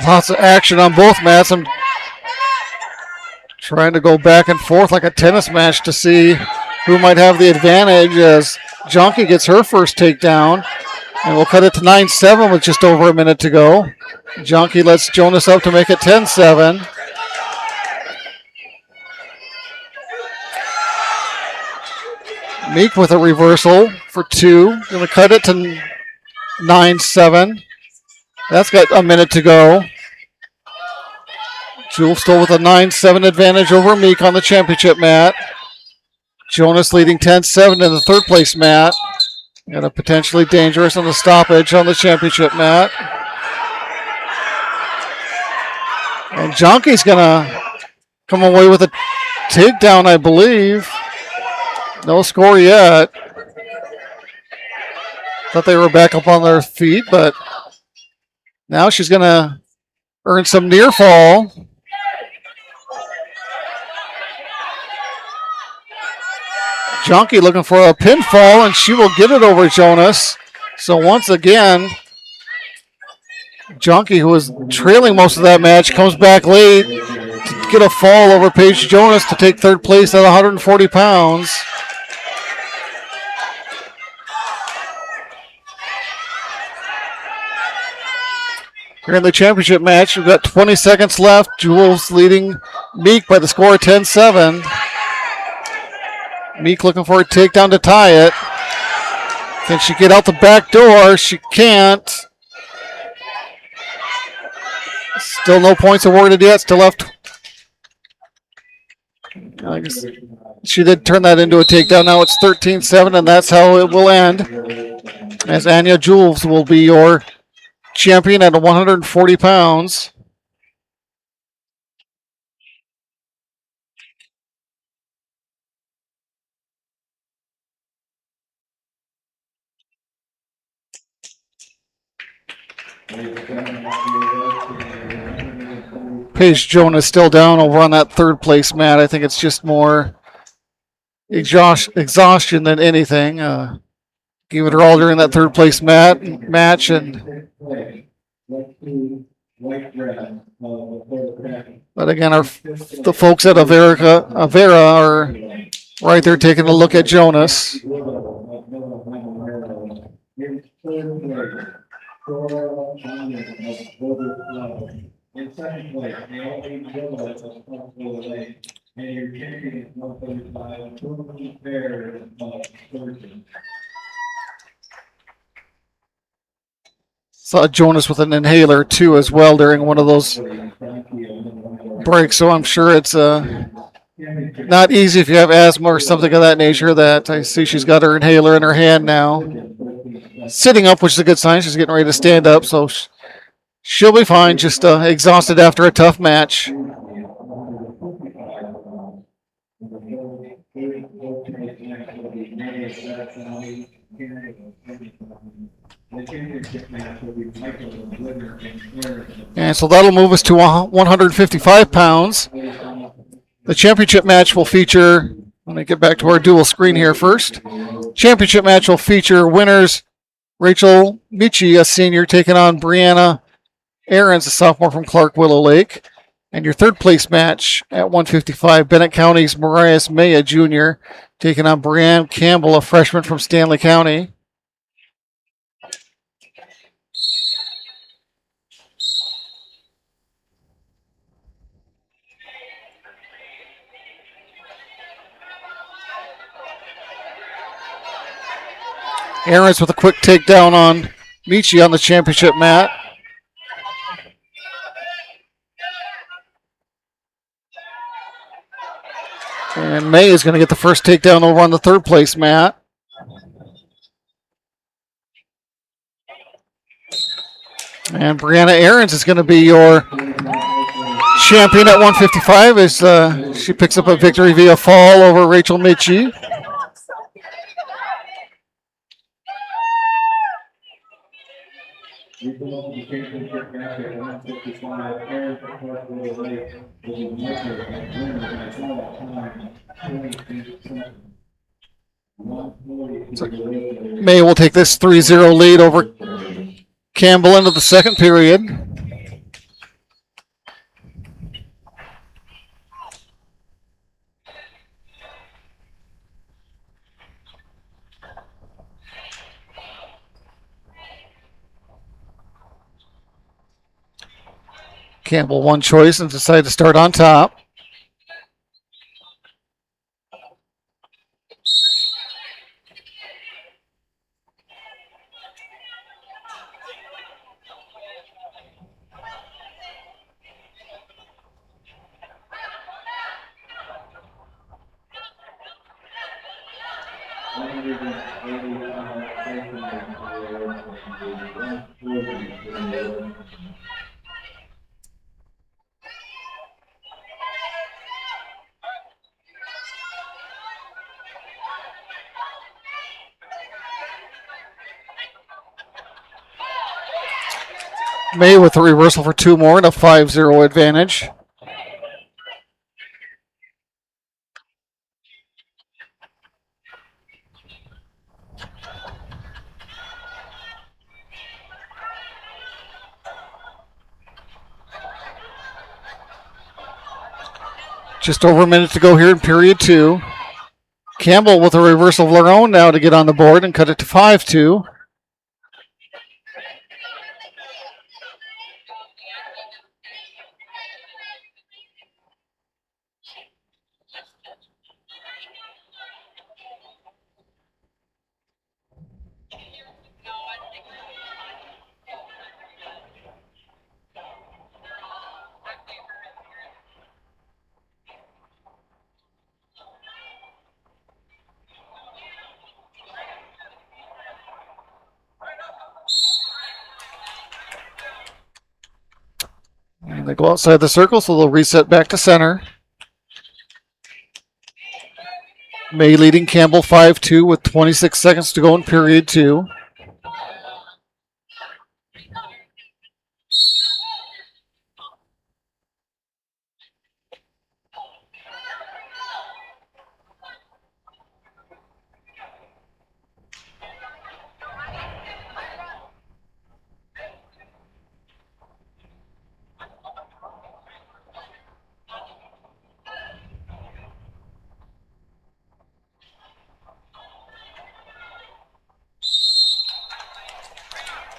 Lots of action on both mats. I'm trying to go back and forth like a tennis match to see who might have the advantage as Jonky gets her first takedown. And we'll cut it to 9-7 with just over a minute to go. Jonky lets Jonas up to make it 10-7. Meek with a reversal for 2. Going to cut it to 9-7. That's got a minute to go. Jewel still with a 9-7 advantage over Meek on the championship mat. Jonas leading 10-7 in the third place mat. And a potentially dangerous on the stoppage on the championship mat. And Jonky's going to come away with a takedown, I believe. No score yet. Thought they were back up on their feet, but now she's going to earn some near fall. Jonky looking for a pinfall, and she will get it over Jonas. So once again, Jonky, who was trailing most of that match, comes back late to get a fall over Paige Jonas to take third place at 140 pounds. Here in the championship match, we've got 20 seconds left. Jules leading Meek by the score of 10-7. Meek looking for a takedown to tie it. Can she get out the back door? She can't. Still no points awarded yet. Still left. I guess she did turn that into a takedown. Now it's 13-7, and that's how it will end. As Anya Jules will be your champion at 140 pounds. Paige Jonas still down over on that third place mat. I think it's just more exhaustion than anything. Gave it her all during that third place match, and but again, the folks at Avera are right there taking a look at Jonas. In second place, Naomi Gillis of Consolation, and your champion is 135, Truman Fair of Sturgeon. Saw Jonas with an inhaler too as well during one of those breaks, so I'm sure it's not easy if you have asthma or something of that nature. That I see she's got her inhaler in her hand now. Sitting up, which is a good sign. She's getting ready to stand up, so she'll be fine, just exhausted after a tough match. And so that'll move us to 155 pounds. The championship match will feature, let me get back to our dual screen here first. Championship match will feature winners Rachel Michi, a senior, taking on Brianna Aarons, a sophomore from Clark Willow Lake. And your third place match at 155, Bennett County's Marias Maya Jr. taking on Brianne Campbell, a freshman from Stanley County. Aarons with a quick takedown on Michi on the championship mat. And May is going to get the first takedown over on the third place mat. And Brianna Aarons is going to be your champion at 155 as she picks up a victory via fall over Rachel Michi. So May will take this 3-0 lead over Campbell into the second period. Campbell one choice and decided to start on top. May with a reversal for 2 more and a 5-0 advantage. Just over a minute to go here in period 2. Campbell with a reversal of their own now to get on the board and cut it to 5-2. And they go outside the circle, so they'll reset back to center. May leading Campbell 5-2 with 26 seconds to go in period 2.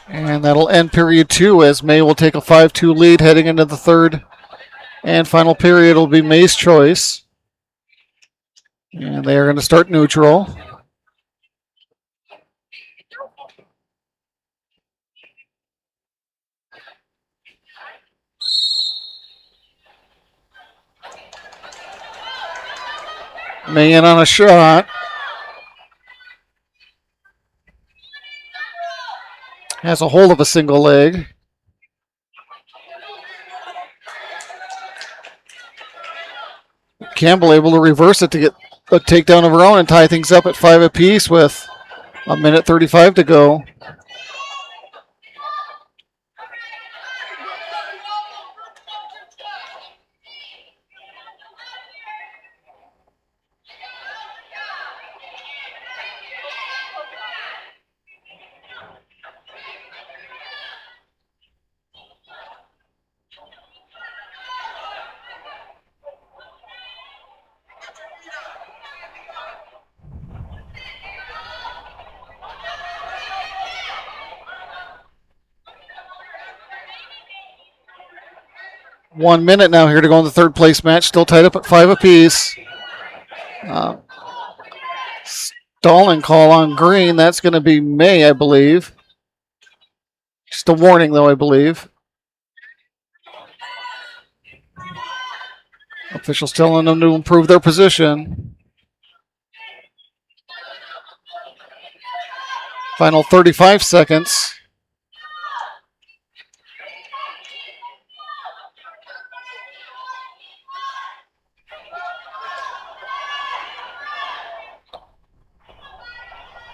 And that'll end period 2 as May will take a 5-2 lead heading into the third and final period. Will be May's choice. And they are going to start neutral. May in on a shot. Has a hold of a single leg. Campbell able to reverse it to get a takedown of her own and tie things up at 5 apiece with a minute 35 to go. One minute now here to go in the third place match. Still tied up at 5 apiece. Stalling call on green. That's going to be May, I believe. Just a warning, though, I believe. Officials telling them to improve their position. Final 35 seconds.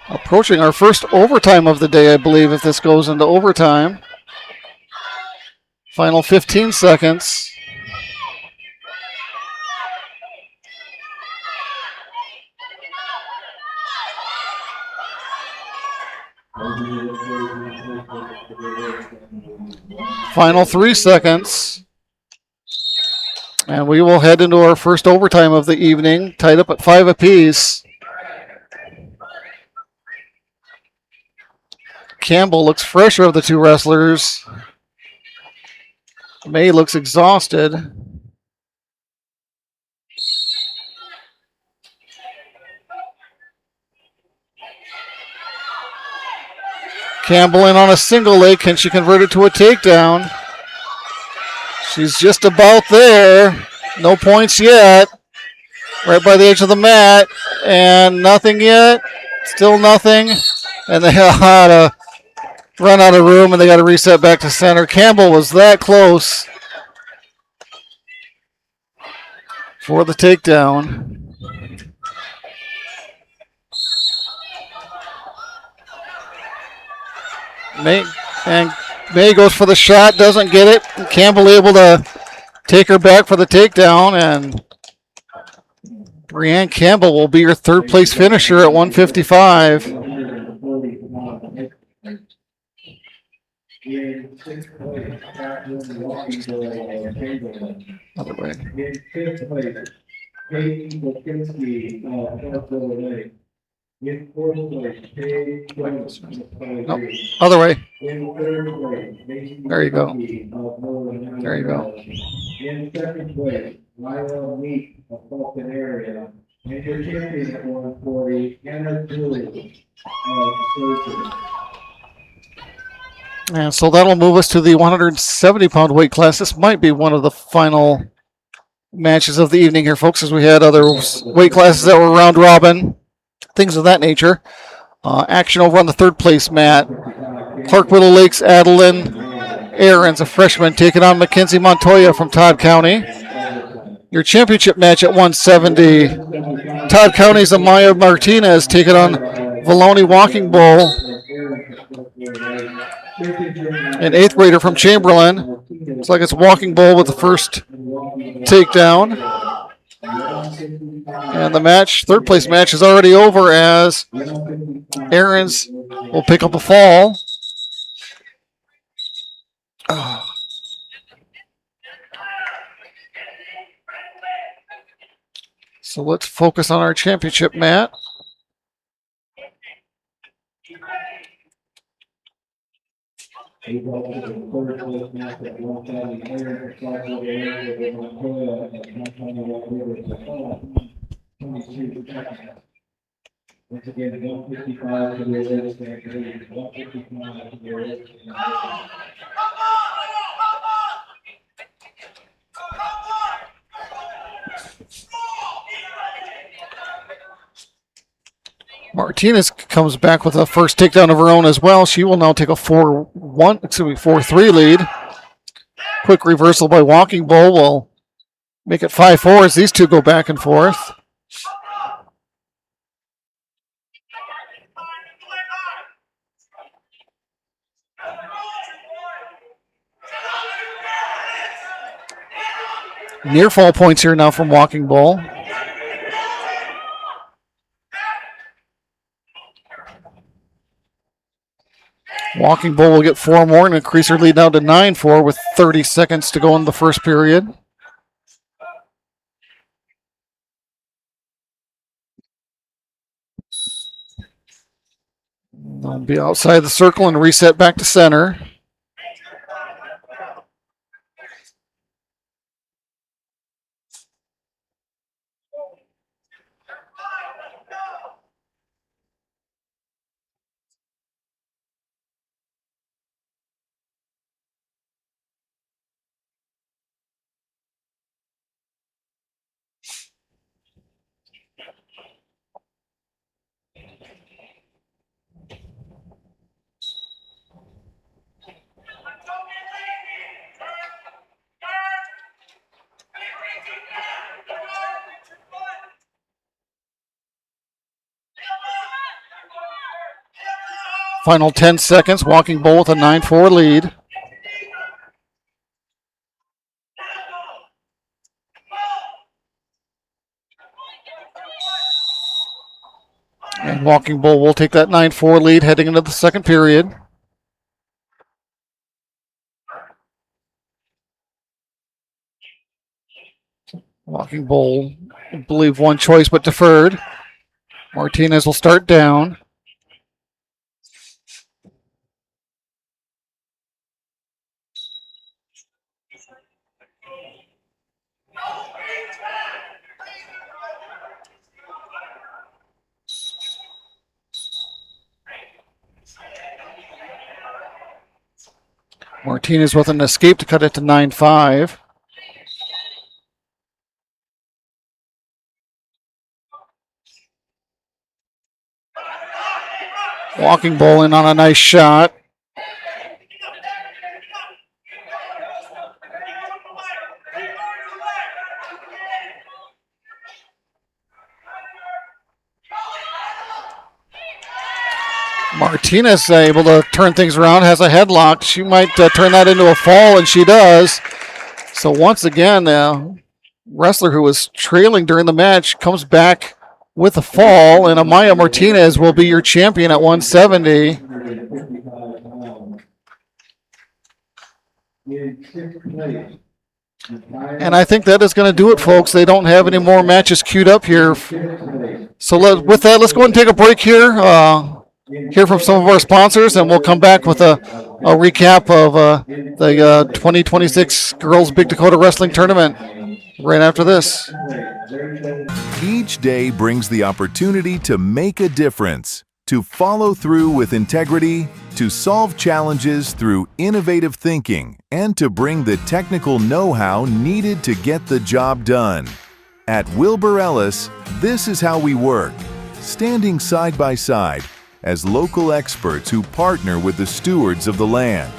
Approaching our first overtime of the day, I believe, if this goes into overtime. Final 15 seconds. Final 3 seconds. And we will head into our first overtime of the evening, tied up at 5 apiece. Campbell looks fresher of the two wrestlers. May looks exhausted. Campbell in on a single leg. Can she convert it to a takedown? She's just about there. No points yet. Right by the edge of the mat. And nothing yet. Still nothing. And they had to run out of room and they got to reset back to center. Campbell was that close for the takedown. May goes for the shot, doesn't get it. Campbell able to take her back for the takedown, and Brianne Campbell will be your third place finisher at 155. Other way. No, other way. There you go. There you go. In second place, Lila Meek of Fulton area. And your champion at 140, Anna Julie of Surgery. And so that'll move us to the 170-pound weight class. This might be one of the final matches of the evening here, folks, as we had other weight classes that were round robin, things of that nature. Action over on the third place mat. Clark Willow Lakes, Adeline Aarons, a freshman, taking on Mackenzie Montoya from Todd County. Your championship match at 170. Todd County's Amaya Martinez taking on Valoni Walking Bull, an 8th grader from Chamberlain. Looks like it's Walking Bull with the first takedown. And the match, third place match, is already over as Aarons will pick up a fall. So let's focus on our championship mat. Once again, 155 to the list, 155 to the list. Martinez comes back with a first takedown of her own as well. She will now take a 4-3 lead. Quick reversal by Walking Bull will make it 5-4 as these two go back and forth. Near fall points here now from Walking Bull. Walking Bull will get 4 more and increase her lead now to 9-4 with 30 seconds to go in the first period. They'll be outside the circle and reset back to center. Final 10 seconds. Walking Bull with a 9-4 lead. And Walking Bull will take that 9-4 lead heading into the second period. Walking Bull, I believe one choice but deferred. Martinez will start down. Martinez with an escape to cut it to 9-5. Walking Bull in on a nice shot. Martinez able to turn things around, has a headlock. She might turn that into a fall, and she does. So once again, wrestler who was trailing during the match comes back with a fall, and Amaya Martinez will be your champion at 170. And I think that is going to do it, folks. They don't have any more matches queued up here. So with that, let's go ahead and take a break here. Hear from some of our sponsors, and we'll come back with a recap of the 2026 Girls Big Dakota Wrestling Tournament right after this. Each day brings the opportunity to make a difference, to follow through with integrity, to solve challenges through innovative thinking, and to bring the technical know-how needed to get the job done. At Wilbur Ellis, this is how we work, standing side by side as local experts who partner with the stewards of the land.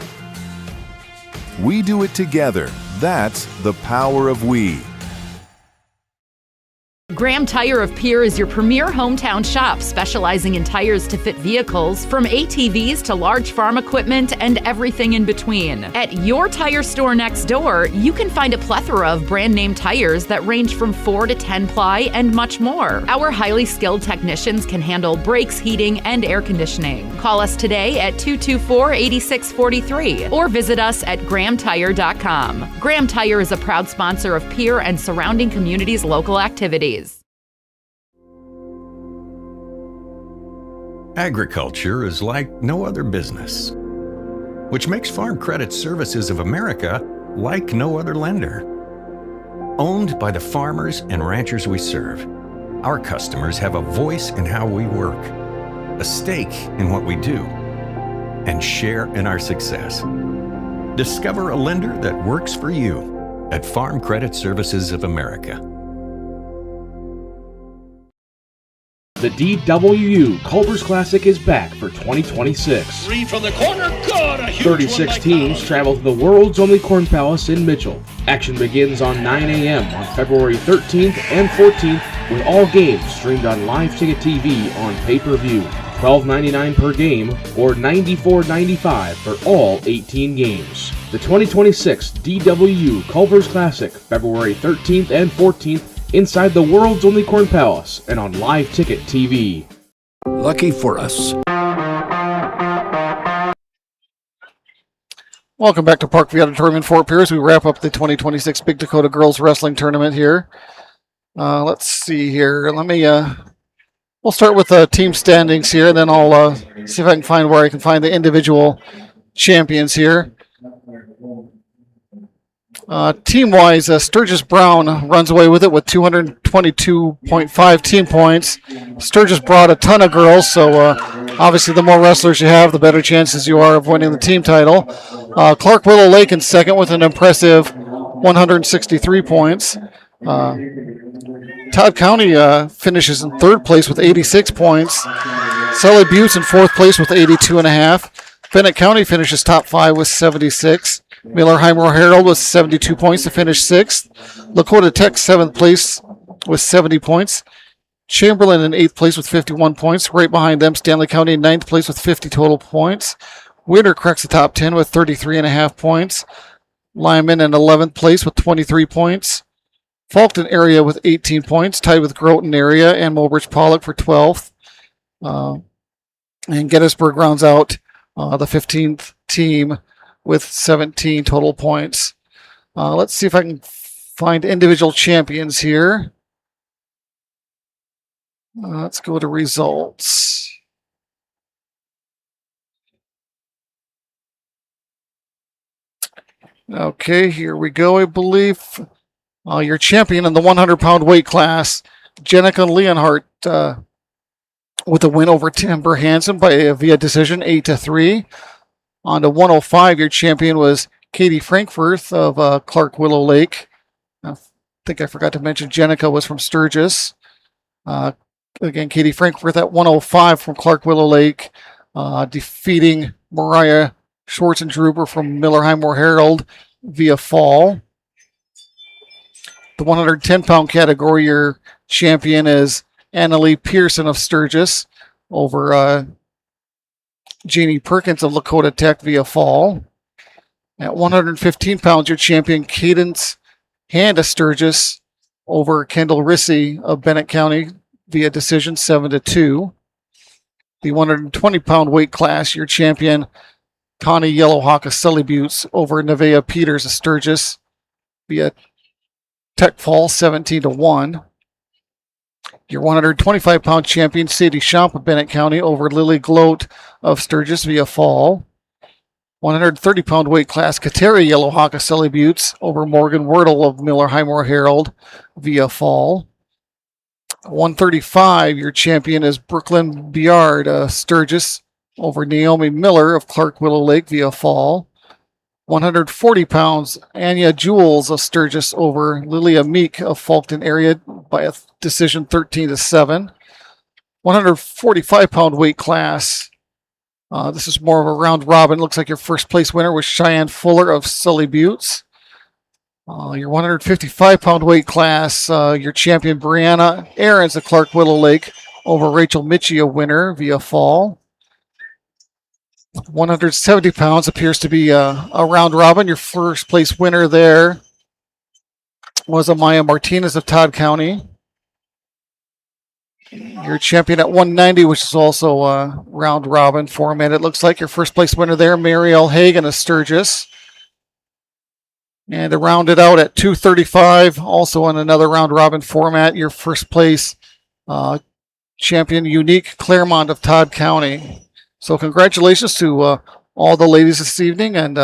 We do it together. That's the power of we. Graham Tire of Pierre is your premier hometown shop, specializing in tires to fit vehicles, from ATVs to large farm equipment and everything in between. At your tire store next door, you can find a plethora of brand name tires that range from 4 to 10 ply and much more. Our highly skilled technicians can handle brakes, heating, and air conditioning. Call us today at 224-8643 or visit us at grahamtire.com. Graham Tire is a proud sponsor of Pierre and surrounding communities' local activities. Agriculture is like no other business, which makes Farm Credit Services of America like no other lender. Owned by the farmers and ranchers we serve, our customers have a voice in how we work, a stake in what we do, and share in our success. Discover a lender that works for you at Farm Credit Services of America. The DWU Culver's Classic is back for 2026. Three from the corner, good! A huge 36 teams travel to the world's only Corn Palace in Mitchell. Action begins on 9 a.m. on February 13th and 14th, with all games streamed on Live Ticket TV on pay-per-view. $12.99 per game or $94.95 for all 18 games. The 2026 DWU Culver's Classic, February 13th and 14th, inside the world's only Corn Palace and on Live Ticket TV. Lucky for us. Welcome back to Parkview Auditorium in Fort Pierce. We wrap up the 2026 Big Dakota Girls Wrestling Tournament here. Let's see here. We'll start with the team standings here, and then I'll see if I can find where I can find the individual champions here. Team-wise, Sturgis Brown runs away with it with 222.5 team points. Sturgis brought a ton of girls, so obviously the more wrestlers you have, the better chances you are of winning the team title. Clark Willow Lake in second with an impressive 163 points. Todd County finishes in third place with 86 points. Sully Buttes in fourth place with 82.5. Bennett County finishes top 5 with 76. Miller-Heimer Herald with 72 points to finish 6th. Lakota Tech 7th place with 70 points. Chamberlain in 8th place with 51 points. Right behind them, Stanley County in 9th place with 50 total points. Winter cracks the top 10 with 33.5 points. Lyman in 11th place with 23 points. Faulkton area with 18 points, tied with Groton area and Mulbridge Pollock for 12th. And Gettysburg rounds out the 15th team with 17 total points. Let's see if I can find individual champions here. Let's go to results. Okay, here we go, I believe. Your champion in the 100-pound weight class, Jenica Leonhardt, with a win over Timber Hansen via decision 8-3. On to 105, your champion was Katie Frankfurth of Clark Willow Lake. I think I forgot to mention Jenica was from Sturgis. Again, Katie Frankfurth at 105 from Clark Willow Lake, defeating Mariah Schwartzendruber from Miller Highmore Herald via fall. The 110-pound category, your champion is Annalie Pearson of Sturgis over Janie Perkins of Lakota Tech via fall. At 115 pounds, your champion Cadence Hand of Sturgis over Kendall Rissy of Bennett County via decision 7-2. The 120-pound weight class, your champion Connie Yellowhawk of Sully Buttes over Nevaeh Peters of Sturgis via tech fall 17-1. Your 125-pound champion Sadie Schomp of Bennett County over Lily Gloat of Sturgis via fall. 130-pound weight class Kateri Yellowhawk of Sully Buttes over Morgan Wordle of Miller Highmore Herald via fall. 135, your champion is Brooklyn Biard of Sturgis over Naomi Miller of Clark Willow Lake via fall. 140 pounds, Anya Jules of Sturgis over Lilia Meek of Fulton area by a decision 13-7. 145-pound weight class. This is more of a round robin. Looks like your first place winner was Cheyenne Fuller of Sully Buttes. Your 155-pound weight class, your champion Brianna Aarons of Clark Willow Lake over Rachel Mitchie, a winner via fall. 170 pounds appears to be a round robin. Your first place winner there was Amaya Martinez of Todd County. Your champion at 190, which is also a round robin format. It looks like your first place winner there, Marielle Hagan of Sturgis. And to round it out at 235, also on another round robin format, your first place champion, Unique Claremont of Todd County. So congratulations to all the ladies this evening. And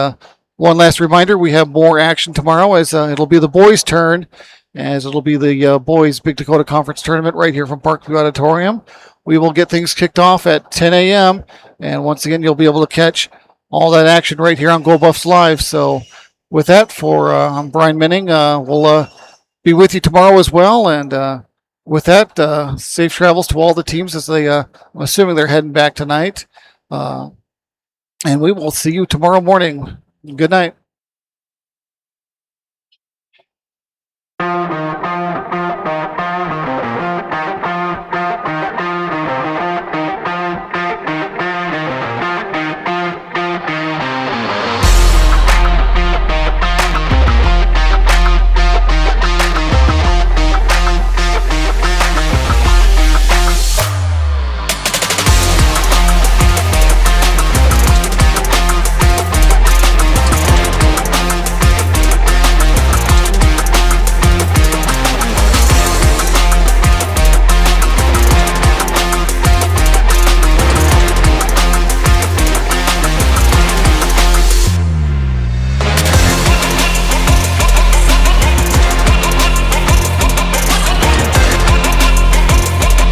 one last reminder, we have more action tomorrow as it'll be the boys' turn, as it'll be the boys' Big Dakota Conference Tournament right here from Parkview Auditorium. We will get things kicked off at 10 a.m. And once again, you'll be able to catch all that action right here on Go Buffs Live. So with that, I'm Brian Minning. We'll be with you tomorrow as well. And with that, safe travels to all the teams as they, I'm assuming they're heading back tonight. And we will see you tomorrow morning. Good night.